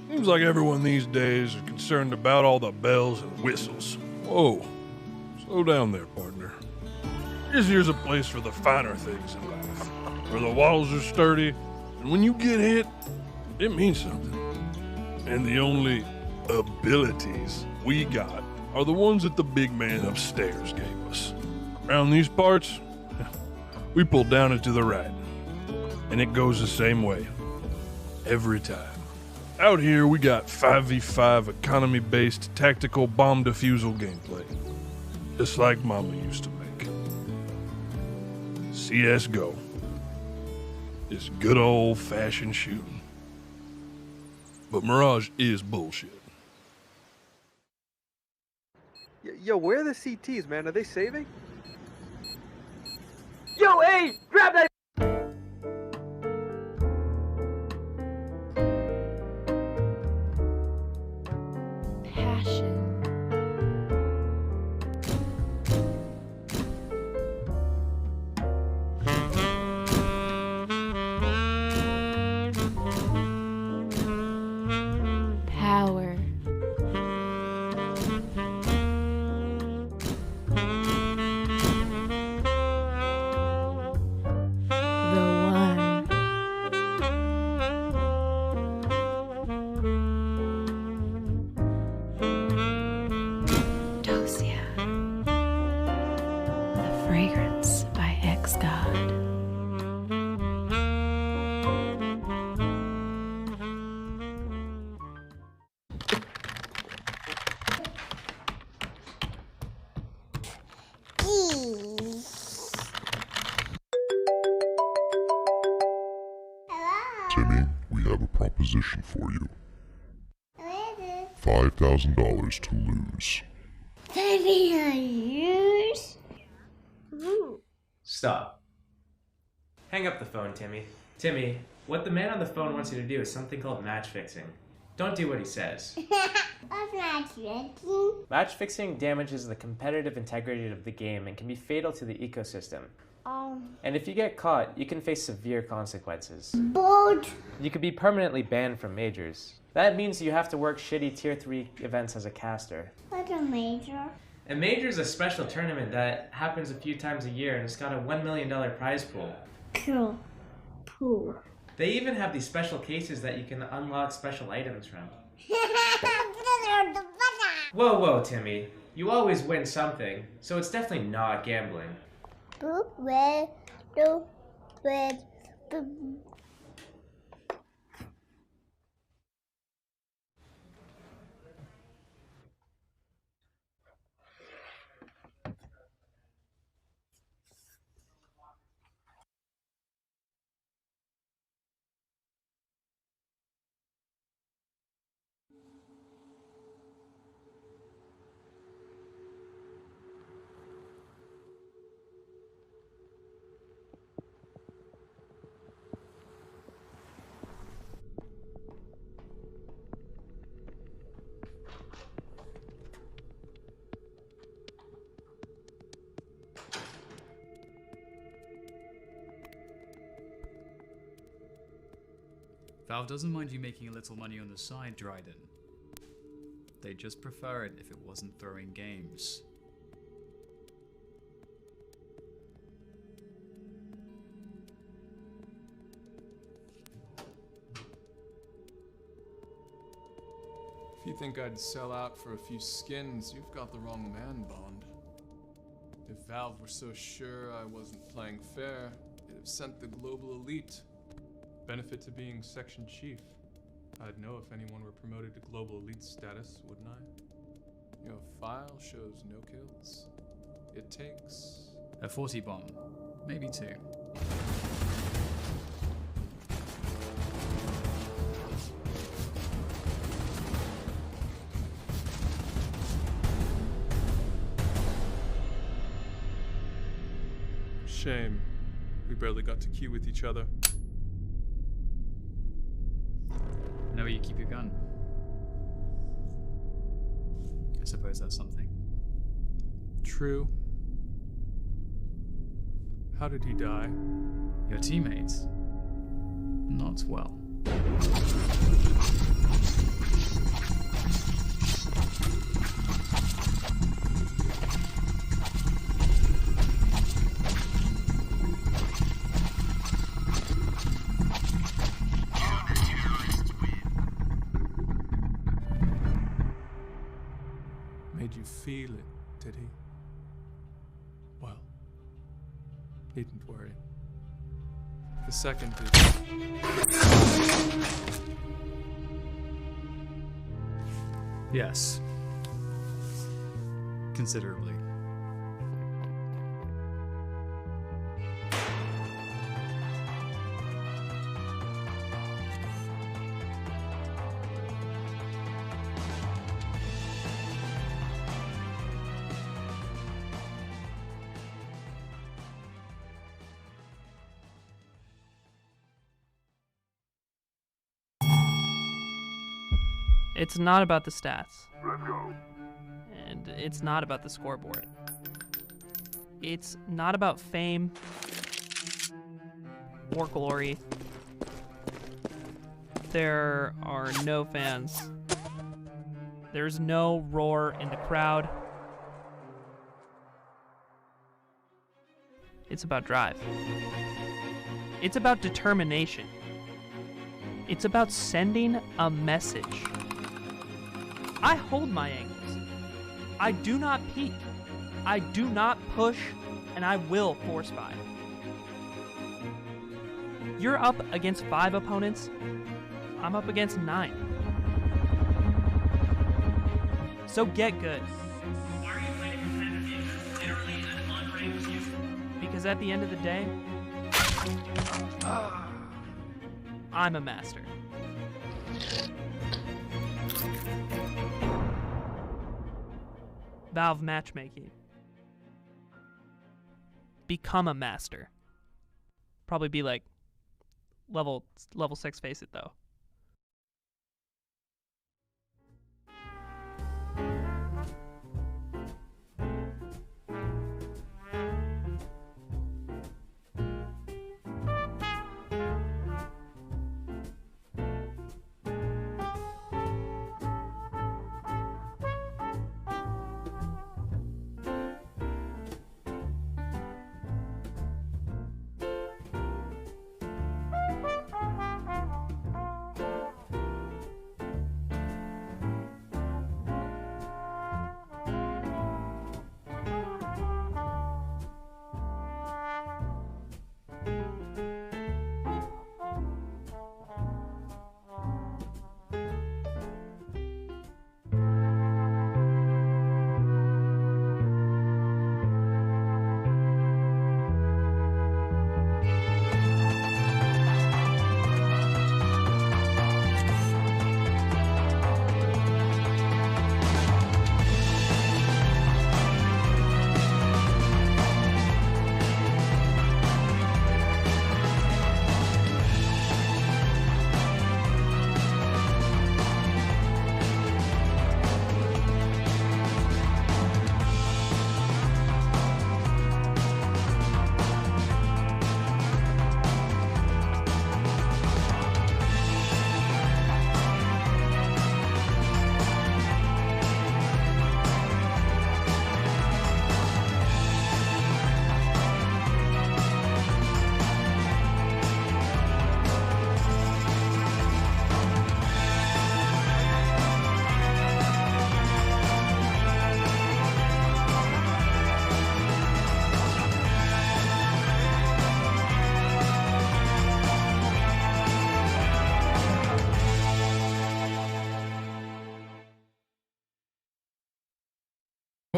Seems like everyone these days is concerned about all the bells and whistles. Whoa, slow down there, partner. This here's a place for the finer things in life, where the walls are sturdy, and when you get hit, it means something. And the only abilities we got are the ones that the big man upstairs gave us. Around these parts, we pull down and to the right, and it goes the same way, every time. Out here, we got 5v5 economy-based tactical bomb defusal gameplay, just like Mama used to make. CSGO is good old-fashioned shooting. But Mirage is bullshit.
Yo, where are the CTs, man? Are they saving?
Yo, hey, grab that.
Power. The one. Dosia. The fragrance by X-God.
Timmy, we have a proposition for you. $5,000 to lose.
Stop. Hang up the phone, Timmy. Timmy, what the man on the phone wants you to do is something called match fixing. Don't do what he says.
What's match fixing?
Match fixing damages the competitive integrity of the game and can be fatal to the ecosystem. And if you get caught, you can face severe consequences.
Bold.
You could be permanently banned from majors. That means you have to work shitty tier 3 events as a caster.
What's a major?
A major is a special tournament that happens a few times a year and it's got a $1 million prize pool.
Cool. Pool.
They even have these special cases that you can unlock special items from. Whoa, whoa, Timmy. You always win something, so it's definitely not gambling.
Blue, red, blue, red, blue.
Valve doesn't mind you making a little money on the side, Dryden. They'd just prefer it if it wasn't throwing games.
If you think I'd sell out for a few skins, you've got the wrong man, Bond. If Valve were so sure I wasn't playing fair, they'd have sent the global elite. Benefit to being section chief. I'd know if anyone were promoted to global elite status, wouldn't I? Your file shows no kills. It takes...
A 40 bomb. Maybe 2.
Shame. We barely got to queue with each other.
I know where you keep your gun. I suppose that's something.
True. How did he die?
Your teammates? Not well.
Made you feel it, did he? Well, needn't worry. The second is...
Yes. Considerably.
It's not about the stats. And it's not about the scoreboard. It's not about fame or glory. There are no fans. There's no roar in the crowd. It's about drive. It's about determination. It's about sending a message. I hold my angles. I do not peek. I do not push, and I will force buy. You're up against 5 opponents. I'm up against 9. So get good. Because at the end of the day, I'm a master. Valve matchmaking. Become a master. Probably be like level 6 face it though.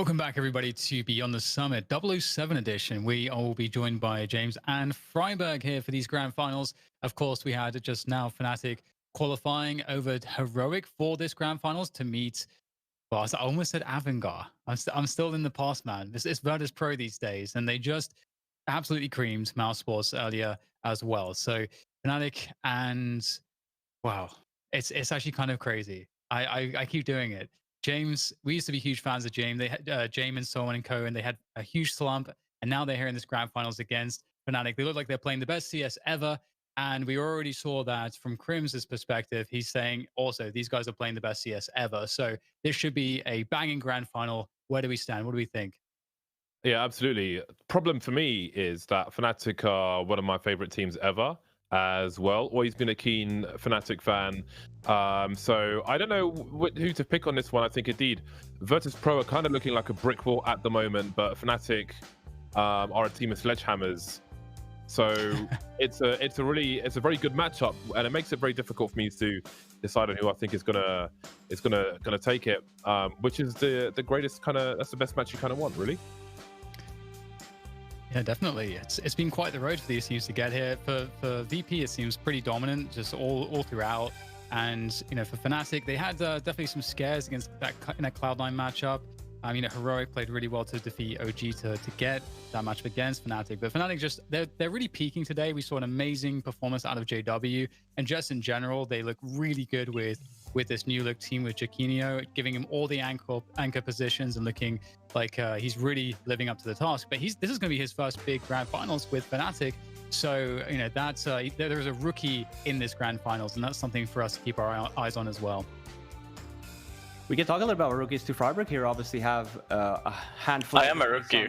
Welcome back, everybody, to Beyond the Summit 007 edition. We will be joined by James and Freiberg here for these grand finals. Of course, we had just now Fnatic qualifying over Heroic for this grand finals to meet, well, I almost said Avangar. I'm still in the past, man. It's Virtus.pro these days, and they just absolutely creamed mousesports earlier as well. So Fnatic and, wow, it's actually kind of crazy. I keep doing it. James, we used to be huge fans of James. They had James and so on and co, and they had a huge slump, and now they're here in this grand finals against Fnatic. They look like they're playing the best CS ever, and we already saw that from Crim's perspective. He's saying also these guys are playing the best CS ever. So this should be a banging grand final. Where do we stand? What do we think?
Yeah, absolutely. Problem for me is that Fnatic are one of my favorite teams ever as well. Always been a keen Fnatic fan. So I don't know who to pick on this one. I think indeed Virtus.pro are kind of looking like a brick wall at the moment, but Fnatic are a team of sledgehammers. So it's a very good matchup, and it makes it very difficult for me to decide on who I think is gonna take it. Which is the greatest that's the best match you kind of want, really.
Yeah, definitely. It's been quite the road for these teams to get here. For VP, it seems pretty dominant, just all throughout. And you know, for Fnatic, they had definitely some scares against that in that Cloud9 matchup. Heroic played really well to defeat OG to get that matchup against Fnatic. But Fnatic just they're really peaking today. We saw an amazing performance out of JW, and just in general, they look really good with this new look team with Jaquinho, giving him all the anchor positions and looking like he's really living up to the task. But this is going to be his first big grand finals with Fnatic. So, you know, that's there's a rookie in this grand finals, and that's something for us to keep our eyes on as well.
We can talk a little about rookies too. Freiberg here obviously have a handful.
I am a rookie.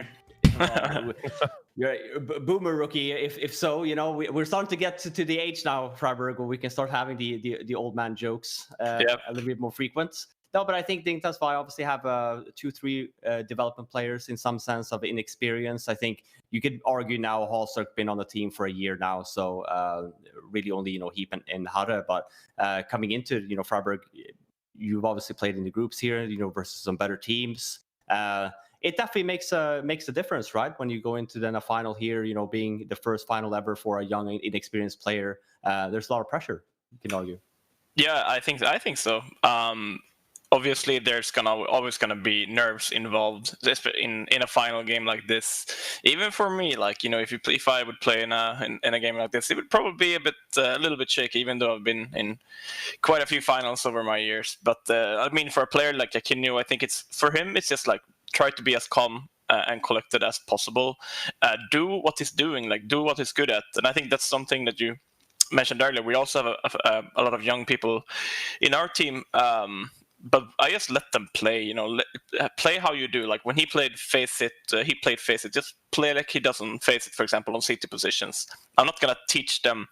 You're a boomer rookie. If so, you know, we're starting to get to the age now, Freiberg, where we can start having the old man jokes a little bit more frequent. No, but I think Dignitas obviously have 2-3 development players in some sense of inexperience. I think you could argue now Hallstark been on the team for a year now, so really only Heap and Hara. But coming into Freiberg, you've obviously played in the groups here, versus some better teams. It definitely makes a difference, right? When you go into then a final here, being the first final ever for a young, inexperienced player, there's a lot of pressure. You can argue.
Yeah, I think so. Obviously, there's always gonna be nerves involved in a final game like this. Even for me, like if I would play in a game like this, it would probably be a little bit shaky. Even though I've been in quite a few finals over my years, but for a player like Jaquinho, I think for him it's just like try to be as calm and collected as possible. Do what he's doing, do what he's good at, and I think that's something that you mentioned earlier. We also have a lot of young people in our team. But I just let them play, play how you do. Like when he played Face It, he played Face It. Just play like he doesn't Face It, for example, on CT positions. I'm not going to teach them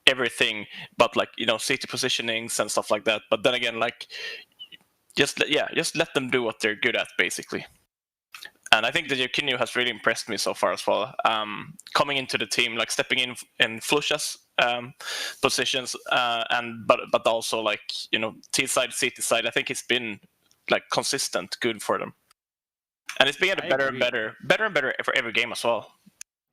everything, but CT positionings and stuff like that. But then again, just let them do what they're good at, basically. And I think that Jaquinho has really impressed me so far as well. Coming into the team, stepping in Flusha's positions, but also T side, CT side. I think it's been consistent, good for them, and it's been getting better and better for every game as well.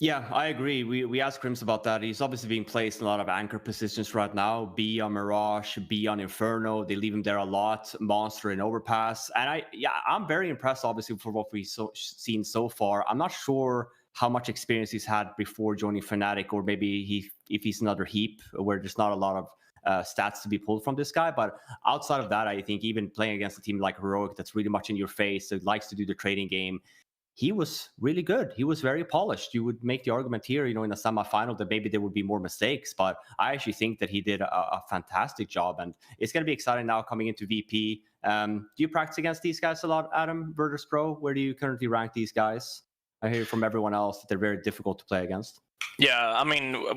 Yeah, I agree. We asked Crims about that. He's obviously being placed in a lot of anchor positions right now. B on Mirage, B on Inferno. They leave him there a lot. Monster and Overpass. And I'm very impressed, obviously, for what we've seen so far. I'm not sure how much experience he's had before joining Fnatic, or maybe if he's another Heap, where there's not a lot of stats to be pulled from this guy. But outside of that, I think even playing against a team like Heroic that's really much in your face, that likes to do the trading game, he was really good. He was very polished. You would make the argument here, in a semifinal that maybe there would be more mistakes, but I actually think that he did a fantastic job, and it's going to be exciting now coming into VP. Do you practice against these guys a lot, Adam, Virtus.pro? Where do you currently rank these guys? I hear from everyone else that they're very difficult to play against.
Yeah,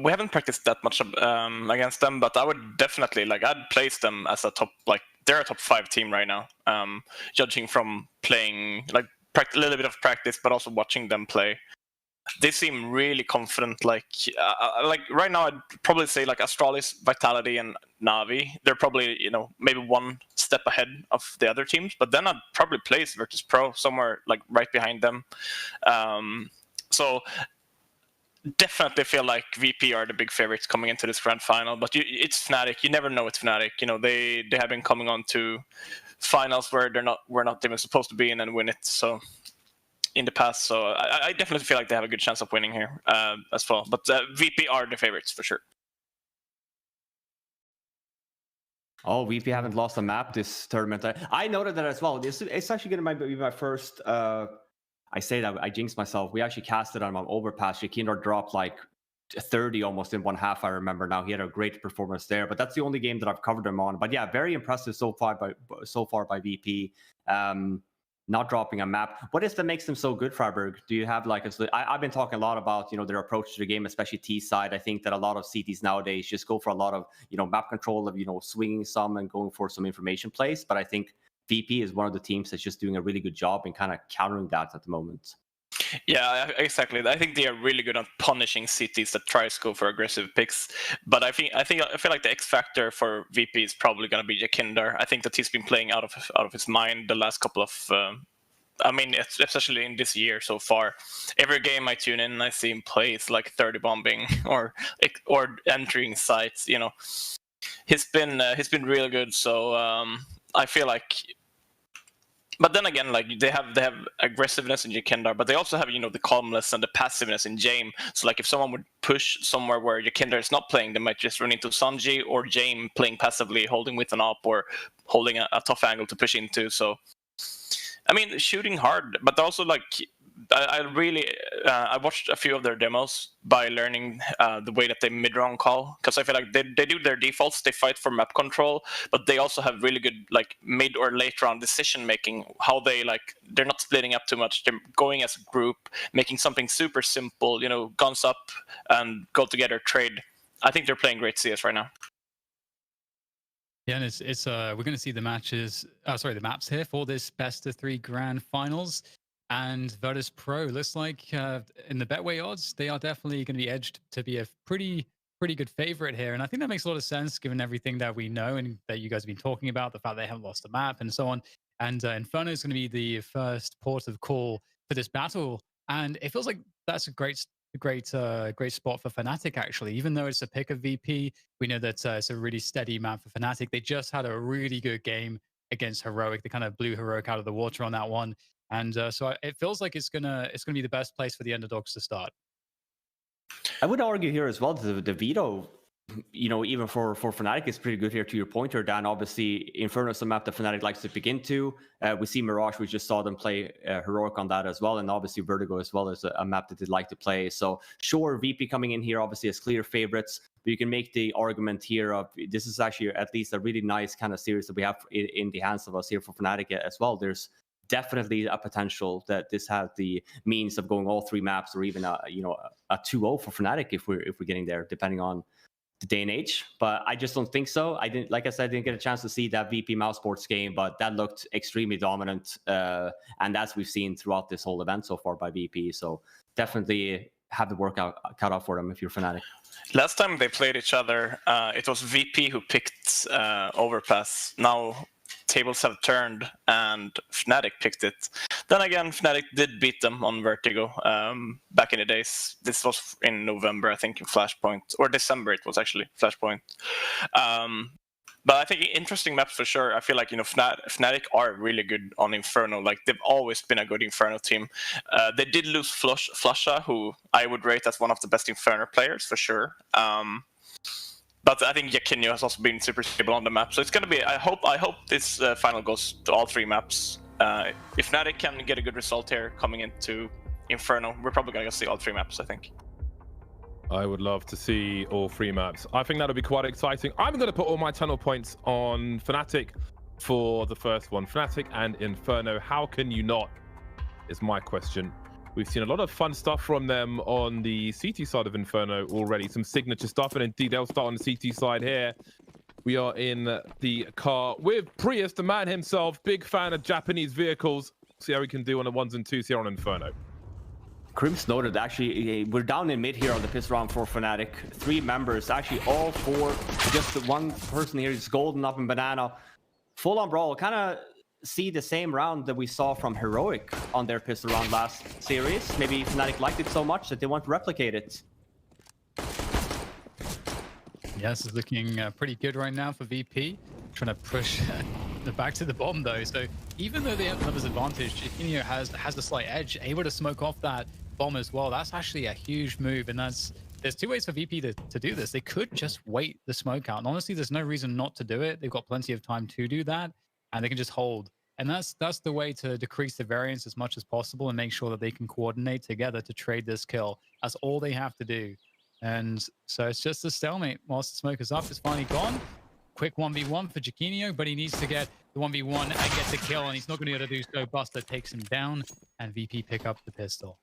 we haven't practiced that much against them, but I would definitely, I'd place them as a top, they're a top 5 team right now, judging from playing, a little bit of practice, but also watching them play. They seem really confident. Right now, I'd probably say Astralis, Vitality, and NaVi. They're probably maybe one step ahead of the other teams, but then I'd probably place Virtus.pro somewhere like right behind them. So definitely feel like VP are the big favorites coming into this grand final, but it's Fnatic. You never know with Fnatic. You know, they have been coming on to finals where we're not even supposed to be in and win it. So in the past, so I definitely feel like they have a good chance of winning here as well. But VP are the favorites for sure.
Oh, VP haven't lost a map this tournament. I noted that as well. It's actually going to be my first. I say that I jinxed myself. We actually casted on my overpass. Jakindar dropped like 30 almost in one half. I remember now. He had a great performance there, but that's the only game that I've covered him on. But yeah, very impressive so far by VP. Not dropping a map. What is that makes them so good, Freiburg? Do you have like I've been talking a lot about their approach to the game, especially T side. I think that a lot of CTs nowadays just go for a lot of map control of swinging some and going for some information plays. But I think VP is one of the teams that's just doing a really good job in kind of countering that at the moment.
Yeah, exactly. I think they are really good at punishing CTs that try to go for aggressive picks. But I feel like the X factor for VP is probably going to be Jakindar. I think that he's been playing out of his mind the last couple of. I mean, especially in this year so far. Every game I tune in, I see him play. It's like 30 bombing or entering sites. He's been really good. So I feel like. But then again, like they have aggressiveness in Jakindar, but they also have the calmness and the passiveness in Jame. So like if someone would push somewhere where Jakindar is not playing, they might just run into Sanji or Jame playing passively, holding with an op or holding a tough angle to push into. So I mean, shooting hard, but also like I watched a few of their demos by learning the way that they mid-round call, because I feel like they do their defaults, they fight for map control, but they also have really good like mid or late round decision making, how they're not splitting up too much, they're going as a group, making something super simple, guns up and go together, trade. I think they're playing great CS right now.
Yeah, and it's we're going to see the maps here for this best of 3 grand finals. And Virtus.pro looks like in the Betway odds, they are definitely going to be edged to be a pretty good favorite here. And I think that makes a lot of sense given everything that we know and that you guys have been talking about, the fact they haven't lost a map and so on. And Inferno is going to be the first port of call for this battle. And it feels like that's a great spot for Fnatic, actually. Even though it's a pick of VP, we know that it's a really steady map for Fnatic. They just had a really good game against Heroic. They kind of blew Heroic out of the water on that one. And so it feels like it's gonna be the best place for the underdogs to start.
I would argue here as well that the veto, even for Fnatic is pretty good here. To your point here, Dan, obviously Inferno is a map that Fnatic likes to pick into. We see Mirage, we just saw them play Heroic on that as well, and obviously Vertigo as well is a map that they'd like to play. So sure, VP coming in here obviously as clear favorites, but you can make the argument here of this is actually at least a really nice kind of series that we have in the hands of us here for Fnatic as well. There's definitely a potential that this has the means of going all 3 maps, or even a 2-0 for Fnatic if we're getting there, depending on the day and age. But I just don't think so. I didn't get a chance to see that VP mousesports game, but that looked extremely dominant, and as we've seen throughout this whole event so far by VP. So definitely have the workout cut out for them if you're Fnatic.
Last time they played each other, it was VP who picked Overpass. Now tables have turned and Fnatic picked it. Then again, Fnatic did beat them on Vertigo back in the days. This was in November, I think, in Flashpoint, or December it was actually, Flashpoint. But I think interesting maps for sure. I feel like, Fnatic are really good on Inferno. Like, they've always been a good Inferno team. They did lose Flusha, who I would rate as one of the best Inferno players for sure. But I think Yakinyo has also been super stable on the map. So it's going to be, I hope this final goes to all 3 maps. If Fnatic can get a good result here coming into Inferno, we're probably going to see all 3 maps, I think.
I would love to see all 3 maps. I think that'll be quite exciting. I'm going to put all my tunnel points on Fnatic for the first one. Fnatic and Inferno, how can you not, is my question. We've seen a lot of fun stuff from them on the CT side of Inferno already. Some signature stuff, and indeed they'll start on the CT side here. We are in the car with Prius, the man himself. Big fan of Japanese vehicles. See how we can do on the 1s and 2s here on Inferno.
Crimps noted, actually, we're down in mid here on the piss round for Fnatic. 3 members, actually all 4. Just the one person here is Golden up in Banana. full-on brawl. Kind of see the same round that we saw from Heroic on their pistol round last series. Maybe Fnatic liked it so much that they want to replicate it.
Yes, it's looking pretty good right now for VP. Trying to push the back to the bomb though. So even though they have numbers advantage, Jiquinho has a slight edge, able to smoke off that bomb as well. That's actually a huge move, and there's two ways for VP to do this. They could just wait the smoke out, and honestly, there's no reason not to do it. They've got plenty of time to do that, and they can just hold. And that's the way to decrease the variance as much as possible and make sure that they can coordinate together to trade this kill. That's all they have to do. And so it's just a stalemate. Whilst the smoke is up, it's finally gone. Quick 1v1 for Jiquinho, but he needs to get the 1v1 and get the kill, and he's not going to be able to do so. Buster takes him down, and VP pick up the pistol.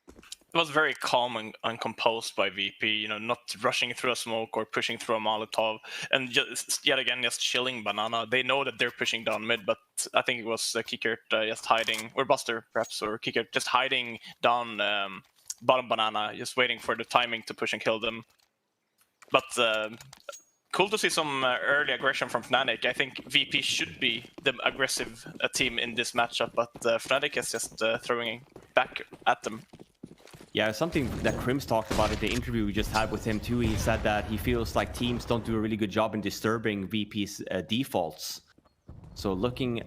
It was very calm and composed by VP, you know, not rushing through a smoke or pushing through a Molotov, and just yet again just chilling Banana. They know that they're pushing down mid, but I think it was Kikert just hiding, or Buster perhaps, or Kikert just hiding down bottom Banana, just waiting for the timing to push and kill them. But cool to see some early aggression from Fnatic. I think VP should be the aggressive team in this matchup, but Fnatic is just throwing back at them.
Yeah, something that Crims talked about in the interview we just had with him too. He said that he feels like teams don't do a really good job in disturbing VP's defaults. So looking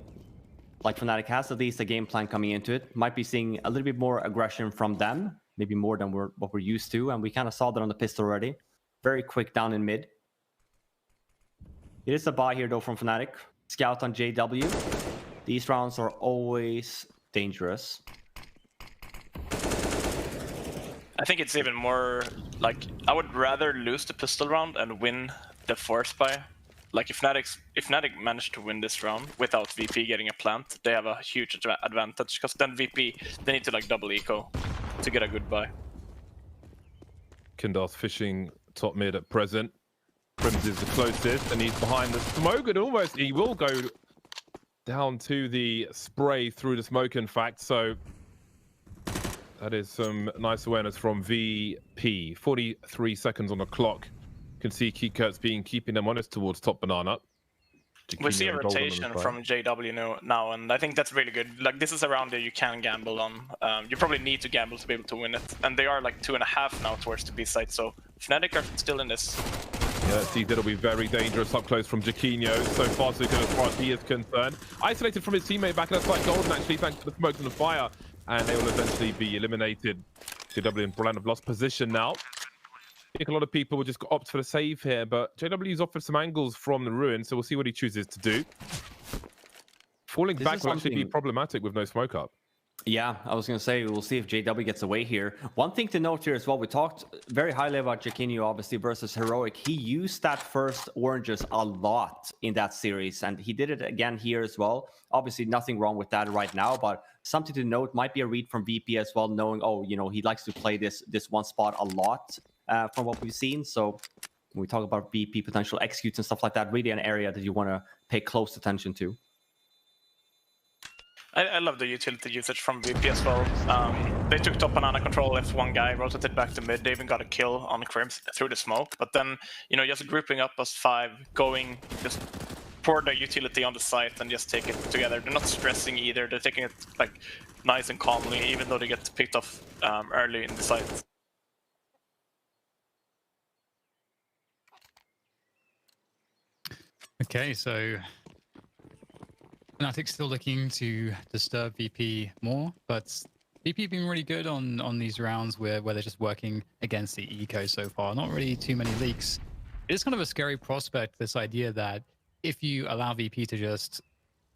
like Fnatic has at least a game plan coming into it. Might be seeing a little bit more aggression from them, maybe more than what we're used to. And we kind of saw that on the pistol already. Very quick down in mid. It is a buy here though from Fnatic. Scout on JW. These rounds are always dangerous.
I think it's even more like I would rather lose the pistol round and win the force buy. Like if Fnatic managed to win this round without VP getting a plant, they have a huge advantage, because then VP, they need to like double eco to get a good buy.
Kindar's fishing top mid at present. Crims is the closest, and he's behind the smoke, and almost he will go down to the spray through the smoke, in fact. So that is some nice awareness from VP. 43 seconds on the clock. You can see Kikert's keeping them honest towards top Banana.
We see a rotation from JW now, and I think that's really good. Like, this is a round that you can gamble on. You probably need to gamble to be able to win it. And they are like 2.5 now towards the B side, so Fnatic are still in this.
Yeah, see, that'll be very dangerous up close from Jiquinho. So far, so good as far as he is concerned. Isolated from his teammate back in that side, Golden actually, thanks to the smoke and the fire. And they will eventually be eliminated. JW and Brand have lost position now. I think a lot of people will just opt for the save here, but JW's offered some angles from the ruin, so we'll see what he chooses to do. Falling back will actually be problematic with no smoke up.
Yeah, I was going to say, we'll see if JW gets away here. One thing to note here as well, we talked very highly about Jiquinho, obviously, versus Heroic. He used that first oranges a lot in that series, and he did it again here as well. Obviously, nothing wrong with that right now, but something to note might be a read from VP as well, knowing, oh, you know, he likes to play this one spot a lot from what we've seen. So when we talk about VP potential executes and stuff like that, really an area that you want to pay close attention to.
I love the utility usage from VP as well. They took top banana control, left one guy, rotated back to mid. They even got a kill on Crims through the smoke. But then, you know, just grouping up as 5, going, just pour the utility on the site and just take it together. They're not stressing either. They're taking it like nice and calmly, even though they get picked off early in the site.
Okay, so Fnatic still looking to disturb VP more, but VP been really good on these rounds where they're just working against the eco so far. Not really too many leaks. It is kind of a scary prospect, this idea that if you allow VP to just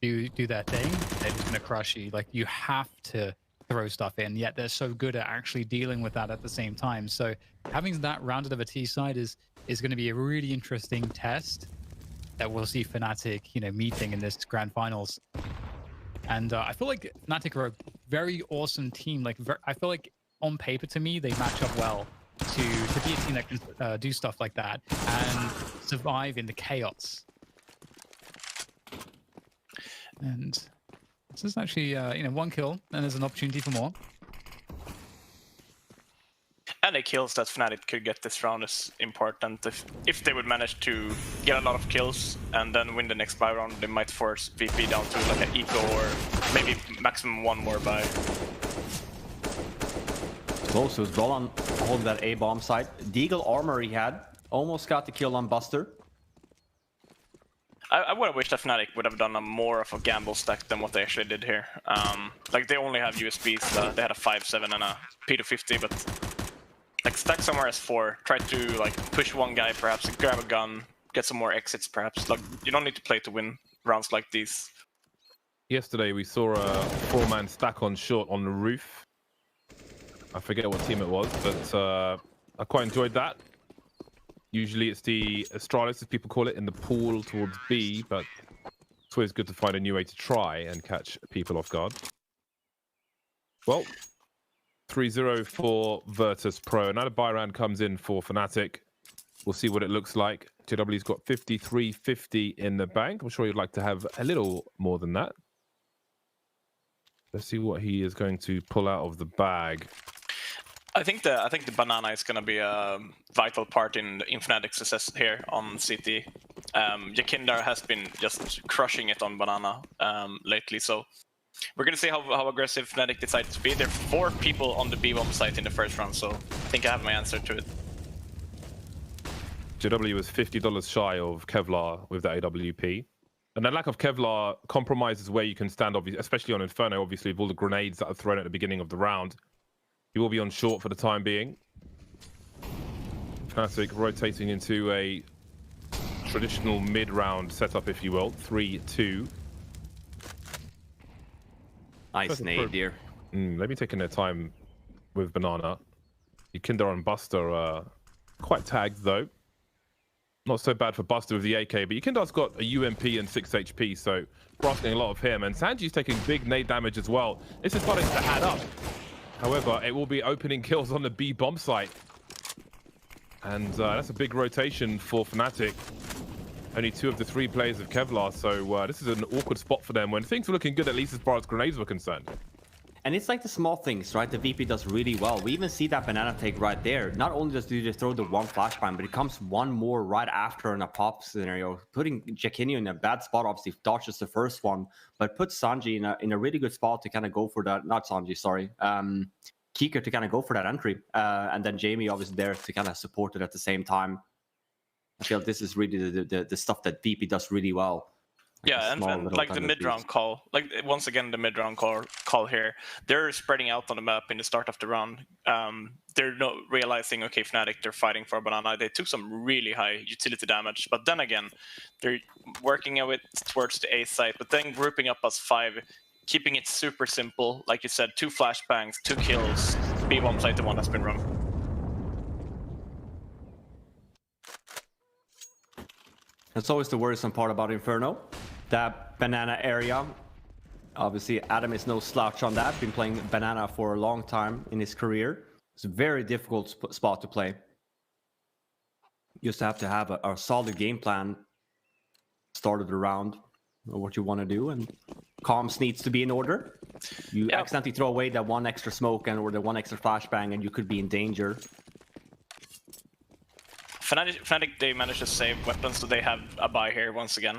do their thing, they're just going to crush you. Like, you have to throw stuff in, yet they're so good at actually dealing with that at the same time. So having that rounded of a T side is going to be a really interesting test that we'll see Fnatic, you know, meeting in this grand finals. And I feel like Fnatic are a very awesome team. Like, I feel like on paper, to me, they match up well to be a team that can do stuff like that and survive in the chaos. And this is actually, you know, 1 kill, and there's an opportunity for more.
And many kills that Fnatic could get this round is important. If they would manage to get a lot of kills and then win the next buy round, they might force VP down to like an eco or maybe maximum one more buy.
Close, it was Roland holding that A bomb site. Deagle armor he had, almost got the kill on Buster.
I would have wished that Fnatic would have done a more of a gamble stack than what they actually did here. Like they only have USBs, they had a 5.7 and a P250, but like stack somewhere as 4. Try to like push one guy perhaps, grab a gun, get some more exits perhaps. Like you don't need to play to win rounds like these.
Yesterday we saw a 4-man stack on short on the roof. I forget what team it was, but I quite enjoyed that. Usually it's the Astralis, as people call it, in the pool towards B, but it's always good to find a new way to try and catch people off guard. Well, 3-0 for Virtus.pro. Another buy round comes in for Fnatic. We'll see what it looks like. JW's got 53.50 in the bank. I'm sure you'd like to have a little more than that. Let's see what he is going to pull out of the bag.
I think the banana is going to be a vital part in Fnatic's success here on CT. Jakindar has been just crushing it on banana lately, so we're going to see how aggressive Fnatic decides to be. There are 4 people on the B-bomb site in the first round, so I think I have my answer to it.
JW was $50 shy of Kevlar with the AWP. And the lack of Kevlar compromises where you can stand, obviously, especially on Inferno, obviously, with all the grenades that are thrown at the beginning of the round. He will be on short for the time being. Fnatic rotating into a traditional mid-round setup, if you will. 3-2.
Nice nade here.
Maybe taking their time with banana. Kinder and Buster are quite tagged, though. Not so bad for Buster with the AK, but Yakindar's got a UMP and 6 HP, so we're asking a lot of him. And Sanji's taking big nade damage as well. This is starting to add up. However, it will be opening kills on the B bomb site. And that's a big rotation for Fnatic. Only 2 of the 3 players of Kevlar, so this is an awkward spot for them when things were looking good, at least as far as grenades were concerned.
And it's like the small things, right? The VP does really well. We even see that banana take right there. Not only does he just throw the 1 flashbang, but it comes 1 more right after in a pop scenario, putting Jakinio in a bad spot. Obviously, dodges the first one, but puts Sanji in a really good spot to kind of go for that. Not Sanji, sorry. Kika to kind of go for that entry. And then Jamie obviously there to kind of support it at the same time. I feel this is really the stuff that VP does really well.
Yeah, and like the mid-round call, like once again the mid-round call here, they're spreading out on the map in the start of the round. They're not realizing, okay, Fnatic, they're fighting for banana. They took some really high utility damage, but then again, they're working a bit towards the A site, but then grouping up as 5, keeping it super simple. Like you said, 2 flashbangs, 2 kills, B-bomb site, the one that's been run.
That's always the worrisome part about Inferno. That banana area. Obviously, Adam is no slouch on that. Been playing banana for a long time in his career. It's a very difficult spot to play. You just have to have a solid game plan. Start of the round, know what you want to do, and comms needs to be in order. You accidentally throw away that 1 extra smoke or the 1 extra flashbang, and you could be in danger.
Fnatic, they managed to save weapons, so they have a buy here once again.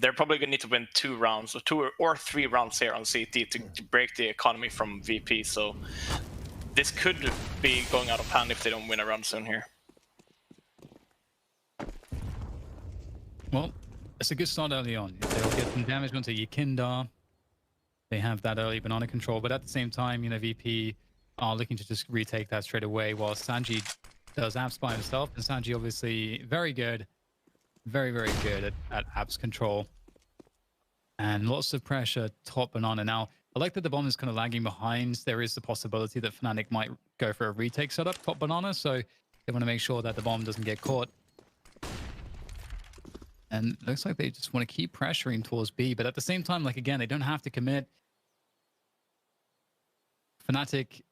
They're probably going to need to win 2 rounds, or 2 or 3 rounds here on CT to break the economy from VP. So this could be going out of hand if they don't win a round soon here.
Well, it's a good start early on. They'll get some damage onto Yakindar. They have that early banana control, but at the same time, you know, VP are looking to just retake that straight away, while Sanji does apps by himself, and Sanji obviously very good, very good at apps control, and lots of pressure top banana. Now I like that the bomb is kind of lagging behind. There is the possibility that Fnatic might go for a retake setup top banana, so they want to make sure that the bomb doesn't get caught. And it looks like they just want to keep pressuring towards B, but at the same time, like again, they don't have to commit. Fnatic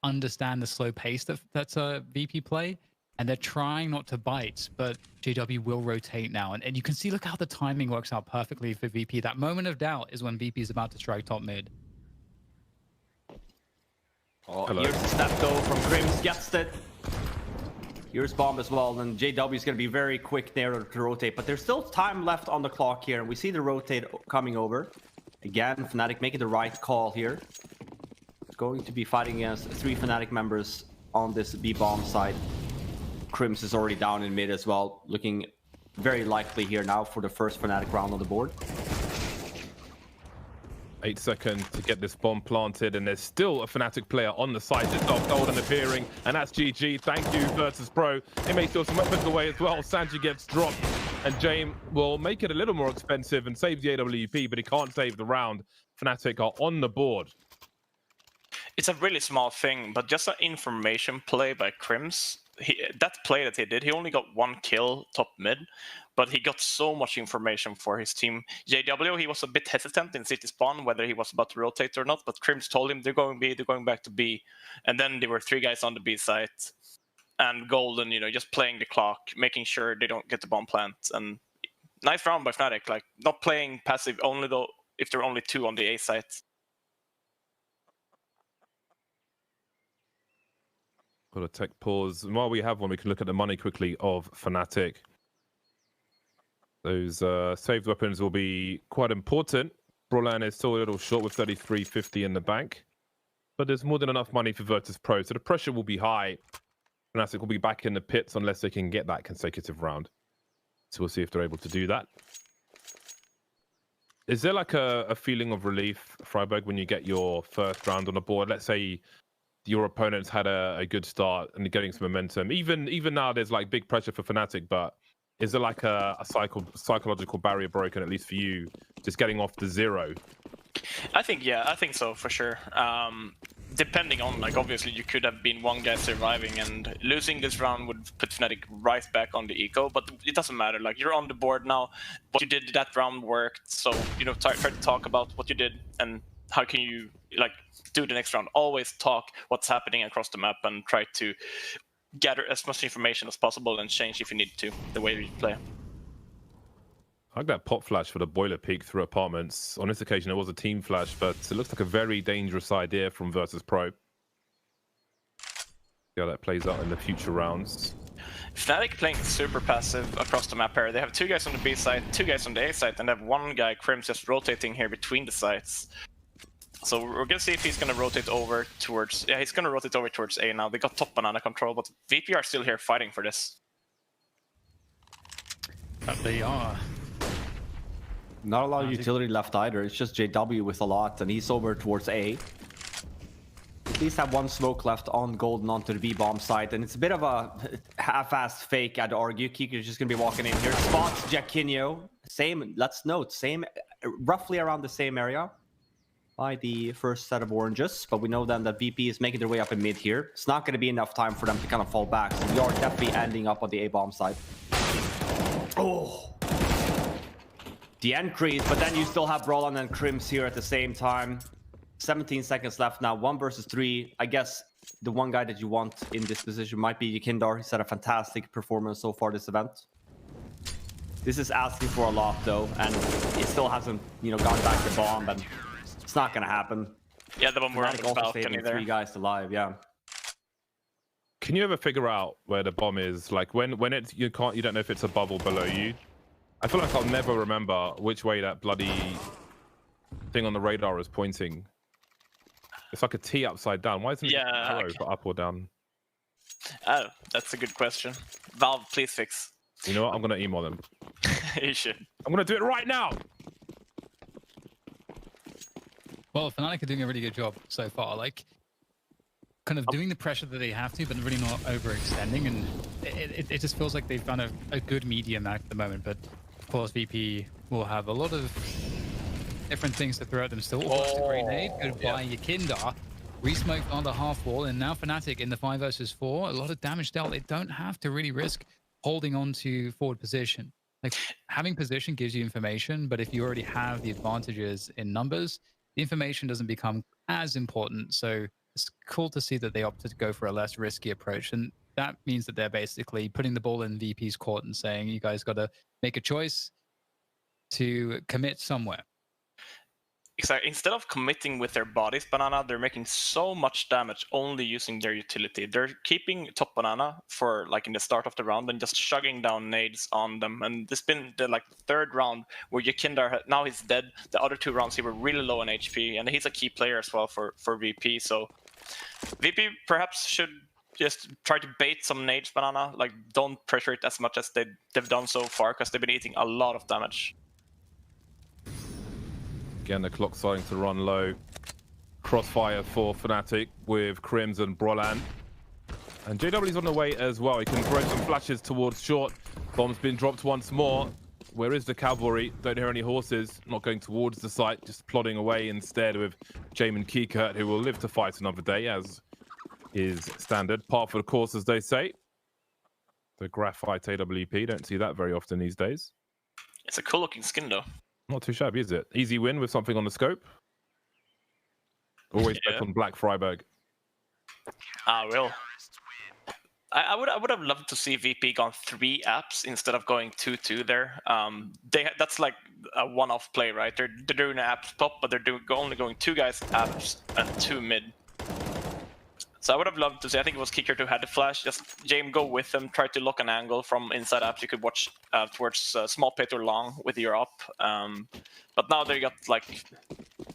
understand the slow pace that's a VP play, and they're trying not to bite, but JW will rotate now, and you can see, look how the timing works out perfectly for VP. That moment of doubt is when VP is about to strike top mid.
Oh, here's the snap though from Crims, gets it, Here's bomb as well, and JW is going to be very quick there to rotate, but there's still time left on the clock here, and we see the rotate coming over. Again, Fnatic making the right call here. It's going to be fighting against 3 Fnatic members on this B-bomb side. Crims is already down in mid as well, looking very likely here now for the first Fnatic round on the board.
8 seconds to get this bomb planted, and there's still a Fnatic player on the side. Just off golden appearing, and that's GG. Thank you, Virtus.pro. They may steal some weapons away as well. Sanji gets dropped, and James will make it a little more expensive and save the AWP, but he can't save the round. Fnatic are on the board.
It's a really small thing, but just an information play by Crims. That play that he did, he only got 1 kill top mid, but he got so much information for his team. JW, he was a bit hesitant in city spawn whether he was about to rotate or not, but Crims told him they're going B, they're going back to B, and then there were 3 guys on the B site, and Golden, you know, just playing the clock, making sure they don't get the bomb plant. And nice round by Fnatic, like not playing passive only though if there are only 2 on the A site.
Got a tech pause. And while we have one, we can look at the money quickly of Fnatic. Those saved weapons will be quite important. Brolan is still a little short with 33.50 in the bank, but there's more than enough money for Virtus.pro, so the pressure will be high. Fnatic will be back in the pits unless they can get that consecutive round. So we'll see if they're able to do that. Is there like a feeling of relief, Freiberg, when you get your first round on the board? Let's say your opponents had a good start and they're getting some momentum. Even now, there's like big pressure for Fnatic, but is there like a psychological barrier broken, at least for you, just getting off the 0?
I think so for sure. Depending on, like, obviously you could have been 1 guy surviving, and losing this round would put Fnatic right back on the eco, but it doesn't matter. Like, you're on the board now. What you did that round worked, so, you know, try to talk about what you did and how can you, like, do the next round. Always talk what's happening across the map and try to gather as much information as possible and change if you need to the way you play.
I like that pop flash for the boiler peek through apartments. On this occasion, it was a team flash, but it looks like a very dangerous idea from Virtus.pro. See how that plays out in the future rounds.
Fnatic playing super passive across the map here. They have 2 guys on the B side, 2 guys on the A side, and they have 1 guy, Crims, just rotating here between the sides. So we're gonna see if he's gonna rotate over towards... Yeah, he's gonna rotate over towards A now. They got top banana control, but VP are still here fighting for this.
But they are.
Not a lot of utility left either. It's just JW with a lot, and he's over towards A. At least have 1 smoke left on Golden onto the B-bomb side, and it's a bit of a half-assed fake, I'd argue. Kiku's just going to be walking in here. Spots Jackinho. Same, let's note, same, roughly around the same area by the first set of oranges, but we know then that VP is making their way up in mid here. It's not going to be enough time for them to kind of fall back, so we are definitely ending up on the A-bomb side. Oh! The increase, but then you still have Brolan and Crims here at the same time. 17 seconds left now, 1 versus 3. I guess the 1 guy that you want in this position might be Kindar. He's had a fantastic performance so far this event. This is asking for a lot though, and it still hasn't, you know, gone back to bomb, and it's not gonna happen.
Yeah, the bomb were on the balcony there.
3 guys alive, yeah.
Can you ever figure out where the bomb is? Like when it's you don't know if it's above or below you. I feel like I'll never remember which way that bloody thing on the radar is pointing. It's like a T upside down. Why isn't it an arrow for up or down?
Oh, that's a good question. Valve, please fix.
You know what? I'm gonna email them.
You should.
I'm gonna do it right now.
Well, Fnatic are doing a really good job so far. Like, kind of doing the pressure that they have to, but really not overextending. And it just feels like they've found a good medium at the moment. But of course, VP will have a lot of different things to throw at them still. Oh, the grenade, goodbye, Yakindar. Resmoked on the half wall, and now Fnatic in the 5 versus 4. A lot of damage dealt. They don't have to really risk holding on to forward position. Like, having position gives you information, but if you already have the advantages in numbers, the information doesn't become as important. So it's cool to see that they opted to go for a less risky approach, and that means that they're basically putting the ball in VP's court and saying, you guys got to make a choice to commit somewhere.
instead of committing with their bodies, Banana, they're making so much damage only using their utility. They're keeping top Banana for like in the start of the round and just chugging down nades on them. And this has been the like third round where Yakindar, now he's dead. The other 2 rounds he were really low on HP, and he's a key player as well for VP. So VP perhaps should just try to bait some nades, Banana. Like, don't pressure it as much as they've done so far, because they've been eating a lot of damage.
Again, the clock starting to run low. Crossfire for Fnatic with Crims and Brolan. And JW's on the way as well. He can throw some flashes towards short. Bomb's been dropped once more. Where is the cavalry? Don't hear any horses. Not going towards the site, just plodding away instead with Jamin Kikert, who will live to fight another day, as is standard. Par for the course, as they say. The graphite AWP, don't see that very often these days.
It's a cool looking skin though.
Not too shabby, is it? Easy win with something on the scope. Always bet on Black Freiburg.
Will. I would have loved to see VP gone 3 apps instead of going 2-2 there. That's like a one-off play, right? They're doing an apps top, but they're only going 2 guys apps and 2 mid. So I would have loved to see, I think it was Kicker who had the flash, just James go with him, try to lock an angle from inside apps. You could watch towards small pit or long with your up. But now they got like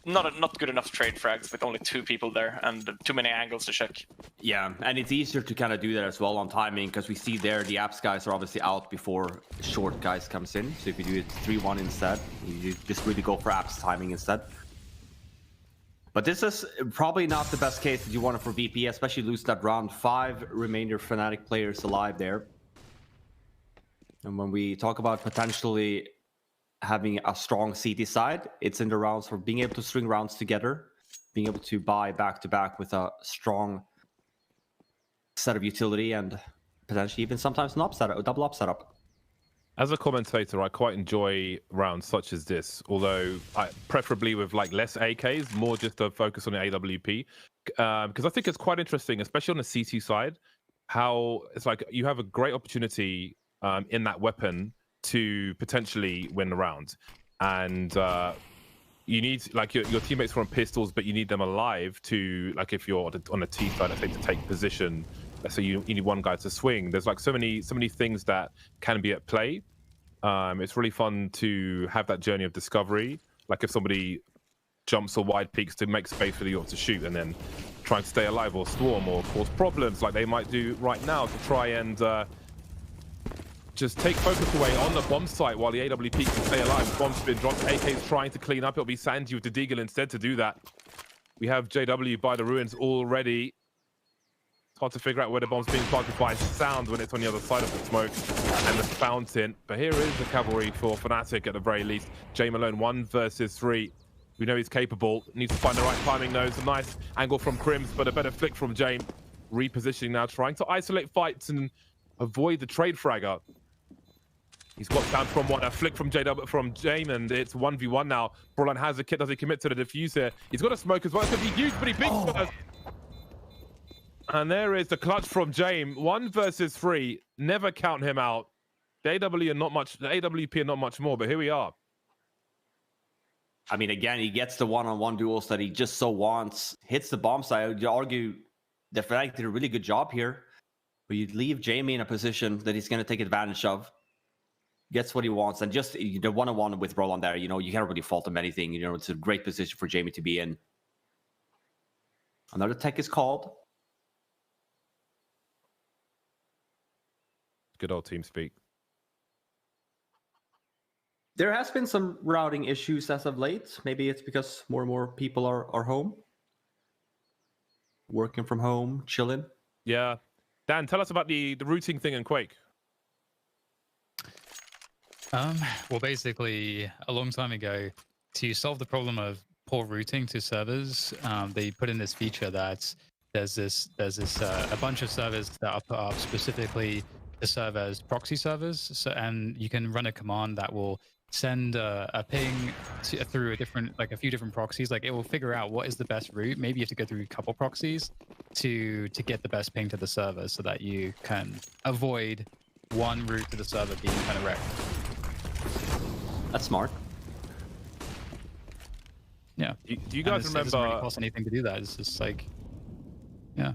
not good enough trade frags with only 2 people there and too many angles to check.
Yeah, and it's easier to kind of do that as well on timing, because we see there the apps guys are obviously out before short guys comes in. So if you do it 3-1 instead, you just really go for apps timing instead. But this is probably not the best case that you want for VP, especially lose that round. 5 remainder Fnatic players alive there. And when we talk about potentially having a strong CT side, it's in the rounds for being able to string rounds together, being able to buy back-to-back with a strong set of utility, and potentially even sometimes an up setup, a double up setup.
As a commentator, I quite enjoy rounds such as this, although preferably with like less AKs, more just to focus on the AWP, because I think it's quite interesting, especially on the CT side, how it's like you have a great opportunity in that weapon to potentially win the round, and you need like your teammates from pistols, but you need them alive to, like, if you're on the T side, I think, to take position. So you need one guy to swing. There's like so many things that can be at play. It's really fun to have that journey of discovery. Like if somebody jumps or wide peaks to make space for you to shoot, and then trying to stay alive or storm or cause problems like they might do right now to try and just take focus away on the bomb site while the AWP can stay alive. Bomb's been dropped. AK's trying to clean up. It'll be Sandy with the Deagle instead to do that. We have JW by the ruins already. Hard to figure out where the bomb's being planted by sound when it's on the other side of the smoke and the fountain. But here is the cavalry for Fnatic at the very least. Jay Malone 1 versus 3. We know he's capable. Needs to find the right timing though. It's a nice angle from Crims, but a better flick from Jame. Repositioning now, trying to isolate fights and avoid the trade fragger. He's got down from a flick from Jame, and it's 1v1 now. Brolan has a kit. Does he commit to the defuse here? He's got a smoke as well. It's going to be huge, but he picks first. And there is the clutch from Jame. 1 versus 3. Never count him out. The AWP are not much more, but here we are.
I mean, again, he gets the one-on-one duels that he just so wants. Hits the bomb side. I would argue the Fnatic did a really good job here. But you leave Jamie in a position that he's going to take advantage of. Gets what he wants. And just the one-on-one with Roland there, you can't really fault him anything. It's a great position for Jamie to be in. Another tech is called.
Good old team speak.
There has been some routing issues as of late. Maybe it's because more and more people are home. Working from home, chilling.
Yeah. Dan, tell us about the routing thing in Quake.
Well, basically, a long time ago, to solve the problem of poor routing to servers, they put in this feature that there's a bunch of servers that are put up specifically to serve as proxy servers, and you can run a command that will send a ping through a few different proxies. Like, it will figure out what is the best route. Maybe you have to go through a couple proxies to get the best ping to the server, so that you can avoid one route to the server being kind of wrecked.
That's smart.
Yeah.
Do you guys
It doesn't really
remember
cost anything to do that? It's just like, yeah.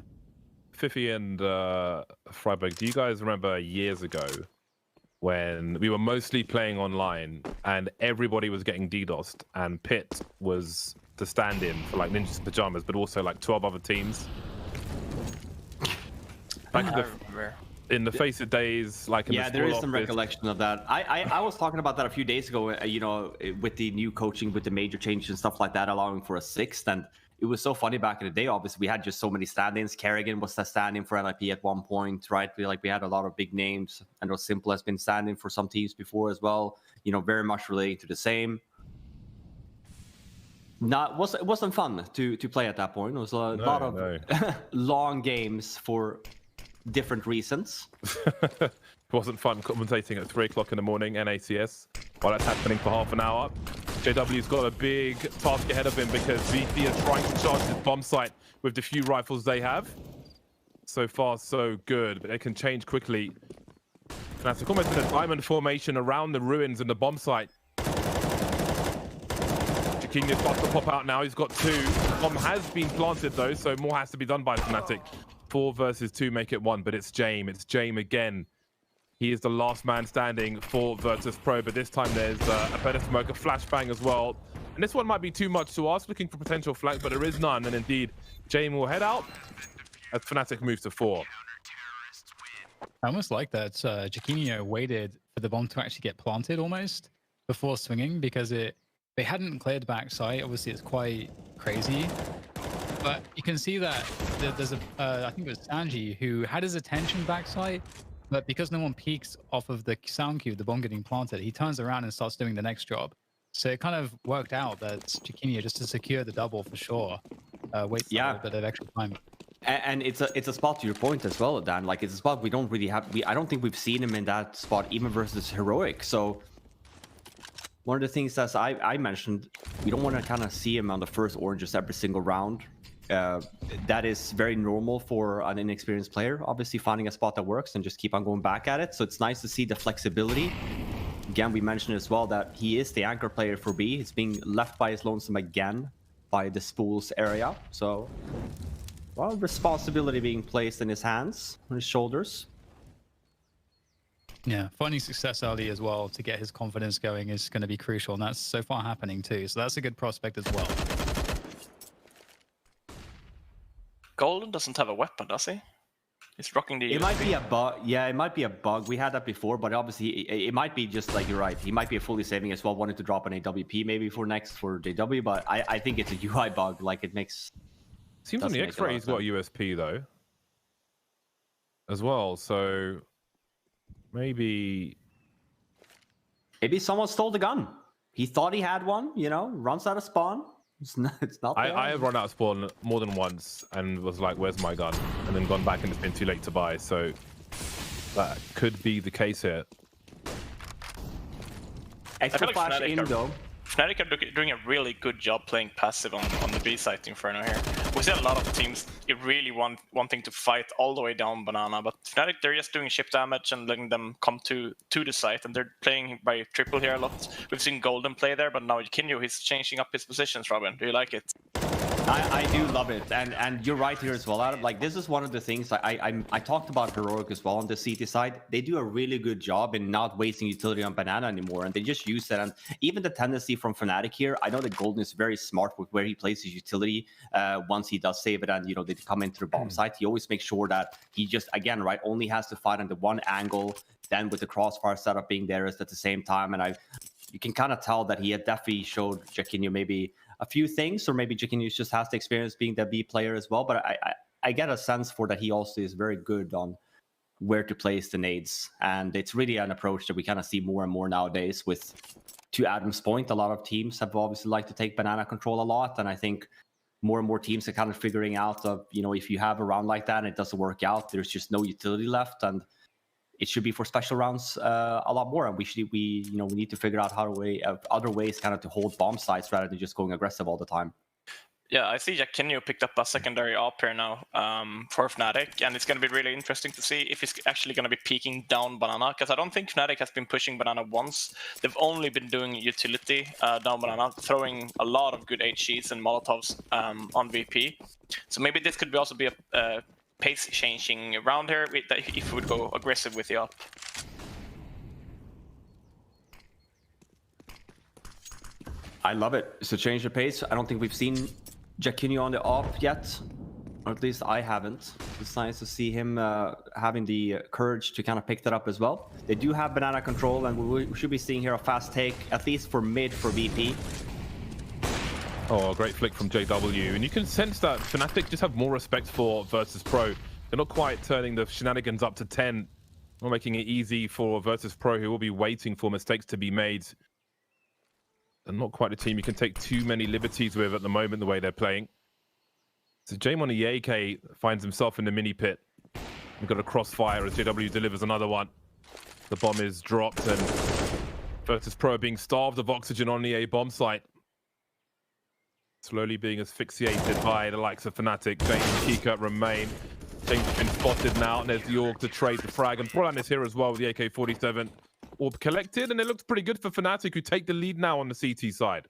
Fifi and Freiburg? Do you guys remember years ago when we were mostly playing online and everybody was getting DDoSed and Pit was the stand-in for like Ninja's Pajamas, but also like 12 other teams? Back in the Face It days, like in
yeah,
the
there is
school
some
office.
recollection of that. I was talking about that a few days ago. You know, with the new coaching, with the major changes and stuff like that, allowing for a sixth, and it was so funny back in the day. Obviously, we had just so many stand-ins. Kerrigan was the stand-in for NIP at one point, right? We had a lot of big names, and Simple has been stand-in for some teams before as well. You know, very much relating to the same. It wasn't fun to play at that point. It was a lot of long games for different reasons.
It wasn't fun commentating at 3 o'clock in the morning, NACS, while that's happening for half an hour. JW's got a big task ahead of him because VP are trying to charge this bomb site with the few rifles they have. So far, so good, but it can change quickly. Fnatic almost in a diamond formation around the ruins and the bomb site. Chiquinho's about to pop out now. He's got 2. Bomb has been planted though, so more has to be done by Fnatic. 4 versus 2 make it 1, but it's Jame. It's Jame again. He is the last man standing for Virtus.pro, but this time there's a better smoke, a flashbang as well. And this one might be too much to ask, looking for potential flank, but there is none. And indeed, Jame will head out as Fnatic moves to 4.
I almost like that Chiquinho waited for the bomb to actually get planted almost before swinging, because they hadn't cleared backside. Obviously, it's quite crazy. But you can see that there's I think it was Sanji who had his attention backside, but because no one peeks off of the sound cube, the bomb getting planted, he turns around and starts doing the next job. So it kind of worked out that Chiquinho, just to secure the double for sure, waits a little bit of extra time.
And it's a spot, to your point as well, Dan. Like, it's a spot we don't really have. I don't think we've seen him in that spot even versus Heroic. So one of the things, as I mentioned, we don't want to kind of see him on the first oranges every single round. That is very normal for an inexperienced player, obviously finding a spot that works and just keep on going back at it. So it's nice to see the flexibility. Again, we mentioned as well that he is the anchor player for B. He's being left by his lonesome again by the Spools area. So, well, responsibility being placed in his hands, on his shoulders.
Yeah, finding success early as well to get his confidence going is going to be crucial, and that's so far happening too. So that's a good prospect as well.
Golden doesn't have a weapon, does he? He's rocking the.
It might be a bug. Yeah, it might be a bug. We had that before, but obviously it might be just like you're right. He might be a fully saving as well. Wanted to drop an AWP maybe for next for JW, but I think it's a UI bug. Like, it makes.
Seems on the X-ray he's got a USP though, as well. So maybe
someone stole the gun. He thought he had one. You know, runs out of spawn. It's not there.
I have run out of spawn more than once and was like, where's my gun? And then gone back and it's been too late to buy. So that could be the case here.
Extra flash in though.
Fnatic are doing a really good job playing passive on the B side Inferno here. We see a lot of teams really wanting to fight all the way down Banana, but Fnatic, they're just doing ship damage and letting them come to the site, and they're playing by triple here a lot. We've seen Golden play there, but now Kinyo, he's changing up his positions, Robin. Do you like it?
I do love it, and you're right here as well, Adam. Like, this is one of the things I talked about Heroic as well on the CT side. They do a really good job in not wasting utility on Banana anymore, and they just use that. And even the tendency from Fnatic here, I know that Golden is very smart with where he plays his utility once he does save it, and they come into the bomb site. He always makes sure that he just, again, right, only has to fight on the one angle. Then with the crossfire setup being there is at the same time, and you can kind of tell that he had definitely showed Chiquinho maybe a few things, or maybe Chiquinho just has the experience being the B player as well. But I get a sense for that he also is very good on where to place the nades, and it's really an approach that we kind of see more and more nowadays. With, to Adam's point, a lot of teams have obviously liked to take Banana control a lot, and I think more and more teams are kind of figuring out of, if you have a round like that and it doesn't work out, there's just no utility left, and it should be for special rounds a lot more, and we need to figure out other ways kind of to hold bomb sites rather than just going aggressive all the time.
Yeah, I see Jaquinho picked up a secondary op here now for Fnatic, and it's going to be really interesting to see if he's actually going to be peeking down Banana, because I don't think Fnatic has been pushing Banana once. They've only been doing utility down Banana, throwing a lot of good HGs and Molotovs on VP. So maybe this could also be a pace-changing round here if we would go aggressive with the op.
I love it. It's a change of pace. I don't think we've seen Jaquinho on the op yet, or at least I haven't. It's nice to see him having the courage to kind of pick that up as well. They do have Banana control, and we should be seeing here a fast take, at least for mid for VP.
Oh, a great flick from JW. And you can sense that Fnatic just have more respect for Virtus.pro. They're not quite turning the shenanigans up to 10. Not making it easy for Virtus.pro, who will be waiting for mistakes to be made. And not quite a team you can take too many liberties with at the moment, the way they're playing. So Jame on the AK finds himself in the mini pit. We've got a crossfire as JW delivers another one. The bomb is dropped, and Virtus.pro are being starved of oxygen on the A bomb site. Slowly being asphyxiated by the likes of Fnatic. James and Kika remain. James has been spotted now, and there's the Org to trade the frag. And Brolan is here as well with the AK-47. Orb collected, and it looks pretty good for Fnatic, who take the lead now on the CT side.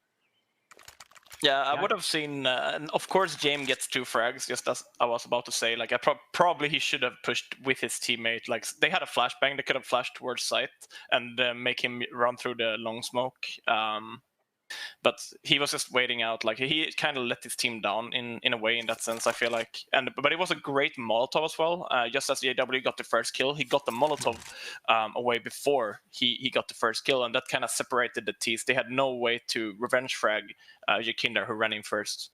Yeah, I would have seen, of course, James gets 2 frags, just as I was about to say. Like, probably he should have pushed with his teammate. Like, they had a flashbang, they could have flashed towards site and make him run through the long smoke. But he was just waiting out. Like, he kind of let his team down in a way, in that sense, I feel like. But it was a great Molotov as well. Just as JW got the first kill, he got the Molotov away before he got the first kill, and that kind of separated the Thieves. They had no way to revenge frag Jaquinho, who ran in first.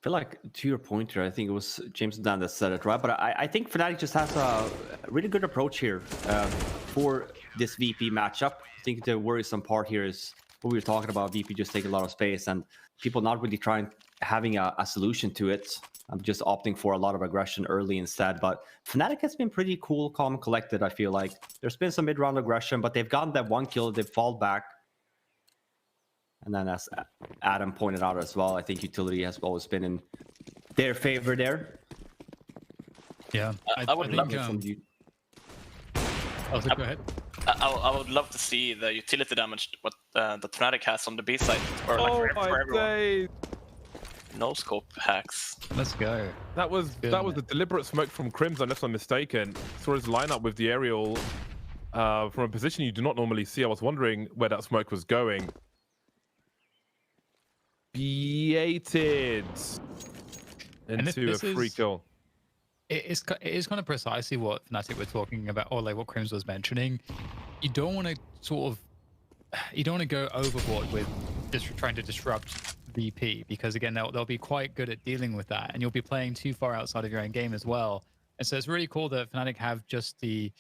I feel like, to your point here, I think it was James and Dan that said it, right? But I think Fnatic just has a really good approach here for this VP matchup. I think the worrisome part here is what we were talking about, VP just taking a lot of space and people not really having a solution to it. I'm just opting for a lot of aggression early instead. But Fnatic has been pretty cool, calm, and collected, I feel like. There's been some mid-round aggression, but they've gotten that one kill, they've fallen back. And then as Adam pointed out as well, I think utility has always been in their favor there.
Yeah,
I would love
it from you.
Oh, so go ahead.
I would love to see the utility damage that Fnatic has on the B side, or like for everyone. No scope hacks.
Let's go.
That was a deliberate smoke from Crims, unless I'm mistaken. Saw his lineup with the aerial from a position you do not normally see. I was wondering where that smoke was going. Baited into a free kill.
It is kind of precisely what Fnatic were talking about, or like what Crims was mentioning. You don't want to go overboard with just trying to disrupt VP, because again they'll be quite good at dealing with that, and you'll be playing too far outside of your own game as well. And so it's really cool that Fnatic have just they've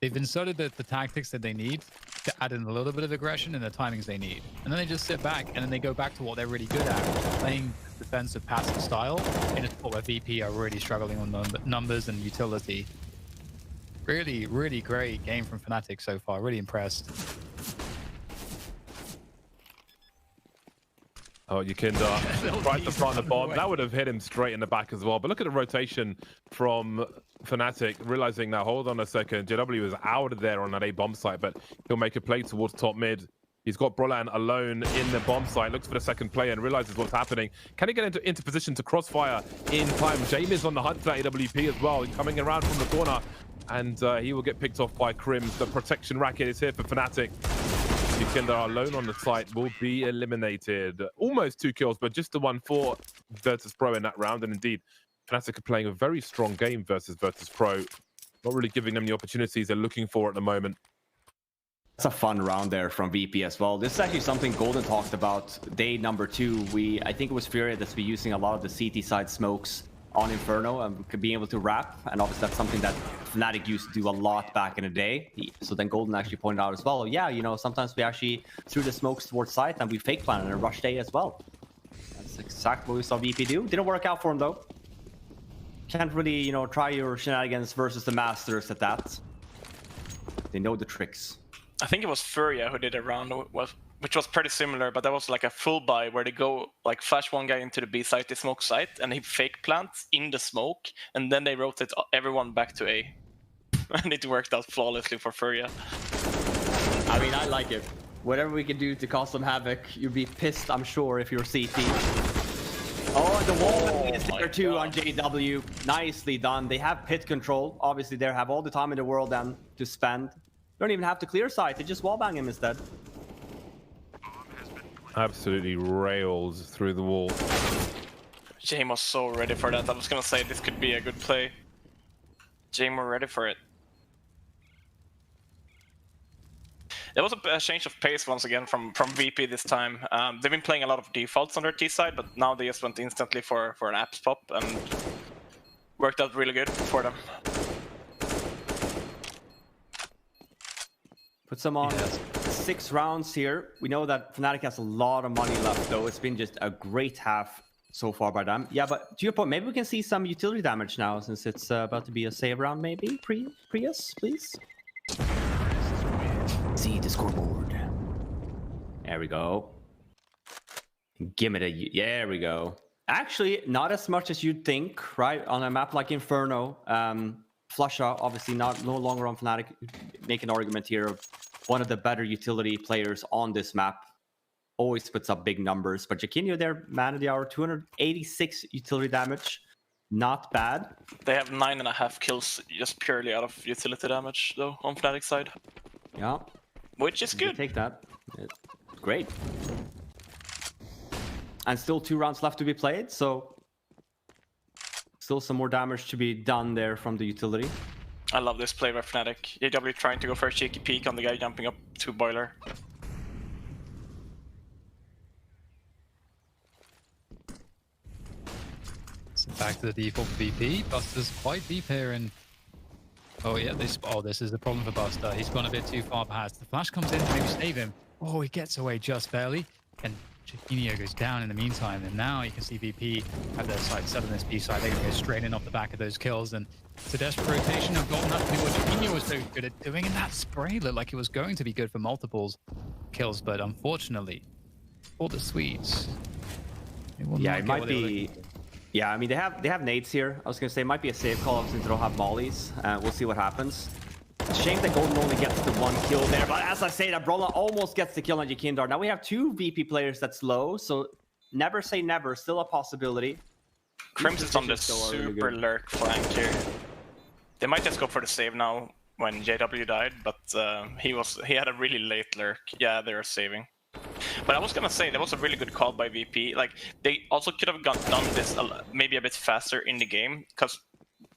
inserted the tactics that they need to add in a little bit of aggression and the timings they need, and then they just sit back and then they go back to what they're really good at, playing defensive passive style in a sport where VP are really struggling on numbers and utility. Really, really great game from Fnatic so far. Really impressed.
Oh, Jaquinho tried to plant the bomb. That would have hit him straight in the back as well. But look at the rotation from Fnatic, realizing now, hold on a second, JW is out of there on that A bomb site, but he'll make a play towards top mid. He's got Brolan alone in the bomb site, looks for the second player and realizes what's happening. Can he get into position to crossfire in time? Jaime is on the hunt for that AWP as well, coming around from the corner, and he will get picked off by Crims. The protection racket is here for Fnatic. Jaquinho alone on the site will be eliminated. Almost 2 kills, but just the one for Virtus.pro in that round. And indeed, Fnatic are playing a very strong game versus Virtus.pro. Not really giving them the opportunities they're looking for at the moment.
It's a fun round there from VP as well. This is actually something Golden talked about day number 2. I think it was FURIA that's been using a lot of the CT side smokes on Inferno and could be able to wrap, and obviously that's something that Fnatic used to do a lot back in the day. So then Golden actually pointed out as well, yeah, you know, sometimes we actually threw the smokes towards site and we fake plan and rush day as well. That's exactly what we saw VP do. Didn't work out for him though. Can't really, you know, try your shenanigans versus the masters at that. They know the tricks.
I think it was FURIA who did a round which was pretty similar, but that was like a full buy where they go like flash one guy into the B site, the smoke site, and he fake plants in the smoke, and then they rotate everyone back to A. And it worked out flawlessly for FURIA.
I mean, I like it. Whatever we can do to cause some havoc, you'd be pissed, I'm sure, if you're CT. Oh, the wall is there too on JW. Nicely done. They have pit control. Obviously, they have all the time in the world then to spend. Don't even have to clear site. They just wallbang him instead.
Absolutely rails through the wall.
Jame was so ready for that. I was gonna say this could be a good play. Jame were ready for it. There was a change of pace once again from VP this time. They've been playing a lot of defaults on their T side, but now they just went instantly for an apps pop and worked out really good for them.
Put some on 6 rounds here. We know that Fnatic has a lot of money left though. It's been just a great half so far by them. Yeah, but to your point, maybe we can see some utility damage now since it's about to be a save round maybe. Prius, please. See the scoreboard. There we go. Give me the... There we go. Actually, not as much as you'd think, right? On a map like Inferno. Flusha, obviously no longer on Fnatic. Make an argument here of one of the better utility players on this map. Always puts up big numbers. But Jaquinho there, man of the hour, 286 utility damage. Not bad.
They have 9.5 kills just purely out of utility damage, though, on Fnatic side.
Yeah.
Which is good.
Take that. Great. And still 2 rounds left to be played, so still some more damage to be done there from the utility.
I love this play by Fnatic. JW trying to go for a cheeky peek on the guy jumping up to boiler.
So back to the default VP. Buster's quite deep here and oh yeah, this is the problem for Buster. He's gone a bit too far past. The flash comes in to maybe save him. Oh, he gets away just barely. And Jaquinho goes down in the meantime. And now you can see VP have their sights set on this B side. They're going to go straight in off the back of those kills. And it's a desperate rotation of gotten that to do what Jaquinho was so good at doing. And that spray looked like it was going to be good for multiples kills. But unfortunately, for the Swedes,
yeah, it might be... Yeah, I mean, they have nades here. I was going to say it might be a save call since they don't have mollies. We'll see what happens. Shame that Golden only gets the 1 kill there, but as I say, that Brola almost gets the kill on Jakindar. Now we have 2 VP players that's low, so never say never. Still a possibility.
Crimson's on the super lurk flank here. They might just go for the save now when JW died, but he had a really late lurk. Yeah, they're saving. But I was gonna say that was a really good call by VP. Like they also could have done this maybe a bit faster in the game because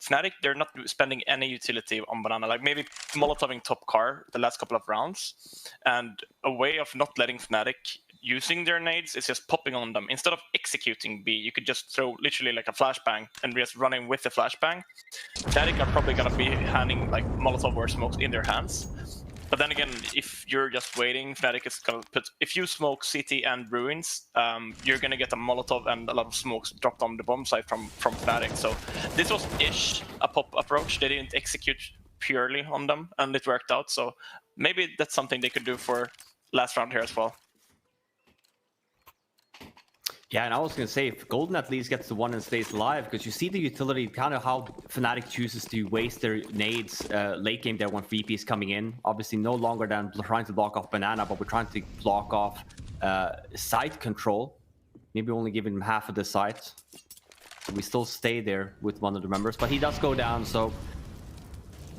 Fnatic, they're not spending any utility on Banana. Like maybe Molotoving top car the last couple of rounds, and a way of not letting Fnatic using their nades is just popping on them instead of executing B. You could just throw literally like a flashbang and just running with the flashbang. Fnatic are probably gonna be handing like Molotov or smokes in their hands. But then again, if you're just waiting, Fnatic is gonna put... If you smoke CT and Ruins, you're gonna get a Molotov and a lot of smokes dropped on the bomb site from Fnatic. So this was ish a pop approach. They didn't execute purely on them, and it worked out. So maybe that's something they could do for last round here as well.
Yeah, and I was going to say, if Golden at least gets the 1 and stays alive, because you see the utility, kind of how Fnatic chooses to waste their nades late game there when VP is coming in. Obviously, no longer than trying to block off Banana, but we're trying to block off site control. Maybe only giving him half of the site. So we still stay there with one of the members, but he does go down, so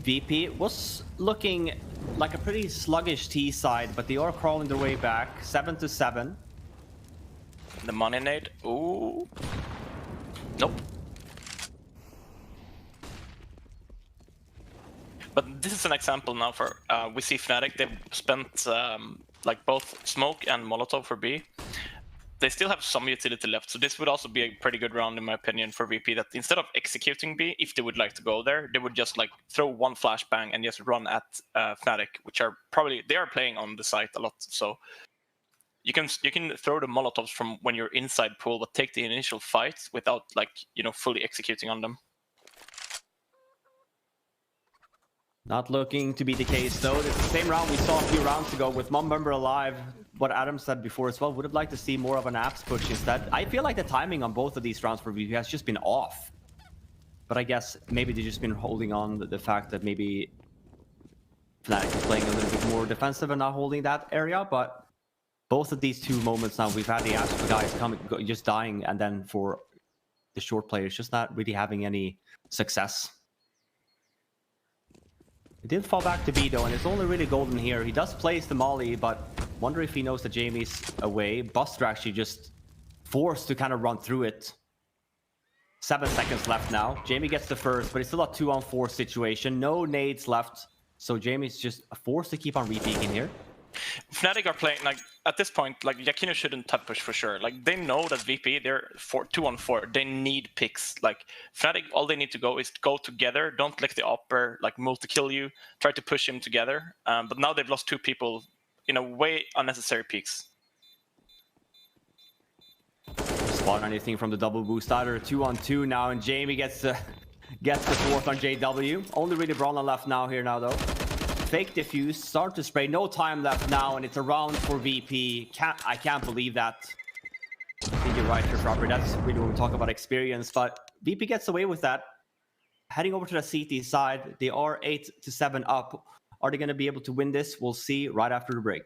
VP was looking like a pretty sluggish T side, but they are crawling their way back, 7-7.
The money nade. Ooh. Nope. But this is an example now for we see Fnatic. They've spent like both smoke and Molotov for B. They still have some utility left, so this would also be a pretty good round in my opinion for VP. That instead of executing B, if they would like to go there, they would just like throw 1 flashbang and just run at Fnatic, which are probably they are playing on the site a lot. So. You can throw the Molotovs from when you're inside pool, but take the initial fight without like fully executing on them.
Not looking to be the case though. It's the same round we saw a few rounds ago with one member alive. what Adam said before as well. Would have liked to see more of an apps push instead. I feel like the timing on both of these rounds for VP has just been off. But I guess maybe they've just been holding on the fact that maybe Fnatic is playing a little bit more defensive and not holding that area. But both of these two moments now, we've had the Astro guys just dying, and then for the short players, just not really having any success. He did fall back to B though, and it's only really golden here. He does place the molly, but wonder if he knows that Jamie's away. Buster actually just forced to kind of run through it. 7 seconds left now. Jamie gets the first, but it's still a 2-on-4 situation. No nades left, so Jamie's just forced to keep on repeaking here.
Fnatic are playing, like, at this point, like, Yakino shouldn't top push for sure. Like, they know that VP, they're 2-on-4. They need picks. Like, Fnatic, all they need to go is go together. Don't let the upper, like, multi-kill you. Try to push him together. But now they've lost 2 people in a way unnecessary peaks.
Spot anything from the double boost either. 2-on-2 now, and Jamie gets the fourth on JW. Only really Brawler left now though. Fake diffuse, start to spray. No time left now, and it's a round for VP. I can't believe that. I think you're right here, Robert. That's really when we talk about experience, but VP gets away with that. Heading over to the CT side, they are 8-7 up. Are they going to be able to win this? We'll see right after the break.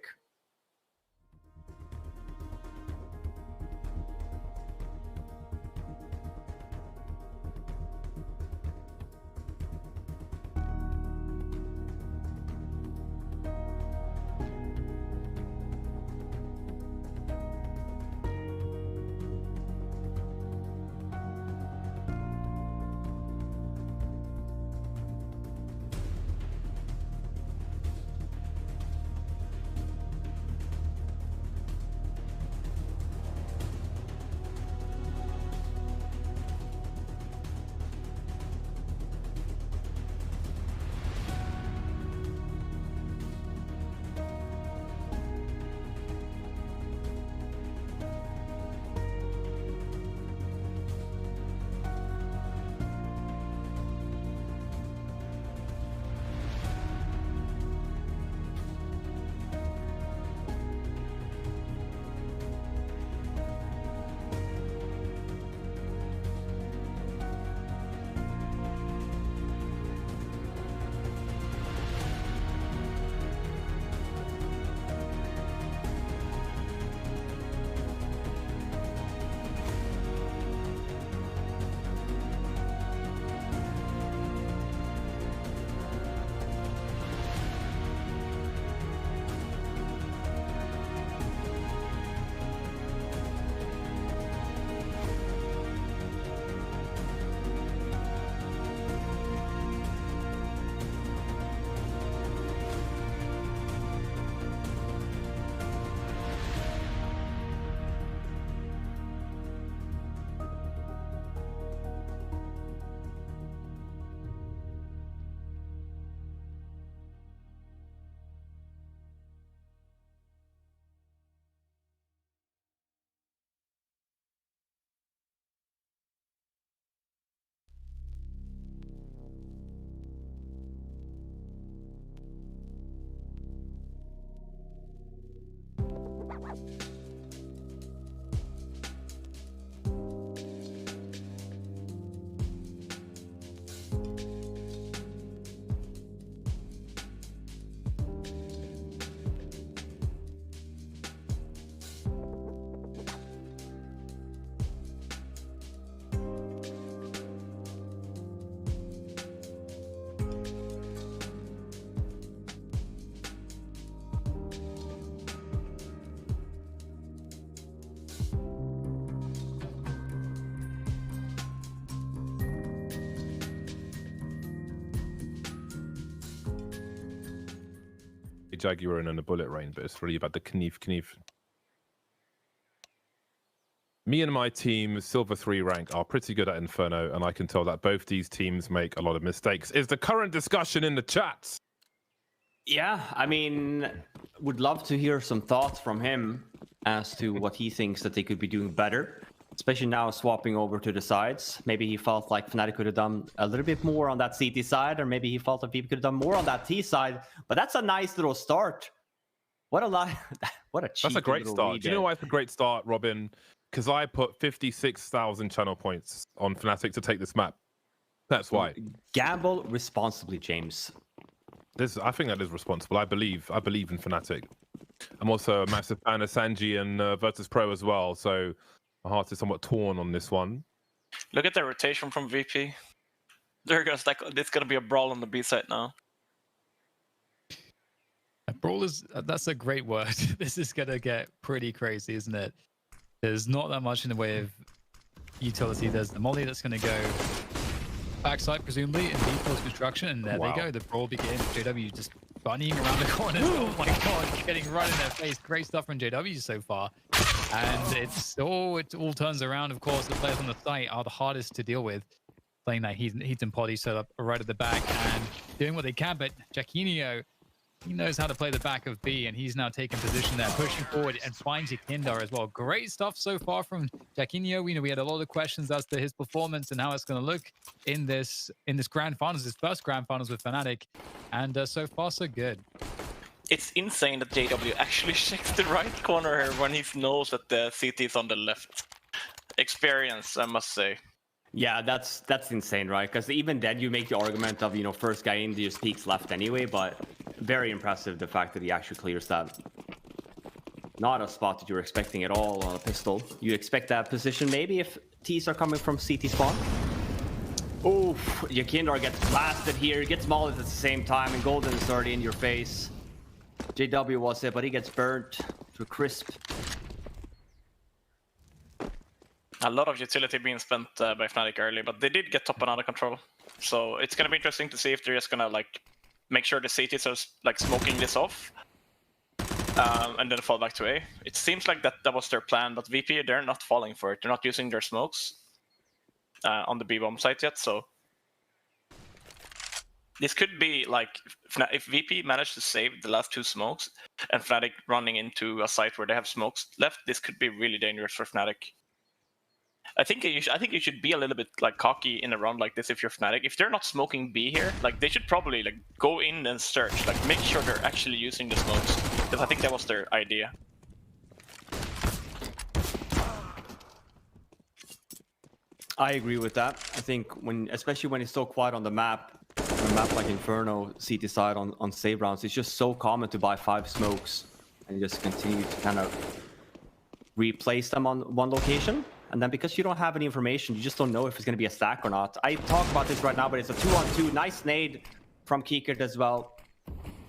Jaguar and a bullet rain, but it's really about the Knief. Me and my team, Silver 3 rank, are pretty good at Inferno, and I can tell that both these teams make a lot of mistakes. Is the current discussion in the chats?
Yeah, I mean, would love to hear some thoughts from him as to what he thinks that they could be doing better, especially now swapping over to the sides. Maybe he felt like Fnatic could have done a little bit more on that CT side, or maybe he felt that people could have done more on that T side, but that's a nice little start. What a lot. What a
That's a great
little
start.
read
Do you know
there.
why it's a great start, Robin? Because I put 56,000 channel points on Fnatic to take this map. That's why.
Gamble responsibly, James.
I think that is responsible. I believe in Fnatic. I'm also a massive fan of Sanji and Virtus.pro as well, so my heart is somewhat torn on this one.
Look at the rotation from VP. They're gonna stack. It's gonna be a brawl on the B side now.
A brawl is that's a great word. This is gonna get pretty crazy, isn't it? There's not that much in the way of utility. There's the molly that's gonna go backside, presumably, in B4's construction, and there they go. The brawl begins. JW just bunnying around the corners. Oh my god, getting right in their face. Great stuff from JW so far. And it all turns around. Of course, the players on the site are the hardest to deal with. Playing that heat and potty set up right at the back and doing what they can, but Jacquinho, he knows how to play the back of B, and he's now taking position there, pushing forward and finds Yakindar as well. Great stuff so far from Jacquinho. We had a lot of questions as to his performance and how it's going to look in this grand finals, his first grand finals with Fnatic, and so far so good.
It's insane that JW actually checks the right corner here when he knows that the CT is on the left. Experience, I must say.
Yeah, that's insane, right? Because even then, you make the argument of, first guy in just peeks left anyway, but very impressive the fact that he actually clears that. Not a spot that you're expecting at all on a pistol. You expect that position maybe if T's are coming from CT spawn. Oof, Yakindar gets blasted here, gets mauled at the same time, and Golden is already in your face. JW was it, but he gets burnt to a crisp.
A lot of utility being spent by Fnatic early, but they did get top and under control. So it's going to be interesting to see if they're just going to make sure the CTs are smoking this off and then fall back to A. It seems like that was their plan, but VP, they're not falling for it. They're not using their smokes on the B-bomb site yet, so this could be if VP managed to save the last 2 smokes and Fnatic running into a site where they have smokes left, this could be really dangerous for Fnatic. I think you should be a little bit cocky in a round like this if you're Fnatic. If they're not smoking B here, they should probably go in and search, make sure they're actually using the smokes, because I think that was their idea.
I agree with that. I think especially when it's so quiet on the map, a map like Inferno, CT side on save rounds, it's just so common to buy 5 smokes and just continue to kind of replace them on one location. And then because you don't have any information, you just don't know if it's going to be a stack or not. I talk about this right now, but it's a 2-on-2. Nice nade from Kikert as well.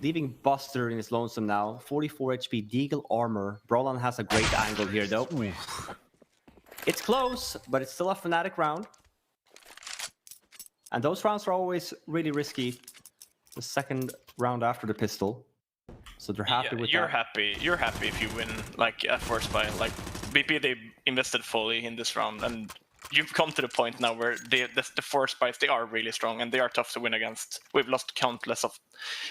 Leaving Buster in his lonesome now. 44 HP, Deagle armor. Brolan has a great angle here, though. It's close, but it's still a Fnatic round. And those rounds are always really risky. The second round after the pistol. So they're happy with that.
You're happy if you win, at first buy. BP, they invested fully in this round, and you've come to the point now where the force buys, they are really strong, and they are tough to win against. We've lost countless of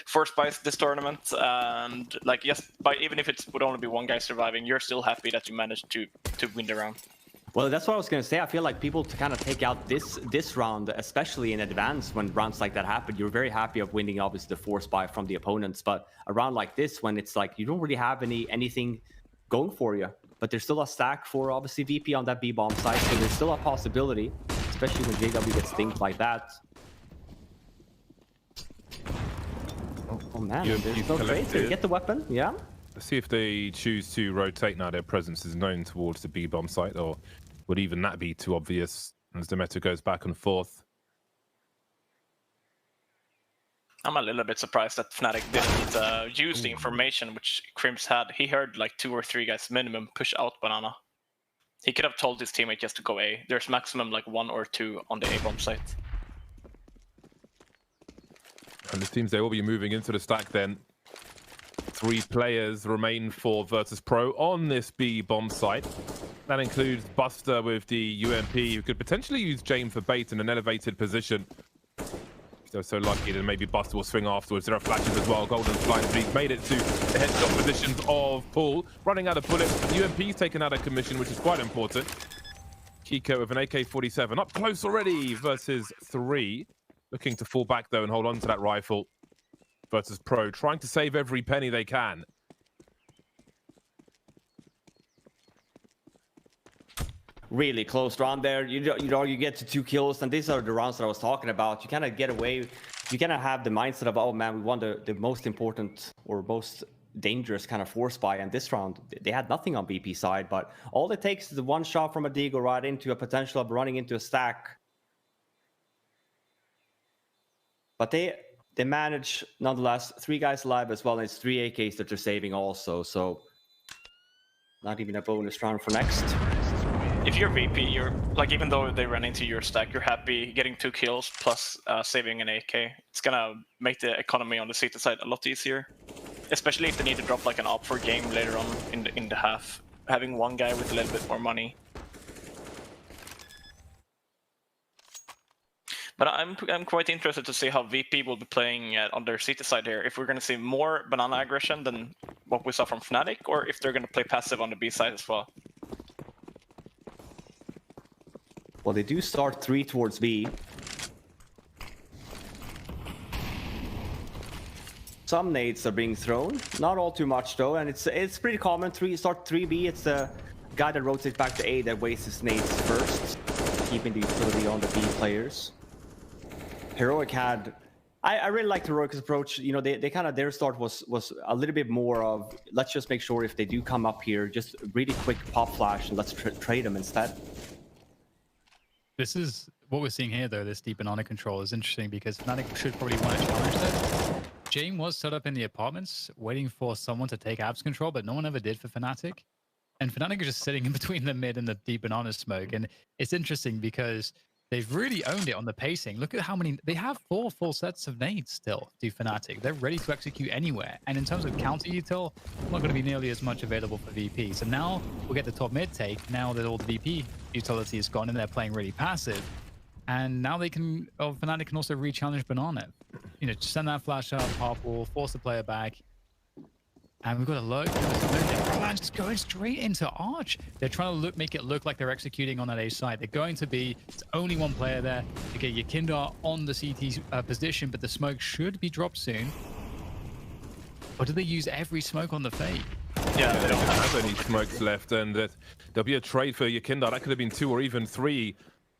force buys this tournament, and even if it would only be one guy surviving, you're still happy that you managed to win the round.
Well, that's what I was going to say. I feel like people to kind of take out this round, especially in advance when rounds like that happen, you're very happy of winning, obviously, the force buy from the opponents. But a round like this, when it's you don't really have anything going for you, but there's still a stack for, obviously, VP on that B-bomb side, so there's still a possibility, especially when JW gets stinked like that. Oh man, there's no trade to get the weapon, yeah?
Let's see if they choose to rotate now. Their presence is known towards the B-bomb site, or would even that be too obvious as the meta goes back and forth?
I'm a little bit surprised that Fnatic didn't use the information which Crimps had. He heard 2 or 3 guys minimum push out Banana. He could have told his teammate just to go A. There's maximum 1 or 2 on the A-bomb site.
And it seems they will be moving into the stack then. 3 players remain for Virtus.pro on this B-bomb site. That includes Buster with the UMP, who could potentially use James for bait in an elevated position. They're so lucky that maybe Buster will swing afterwards. There are flashes as well. Golden's blind lead made it to the headshot positions of Paul. Running out of bullets. UMP's taken out of commission, which is quite important. Kiko with an AK-47 up close already versus 3. Looking to fall back though and hold on to that rifle. Virtus.pro trying to save every penny they can.
really close round there. You get to 2 kills, and these are the rounds that I was talking about. You kind of get away. You kind of have the mindset of, oh man, we won the most important or most dangerous kind of force buy. And this round, they had nothing on BP side, but all it takes is the one shot from a Deagle right into a potential of running into a stack. But they manage, nonetheless, 3 guys alive as well, and it's 3 AKs that they're saving also, so not even a bonus round for next.
If you're VP, you're like, even though they run into your stack, you're happy getting 2 kills plus saving an AK. It's gonna make the economy on the CT side a lot easier, especially if they need to drop like an op for game later on in the half. Having one guy with a little bit more money. But I'm quite interested to see how VP will be playing on their CT side here. If we're going to see more banana aggression than what we saw from Fnatic, or if they're going to play passive on the B side as well.
Well, they do start 3 towards B. Some nades are being thrown, not all too much though, and it's pretty common. Start 3B. It's the guy that rotates back to A that wastes his nades first, keeping the utility on the B players. Heroic had, I really liked Heroic's approach. You know, they kind of, their start was a little bit more of, let's just make sure if they do come up here, just really quick pop flash and let's trade them instead.
This is what we're seeing here, though. This deep banana control is interesting because Fnatic should probably want to challenge that. Jame was set up in the apartments waiting for someone to take abs control, but no one ever did for Fnatic. And Fnatic is just sitting in between the mid and the deep banana smoke. And it's interesting because they've really owned it on the pacing. Look at how many... They have 4 full sets of nades still, do Fnatic. They're ready to execute anywhere. And in terms of counter util, not going to be nearly as much available for VP. So now we'll get the top mid take, now that all the VP utility is gone and they're playing really passive. And now they can... Fnatic can also re-challenge banana. You know, just send that flash up, pop wall, force the player back. And we've got a lurk. Brollan's just going straight into Arch. They're trying to make it look like they're executing on that A side. They're going to be, it's only one player there. They get Yakindar on the CT position, but the smoke should be dropped soon. Or do they use every smoke on the fade?
Yeah, they don't have any smokes left, and there'll be a trade for Yakindar. That could have been 2 or even 3.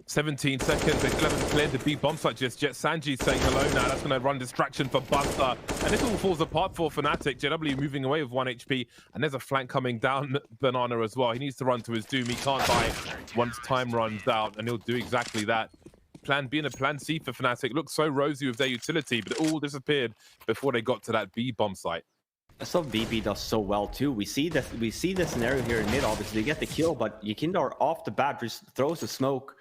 17 seconds, they still haven't cleared the B bomb site just yet. Sanji's saying hello now. That's going to run distraction for Buster. And this all falls apart for Fnatic. JW moving away with 1 HP. And there's a flank coming down Banana as well. He needs to run to his doom. He can't die once time runs out. And he'll do exactly that. Plan B and a plan C for Fnatic. Looks so rosy with their utility, but it all disappeared before they got to that B bomb site.
So VP does so well too. We see the scenario here in mid. Obviously, they get the kill, but Yakindar off the bat just throws the smoke.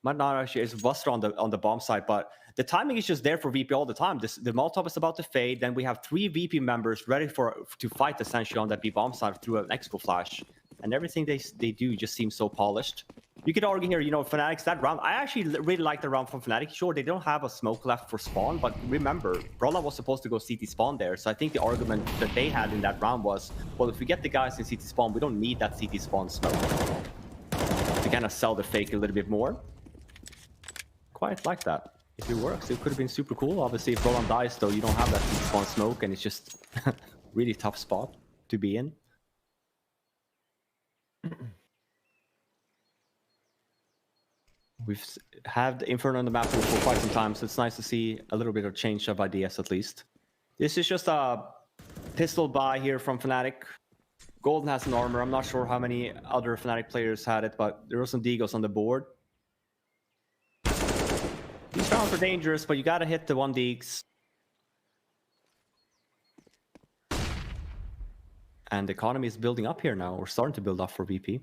Might not actually is Buster on the bomb side, but the timing is just there for VP all the time. The Molotov is about to fade, then we have 3 VP members ready to fight essentially on that B bomb side through an expo flash, and everything they do just seems so polished. You could argue here, you know, Fnatic's that round. I actually really like the round from Fnatic. Sure, they don't have a smoke left for spawn, but remember, Brollan was supposed to go CT spawn there, so I think the argument that they had in that round was, well, if we get the guys in CT spawn, we don't need that CT spawn smoke to kind of sell the fake a little bit more. Quite like that. If it works, it could have been super cool. Obviously, if Brollan dies, though, you don't have that spawn smoke, and it's just really tough spot to be in. We've had Inferno on the map for quite some time, so it's nice to see a little bit of change of ideas at least. This is just a pistol buy here from Fnatic. Golden has an armor. I'm not sure how many other Fnatic players had it, but there were some Deagles on the board. These rounds are dangerous, but you gotta hit the 1 Deags. And the economy is building up here now, or starting to build up for VP.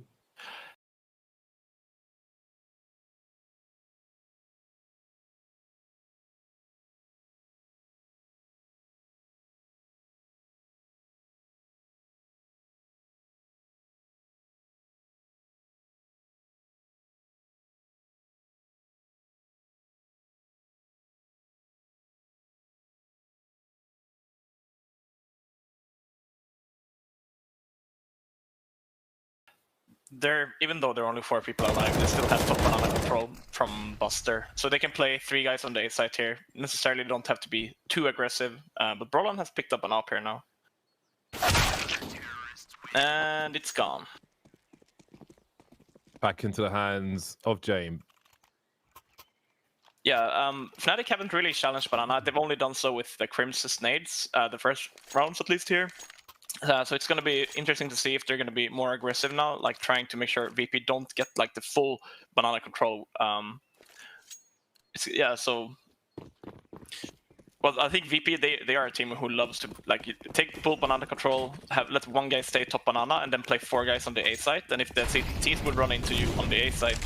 Even though there are only 4 people alive, they still have top banana control from Buster. So they can play 3 guys on the A side here. Necessarily don't have to be too aggressive, but Brollan has picked up an op here now. And it's gone.
back into the hands of James.
Yeah, Fnatic haven't really challenged Banana. They've only done so with the Crim's nades, the first rounds at least here. So it's going to be interesting to see if they're going to be more aggressive now, like trying to make sure VP don't get like the full Banana control. Yeah, so... Well, I think VP, they are a team who loves to like take full Banana control, let one guy stay top Banana, and then play 4 guys on the A side. And if the Thieves would run into you on the A side,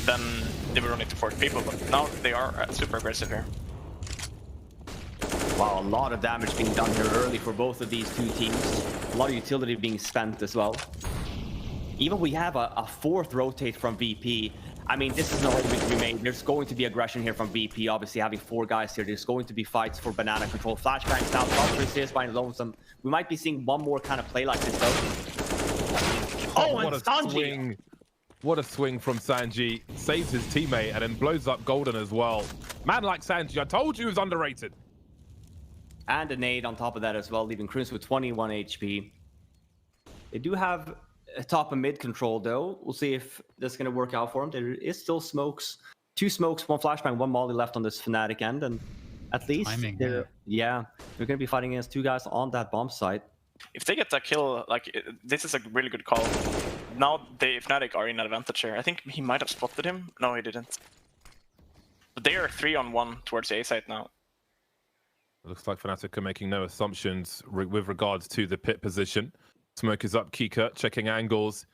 then they would run into 4 people. But now they are super aggressive here.
Wow, a lot of damage being done here early for both of these two teams. A lot of utility being spent as well. Even we have a 4th rotate from VP. I mean, this is no argument to be made. There's going to be aggression here from VP. Obviously, having 4 guys here, there's going to be fights for Banana control. Flashbangs now, Buster is by lonesome. We might be seeing one more kind of play like this, though. Oh, and Sanji!
What a swing from Sanji. Saves his teammate and then blows up Golden as well. Man like Sanji, I told you he was underrated.
And a nade on top of that as well, leaving Crims with 21 HP. They do have a top and mid control though. We'll see if that's going to work out for them. There is still smokes. 2 smokes, 1 flashbang, 1 molly left on this Fnatic end. And at least they're going to be fighting against 2 guys on that bomb site.
If they get that kill, like this is a really good call. Now Fnatic are in advantage here. I think he might have spotted him. No, he didn't. But they are 3-on-1 towards the A side now.
It looks like Fnatic are making no assumptions with regards to the pit position. Smoke is up, Kika checking angles.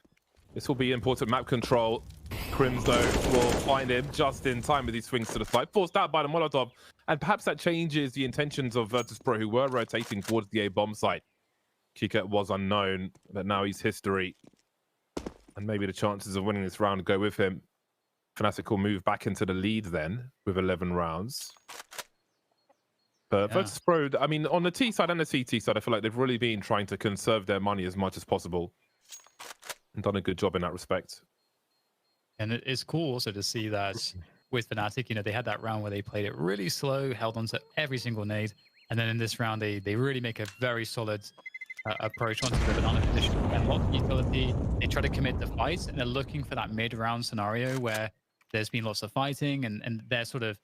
This will be important map control. Crims, though, will find him just in time with these swings to the side. Forced out by the Molotov. And perhaps that changes the intentions of Virtus.pro, who were rotating towards the A bomb site. Kika was unknown, but now he's history. And maybe the chances of winning this round go with him. Fnatic will move back into the lead then with 11 rounds. But Virtus.pro, I mean, on the T side and the CT side, I feel like they've really been trying to conserve their money as much as possible and done a good job in that respect.
And it's cool also to see that with Fnatic, you know, they had that round where they played it really slow, held on to every single nade. And then in this round, they really make a very solid approach onto the Banana position and lock utility. They try to commit the fight, and they're looking for that mid-round scenario where there's been lots of fighting, and they're sort of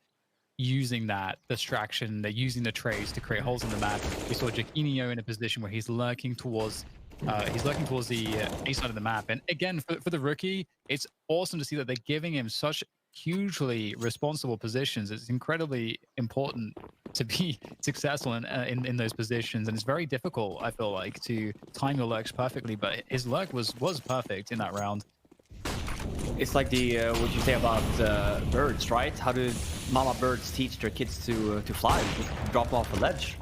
using that distraction. They're using the trades to create holes in the map. We saw Jaquinho in a position where he's lurking towards the A side of the map. And again, for the rookie, it's awesome to see that they're giving him such hugely responsible positions. It's incredibly important to be successful in those positions, and it's very difficult, I feel like, to time your lurks perfectly. But his lurk was perfect in that round.
It's like the what you say about birds, right? How do mama birds teach their kids to fly? Just drop off a ledge.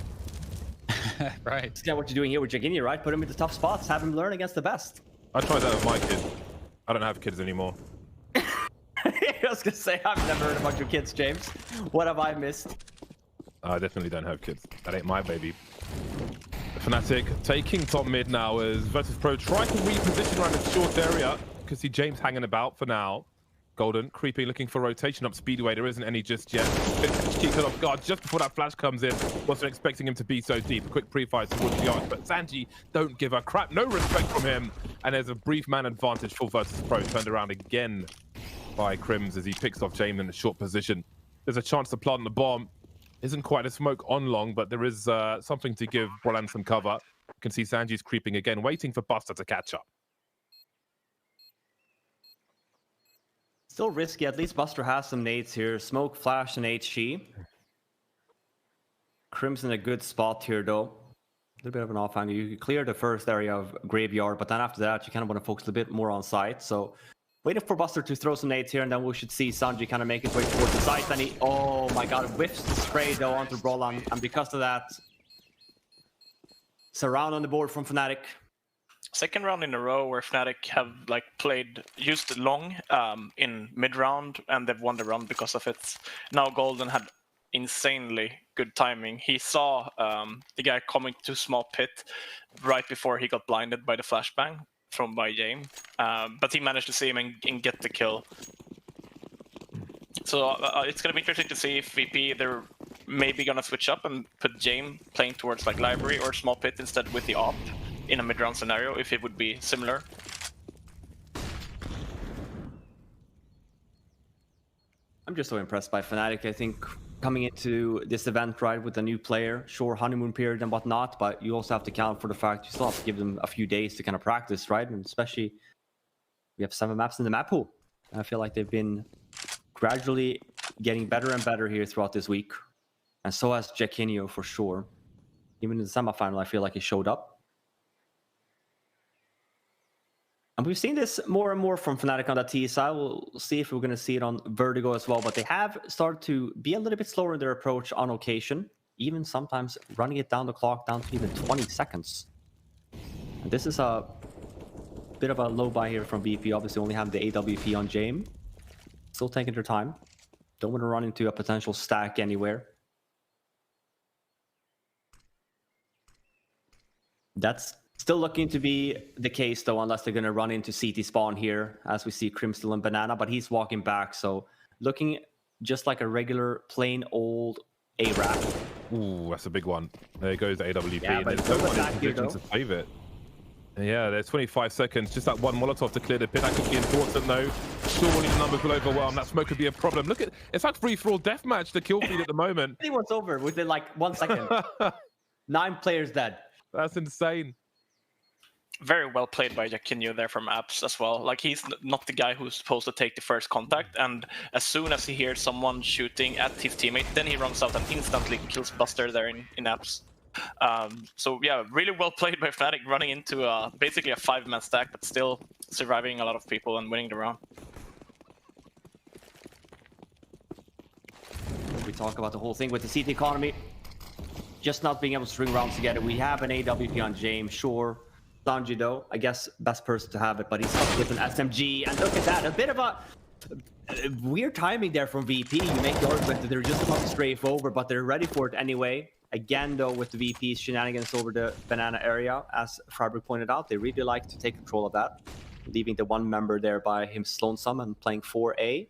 Right.
That's kind of what you're doing here with Jaquinho, right? Put him into tough spots, have him learn against the best.
I tried that with my kids. I don't have kids anymore.
I was gonna say, I've never heard about your kids, James. What have I missed?
I definitely don't have kids. That ain't my baby. Fnatic taking top mid now as Virtus.pro try to reposition around a short area. Can see James hanging about for now. Golden creeping, looking for rotation up Speedway. There isn't any just yet. Keeps it off guard just before that flash comes in. Wasn't expecting him to be so deep. A quick pre-fire towards the arch, but Sanji don't give a crap. No respect from him. And there's a brief man advantage for Virtus.pro. Turned around again by Crims as he picks off James in a short position. There's a chance to plant the bomb. Isn't quite a smoke on long, but there is something to give Brolan some cover. You can see Sanji's creeping again, waiting for Buster to catch up.
Still risky. At least Buster has some nades here. Smoke, flash, and HG. Crims in a good spot here, though. A little bit of an off angle. You clear the first area of Graveyard, but then after that, you kind of want to focus a little bit more on site. So waiting for Buster to throw some nades here, and then we should see Sanji kind of make his way towards the site. And he, oh my god, whiffs the spray though onto Brolan. And because of that, it's a round on the board from Fnatic.
Second round in a row where Fnatic have like used long in mid round, and they've won the round because of it. Now Golden had insanely good timing. He saw the guy coming to small pit right before he got blinded by the flashbang by James, but he managed to see him and get the kill. So it's gonna be interesting to see if VP they're maybe gonna switch up and put James playing towards like library or small pit instead with the op in a mid-round scenario, if it would be similar.
I'm just so impressed by Fnatic. I think coming into this event, right, with a new player, sure, honeymoon period and whatnot, but you also have to count for the fact you still have to give them a few days to kind of practice, right? And especially, we have 7 maps in the map pool. I feel like they've been gradually getting better and better here throughout this week. And so has Jackinio for sure. Even in the semifinal, I feel like he showed up. And we've seen this more and more from Fnatic on the T side. We'll see if we're going to see it on Vertigo as well. But they have started to be a little bit slower in their approach on occasion. Even sometimes running it down the clock down to even 20 seconds. And this is a bit of a low buy here from VP. Obviously only have the AWP on James. Still taking their time. Don't want to run into a potential stack anywhere. That's still looking to be the case, though, unless they're going to run into CT spawn here, as we see Crimstil and Banana, but he's walking back, so looking just like a regular, plain old A-Rap.
Ooh, that's a big one. There goes the AWP.
Yeah, but
there's no one in position to save it. Yeah, there's 25 seconds. Just that one Molotov to clear the pit. That could be important, though. Surely the numbers will overwhelm. That smoke could be a problem. Look at it's like free-for-all deathmatch, the kill feed at the moment.
I think what's over within like 1 second. 9 players dead.
That's insane.
Very well played by Jackinio there from Apps as well. Like, he's not the guy who's supposed to take the first contact, and as soon as he hears someone shooting at his teammate, then he runs out and instantly kills Buster there in Apps. So yeah, really well played by Fnatic, running into basically a 5-man stack, but still surviving a lot of people and winning the round.
We talk about the whole thing with the CT economy. Just not being able to string rounds together. We have an AWP on James, sure. Sanji, though, I guess best person to have it, but he's up with an SMG. And look at that, a bit of a weird timing there from VP. You make the argument that they're just about to strafe over, but they're ready for it anyway. Again, though, with the VP's shenanigans over the banana area, as Freiburg pointed out, they really like to take control of that, leaving the one member there by him lonesome and playing 4A.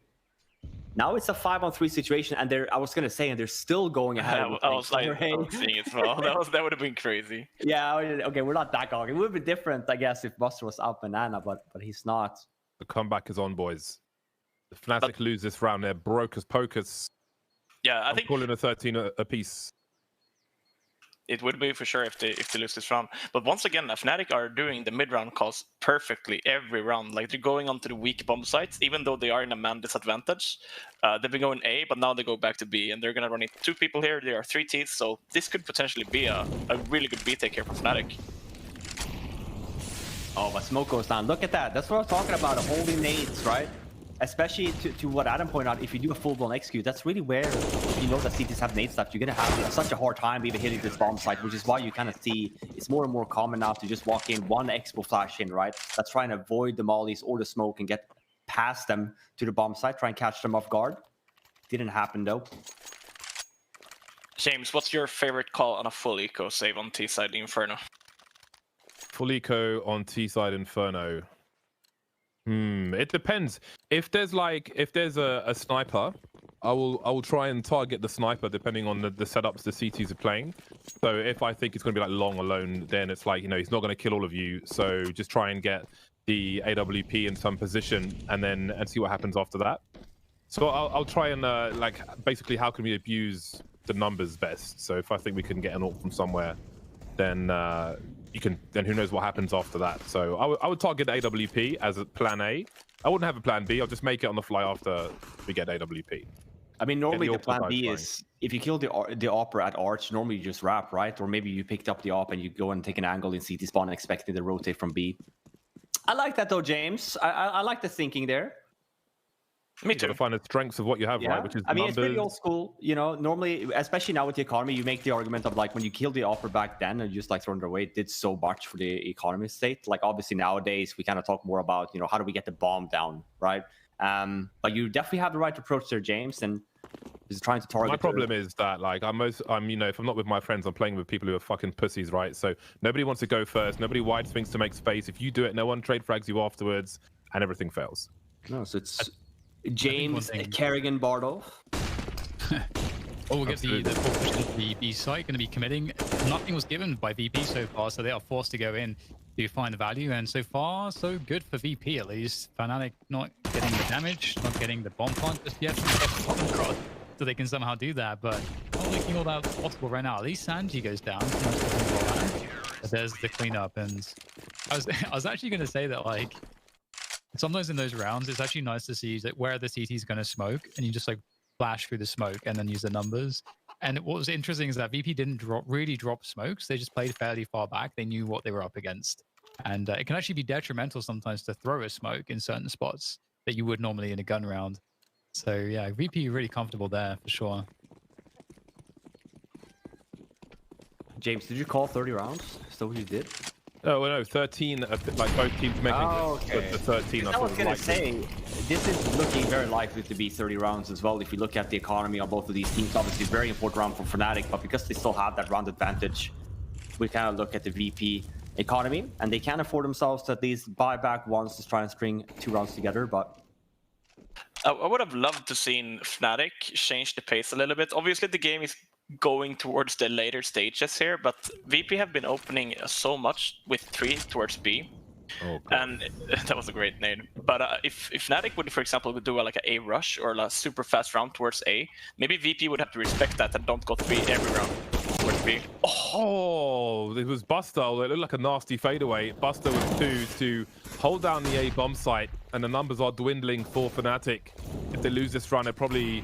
Now it's a 5-on-3 situation, and I was gonna say, and they're still going ahead.
I was seeing it as well. That would have been crazy.
Yeah, okay, we're not that cocky. It would be different, I guess, if Buster was out banana, but he's not.
The comeback is on, boys. The Fnatic lose this round. They're broke as pokers.
Yeah, I think
calling a 13 apiece.
It would be for sure if they lose this round. But once again, Fnatic are doing the mid-round calls perfectly every round. Like, they're going onto the weak bomb sites, even though they are in a man disadvantage. They've been going A, but now they go back to B, and they're going to run into 2 people here. There are 3 teeth, so this could potentially be a really good B take here for Fnatic.
Oh, but smoke goes down. Look at that. That's what I'm talking about. Holding nades, right? Especially to what Adam pointed out, if you do a full-blown execute, that's really where you know that CTs have nade stuff. You're going to have such a hard time even hitting this bomb site, which is why you kind of see it's more and more common now to just walk in, one expo flash in, right? That's trying to avoid the mollies or the smoke and get past them to the bomb site, try and catch them off guard. Didn't happen, though.
James, what's your favorite call on a full eco save on T-side Inferno?
Full eco on T-side Inferno. It depends. If there's a sniper, I will try and target the sniper depending on the setups the CTs are playing. So if I think it's going to be like long alone, then it's like, he's not going to kill all of you. So just try and get the AWP in some position and see what happens after that. So I'll try and basically how can we abuse the numbers best. So if I think we can get an ult from somewhere, then then who knows what happens after that. So I would target AWP as a plan A. I wouldn't have a plan B. I'll just make it on the fly after we get AWP.
I mean, normally the plan B is if you kill the opera at arch, normally you just wrap, right? Or maybe you picked up the op and you go and take an angle in CT spawn and expecting to rotate from B. I like that though, James. I like the thinking there.
Me too.
You got to find the strengths of what you have, right? Which is
I mean,
numbers.
It's pretty old school. Normally, especially now with the economy, you make the argument of like when you killed the opera back then and just like throwing it away, it did so much for the economy state. Like obviously nowadays we kind of talk more about how do we get the bomb down, right? But you definitely have the right approach there, James, and is trying to target.
My problem is that like I'm if I'm not with my friends, I'm playing with people who are fucking pussies, right? So nobody wants to go first. Nobody wide swings to make space. If you do it, no one trade frags you afterwards, and everything fails.
No, so it's James Kerrigan Bardolph.
We'll get the B site going to be committing. Nothing was given by VP so far, so they are forced to go in to find the value. And so far, so good for VP at least. Fnatic not getting the damage, not getting the bomb plant just yet from the bottom cross, so they can somehow do that, but not making all that possible right now. At least Sanji goes down. But there's the cleanup, and I was actually going to say that, like, sometimes in those rounds, it's actually nice to see that where the CT is going to smoke, and you just like flash through the smoke and then use the numbers. And what was interesting is that VP didn't really drop smokes. They just played fairly far back. They knew what they were up against. And it can actually be detrimental sometimes to throw a smoke in certain spots that you would normally in a gun round. So yeah, VP really comfortable there for sure.
James, did you call 30 rounds? Is that what you did?
Oh, well, no, 13, like both teams making the 13.
I was going to say, this is looking very likely to be 30 rounds as well. If you look at the economy on both of these teams, obviously a very important round for Fnatic, but because they still have that round advantage, we kind of look at the VP economy, and they can afford themselves to at least buy back once to try and string 2 rounds together, but...
I would have loved to seen Fnatic change the pace a little bit. Obviously, the game is going towards the later stages here, but VP have been opening so much with 3 towards B.
Oh,
and that was a great nade. But if Fnatic would, for example, do like a rush or a super fast round towards A, maybe VP would have to respect that and don't go 3 every round towards B.
Oh, it was Buster. It looked like a nasty fadeaway. Buster with 2 to hold down the A bomb site, and the numbers are dwindling for Fnatic. If they lose this round, they're probably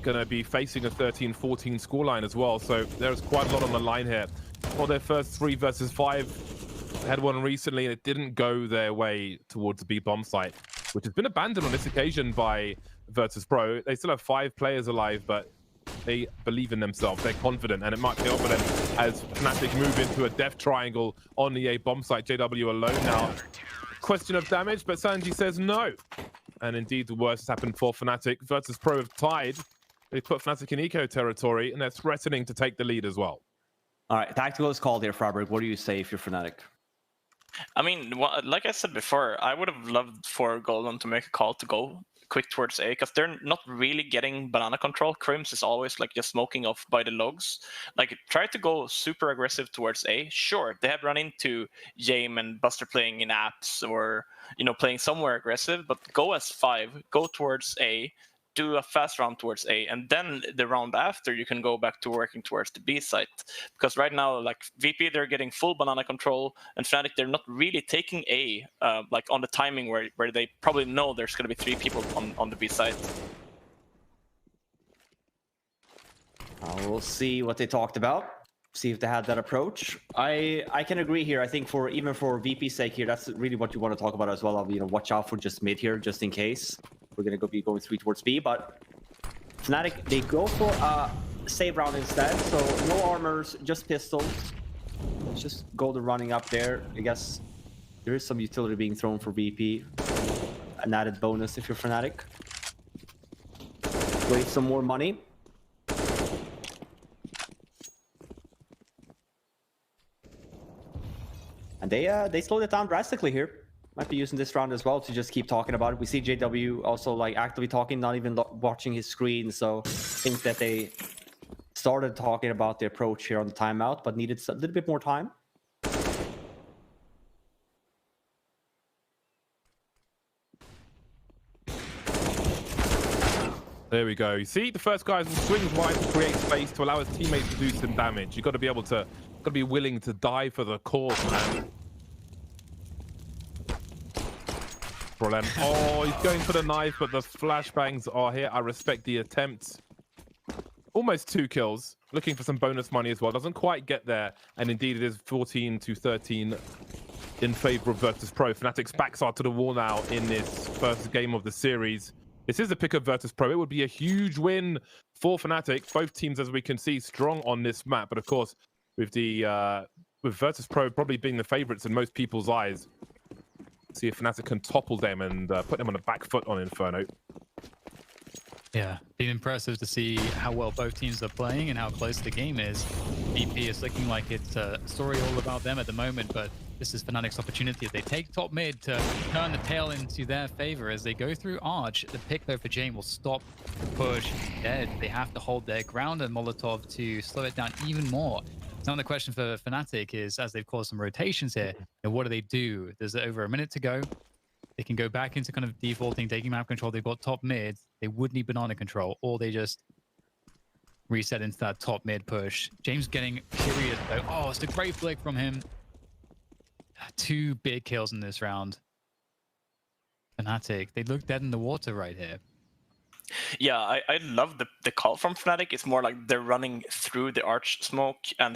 going to be facing a 13-14 scoreline as well. So there's quite a lot on the line here. For their first 3 versus 5, they had one recently, and it didn't go their way towards the B bomb site, which has been abandoned on this occasion by Virtus.pro. They still have 5 players alive, but they believe in themselves. They're confident, and it might pay off for them as Fnatic move into a death triangle on the A bomb site. JW alone now. Question of damage, but Sanji says no. And indeed, the worst has happened for Fnatic. Virtus.pro have tied. They put Fnatic in eco territory, and they're threatening to take the lead as well.
All right, tactical is called here, Fabric. What do you say if you're Fnatic?
I mean, like I said before, I would have loved for Golden to make a call to go quick towards A, because they're not really getting banana control. Crims is always like just smoking off by the logs. Like, try to go super aggressive towards A. Sure, they have run into Jame and Buster playing in apps or, you know, playing somewhere aggressive, but go as 5, go towards A, do a fast round towards A, and then the round after you can go back to working towards the B site. Because right now, like VP, they're getting full banana control, and Fnatic, they're not really taking A, like on the timing where they probably know there's going to be 3 people on the B site.
We'll see what they talked about. See if they had that approach. I can agree here. I think even for VP's sake here, that's really what you want to talk about as well. You know, watch out for just mid here, just in case. We're going to be going 3 towards B, but Fnatic, they go for a save round instead. So no armors, just pistols. It's just Golden running up there. I guess there is some utility being thrown for VP. An added bonus if you're Fnatic. Wait some more money. And they slowed it down drastically here. Might be using this round as well to just keep talking about it. We see JW also like actively talking, not even watching his screen. So I think that they started talking about the approach here on the timeout, but needed a little bit more time.
There we go. You see, the first guy swings wide to create space to allow his teammates to do some damage. You've got to be able to, be willing to die for the cause, man. Oh, he's going for the knife, but the flashbangs are here. I respect the attempt. Almost 2 kills. Looking for some bonus money as well. Doesn't quite get there. And indeed, it is 14-13 in favor of Virtus.pro. Fnatic's backs are to the wall now in this first game of the series. This is the pick of Virtus.pro. It would be a huge win for Fnatic. Both teams, as we can see, strong on this map. But of course, with Virtus.pro probably being the favorites in most people's eyes, see if Fnatic can topple them and put them on the back foot on Inferno.
Yeah, been impressive to see how well both teams are playing and how close the game is. VP is looking like it's a story all about them at the moment, but this is Fnatic's opportunity. If they take top mid to turn the tail into their favor as they go through Arch, the pick though for Jane will stop the push dead. They have to hold their ground and Molotov to slow it down even more. Now the question for Fnatic is, as they've caused some rotations here, what do they do? There's over a minute to go. They can go back into kind of defaulting, taking map control. They've got top mid. They would need banana control, or they just reset into that top mid push. James getting curious though. Oh, it's a great flick from him. 2 big kills in this round. Fnatic, they look dead in the water right here.
Yeah, I love the call from Fnatic. It's more like they're running through the arch smoke, and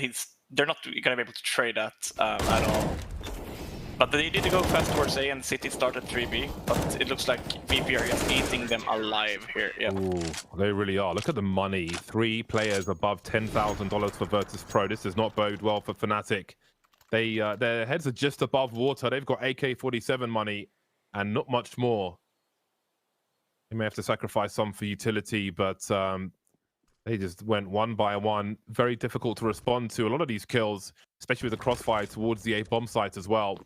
they're not going to be able to trade that at all. But they need to go fast towards A, and City started 3B. But it looks like VP are just eating them alive here. Yeah.
Ooh, they really are. Look at the money. 3 players above $10,000 for Virtus.pro. This does not bode well for Fnatic. Their heads are just above water. They've got AK-47 money and not much more. They may have to sacrifice some for utility, but they just went one by one. Very difficult to respond to a lot of these kills, especially with the crossfire towards the A bomb site as well.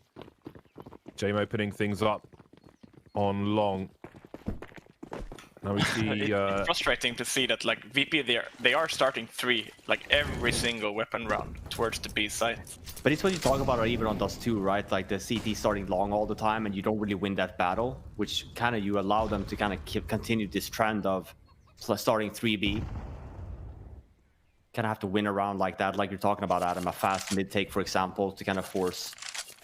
Jame opening things up on long. Now we see
it's frustrating to see that like VP they are starting 3 like every single weapon round towards the B side.
But it's what you talk about even on Dust 2, right? Like the CT starting long all the time and you don't really win that battle, which kind of you allow them to kind of continue this trend of starting 3B. Kind of have to win around like that, like you're talking about, Adam, a fast mid take, for example, to kind of force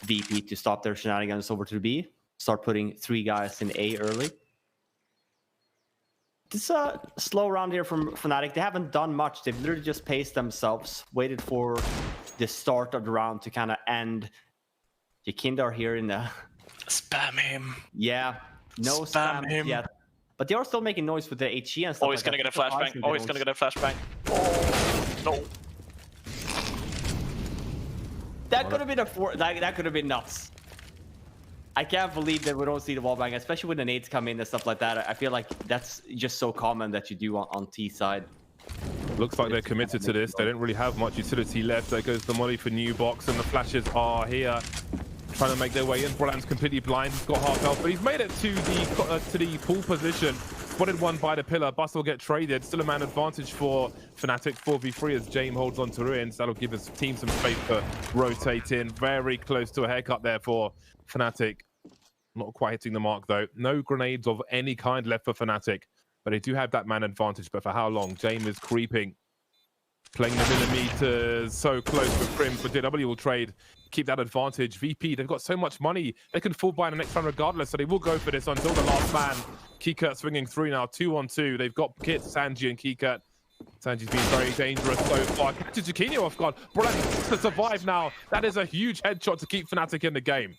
VP to stop their shenanigans over to B. Start putting 3 guys in A early. This slow round here from Fnatic. They haven't done much. They've literally just paced themselves, waited for the start of the round to kind of end. Jakindar here in the...
Spam him.
Yeah, no spam him yet. But they are still making noise with the HE and stuff.
Oh, he's gonna get a flashbang. Oh, he's gonna get a flashbang. Oh, no.
That could have been that could have been nuts. I can't believe that we don't see the wall bang, especially when the nades come in and stuff like that. I feel like that's just so common that you do on T side.
Looks like they're committed to this. They don't really have much utility left. There goes the molly for new box, and the flashes are here, trying to make their way in. Brolan's completely blind. He's got half health, but he's made it to the pool position. Spotted one by the pillar. Bus will get traded. Still a man advantage for Fnatic. 4v3 as Jame holds on to ruins. That'll give his team some space to rotate in. Very close to a haircut there for Fnatic. Not quite hitting the mark though. No grenades of any kind left for Fnatic, but they do have that man advantage. But for how long? Jame is creeping, playing the millimeters so close with Crims, but JW will trade, keep that advantage. VP, they've got so much money. They can fall by in the next round regardless, so they will go for this until the last man. Kikert swinging through now, 2-on-2. They've got Kit, Sanji, and Kikert. Sanji's been very dangerous so far. Catches Jukinho off guard. Brolan to survive now. That is a huge headshot to keep Fnatic in the game.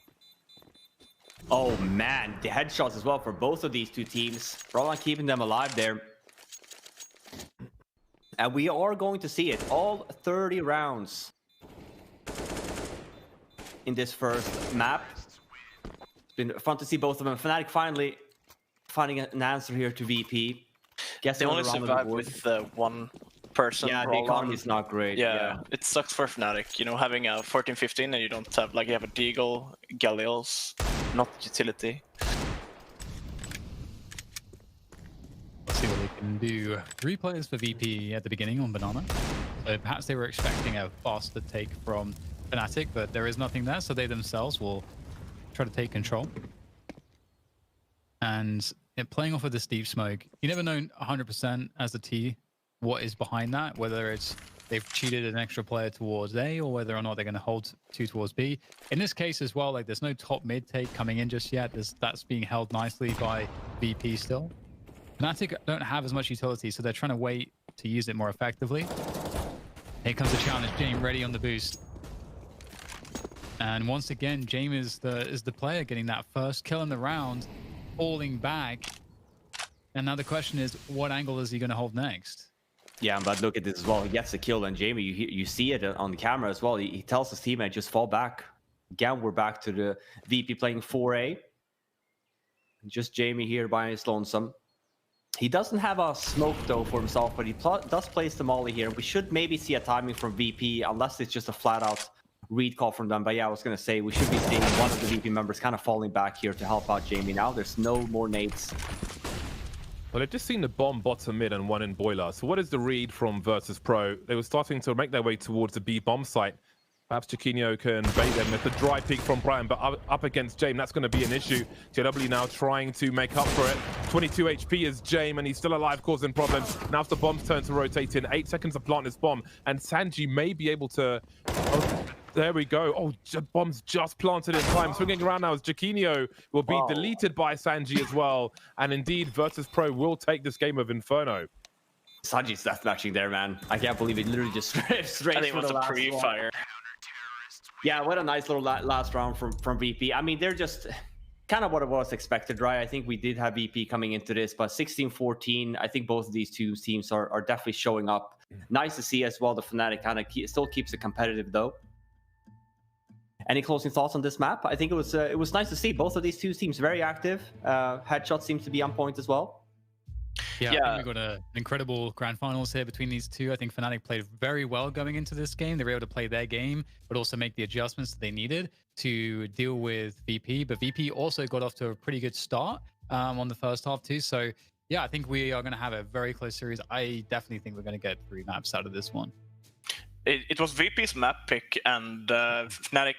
Oh man, the headshots as well for both of these two teams. Brolan keeping them alive there. And we are going to see it. All 30 rounds in this first map. It's been fun to see both of them. Fnatic finally finding an answer here to VP.
Guess they only survived with one person.
Yeah, the economy is not great.
Yeah, it sucks for Fnatic. You know, having a 14-15 and you don't have, like, you have a Deagle, Galils, not utility.
Let's see what they can do. 3 players for VP at the beginning on Banana. So perhaps they were expecting a faster take from Fnatic, but there is nothing there, so they themselves will try to take control. And playing off of this deep smoke, you never know 100% as a T what is behind that, whether it's they've cheated an extra player towards A or whether or not they're going to hold 2 towards B. In this case as well, like there's no top mid take coming in just yet. That's being held nicely by VP still. Fnatic don't have as much utility, so they're trying to wait to use it more effectively. Here comes the challenge. Jame ready on the boost. And once again, Jame is the player getting that first kill in the round, falling back. And now the question is, what angle is he going to hold next?
Yeah, but look at this as well. He gets the kill, and Jamie, you see it on the camera as well. He tells his teammate, just fall back. Again, we're back to the VP playing 4A. Just Jamie here by his lonesome. He doesn't have a smoke, though, for himself, but he does place the molly here. We should maybe see a timing from VP, unless it's just a flat-out read call from them. But yeah, I was going to say, we should be seeing one of the VP members kind of falling back here to help out Jamie now. There's no more nades.
Well, they've just seen the bomb bottom mid and one in boiler. So what is the read from Virtus.pro? They were starting to make their way towards the B bomb site. Perhaps Chiquinho can bait them with the dry peek from Brian, but up against James, that's going to be an issue. JW now trying to make up for it. 22 HP is James, and he's still alive, causing problems. Now it's the bomb's turn to rotate in. 8 seconds to plant this bomb, and Sanji may be able to... Oh, there we go. Oh, bomb's just planted in time. Swinging around now as Chiquinho will be deleted by Sanji as well. And indeed, Virtus.pro will take this game of Inferno.
Sanji's deathmatching there, man. I can't believe it literally just straight
I think it was a pre-fire.
Yeah, what a nice little last round from VP. I mean, they're just kind of what was expected, right? I think we did have VP coming into this, but 16-14, I think both of these two teams are definitely showing up. Nice to see as well. The Fnatic kind of still keeps it competitive, though. Any closing thoughts on this map? I think it was nice to see both of these two teams very active. Headshot seems to be on point as well.
Yeah, I think we got an incredible grand finals here between these two. I think Fnatic played very well going into this game. They were able to play their game, but also make the adjustments that they needed to deal with VP. But VP also got off to a pretty good start on the first half too. So yeah, I think we are going to have a very close series. I definitely think we're going to get 3 maps out of this one.
It was VP's map pick, and Fnatic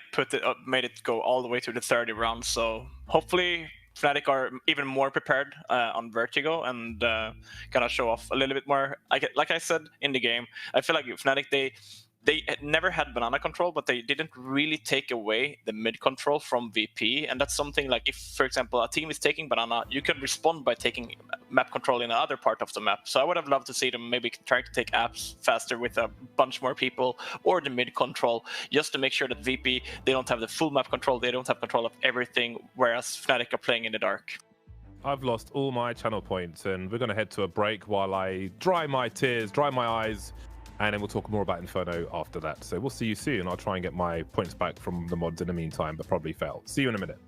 made it go all the way to the 30 round. So hopefully Fnatic are even more prepared on Vertigo and kind of show off a little bit more. Like I said in the game, I feel like Fnatic, they never had banana control, but they didn't really take away the mid control from VP. And that's something like if, for example, a team is taking banana, you can respond by taking map control in another part of the map. So I would have loved to see them maybe trying to take apps faster with a bunch more people, or the mid control, just to make sure that VP, they don't have the full map control, they don't have control of everything, whereas Fnatic are playing in the dark.
I've lost all my channel points, and we're going to head to a break while I dry my tears, dry my eyes, and then we'll talk more about Inferno after that. So we'll see you soon. I'll try and get my points back from the mods in the meantime, but probably fail. See you in a minute.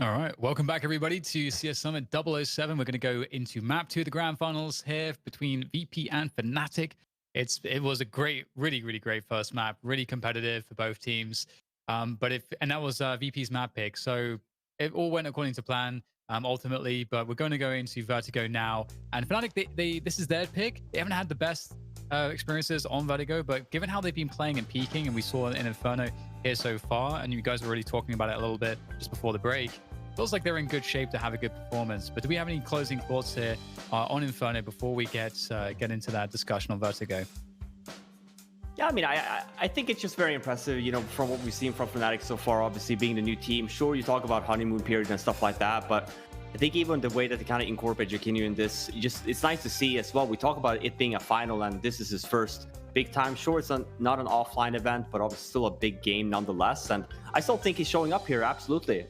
All right, welcome back everybody to CS Summit 007. We're going to go into map 2 of the grand finals here between VP and Fnatic. It was a great, really great first map, really competitive for both teams. And that was VP's map pick. So it all went according to plan ultimately. But we're going to go into Vertigo now. And Fnatic, this is their pick. They haven't had the best experiences on Vertigo, but given how they've been playing and peaking, and we saw in Inferno here so far, and you guys were already talking about it a little bit just before the break, feels like they're in good shape to have a good performance. But do we have any closing thoughts here on Inferno before we get into that discussion on Vertigo?
Yeah, I mean, I think it's just very impressive, you know, from what we've seen from Fnatic so far, obviously being the new team. Sure, you talk about honeymoon period and stuff like that, but I think even the way that they kind of incorporate Jacquinho in this, it's nice to see as well. We talk about it being a final, and this is his first big time. Sure, it's not an offline event, but obviously still a big game nonetheless. And I still think he's showing up here, absolutely.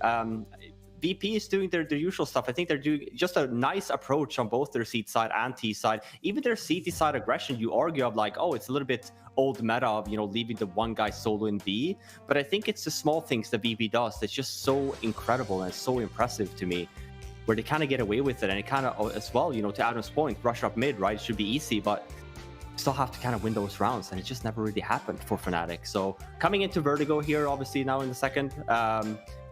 VP is doing their usual stuff. I think they're doing just a nice approach on both their seed side and T side. Even their CT side aggression, you argue of like, oh, it's a little bit old meta of, you know, leaving the one guy solo in B. But I think it's the small things that VP does that's just so incredible and so impressive to me, where they kind of get away with it. And it kind of, as well, you know, to Adam's point, rush up mid, right? It should be easy, but still have to kind of win those rounds. And it just never really happened for Fnatic. So coming into Vertigo here, obviously now in the second,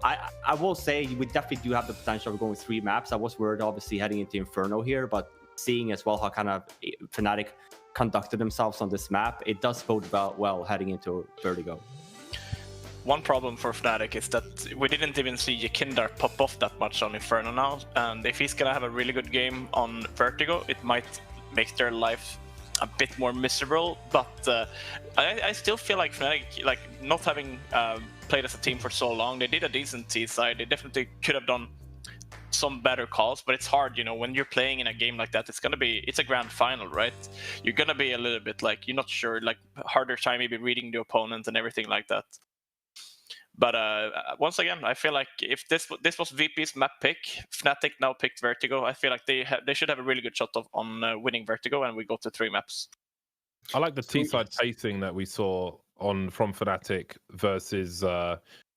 I will say we definitely do have the potential of going 3 maps. I was worried, obviously, heading into Inferno here, but seeing as well how kind of Fnatic conducted themselves on this map, it does bode well heading into Vertigo.
One problem for Fnatic is that we didn't even see Jacquinho pop off that much on Inferno now, and if he's gonna have a really good game on Vertigo, it might make their life a bit more miserable. But I still feel like Fnatic, like not having played as a team for so long, they did a decent T side. They definitely could have done some better calls, but it's hard, you know, when you're playing in a game like that. It's a grand final, right? You're gonna be a little bit like, you're not sure, like harder time maybe reading the opponent and everything like that. But once again, I feel like if this was VP's map pick, Fnatic now picked Vertigo. I feel like they should have a really good shot on winning Vertigo, and we go to 3 maps.
I like the T-side pacing that we saw from Fnatic versus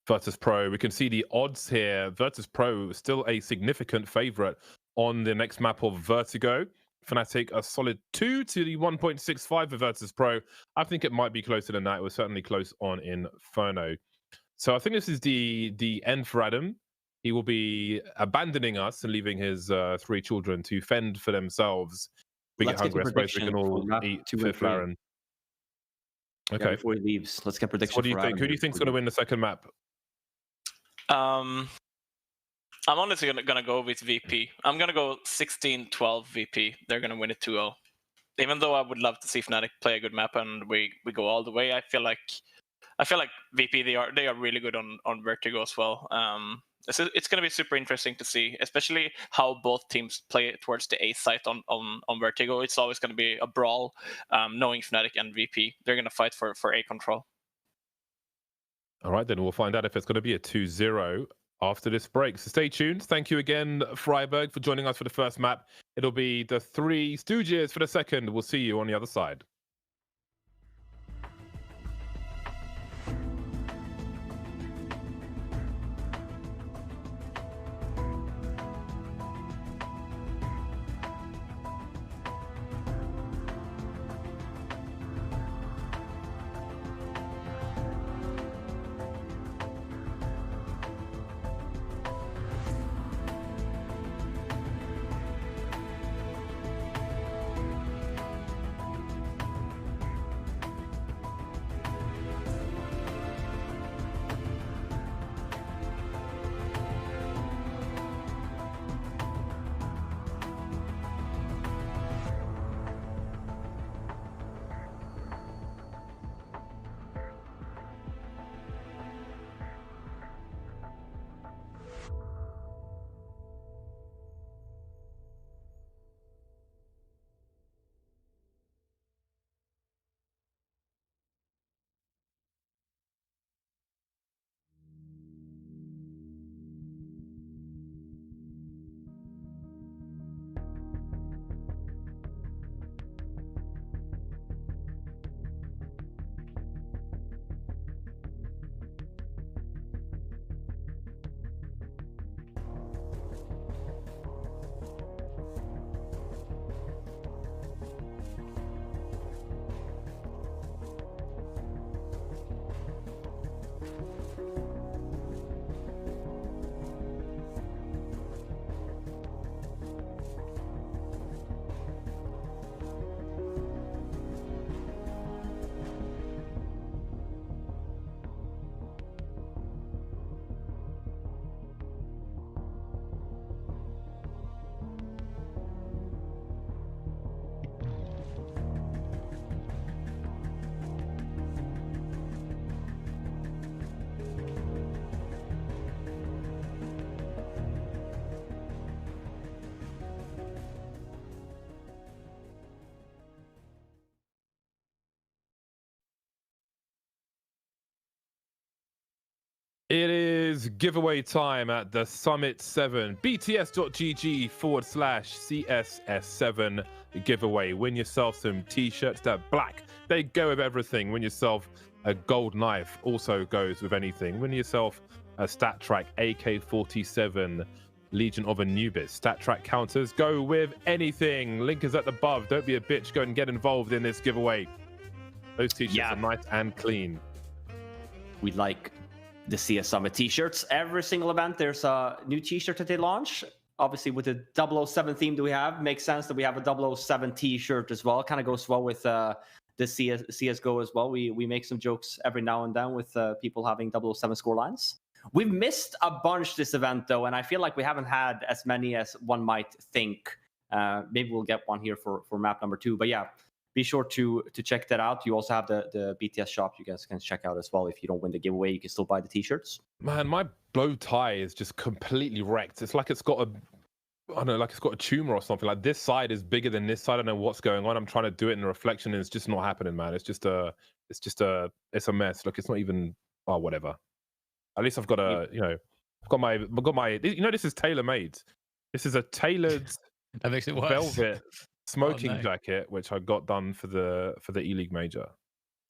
Virtus.pro. We can see the odds here. Virtus.pro is still a significant favorite on the next map of Vertigo. Fnatic a solid 2 to the 1.65 for Virtus.pro. I think it might be closer than that. It was certainly close on Inferno. So I think this is the end for Adam. He will be abandoning us and leaving his 3 children to fend for themselves. We get hungry, I suppose we can all eat Fifth Laren. Okay.
Yeah, before he leaves, let's get predictions.
What do you think? Who do you think is going to win the second map?
I'm honestly gonna go with VP. I'm gonna go 16-12 VP. They're gonna win it 2-0. Even though I would love to see Fnatic play a good map and we go all the way, I feel like VP, they are really good on Vertigo as well. It's going to be super interesting to see, especially how both teams play towards the A site on Vertigo. It's always going to be a brawl, knowing Fnatic and VP. They're going to fight for A control.
All right, then we'll find out if it's going to be a 2-0 after this break. So stay tuned. Thank you again, Freiberg, for joining us for the first map. It'll be the 3 Stooges for the second. We'll see you on the other side. It is giveaway time at the Summit 7. bts.gg/CSS7 giveaway. Win yourself some t-shirts that are black. They go with everything. Win yourself a gold knife. Also goes with anything. Win yourself a stat track AK-47 Legion of Anubis. Stat track counters go with anything. Link is at the above. Don't be a bitch. Go and get involved in this giveaway. Those t-shirts are nice and clean.
We like the CS Summit t-shirts. Every single event, there's a new t-shirt that they launch. Obviously, with the 007 theme that we have, makes sense that we have a 007 t-shirt as well. Kind of goes well with the CSGO as well. We make some jokes every now and then with people having 007 score lines. We've missed a bunch this event, though, and I feel like we haven't had as many as one might think. Maybe we'll get one here for map number 2. But yeah, be sure to check that out. You also have the BTS shop you guys can check out as well. If you don't win the giveaway, you can still buy the t-shirts.
Man, my bow tie is just completely wrecked. It's like it's got a, I don't know, like it's got a tumor or something. Like this side is bigger than this side. I don't know what's going on. I'm trying to do it in a reflection, and it's just not happening, man. It's a mess. Look, it's not even. Oh, whatever. At least I've got a, I've got my. This is tailor made. This is a tailored.
That makes it worse.
Velvet smoking jacket, which I got done for the E-League Major.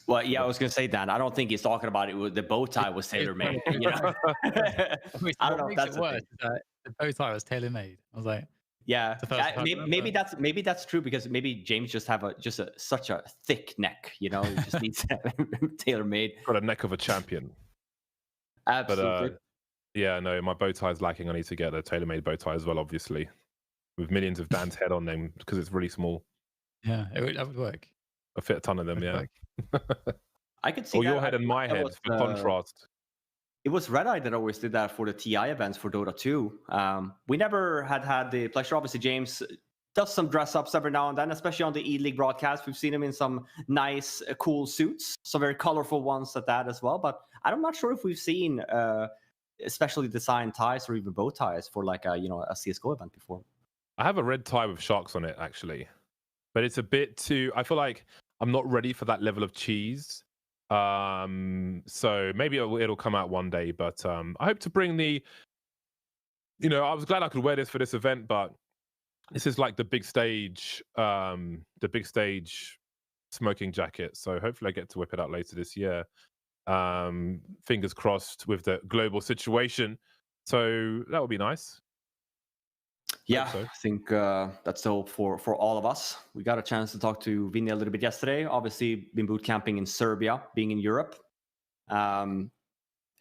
Well, yeah, I was gonna say, Dan, I don't think he's talking about it. The bow tie was tailor made. I don't know if that's
worse. The bow tie was tailor made. I was like,
yeah, maybe that's true, because maybe James just have such a thick neck. He just needs tailor made.
Got a neck of a champion.
Absolutely.
But yeah, no, my bow tie is lacking. I need to get a tailor made bow tie as well, obviously, with millions of Dan's head on them, because it's really small.
Yeah, that would work.
I fit a ton of them, yeah.
I could see.
Or your head and my head for contrast.
It was Red Eye that always did that for the TI events for Dota 2. We never had the pleasure. Obviously, James does some dress ups every now and then, especially on the E-League broadcast. We've seen him in some nice, cool suits, some very colorful ones at that as well. But I'm not sure if we've seen especially designed ties or even bow ties for like a CSGO event before.
I have a red tie with shox on it, actually, but it's a bit too. I feel like I'm not ready for that level of cheese. So maybe it'll come out one day. But I hope to bring the. I was glad I could wear this for this event, but this is like the big stage smoking jacket. So hopefully I get to whip it out later this year. Fingers crossed with the global situation. So that would be nice.
Yeah, I think that's the hope for all of us. We got a chance to talk to Vinny a little bit yesterday. Obviously, been boot camping in Serbia, being in Europe.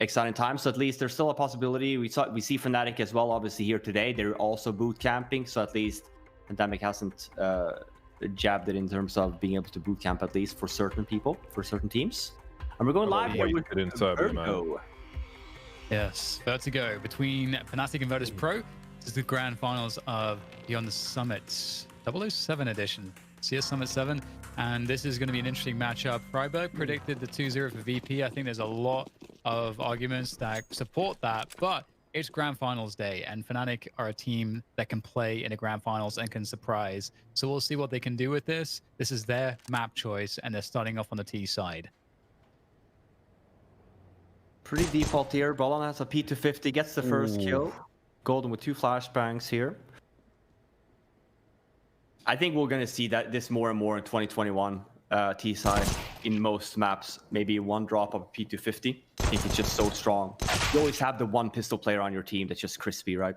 Exciting times. So at least there's still a possibility. We see Fnatic as well, obviously, here today. They're also boot camping. So at least Pandemic hasn't jabbed it in terms of being able to boot camp, at least for certain people, for certain teams. And we're going live here with Virgo.
Yes, Vertigo between Fnatic and Virtus.pro. This is the grand finals of Beyond the Summit 007 edition, CS Summit 7. And this is going to be an interesting matchup. Freiburg predicted the 2-0 for VP. I think there's a lot of arguments that support that, but it's grand finals day, and Fnatic are a team that can play in the grand finals and can surprise. So we'll see what they can do with this. This is their map choice, and they're starting off on the T side.
Pretty default here. Bolon has a P250, gets the first kill. Golden with 2 flashbangs here. I think we're going to see this more and more in 2021 T side in most maps. Maybe one drop of P250. I think it's just so strong. You always have the one pistol player on your team that's just crispy, right?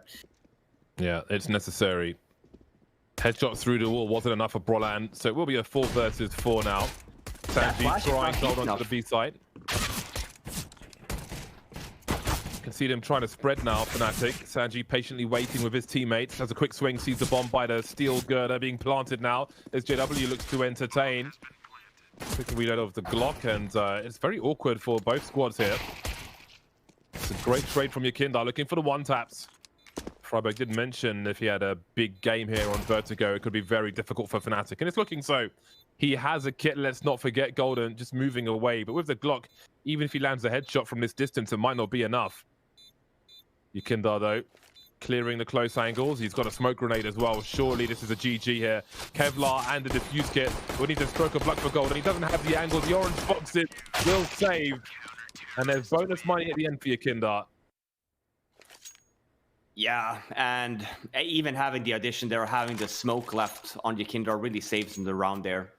Yeah, it's necessary. Headshot through the wall wasn't enough for Brolan, so it will be a 4 versus 4 now. Sanji trying to hold on to the B side. Can see them trying to spread now, Fnatic. Sanji patiently waiting with his teammates. Has a quick swing, sees the bomb by the steel girder being planted now as JW looks to entertain. Quick reload of the Glock, and it's very awkward for both squads here. It's a great trade from Yakinda, looking for the one-taps. Freiburg did mention if he had a big game here on Vertigo, it could be very difficult for Fnatic, and it's looking so. He has a kit, let's not forget, Golden, just moving away. But with the Glock, even if he lands a headshot from this distance, it might not be enough. Yakinda, though, clearing the close angles. He's got a smoke grenade as well. Surely this is a GG here. Kevlar and the defuse kit. We need to stroke of luck for Gold, and he doesn't have the angles. The orange boxes will save. And there's bonus money at the end for your Kindart.
Yeah, and even having the addition there, having the smoke left on your Kindar really saves them the round there.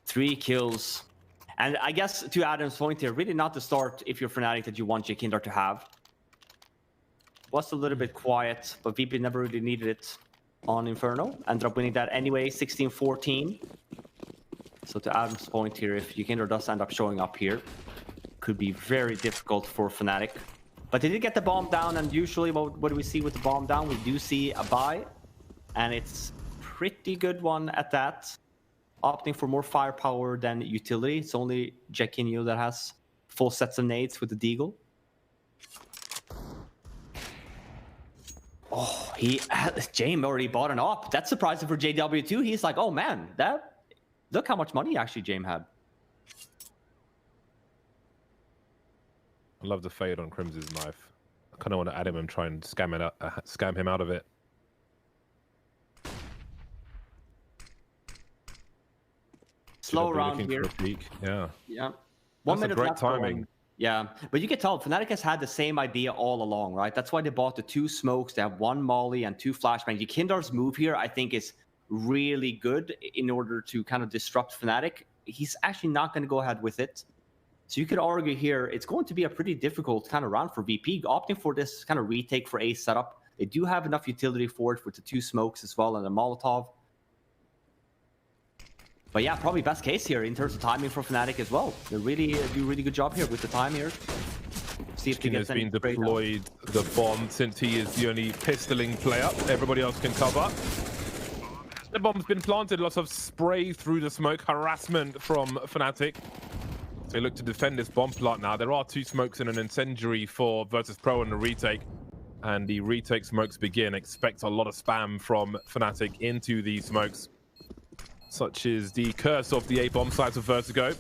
3 kills. And I guess to Adam's point here, really not the start if you're Fnatic that you want your Kindar to have. Was a little bit quiet, but VP never really needed it on Inferno. Ended up winning that anyway, 16-14. So to Adam's point here, if your Kindar does end up showing up here, could be very difficult for Fnatic. But they did get the bomb down, and usually what do we see with the bomb down? We do see a buy, and it's pretty good one at that. Opting for more firepower than utility. It's only Jackinio that has full sets of nades with the Deagle. Oh, James already bought an op. That's surprising for JW too. He's like, oh man, look how much money actually James had.
I love the fade on Crims's knife. I kind of want to add him and try and scam him out of it.
Slow round here.
Yeah.
Yeah.
1 minute great
left
timing.
Yeah, but you can tell Fnatic has had the same idea all along, right? That's why they bought the 2 smokes. They have 1 molly and 2 flashbangs. Your Kindar's move here, I think, is really good in order to kind of disrupt Fnatic. He's actually not going to go ahead with it. So you could argue here, it's going to be a pretty difficult kind of round for VP, opting for this kind of retake for a setup. They do have enough utility for it with the 2 smokes as well and a Molotov. But yeah, probably best case here in terms of timing for Fnatic as well. They really do a really good job here with the time here. See if he gets
been deployed the bomb since he is the only pistoling player. Everybody else can cover. The bomb's been planted. Lots of spray through the smoke. Harassment from Fnatic. They look to defend this bomb plant now. There are 2 smokes and an incendiary for Virtus.pro and the retake. And the retake smokes begin. Expect a lot of spam from Fnatic into these smokes. Such is the curse of the A-bomb sides of Vertigo.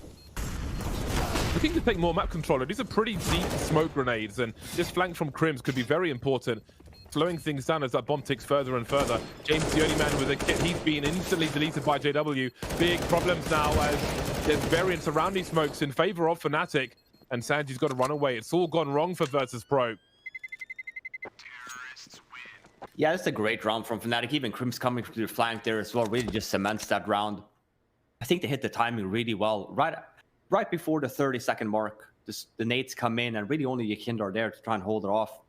Looking to take more map controller. These are pretty deep smoke grenades, and this flank from Crims could be very important. Slowing things down as that bomb ticks further and further. James, the only man with a kit, he's been instantly deleted by JW. Big problems now as there's variants around these smokes in favor of Fnatic, and Sanji's got to run away. It's all gone wrong for Virtus.pro.
Yeah, it's a great round from Fnatic. Even Crims coming to the flank there as well really just cements that round. I think they hit the timing really well. Right before the 30-second mark, the nades come in and really only Yakind are there to try and hold it off.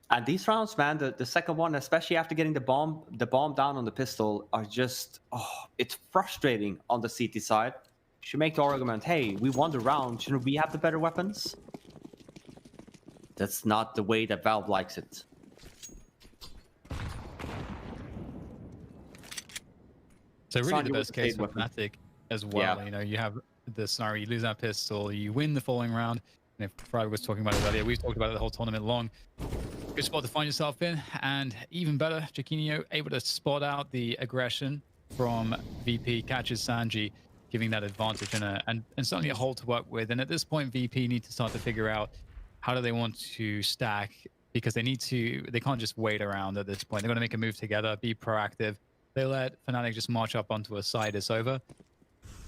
And these rounds, man, the second one, especially after getting the bomb down on the pistol, are just, it's frustrating on the CT side. You should make the argument, hey, we won the round, shouldn't we have the better weapons? That's not the way that Valve likes it.
So really the best case for Fnatic as well. Yeah. You know, you have the scenario, you lose that pistol, you win the following round. And if Fry was talking about it earlier, we've talked about it the whole tournament long. Good spot to find yourself in. And even better, Jackinio able to spot out the aggression from VP, catches Sanji, giving that advantage and certainly a hole to work with. And at this point, VP need to start to figure out how do they want to stack, because they can't just wait around at this point. They're going to make a move together, be proactive. They let Fnatic just march up onto a side. It's over.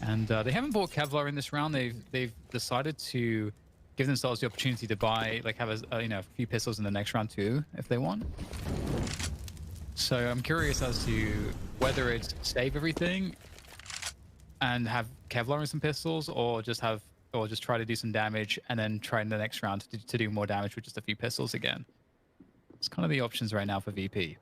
And they haven't bought Kevlar in this round. They've decided to give themselves the opportunity to buy, like, have a few pistols in the next round too, if they want. So I'm curious as to whether it's save everything and have Kevlar and some pistols, or just try to do some damage and then try in the next round to do more damage with just a few pistols again. It's kind of the options right now for VP.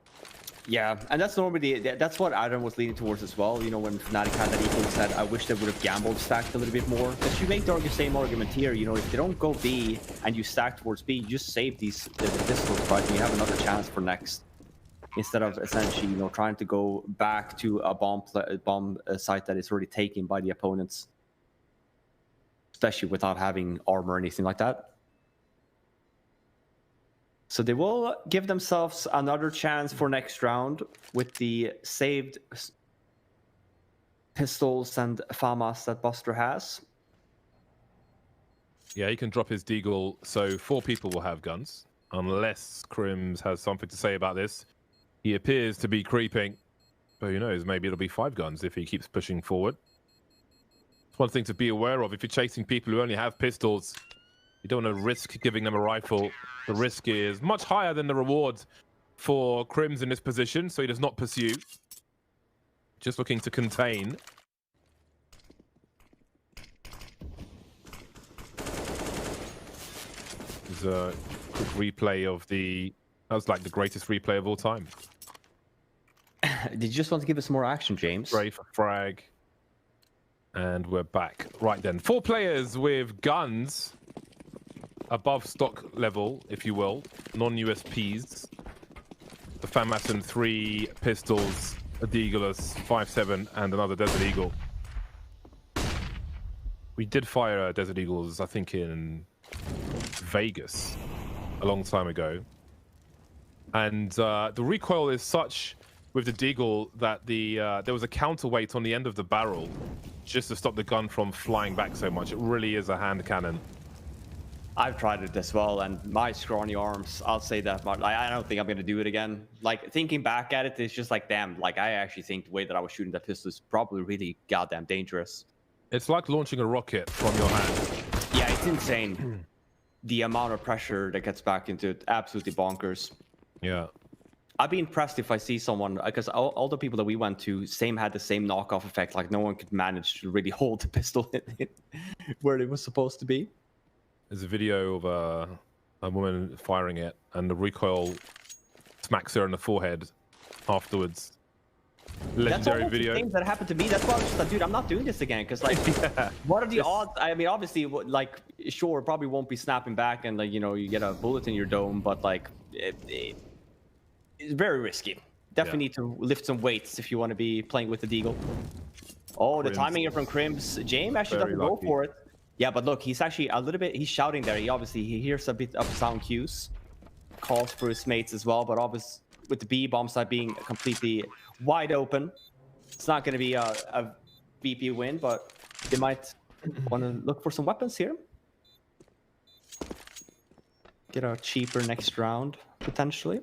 Yeah, and that's normally that's what Adam was leaning towards as well. You know, when Fnatic had that equal set, I wish they would have gambled stacked a little bit more. But you make the same argument here. You know, if they don't go B and you stack towards B, you just save the pistols, right? And you have another chance for next, instead of essentially, you know, trying to go back to a bomb site that is already taken by the opponents, especially without having armor or anything like that. So they will give themselves another chance for next round with the saved pistols and FAMAS that Buster has.
Yeah, he can drop his deagle, so 4 people will have guns, unless Crims has something to say about this. He appears to be creeping, but who knows, maybe it'll be 5 guns if he keeps pushing forward. It's one thing to be aware of. If you're chasing people who only have pistols, you don't want to risk giving them a rifle. The risk is much higher than the reward for Crims in this position, so he does not pursue. Just looking to contain. There's a quick replay of the... That was like the greatest replay of all time.
Did you just want to give us more action, James?
Spray for frag. And we're back. Right then. 4 players with guns above stock level, if you will. Non-USPs. The Famaton 3 pistols, a Deagleus 5.7, and another Desert Eagle. We did fire Desert Eagles, I think, in Vegas a long time ago. And the recoil is such with the Deagle that there was a counterweight on the end of the barrel just to stop the gun from flying back so much. It really is a hand cannon.
I've tried it as well, and my scrawny arms, I'll say that much. I don't think I'm going to do it again. Like, thinking back at it, it's just like, damn, like, I actually think the way that I was shooting that pistol is probably really goddamn dangerous.
It's like launching a rocket from your hand.
Yeah, it's insane. The amount of pressure that gets back into it, absolutely bonkers.
Yeah.
I'd be impressed if I see someone, because all the people that we went to, had the same knockoff effect. Like, no one could manage to really hold the pistol where it was supposed to be.
There's a video of a woman firing it, and the recoil smacks her in the forehead afterwards. Legendary video.
Things that happened to me. That's why I was just like, dude, I'm not doing this again. Because, like, what are the odds? I mean, obviously, like, sure, probably won't be snapping back, and, like, you know, you get a bullet in your dome, but, like, it's very risky. Definitely need to lift some weights if you want to be playing with the Deagle. Oh, the timing here from Crims. James actually doesn't go for it. Yeah, but look, he's actually a little bit, he's shouting there. He hears a bit of sound cues, calls for his mates as well, but obviously with the B bomb side being completely wide open, it's not going to be a VP win, but they might want to look for some weapons here. Get a cheaper next round, potentially.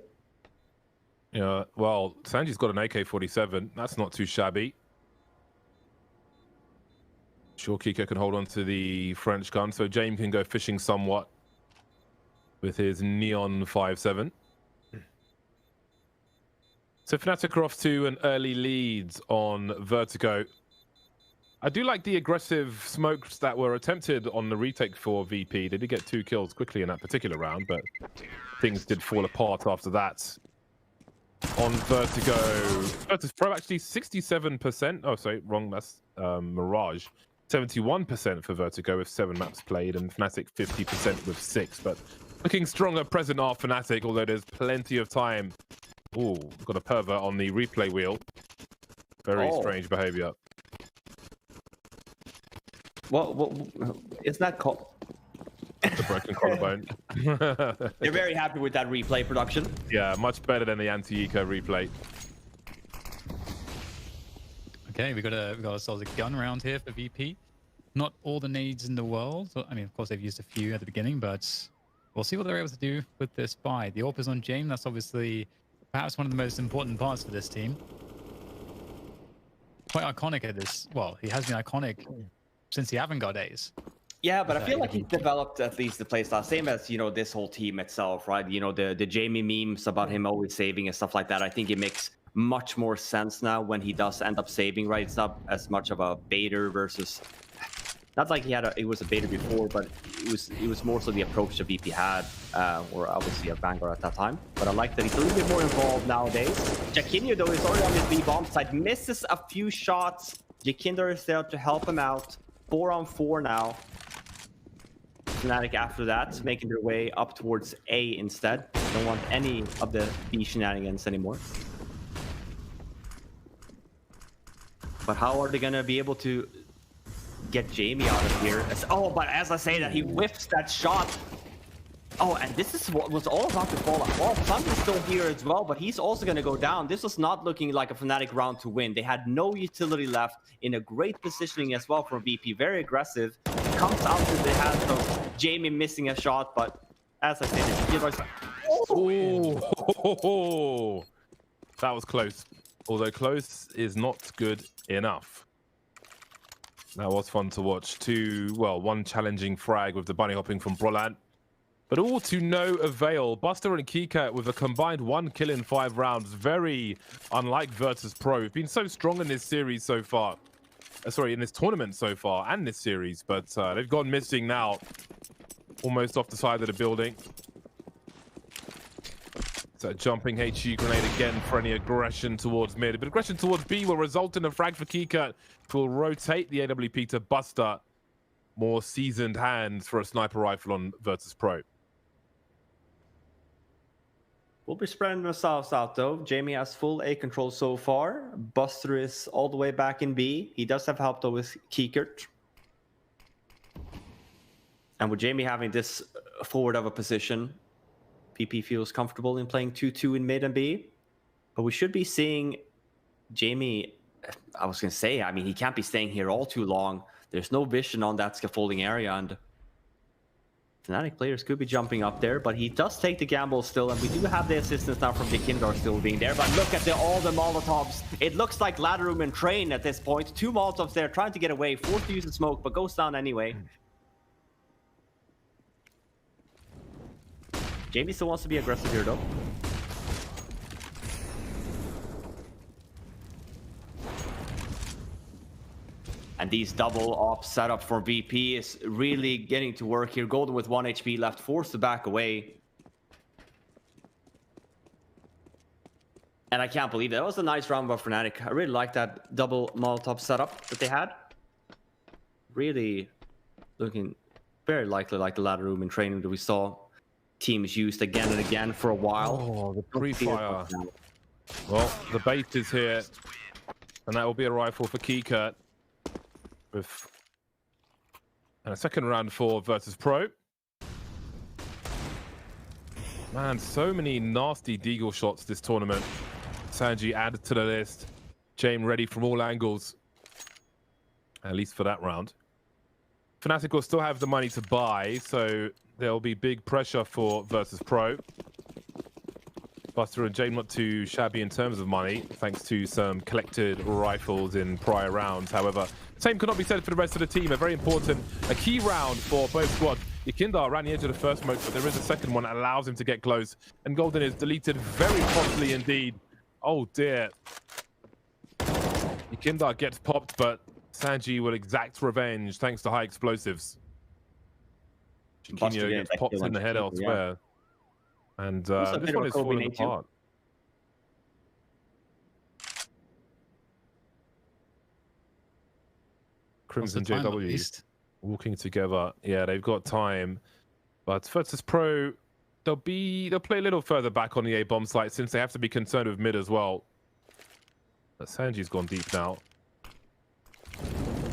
Yeah, well, Sanji's got an AK-47. That's not too shabby. Sure, Kiko can hold on to the French gun, so James can go fishing somewhat with his Neon 5.7. So Fnatic are off to an early lead on Vertigo. I do like the aggressive smokes that were attempted on the retake for VP. They did get 2 kills quickly in that particular round, but things did fall apart after that. On Vertigo, Virtus.pro actually 67%. Oh, sorry, wrong. That's Mirage. 71% for Vertigo with 7 maps played, and Fnatic 50% with 6. But looking stronger present are Fnatic, although there's plenty of time. Ooh, got a pervert on the replay wheel. Very strange behavior.
What is that called?
The broken collarbone.
They're very happy with that replay production.
Yeah, much better than the anti-eco replay.
Okay, we got ourselves a gun round here for VP. Not all the nades in the world. I mean, of course, they've used a few at the beginning, but we'll see what they're able to do with this buy. The AWP is on James. That's obviously perhaps one of the most important parts for this team. Quite iconic at this. Well, he has been iconic since the Avangard days.
Yeah, but I feel like he's developed at least the playstyle, same as, you know, this whole team itself, right? You know, the Jamie memes about him always saving and stuff like that. I think it makes much more sense now when he does end up saving, right? It's not as much of a baiter versus, not like he was a baiter before, but it was more so the approach that VP had, or obviously a Vanguard at that time. But I like that he's a little bit more involved nowadays. Jaquinho, though, is already on his B bomb side, misses a few shots. Jaquinho is there to help him out. 4-on-4 now. Fnatic after that, making their way up towards A instead. Don't want any of the B shenanigans anymore. But how are they gonna be able to get Jamie out of here? Oh, but as I say that, he whiffs that shot. Oh, and this is what was all about to fall out. Well, Sun is still here as well, but he's also gonna go down. This was not looking like a Fnatic round to win. They had no utility left, in a great positioning as well from VP. Very aggressive. Comes out to the hands of Jamie missing a shot, but as I said,
oh, that was close. Although close is not good enough. That was fun to watch. One challenging frag with the bunny hopping from Brolant, but all to no avail. Buster and Kika with a combined 1 kill in 5 rounds. Very unlike Virtus.pro. We've been so strong in this series so far. In this tournament so far and this series, but they've gone missing now. Almost off the side of the building. So jumping HE grenade again for any aggression towards mid. But aggression towards B will result in a frag for Kika, who will rotate the AWP to Buster. More seasoned hands for a sniper rifle on Virtus.pro.
We'll be spreading ourselves out though. Jamie has full A control so far. Buster is all the way back in B. He does have help though with Kikert. And with Jamie having this forward of a position, PP feels comfortable in playing 2-2 in mid and B. But we should be seeing Jamie, I was going to say, I mean, he can't be staying here all too long. There's no vision on that scaffolding area, and Fnatic players could be jumping up there, but he does take the gamble still, and we do have the assistance now from Dignitas still being there. But look at all the Molotovs. It looks like ladder room and train at this point. 2 Molotovs there trying to get away, forced to use the smoke, but goes down anyway. Jamie still wants to be aggressive here though. And these double op setup for VP is really getting to work here. Golden with 1 HP left, forced to back away. And I can't believe that was a nice round by Fnatic. I really like that double Molotov setup that they had. Really looking very likely like the ladder room in training that we saw teams used again and again for a while.
Oh, the pre-fire. Well, the bait is here, and that will be a rifle for Kika. With and a second round for Virtus.pro. Man, so many nasty deagle shots this tournament. Sanji added to the list. James ready from all angles, at least for that round. Fnatic will still have the money to buy, so there'll be big pressure for Virtus.pro. Buster and James not too shabby in terms of money, thanks to some collected rifles in prior rounds. However, same could not be said for the rest of the team. A very important, a key round for both squads. Yakindar ran the edge of the first smoke, but there is a second one that allows him to get close. And Golden is deleted very promptly indeed. Oh dear. Yakindar gets popped, but Sanji will exact revenge thanks to high explosives. Chiquinho gets popped in the head elsewhere. Yeah. And this one is falling apart. Crimson JW walking together. Yeah, they've got time. But Virtus.pro, they'll play a little further back on the A bomb site since they have to be concerned with mid as well. But Sanji's gone deep now.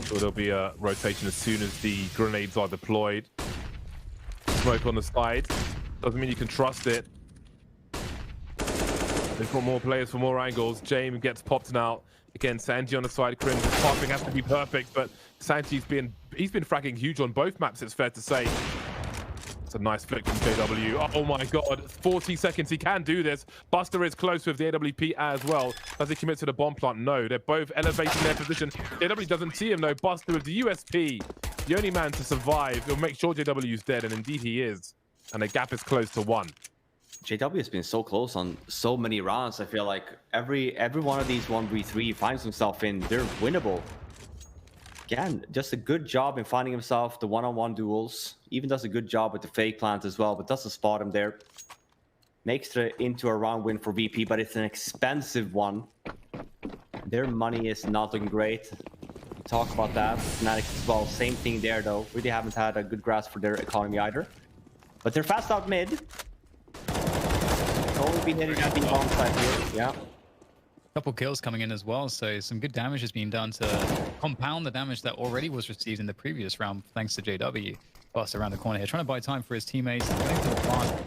So there'll be a rotation as soon as the grenades are deployed. Smoke on the side. Doesn't mean you can trust it. They've got more players for more angles. James gets popped now. Again, Sanji on the side. Crimson popping has to be perfect, but Sanji's been fragging huge on both maps, it's fair to say. It's a nice flick from JW. Oh my god, 40 seconds, he can do this. Buster is close with the AWP as well. Does he commit to the bomb plant? No, they're both elevating their position. JW doesn't see him though. Buster with the USP, the only man to survive. He'll make sure JW's dead, and indeed he is. And the gap is close to 1.
JW has been so close on so many rounds. I feel like every one of these 1v3 finds himself in, they're winnable. Again, just a good job in finding himself the one-on-one duels. Even does a good job with the fake plant as well, but doesn't spot him there. Makes it into a round win for VP, but it's an expensive one. Their money is not looking great. We talk about that. Fnatic as well, same thing there though. Really haven't had a good grasp for their economy either. But they're fast out mid. Only been hitting at the bomb side here. Yeah.
Couple kills coming in as well, so some good damage has been done to compound the damage that already was received in the previous round, thanks to JW. Buster around the corner here, trying to buy time for his teammates. Going to the plant.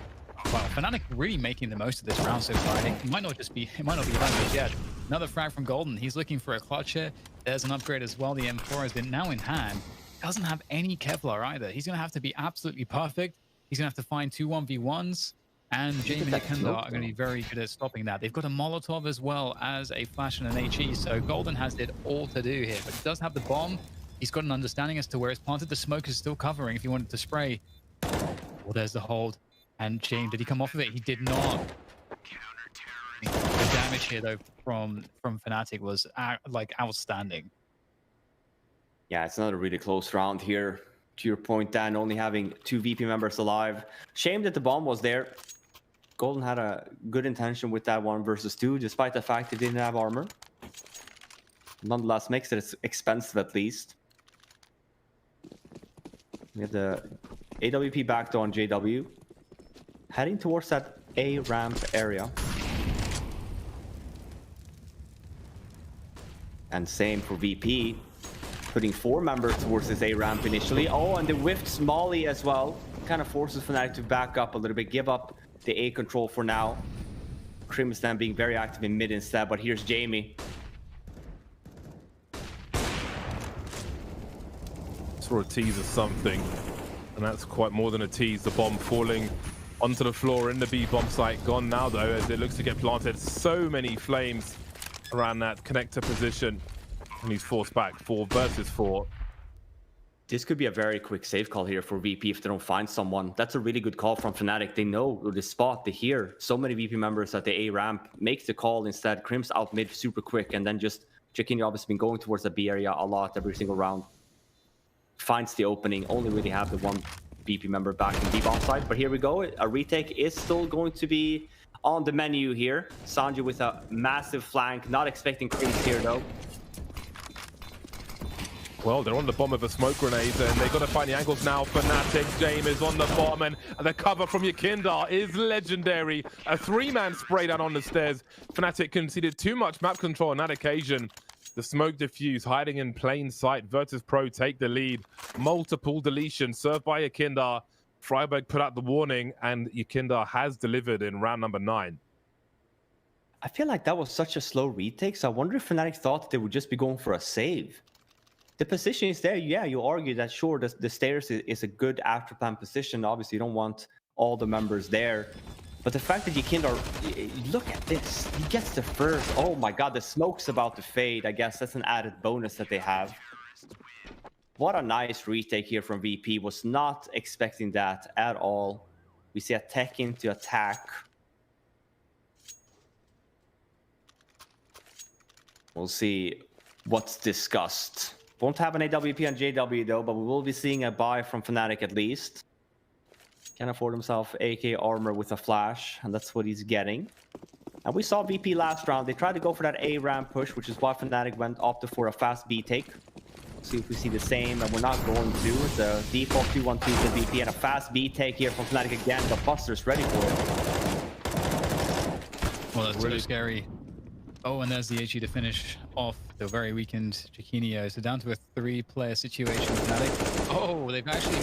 Wow, Fnatic really making the most of this round so far. I think it might not be damage yet. Another frag from Golden. He's looking for a clutch here. There's an upgrade as well. The M4 has been now in hand. Doesn't have any Kevlar either. He's going to have to be absolutely perfect. He's going to have to find 2 1v1s. And Jamie and Nikenda are going to be very good at stopping that. They've got a Molotov as well as a flash and an HE, so Golden has it all to do here. But he does have the bomb. He's got an understanding as to where it's planted. The smoke is still covering if he wanted to spray. Well, there's the hold. And James, did he come off of it? He did not. The damage here, though, from Fnatic was like outstanding.
Yeah, it's another really close round here. To your point, Dan, only having 2 VP members alive. Shame that the bomb was there. Golden had a good intention with that 1 versus 2, despite the fact they didn't have armor. Nonetheless, makes it expensive at least. We have the AWP back on JW. Heading towards that A ramp area. And same for VP. Putting 4 members towards this A ramp initially. Oh, and they whiffed Molly as well. Kind of forces Fnatic to back up a little bit, give up the A control for now. Crimson being very active in mid instead, but here's Jamie.
For a tease of something, and that's quite more than a tease. The bomb falling onto the floor in the B bomb site. Gone now though, as it looks to get planted. So many flames around that connector position, and he's forced back 4 versus 4.
This could be a very quick save call here for VP if they don't find someone. That's a really good call from Fnatic. They know the spot, they hear so many VP members at the A ramp, makes the call instead. Crim's out mid super quick, and then just Chiquinho obviously been going towards the B area a lot every single round. Finds the opening, only really have the 1 VP member back in the bomb side. But here we go, a retake is still going to be on the menu here. Sanju with a massive flank, not expecting Crims here though.
Well, they're on the bomb with a smoke grenade, and they've got to find the angles now. Fnatic, James is on the bomb, and the cover from Yakindar is legendary. A 3-man spray down on the stairs. Fnatic conceded too much map control on that occasion. The smoke diffuse, hiding in plain sight. Virtus.pro take the lead. Multiple deletions served by Yakindar. Freiburg put out the warning, and Yakindar has delivered in round number 9.
I feel like that was such a slow retake, so I wonder if Fnatic thought they would just be going for a save. The position is there, yeah, you argue that sure, the stairs is a good after plan position. Obviously, you don't want all the members there. But the fact that Yakindar, look at this, he gets the first. Oh my god, the smoke's about to fade. I guess that's an added bonus that they have. What a nice retake here from VP. Was not expecting that at all. We see a tech into attack. We'll see what's discussed. Won't have an AWP on JW though, but we will be seeing a buy from Fnatic at least. Can afford himself AK armor with a flash, and that's what he's getting. And we saw VP last round. They tried to go for that A ramp push, which is why Fnatic opted for a fast B take. See if we see the same, and we're not going to. It's a default 2-1-2 to VP, and a fast B take here from Fnatic again. The Buster's ready for it.
Well, that's really scary. Oh, and there's the HE to finish off the very weakened Chiquinho. So down to a 3-player situation with Fnatic. Oh, they've actually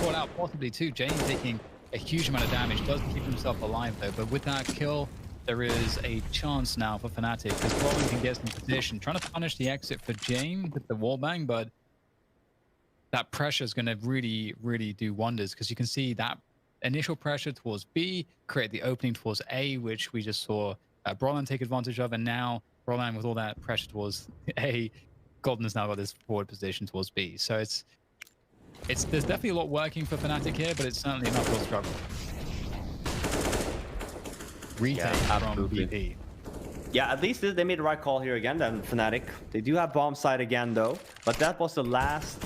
caught out possibly 2. Jane taking a huge amount of damage. Doesn't keep himself alive though. But with that kill, there is a chance now for Fnatic, because Robin can get some position. Trying to punish the exit for Jane with the wallbang, but that pressure is going to really, really do wonders, because you can see that initial pressure towards B create the opening towards A, which we just saw Brolan take advantage of, and now Brolan with all that pressure towards A, Golden has now got this forward position towards B. So there's definitely a lot working for Fnatic here, but it's certainly an uphill struggle. Retake from VP.
Yeah, at least they made the right call here again then, Fnatic. They do have bomb side again though, but that was the last.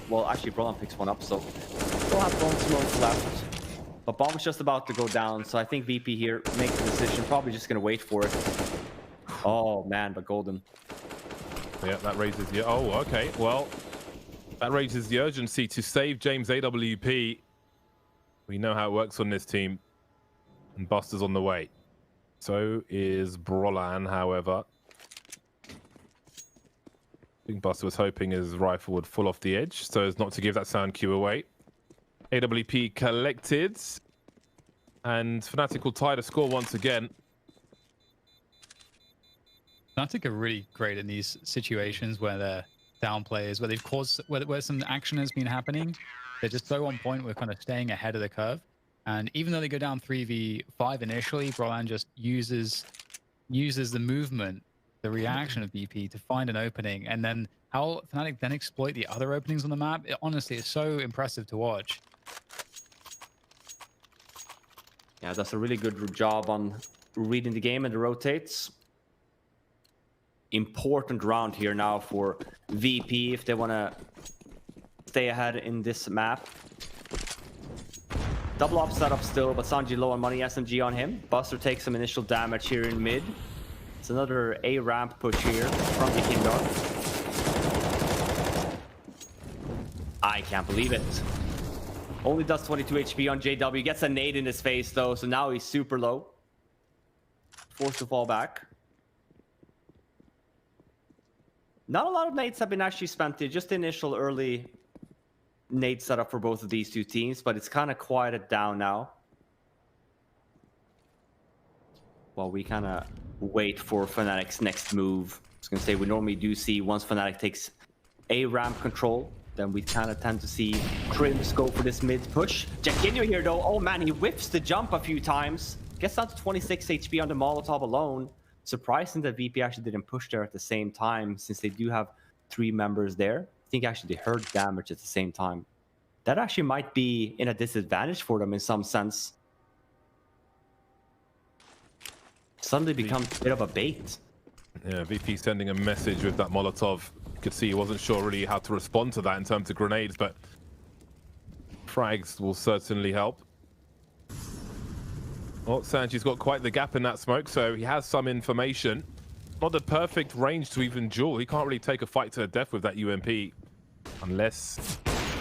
Well, actually Brolan picks one up, so still have bomb smoke left. But bomb is just about to go down, so I think VP here makes the decision, probably just gonna wait for it. Oh man, but Golden.
Yeah, that raises the... Oh, okay, well, that raises the urgency to save James AWP. We know how it works on this team. And Buster's on the way. So is Brolan, however. I think Buster was hoping his rifle would fall off the edge, so as not to give that sound cue away. AWP collected. And Fnatic will tie the score once again.
Fnatic are really great in these situations where they're down players, where they've caused, where some action has been happening. They're just so on point, we're kind of staying ahead of the curve. And even though they go down 3v5 initially, Brolan just uses the movement the reaction of BP to find an opening, and then how Fnatic then exploit the other openings on the map. It honestly is so impressive to watch.
Yeah, that's a really good job on reading the game and the rotates. Important round here now for VP if they want to stay ahead in this map. Double up setup still, but Sanji low on money. SMG on him. Buster takes some initial damage here in mid. It's another A ramp push here from the Kindar. I can't believe it. Only does 22 HP on JW. Gets a nade in his face though, so now he's super low. Forced to fall back. Not a lot of nades have been actually spent here. Just the initial early nade setup for both of these two teams, but it's kind of quieted down now. While we kind of wait for Fnatic's next move. I was going to say, we normally do see once Fnatic takes A ramp control, then we kind of tend to see Crims go for this mid push. Jaquinho here though, oh man, he whiffs the jump a few times. Gets down to 26 HP on the Molotov alone. Surprising that VP actually didn't push there at the same time, since they do have 3 members there. I think actually they heard damage at the same time. That actually might be in a disadvantage for them in some sense. Suddenly becomes a bit of a bait.
Yeah, VP sending a message with that Molotov. You could see he wasn't sure really how to respond to that in terms of grenades, but frags will certainly help. Well, Sanji's got quite the gap in that smoke, so he has some information. Not the perfect range to even duel. He can't really take a fight to the death with that UMP unless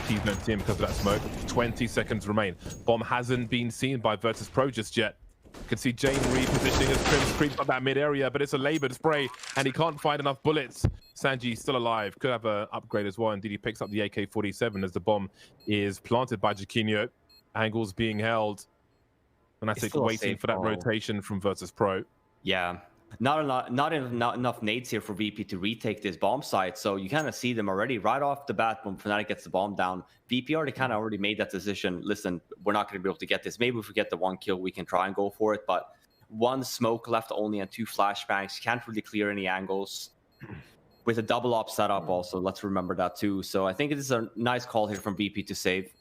he's don't see him because of that smoke. 20 seconds remain. Bomb hasn't been seen by Virtus.pro just yet. You can see Jane repositioning as Crims creeps up that mid area, but it's a labored spray and he can't find enough bullets. Sanji's still alive. Could have an upgrade as well. Indeed, he picks up the AK-47 as the bomb is planted by Jaquinho. Angles being held. Fnatic waiting for that rotation from Virtus.pro.
Yeah, not enough nades here for VP to retake this bomb site. So you kind of see them already right off the bat when Fnatic gets the bomb down. VP already made that decision. Listen, we're not going to be able to get this. Maybe if we get the 1 kill, we can try and go for it. But 1 smoke left only and 2 flashbangs. Can't really clear any angles. With a double op setup also, let's remember that too. So I think it is a nice call here from VP to save.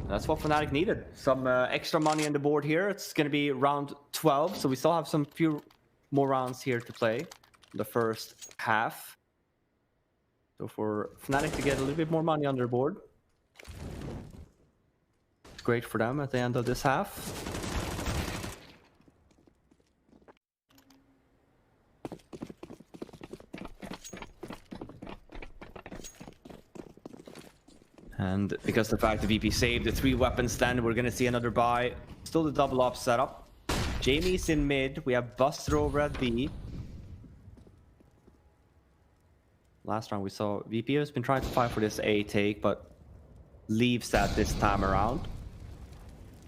That's what Fnatic needed. Some extra money on the board here. It's going to be round 12, so we still have some few more rounds here to play. The first half. So for Fnatic to get a little bit more money on their board. It's great for them at the end of this half. And because the fact that VP saved the 3 weapons stand, we're going to see another buy. Still the double op setup. Jamie's in mid. We have Buster over at B. Last round we saw VP has been trying to fight for this A take, but leaves that this time around.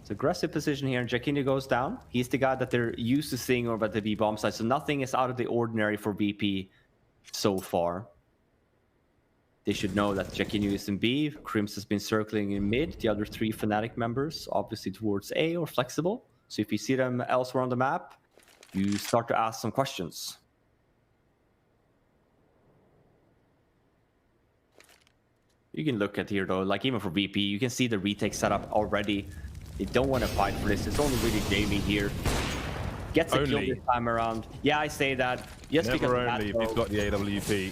It's aggressive position here, and Jaquinho goes down. He's the guy that they're used to seeing over at the B bomb site, so nothing is out of the ordinary for VP so far. They should know that Jaquinho is in B. Crims has been circling in mid. The other 3 Fnatic members, obviously towards A or flexible. So if you see them elsewhere on the map, you start to ask some questions. You can look at here though, like even for VP, you can see the retake setup already. They don't want to fight for this. It's only really Jamie here. Gets a kill this time around. Yeah, I say that. Yes,
Never
because
only if he's got the AWP.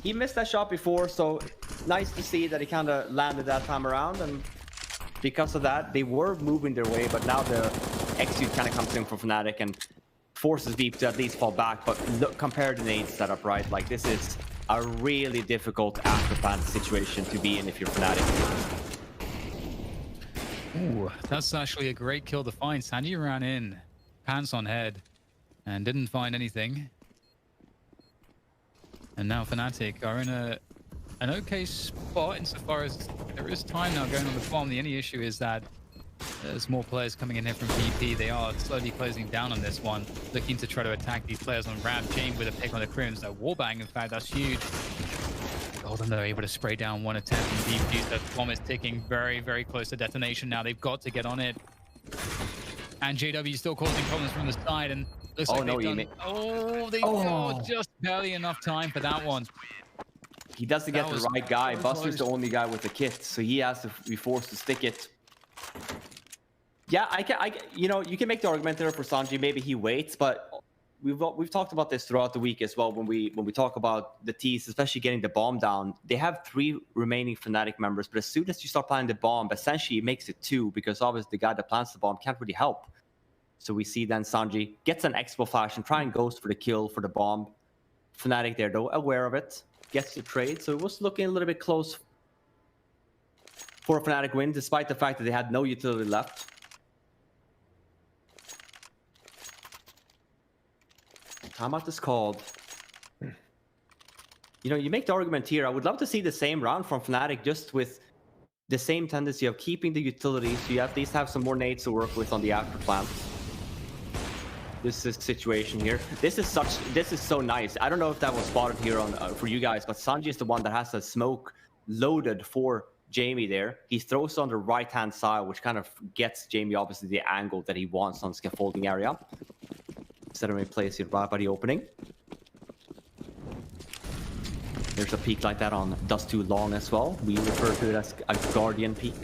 He missed that shot before, so nice to see that he kind of landed that time around. And because of that, they were moving their way, but now the execute kind of comes in for Fnatic and forces VP to at least fall back. But look, compare the nade setup, right? Like, this is a really difficult after-plant situation to be in if you're Fnatic.
Ooh, that's actually a great kill to find. Sandy ran in, pants on head, and didn't find anything. And now Fnatic are in an okay spot insofar as there is time now going on the bomb. The only issue is that there's more players coming in here from VP. They are slowly closing down on this one, looking to try to attack these players on ramp. Jane with a pick on the Crims. No wallbang, in fact, that's huge. Golden, they're able to spray down one attempt and defuse. That bomb is ticking very, very close to detonation now. They've got to get on it. And JW still causing problems from the side, and looks like they've done... they've got just barely enough time for that one.
He doesn't get the right guy. Buster's the
close.
only guy with the kit, so he has to be forced to stick it. Yeah, you know, you can make the argument there for Sanji. Maybe he waits, but we've talked about this throughout the week as well. When we talk about the Thieves, especially getting the bomb down, they have 3 remaining Fnatic members. But as soon as you start planting the bomb, essentially it makes it 2 because obviously the guy that plants the bomb can't really help. So we see then Sanji gets an expo flash and try and goes for the kill for the bomb. Fnatic there though, aware of it, gets the trade. So it was looking a little bit close for a Fnatic win, despite the fact that they had no utility left. Timeout is called. You know, you make the argument here. I would love to see the same round from Fnatic, just with the same tendency of keeping the utility, so you at least have some more nades to work with on the after plant. This is situation here. This is so nice. I don't know if that was spotted here on for you guys, but Sanji is the one that has the smoke loaded for Jamie there. He throws on the right hand side, which kind of gets Jamie obviously the angle that he wants on scaffolding area. Suddenly place it right by the opening. There's a peak like that on Dust Too Long as well. We refer to it as a Guardian peak.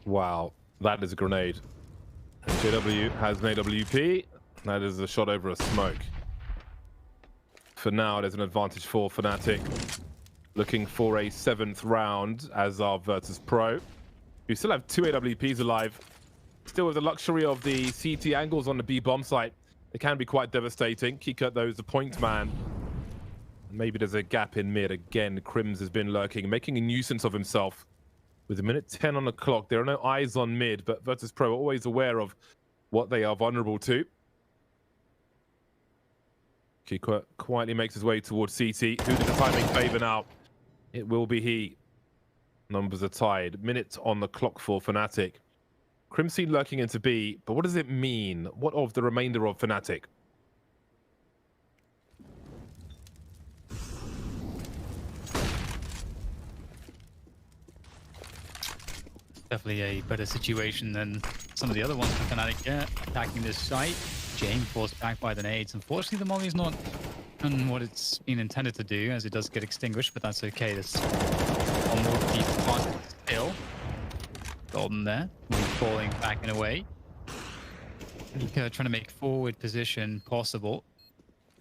Wow, that is a grenade. And JW has an AWP. That is a shot over a smoke. For now, there's an advantage for Fnatic. Looking for a 7th round as our Virtus.pro. We still have 2 AWPs alive. Still with the luxury of the CT angles on the B bomb site. It can be quite devastating. Kika, though, is the point man. Maybe there's a gap in mid. Again, Crims has been lurking, making a nuisance of himself. With a minute 10 on the clock, there are no eyes on mid, but Virtus.pro are always aware of what they are vulnerable to. Kika quietly makes his way towards CT. Who does the timing favor now? It will be he. Numbers are tied. Minute on the clock for Fnatic. Crimson lurking into B, but what does it mean? What of the remainder of Fnatic?
Definitely a better situation than some of the other ones for Fnatic. Yeah, attacking this site. James forced back by the nades. Unfortunately, the Molly's not done what it's been intended to do, as it does get extinguished, but that's okay. There's one more deep spot still. Golden there, falling back and away. Trying to make forward position possible.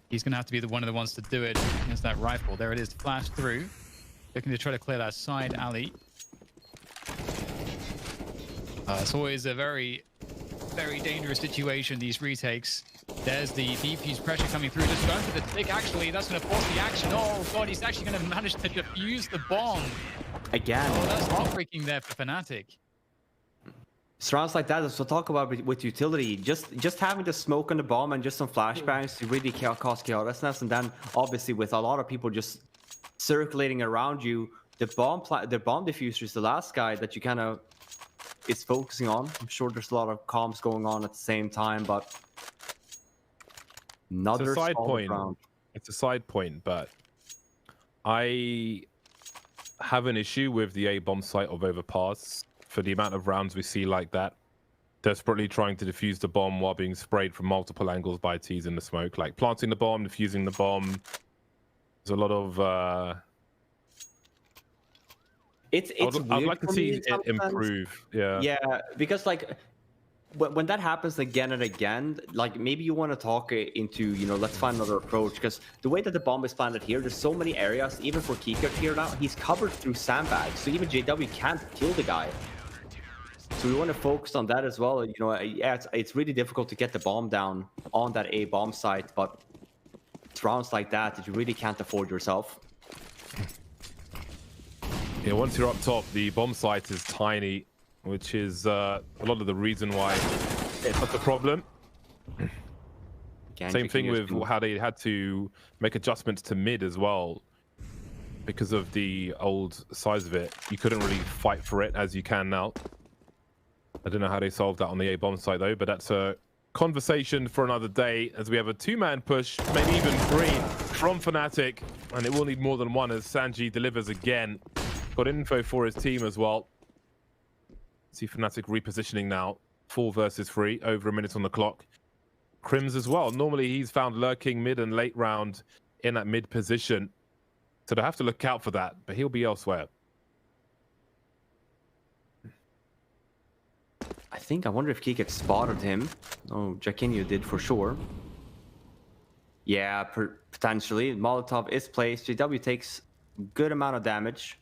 He's going to have to be one of the ones to do it against that rifle. There it is, flash through. Looking to try to clear that side alley. It's always a very, very dangerous situation, these retakes. There's the defuse pressure coming through. Just going for the tick, actually. That's going to force the action. Oh, God, he's actually going to manage to defuse the bomb.
Again.
Oh, that's heartbreaking there for Fnatic.
Rounds like that, so talk about with utility, just having the smoke on the bomb and just some flashbangs to really cause chaosness, and then obviously with a lot of people just circulating around you, the bomb diffuser is the last guy that you kind of is focusing on. I'm sure there's a lot of comms going on at the same time, but another
it's a side point.
Round.
It's a side point, but I have an issue with the A bomb site of Overpass. For the amount of rounds we see like that, desperately trying to defuse the bomb while being sprayed from multiple angles by T's in the smoke, like planting the bomb, defusing the bomb. There's a lot of I'd like to see it improve. Yeah,
because like when that happens again and again, like maybe you want to talk into, you know, let's find another approach, because the way that the bomb is planted here, there's so many areas. Even for Kika here now, he's covered through sandbags, so even JW can't kill the guy. So we want to focus on that as well. You know, yeah, it's really difficult to get the bomb down on that A bomb site, but it's rounds like that you really can't afford yourself.
Yeah, once you're up top, the bomb site is tiny, which is a lot of the reason why it's not a problem. Same thing with how they had to make adjustments to mid as well. Because of the old size of it, you couldn't really fight for it as you can now. I don't know how they solved that on the A bomb site though, but that's a conversation for another day, as we have a 2-man push, maybe even 3 from Fnatic, and it will need more than one as Sanji delivers again. Got info for his team as well. See Fnatic repositioning now. 4 versus 3, over a minute on the clock. Crims as well. Normally he's found lurking mid and late round in that mid position. So they have to look out for that, but he'll be elsewhere.
I wonder if Kikek spotted him. Oh, Jaquinho did for sure. Yeah, potentially. Molotov is placed. JW takes a good amount of damage.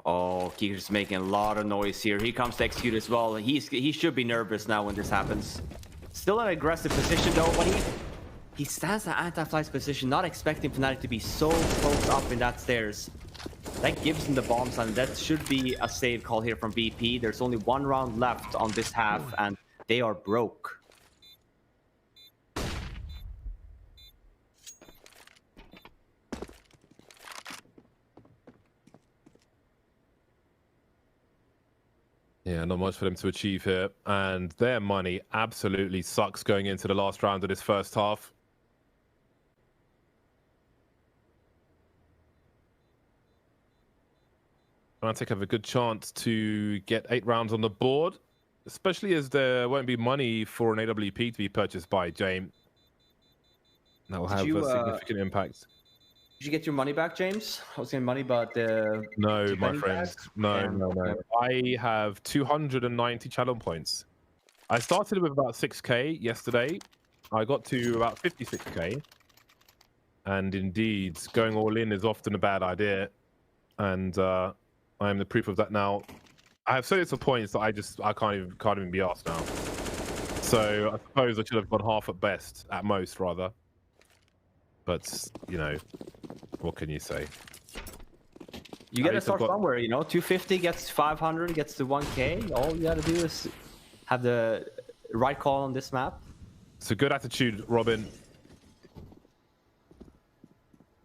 Oh, Kikek's making a lot of noise here. He comes to execute as well. He should be nervous now when this happens. Still an aggressive position though, but he stands in anti-flight's position, not expecting Fnatic to be so close up in that stairs. That gives him the bomb sign. That should be a save call here from VP. There's only 1 round left on this half, and they are broke.
Yeah, not much for them to achieve here. And their money absolutely sucks going into the last round of this first half. Fnatic have a good chance to get 8 rounds on the board, especially as there won't be money for an AWP to be purchased by James. That will have a significant impact.
Did you get your money back, James? I was getting money, but
no, my friend. No. I have 290 channel points. I started with about 6k yesterday. I got to about 56k. And indeed, going all in is often a bad idea. And I am the proof of that now. I have so little points that I can't even be asked now. So I suppose I should have gone half at best, at most rather. But you know, what can you say?
You gotta start somewhere, you know. 250 gets 500, gets to 1k. All you gotta do is have the right call on this map.
It's a good attitude, Robin.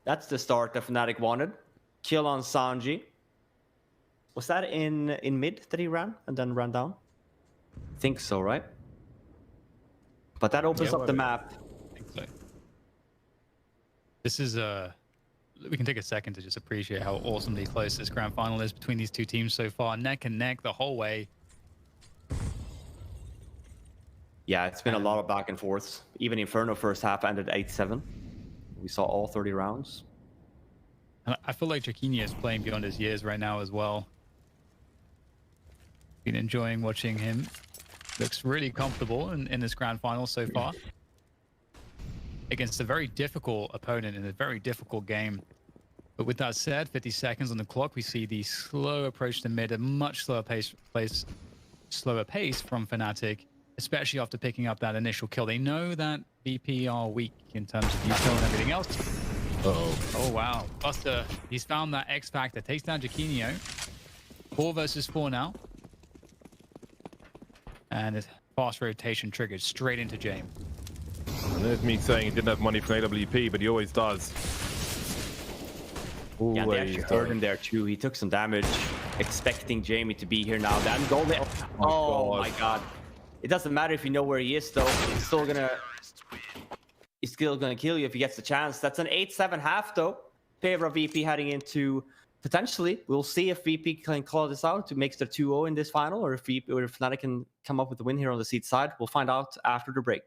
That's the start that Fnatic wanted. Kill on Sanji. Was that in mid that he ran and then ran down? I think so, right? But that opens up the map.
I think so. This is we can take a second to just appreciate how awesomely close this grand final is between these two teams so far. Neck and neck the whole way.
Yeah, it's been a lot of back and forths. Even Inferno first half ended 8-7. We saw all 30 rounds.
And I feel like Jaquinho is playing beyond his years right now as well. Been enjoying watching him. Looks really comfortable in this grand final so far. Against a very difficult opponent in a very difficult game. But with that said, 50 seconds on the clock, we see the slow approach to mid, a much slower pace from Fnatic, especially after picking up that initial kill. They know that VP are weak in terms of util and everything else. Oh wow. Buster, he's found that X Factor, takes down Jaquinho. 4 versus 4 now. And a fast rotation triggered straight into James.
And there's me saying he didn't have money for AWP, but he always does.
Yeah, they actually hurt him there too. He took some damage, expecting Jamie to be here now. Then golden. Oh my god. It doesn't matter if you know where he is though. He's still gonna kill you if he gets the chance. That's an 8-7 half though. Favor of VP heading into potentially. We'll see if VP can claw this out to make their 2-0 in this final, or if Fnatic can come up with a win here on the seed side. We'll find out after the break.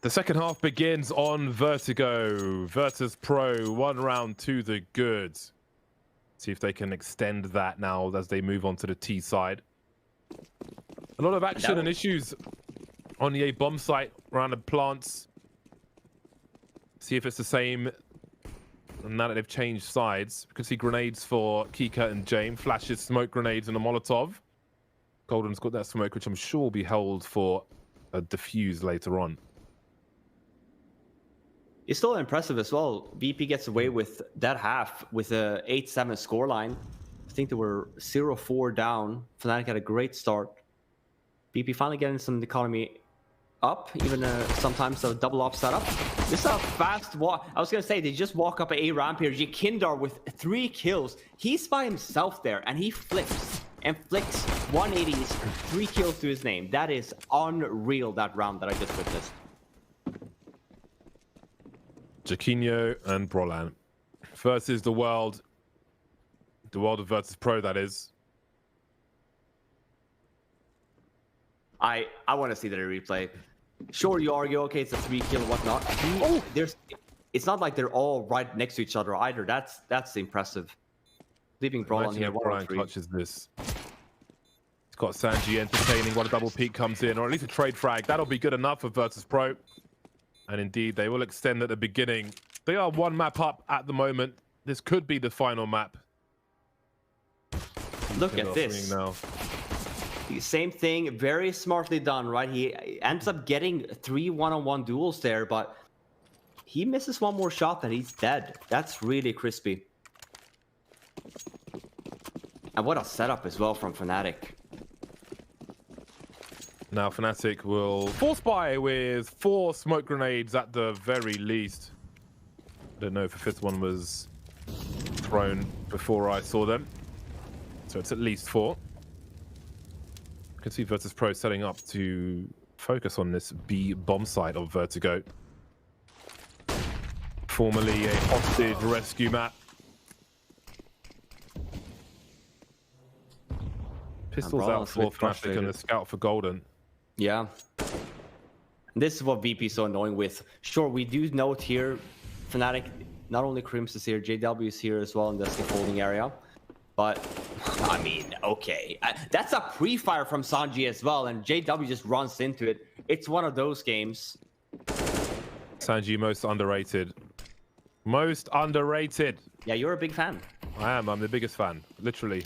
The second half begins on Vertigo. Virtus.pro, 1 round to the goods. See if they can extend that now as they move on to the T side. A lot of action and issues on the A bomb site around the plants. See if it's the same now that they've changed sides. We can see grenades for Kika and James. Flashes, smoke grenades, and a Molotov. Golden's got that smoke, which I'm sure will be held for a defuse later on.
It's still impressive as well. VP gets away with that half with a 8-7 scoreline. I think they were 0-4 down. Fnatic had a great start. VP finally getting some economy up, even sometimes a double up setup. This is a fast walk. I was gonna say they just walk up A ramp here. Jikindar with 3 kills. He's by himself there, and he flips and flicks 180s, 3 kills to his name. That is unreal. That round that I just witnessed.
Jaquinho and Brolan versus the world of Virtus.pro, that is.
I want to see the replay. Sure, you argue, okay, it's a 3 kill and whatnot. Oh, it's not like they're all right next to each other either. That's impressive. Leaving Brolan here, 1-3.
Clutches this. He's got Sanji entertaining while a double peak comes in, or at least a trade frag. That'll be good enough for Virtus.pro. And indeed, they will extend at the beginning. They are 1 map up at the moment. This could be the final map.
Look at this.
Now.
Same thing, very smartly done, right? He ends up getting 3 one-on-one duels there, but he misses 1 more shot and he's dead. That's really crispy. And what a setup as well from Fnatic.
Now Fnatic will force buy with 4 smoke grenades at the very least. I don't know if the 5th one was thrown before I saw them. So it's at least 4. You can see Virtus.pro setting up to focus on this B bomb site of Vertigo. Formerly a hostage rescue map. Pistols out for Fnatic and a scout for Golden.
Yeah. This is what VP is so annoying with. Sure, we do note here, Fnatic, not only Crims is here, JW is here as well in the scaffolding area. But, I mean, okay. That's a pre-fire from Sanji as well, and JW just runs into it. It's one of those games.
Sanji, most underrated. Most underrated.
Yeah, you're a big fan.
I am. I'm the biggest fan, literally.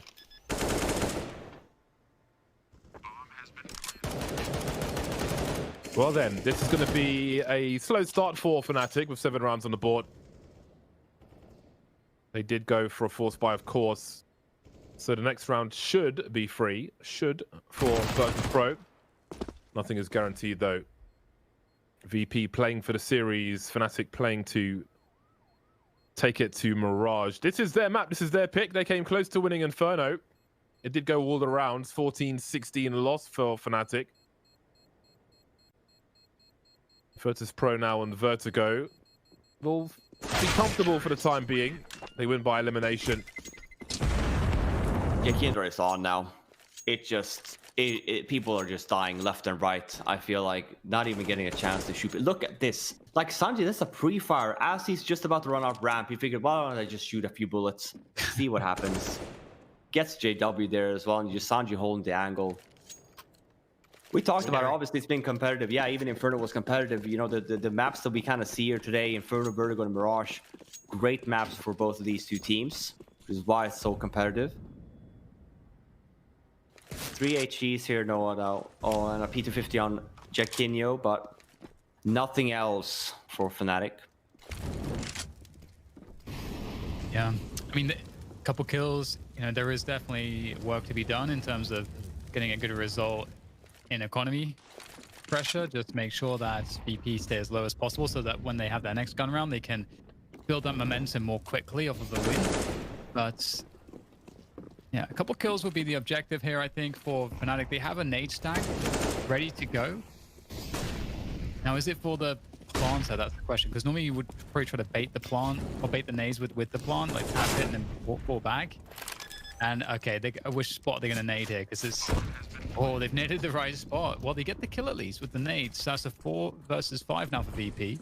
Well then, this is going to be a slow start for Fnatic with 7 rounds on the board. They did go for a force buy, of course. So the next round should be free. Should for Virtus.pro. Nothing is guaranteed though. VP playing for the series. Fnatic playing to take it to Mirage. This is their map. This is their pick. They came close to winning Inferno. It did go all the rounds. 14-16 loss for Fnatic. Virtus.pro now on Vertigo. Will be comfortable for the time being. They win by elimination.
Yeah, Kindra is on now. It just... people are just dying left and right. I feel like not even getting a chance to shoot. Look at this. Like Sanji, that's a pre-fire. As he's just about to run off ramp, he figured, well, why don't I just shoot a few bullets? See what happens. Gets JW there as well, and just Sanji holding the angle. We talked about it. Obviously, it's been competitive. Yeah, even Inferno was competitive. You know, the maps that we kind of see here today, Inferno, Vertigo, and Mirage, great maps for both of these two teams, which is why it's so competitive. 3 HGs here, Noah, now. Oh, and a P250 on Jaquinho, but nothing else for Fnatic.
Yeah, I mean, a couple kills. You know, there is definitely work to be done in terms of getting a good result in economy pressure. Just to make sure that VP stay as low as possible, so that when they have their next gun round, they can build up momentum more quickly off of the win. But yeah, a couple kills would be the objective here, I think, for Fnatic. They have a nade stack ready to go. Now, is it for the planter? That's the question. Because normally you would probably try to bait the plant or bait the nades with the plant, like tap it and then fall back. And okay, which spot are they going to nade here? Because it's Oh, they've naded the right spot. Well, they get the kill at least with the nades. So that's a 4 versus 5 now for VP.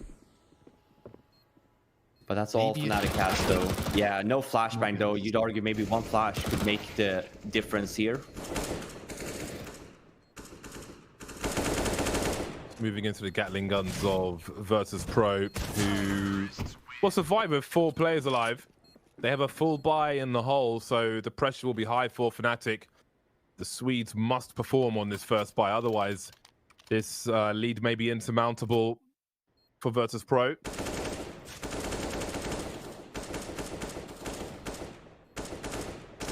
But that's all Fnatic has, though. Yeah, no flashbang, though. You'd argue maybe one flash could make the difference here.
Moving into the Gatling guns of Virtus.pro, who will survive with 4 players alive. They have a full buy in the hole, so the pressure will be high for Fnatic. The Swedes must perform on this first buy, otherwise this lead may be insurmountable for Virtus.pro.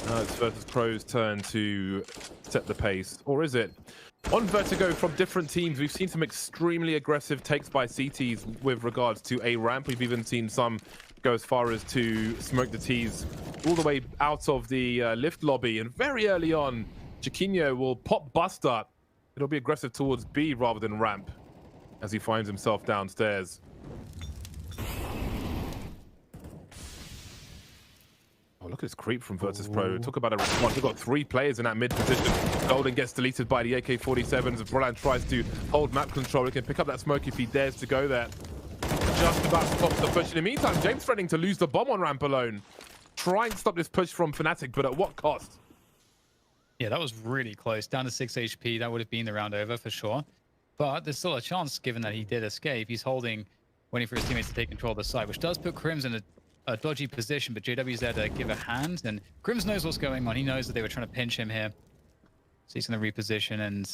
Now it's Virtus.pro's turn to set the pace, or is it? On Vertigo from different teams, we've seen some extremely aggressive takes by CTs with regards to A ramp. We've even seen some go as far as to smoke the T's all the way out of the lift lobby. And very early on, Chiquinho will pop Buster. It'll be aggressive towards B rather than ramp as he finds himself downstairs. Oh, look at this creep from Virtus.pro. Talk about a response. We've got 3 players in that mid position. Golden gets deleted by the AK-47s. If Roland tries to hold map control, he can pick up that smoke if he dares to go there. Just about to stop the push. In the meantime, James threatening to lose the bomb on ramp alone. Trying to stop this push from Fnatic, but at what cost?
Yeah, that was really close. Down to 6 HP. That would have been the round over for sure. But there's still a chance, given that he did escape. He's holding, waiting for his teammates to take control of the site, which does put Crims in a dodgy position, but JW's there to give a hand, and Crims knows what's going on. He knows that they were trying to pinch him here, so he's going to reposition. And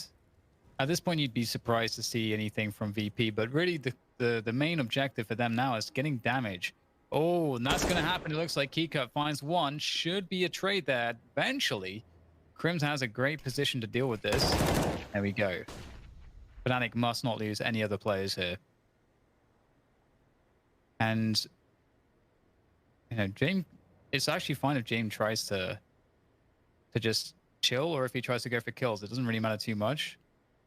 at this point, you'd be surprised to see anything from VP, but really the main objective for them now is getting damage. Oh, and that's going to happen. It looks like Keycut finds one. Should be a trade there eventually. Crims has a great position to deal with this. There we go. Fnatic must not lose any other players here. And you know, James, it's actually fine if James tries to just chill, or if he tries to go for kills. It doesn't really matter too much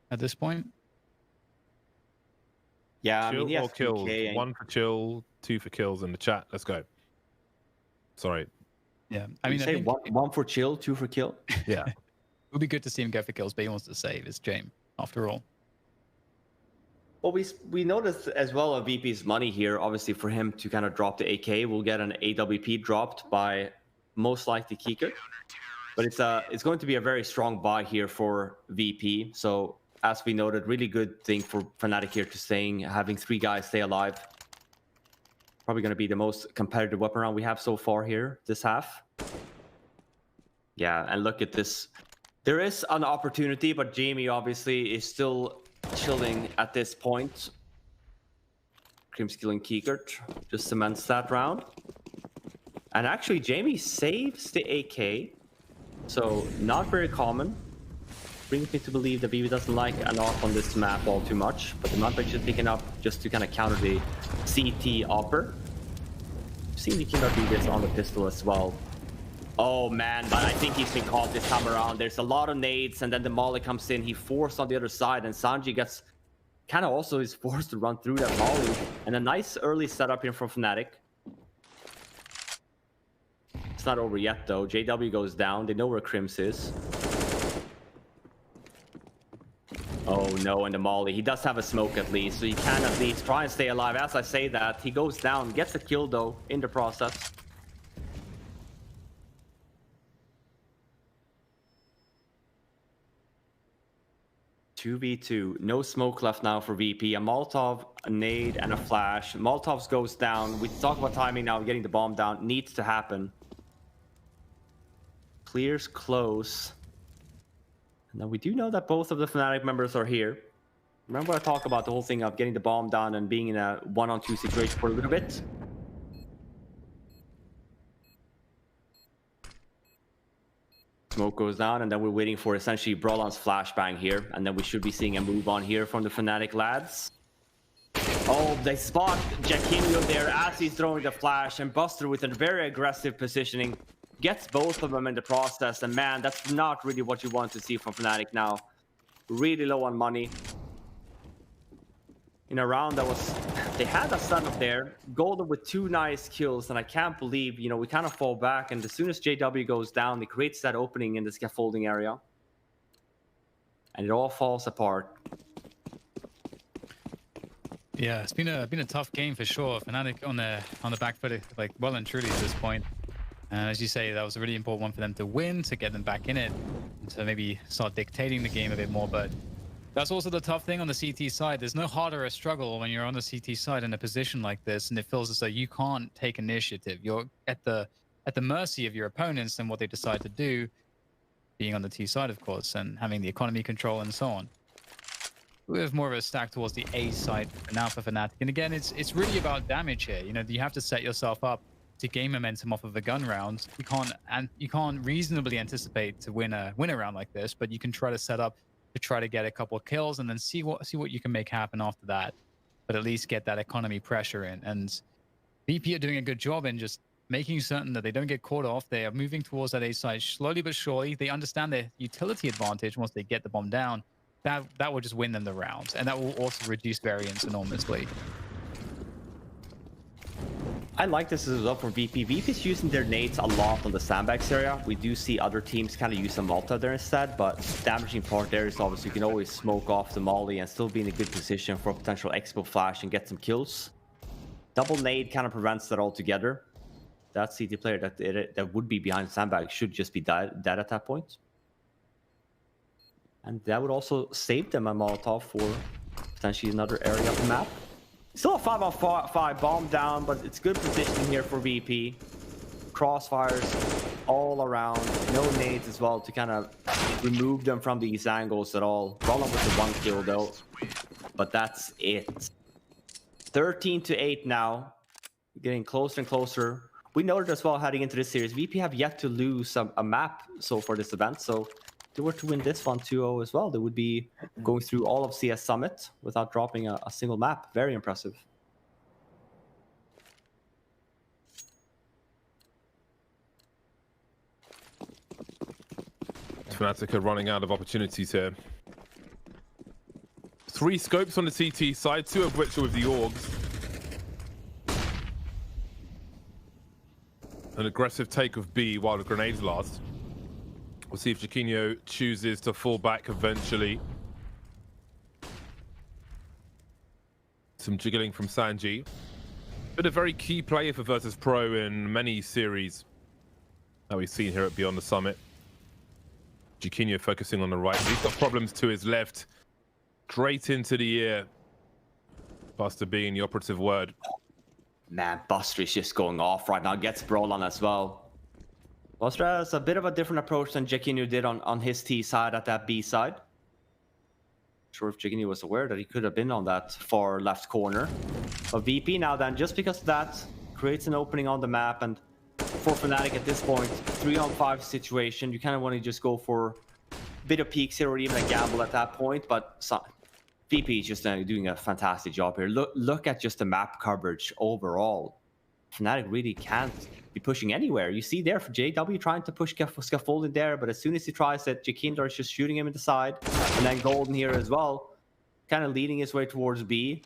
at this point.
Yeah,
Chill
I mean,
or kills? 1 for chill, 2 for kills in the chat. Let's go. Sorry.
Yeah,
I mean, say 1 for chill, 2 for kill.
Yeah,
it would be good to see him go for kills, but he wants to save. It's James, after all.
Well, we noticed as well a VP's money here. Obviously, for him to kind of drop the AK, we'll get an AWP dropped by most likely Keycut. But it's going to be a very strong buy here for VP. So as we noted, really good thing for Fnatic here to having 3 guys stay alive. Probably going to be the most competitive weapon round we have so far here this half. Yeah, and look at this. There is an opportunity, but Jamie obviously is still chilling at this point. Crims killing Keycut just cements that round. And actually, Jamie saves the AK. So not very common. Brings me to believe that BB doesn't like an off on this map all too much. But the map actually taken up just to kind of counter the CT offer. I've seen he cannot do this on the pistol as well. Oh man, but I think he's been caught this time around. There's a lot of nades, and then the molly comes in. He forced on the other side, and Sanji gets kind of also is forced to run through that molly. And a nice early setup here from Fnatic. It's not over yet though. JW goes down. They know where Crims is. Oh no, and the molly. He does have a smoke at least, so he can at least try and stay alive. As I say that, he goes down, gets a kill though in the process. (2v2). No smoke left now for VP. A Molotov, a nade, and a flash. Molotovs goes down. We talk about timing now. Getting the bomb down needs to happen. Clears close. And then we do know that both of the Fnatic members are here. Remember I talked about the whole thing of getting the bomb down and being in a 1-on-2 situation for a little bit? Smoke goes down, and then we're waiting for essentially Brolan's flashbang here, and then we should be seeing a move on here from the Fnatic lads. Oh, they spot Jaquinho there as he's throwing the flash, and Buster with a very aggressive positioning gets both of them in the process, and man, that's not really what you want to see from Fnatic now. Really low on money. In a round that was... They had a setup there. Golden with 2 nice kills, and I can't believe, you know, we kind of fall back, and as soon as JW goes down, it creates that opening in the scaffolding area. and it all falls apart.
Yeah, it's been a tough game for sure. Fnatic on the back foot, like well and truly at this point. And as you say, that was a really important one for them to win, to get them back in it, and to maybe start dictating the game a bit more. But that's also the tough thing on the CT side. There's no harder a struggle when you're on the CT side in a position like this, and it feels as though you can't take initiative. You're at the mercy of your opponents and what they decide to do, being on the T side, of course, and having the economy control and so on. We have more of a stack towards the A side for now for Fnatic. And again, it's really about damage here. You know, you have to set yourself up to gain momentum off of a gun round. You can't reasonably anticipate to win a round like this, but you can try to set up to try to get a couple of kills and then see what you can make happen after that. But at least get that economy pressure in. And VP are doing a good job in just making certain that they don't get caught off. They are moving towards that A side slowly but surely. They understand their utility advantage once they get the bomb down. That will just win them the round, and that will also reduce variance enormously.
I like this as well from VP. VP is using their nades a lot on the sandbags area. We do see other teams kind of use a Malta there instead, but damaging part there is obviously you can always smoke off the molly and still be in a good position for a potential expo flash and get some kills. Double nade kind of prevents that altogether. That CT player that would be behind the sandbag should just be dead at that point. And that would also save them a Molotov for potentially another area of the map. Still a 5-on-5 bomb down, but it's good positioning here for VP. Crossfires all around, no nades as well to kind of remove them from these angles at all. Roland with the 1 kill though, but that's it. 13-8 now, getting closer and closer. We noted as well heading into this series, VP have yet to lose a map so for this event, so if they were to win this one 2-0 as well, they would be going through all of CS Summit without dropping a single map. Very impressive.
Fnatic are running out of opportunities here. 3 scopes on the CT side, 2 of which are with the Orgs. An aggressive take of B while the grenades last. We'll see if Jaquinho chooses to fall back eventually. Some jiggling from Sanji. Been a very key player for Virtus.pro in many series that we've seen here at Beyond the Summit. Jaquinho focusing on the right. He's got problems to his left. Straight into the ear. Buster being the operative word.
Man, Buster is just going off right now. Gets Brolan as well. Buster has a bit of a different approach than Jaquinho did on his T side at that B side. Not sure if Jaquinho was aware that he could have been on that far left corner. But VP now then, just because of that, creates an opening on the map. And for Fnatic at this point, 3-on-5 situation, you kind of want to just go for a bit of peeks here or even a gamble at that point. But VP is just doing a fantastic job here. Look at just the map coverage overall. Fnatic really can't be pushing anywhere. You see there for JW trying to push scaffolding there, but as soon as he tries it, Jaquinho is just shooting him in the side. And then Golden here as well, kind of leading his way towards B.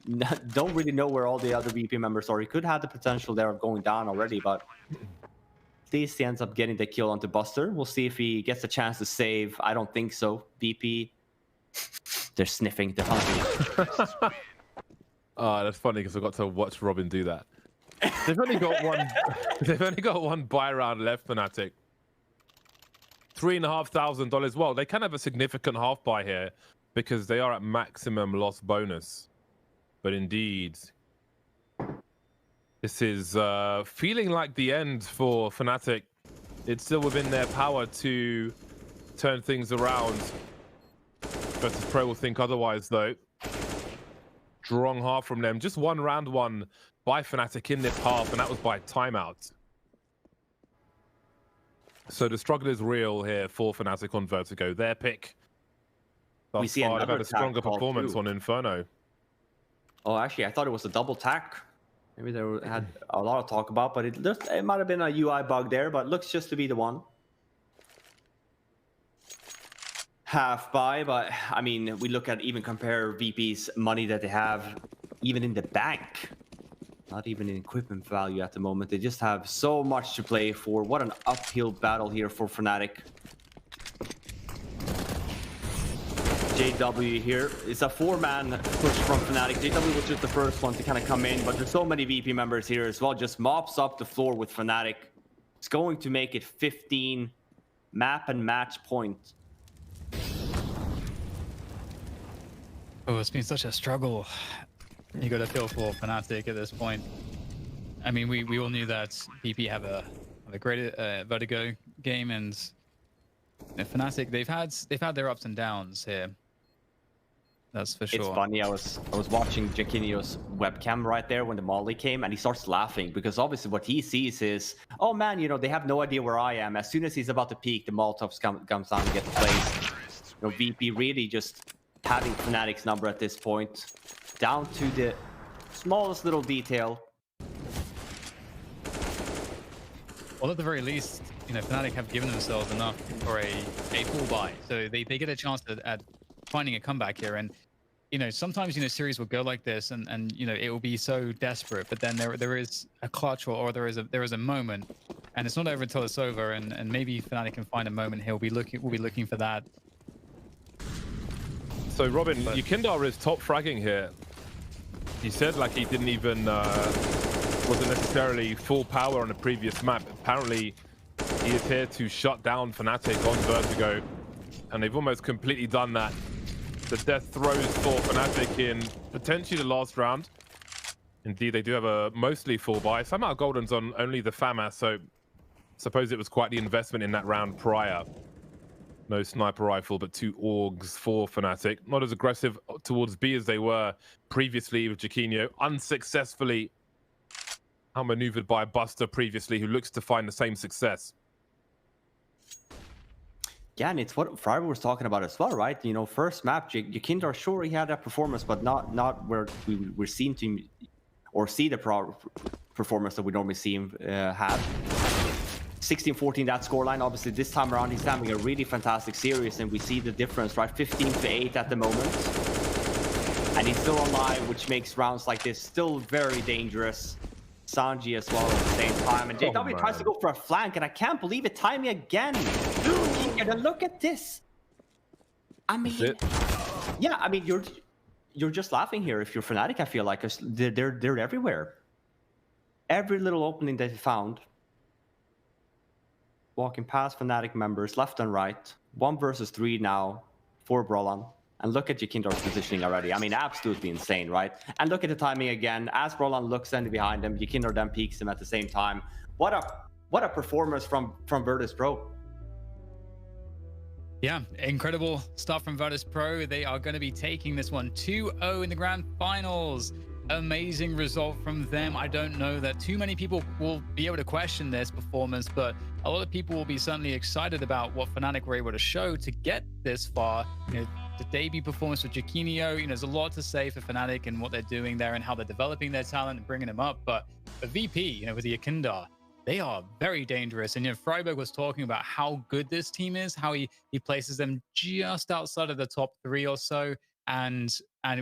Don't really know where all the other VP members are. He could have the potential there of going down already, but at least he ends up getting the kill onto Buster. We'll see if he gets a chance to save. I don't think so. VP, they're sniffing, they're hunting.
Oh, that's funny because I got to watch Robin do that. They've only got one. They've only got one buy round left, Fnatic. $3,500. Well, they can have a significant half buy here because they are at maximum loss bonus. But indeed, this is feeling like the end for Fnatic. It's still within their power to turn things around. Virtus.pro will think otherwise, though. Strong half from them. Just one round one by Fnatic in this half, and that was by timeout. So the struggle is real here for Fnatic on Vertigo. Their pick.
We see
they've had a stronger performance on Inferno.
Oh, actually, I thought it was a double tack. Maybe they had a lot of talk about, but it might have been a UI bug there, but looks just to be the one. Half buy, but I mean, we look at even compare VP's money that they have, even in the bank. Not even in equipment value at the moment. They just have so much to play for. What an uphill battle here for Fnatic. JW here. It's a 4-man push from Fnatic. JW was just the first one to kind of come in, but there's so many VP members here as well. Just mops up the floor with Fnatic. It's going to make it 15 map and match points.
Oh, it's been such a struggle. You got to feel for Fnatic at this point. I mean, we all knew that VP have a great Vertigo game, and Fnatic they've had their ups and downs here. That's for sure.
It's funny. I was watching Jaquinho's webcam right there when the Molly came, and he starts laughing because obviously what he sees is, oh man, you know, they have no idea where I am. As soon as he's about to peek, the Molotovs comes down and get placed. You know, VP really just having Fnatic's number at this point, down to the smallest little detail.
Well, at the very least, you know, Fnatic have given themselves enough for a full buy, so they get a chance at finding a comeback here. And you know, sometimes, you know, series will go like this, and you know, it will be so desperate, but then there is a clutch, or there is a moment, and it's not over until it's over. And maybe Fnatic can find a moment. We'll be looking for that.
So Robin, Yukindar is top fragging here. He said like he didn't even wasn't necessarily full power on the previous map. Apparently, he is here to shut down Fnatic on Vertigo, and they've almost completely done that. The death throws for Fnatic in potentially the last round. Indeed, they do have a mostly full buy. Somehow Golden's on only the FAMAS, so suppose it was quite the investment in that round prior. No sniper rifle, but 2 AUGs for Fnatic. Not as aggressive towards B as they were previously with Jaquinho. Unsuccessfully outmaneuvered by Buster previously, who looks to find the same success.
Yeah, and it's what Friber was talking about as well, right? You know, first map, Yukindar, sure, he had that performance, but not where we're seeing to or see the performance that we normally see him have. 16-14, that scoreline. Obviously, this time around, he's having a really fantastic series, and we see the difference, right? 15-8 at the moment. And he's still alive, which makes rounds like this still very dangerous. Sanji as well at the same time. And JW tries to go for a flank, and I can't believe it. Timing again. And look at this. I mean, yeah, I mean, you're just laughing here if you're Fnatic, I feel like. They're everywhere. Every little opening that they found. Walking past Fnatic members left and right. 1 versus 3 now for Brolan. And look at Jaquindar's positioning already. I mean, absolutely insane, right? And look at the timing again. As Brolan looks in behind him, Jaquindar then peeks him at the same time. What a performance from Virtus.pro.
Yeah, incredible stuff from Virtus.pro. They are going to be taking this one 2-0 in the grand finals. Amazing result from them. I don't know that too many people will be able to question this performance, but a lot of people will be certainly excited about what Fnatic were able to show to get this far. You know, the debut performance with Jaquinho, you know, there's a lot to say for Fnatic and what they're doing there and how they're developing their talent and bringing them up. But the VP, you know, with the Yukindar, they are very dangerous. And you know, Freiburg was talking about how good this team is, how he places them just outside of the top 3 or so. And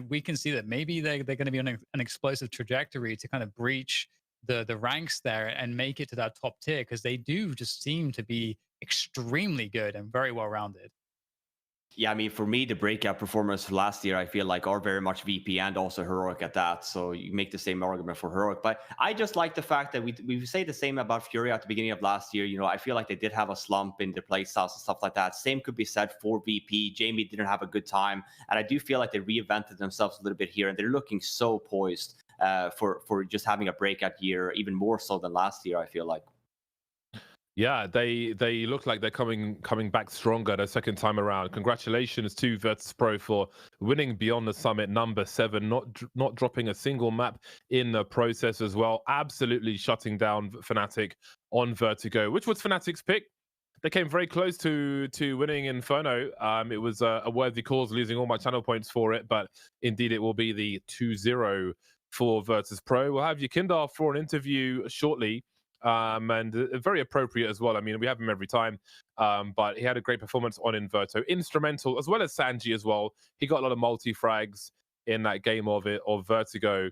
we can see that maybe they're going to be on an explosive trajectory to kind of breach the ranks there and make it to that top tier, because they do just seem to be extremely good and very well rounded.
Yeah, I mean, for me, the breakout performance last year, I feel like are very much VP and also Heroic at that. So you make the same argument for Heroic. But I just like the fact that we say the same about FURIA at the beginning of last year. You know, I feel like they did have a slump in their play styles and stuff like that. Same could be said for VP. Jamie didn't have a good time. And I do feel like they reinvented themselves a little bit here. And they're looking so poised for just having a breakout year, even more so than last year, I feel like.
Yeah, they look like they're coming back stronger the second time around. Congratulations to Virtus.pro for winning Beyond the Summit number 7, not dropping a single map in the process as well. Absolutely shutting down Fnatic on Vertigo, which was Fnatic's pick. They came very close to winning Inferno. It was a worthy cause, losing all my channel points for it, but indeed it will be the 2-0 for Virtus.pro. We'll have Yukindar for an interview shortly. And very appropriate as well. I mean, we have him every time, but he had a great performance on Inverto. Instrumental, as well as Sanji as well. He got a lot of multi-frags in that game of Vertigo.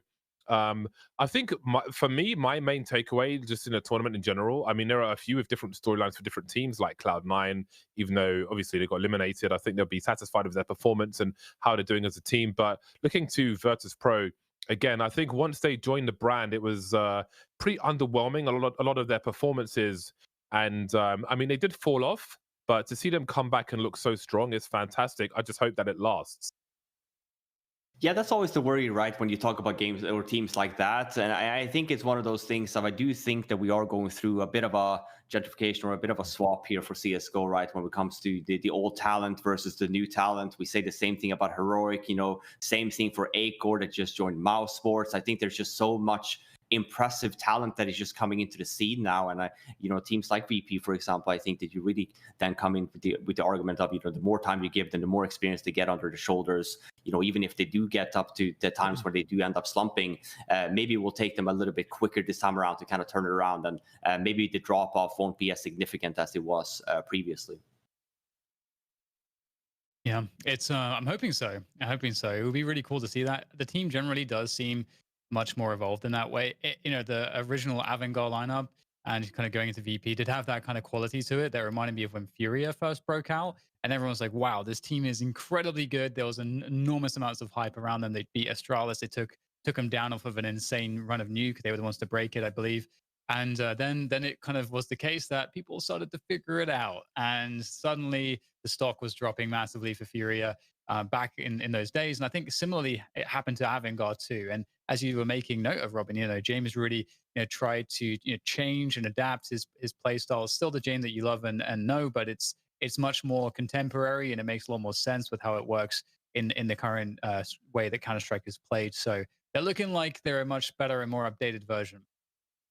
I think for me, my main takeaway, just in a tournament in general, I mean, there are a few of different storylines for different teams, like Cloud9, even though obviously they got eliminated. I think they'll be satisfied with their performance and how they're doing as a team. But looking to Virtus.pro, again, I think once they joined the brand, it was pretty underwhelming, a lot of their performances. And I mean, they did fall off, but to see them come back and look so strong is fantastic. I just hope that it lasts.
Yeah, that's always the worry, right? When you talk about games or teams like that. And I think it's one of those things that I do think that we are going through a bit of a gentrification or a bit of a swap here for CSGO, right? When it comes to the old talent versus the new talent. We say the same thing about Heroic, same thing for Acor that just joined Mousesports. I think there's just so much impressive talent that is just coming into the scene now, and teams like VP, for example, I think that you really then come in with the argument of the more time you give them, the more experience they get under the shoulders. Even if they do get up to the times where they do end up slumping, maybe it will take them a little bit quicker this time around to kind of turn it around, and maybe the drop off won't be as significant as it was previously.
Yeah, it's. I'm hoping so. It would be really cool to see that. The team generally does seem much more evolved in that way. The original Avangard lineup and kind of going into VP did have that kind of quality to it that reminded me of when FURIA first broke out, and everyone was like, wow, this team is incredibly good. There was an enormous amounts of hype around them. They beat Astralis. They took them down off of an insane run of nuke. They were the ones to break it, I believe. And then it kind of was the case that people started to figure it out, and suddenly the stock was dropping massively for FURIA back in those days. And I think similarly it happened to Avangard too. And as you were making note of, Robin, James really tried to change and adapt his play style. It's still the James that you love and know, but it's much more contemporary, and it makes a lot more sense with how it works in the current way that Counter-Strike is played. So they're looking like they're a much better and more updated version.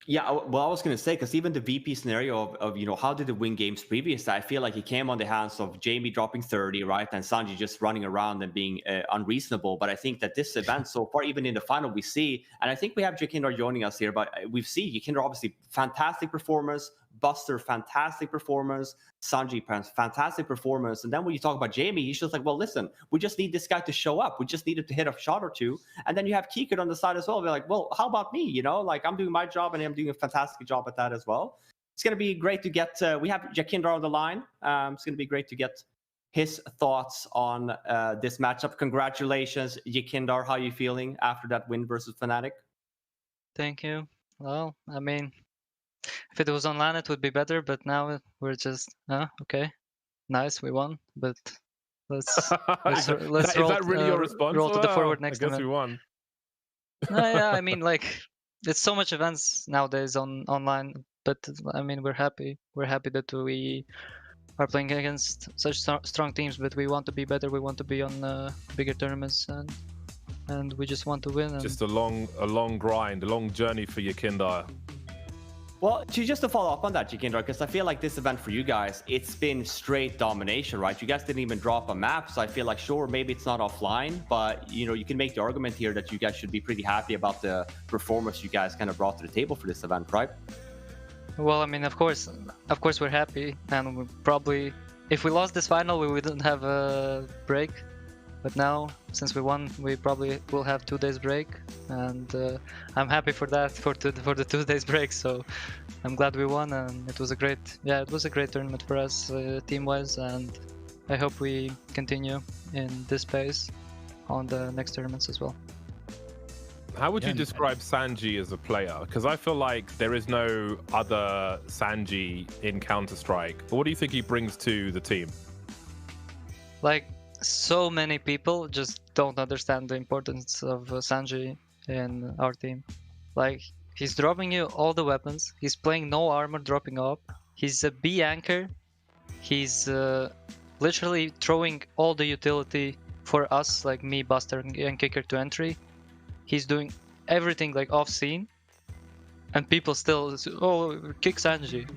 Yeah, well, I was going to say, because even the VP scenario of how did they win games previous, I feel like it came on the hands of Jamie dropping 30, right? And Sanji just running around and being unreasonable. But I think that this event so far, even in the final, we see, and I think we have Jakindar joining us here, but we've seen Jakindar obviously fantastic performance, Buster fantastic performance, Sanji fantastic performance. And then when you talk about Jamie, he's just like, well, listen, we just need this guy to show up. We just need him to hit a shot or two. And then you have Kikert on the side as well. They're like, well, how about me? Like I'm doing my job and I'm doing a fantastic job at that as well. It's going to be great to get, we have Jakindar on the line. It's going to be great to get his thoughts on this matchup. Congratulations, Jakindar. How are you feeling after that win versus Fnatic?
Thank you. Well, I mean, if it was online, it would be better, but now we're just, okay, nice, we won, but let's roll,
is that really your response?
Roll to the forward next
I guess
time.
we won.
Yeah, I mean, like, it's so much events nowadays online, but I mean, we're happy. We're happy that we are playing against such strong teams, but we want to be better. We want to be on bigger tournaments, and we just want to win.
Just a long grind, a long journey for Jakindar.
Well, just to follow up on that, Jakindar, because I feel like this event for you guys, it's been straight domination, right? You guys didn't even drop a map, so I feel like, sure, maybe it's not offline, but, you can make the argument here that you guys should be pretty happy about the performance you guys kind of brought to the table for this event, right?
Well, I mean, of course we're happy, and we probably, if we lost this final, we wouldn't have a break. But now, since we won, we probably will have 2 days break, and I'm happy for that, for the 2 days break. So I'm glad we won, and it was a great tournament for us team-wise, and I hope we continue in this pace on the next tournaments as well.
How would you describe Sanji as a player? Because I feel like there is no other Sanji in Counter-Strike. But what do you think he brings to the team?
Like, so many people just don't understand the importance of Sanji in our team. Like, he's dropping you all the weapons, he's playing no armor, dropping up, he's a B anchor, he's literally throwing all the utility for us, like me, Buster, and Kicker to entry. He's doing everything like off scene, and people still, kick Sanji.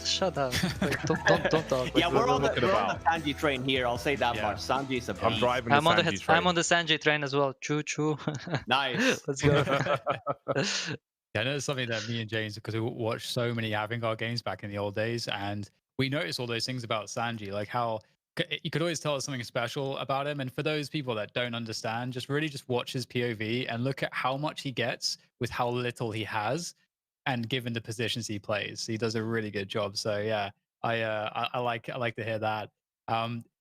Shut up. Like, don't talk.
Yeah, we're on the Sanji train here, I'll say that much. Sanji's a beast.
I'm driving the Sanji train.
I'm on the Sanji train as well. Choo choo.
Nice.
Let's go.
Yeah, I know it's something that me and James, because we watched so many Avangard games back in the old days, and we noticed all those things about Sanji, like how you could always tell there's something special about him. And for those people that don't understand, just really just watch his POV and look at how much he gets with how little he has, and given the positions he plays, he does a really good job. So yeah, I like to hear that.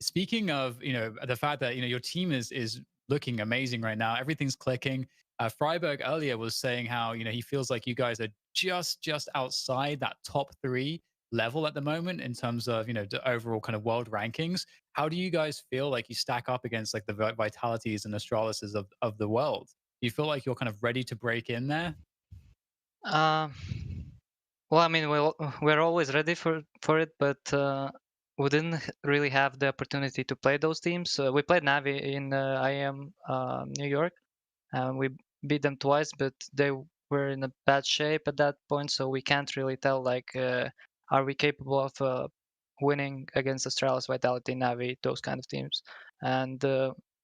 Speaking of, the fact that your team is looking amazing right now, everything's clicking. Freiberg earlier was saying how he feels like you guys are just outside that top 3 level at the moment in terms of the overall kind of world rankings. How do you guys feel like you stack up against like the Vitalities and Astralises of the world? Do you feel like you're kind of ready to break in there?
Well, I mean, we're always ready for it, but we didn't really have the opportunity to play those teams. We played NaVi in IM New York, and we beat them twice, but they were in a bad shape at that point, so we can't really tell like are we capable of winning against Astralis, Vitality, NaVi, those kind of teams. And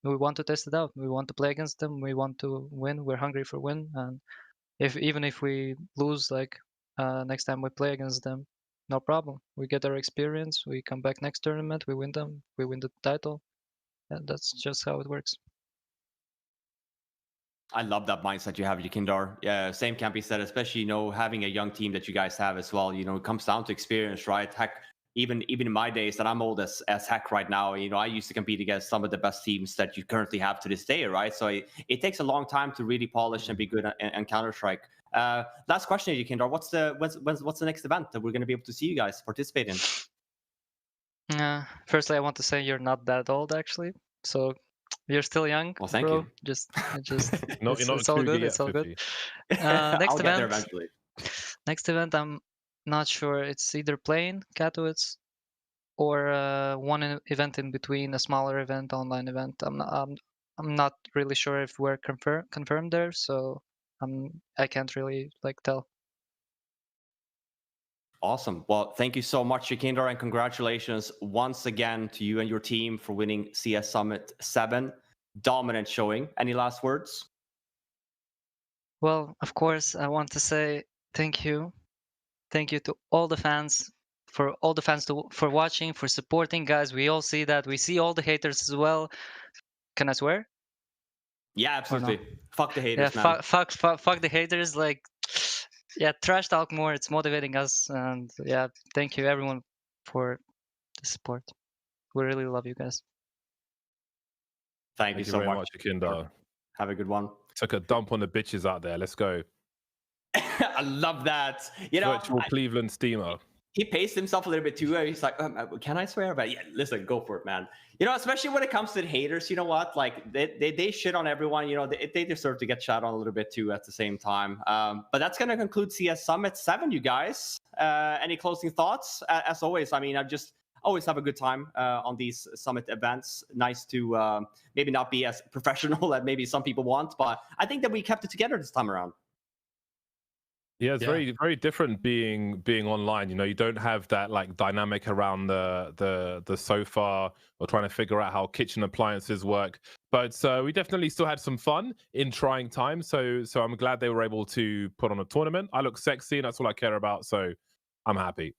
we want to test it out. We want to play against them. We want to win. We're hungry for win. And even if we lose, like next time we play against them, no problem. We get our experience. We come back next tournament. We win them. We win the title. And that's just how it works.
I love that mindset you have, Jakindar. Yeah, same can be said, especially, having a young team that you guys have as well. It comes down to experience, right? Heck, even in my days, that I'm old as heck right now, I used to compete against some of the best teams that you currently have to this day, right? So it takes a long time to really polish and be good in Counter-Strike. Last question, Jakindar. What's the next event that we're going to be able to see you guys participate in?
Firstly, I want to say you're not that old, actually. So you're still young.
Well, thank
bro.
you.
Just
You're not
it's all good.
yet,
It's all good.
50.
Next
I'll
event.
get there eventually.
Next event, I'm not sure. It's either playing Katowice or one event in between, a smaller event, online event. I'm not really sure if we're confirmed there, so I can't really tell.
Awesome. Well, thank you so much, Jakindar, and congratulations once again to you and your team for winning CS Summit 7. Dominant showing. Any last words?
Well, of course, I want to say thank you. Thank you to all the fans, for watching, for supporting, guys. We all see that. We see all the haters as well. Can I swear?
Yeah, absolutely.
No?
Fuck the haters,
yeah,
man.
Fuck the haters. Yeah, trash talk more. It's motivating us. And yeah, thank you everyone for the support. We really love you guys.
Thank you so
very
much,
Jakindar.
Have a good one.
Took a dump on the bitches out there. Let's go.
I love that.
Virtual Cleveland steamer.
He paced himself a little bit too. He's like, can I swear? But yeah, listen, go for it, man. Especially when it comes to the haters, you know what? Like they shit on everyone. They deserve to get shot on a little bit too at the same time. But that's going to conclude CS Summit 7, you guys. Any closing thoughts? As always, I mean, I just always have a good time on these Summit events. Nice to maybe not be as professional as maybe some people want, but I think that we kept it together this time around.
Yeah, it's very, very different being online. You don't have that like dynamic around the sofa or trying to figure out how kitchen appliances work. But we definitely still had some fun in trying times. So I'm glad they were able to put on a tournament. I look sexy, and that's all I care about. So I'm happy.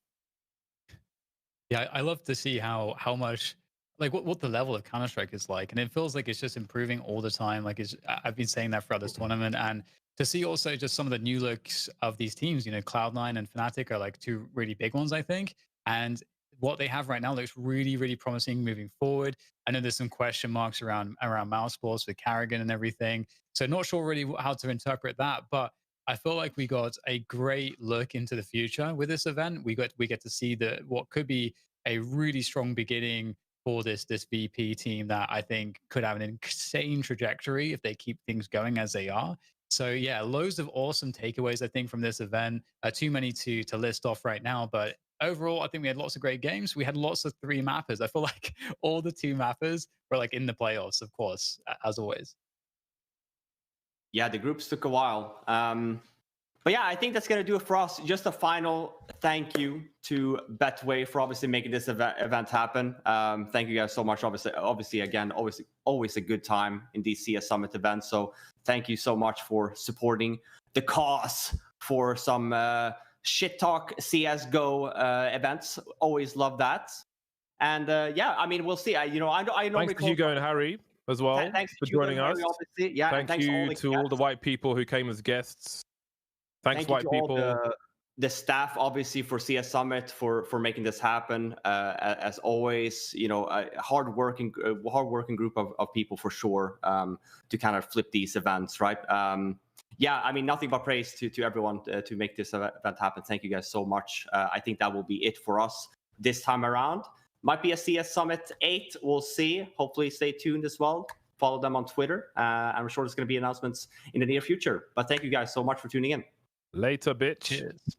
Yeah, I love to see how much what the level of Counter-Strike is like, and it feels like it's just improving all the time. I've been saying that throughout this tournament, and to see also just some of the new looks of these teams, Cloud9 and Fnatic are like 2 really big ones, I think. And what they have right now looks really, really promising moving forward. I know there's some question marks around mousesports with Carrigan and everything. So not sure really how to interpret that, but I feel like we got a great look into the future with this event. We get to see what could be a really strong beginning for this VP team that I think could have an insane trajectory if they keep things going as they are. So yeah, loads of awesome takeaways, I think, from this event. Too many to list off right now, but overall, I think we had lots of great games. We had lots of 3 mappers. I feel like all the 2 mappers were like in the playoffs, of course, as always.
Yeah, the groups took a while. But yeah, I think that's going to do it for us. Just a final thank you to Betway for obviously making this event happen. Thank you guys so much. Obviously, again, always a good time in these CS Summit events. So thank you so much for supporting the cause for some shit talk CSGO events. Always love that. And yeah, I mean, we'll see. I normally
Thanks to Hugo and Harry as well
thanks
for
to Hugo
joining
and
us.
Harry, obviously. Yeah, and
Thank
thanks
you to all the white people who came as guests. Thanks,
Thank you
white
to
people.
all the staff, obviously, for CS Summit for making this happen. As always, a hardworking group of people for sure to kind of flip these events, right? Yeah, I mean, nothing but praise to everyone to make this event happen. Thank you guys so much. I think that will be it for us this time around. Might be a CS Summit 8. We'll see. Hopefully, stay tuned as well. Follow them on Twitter. I'm sure there's going to be announcements in the near future. But thank you guys so much for tuning in.
Later, bitch.
Cheers.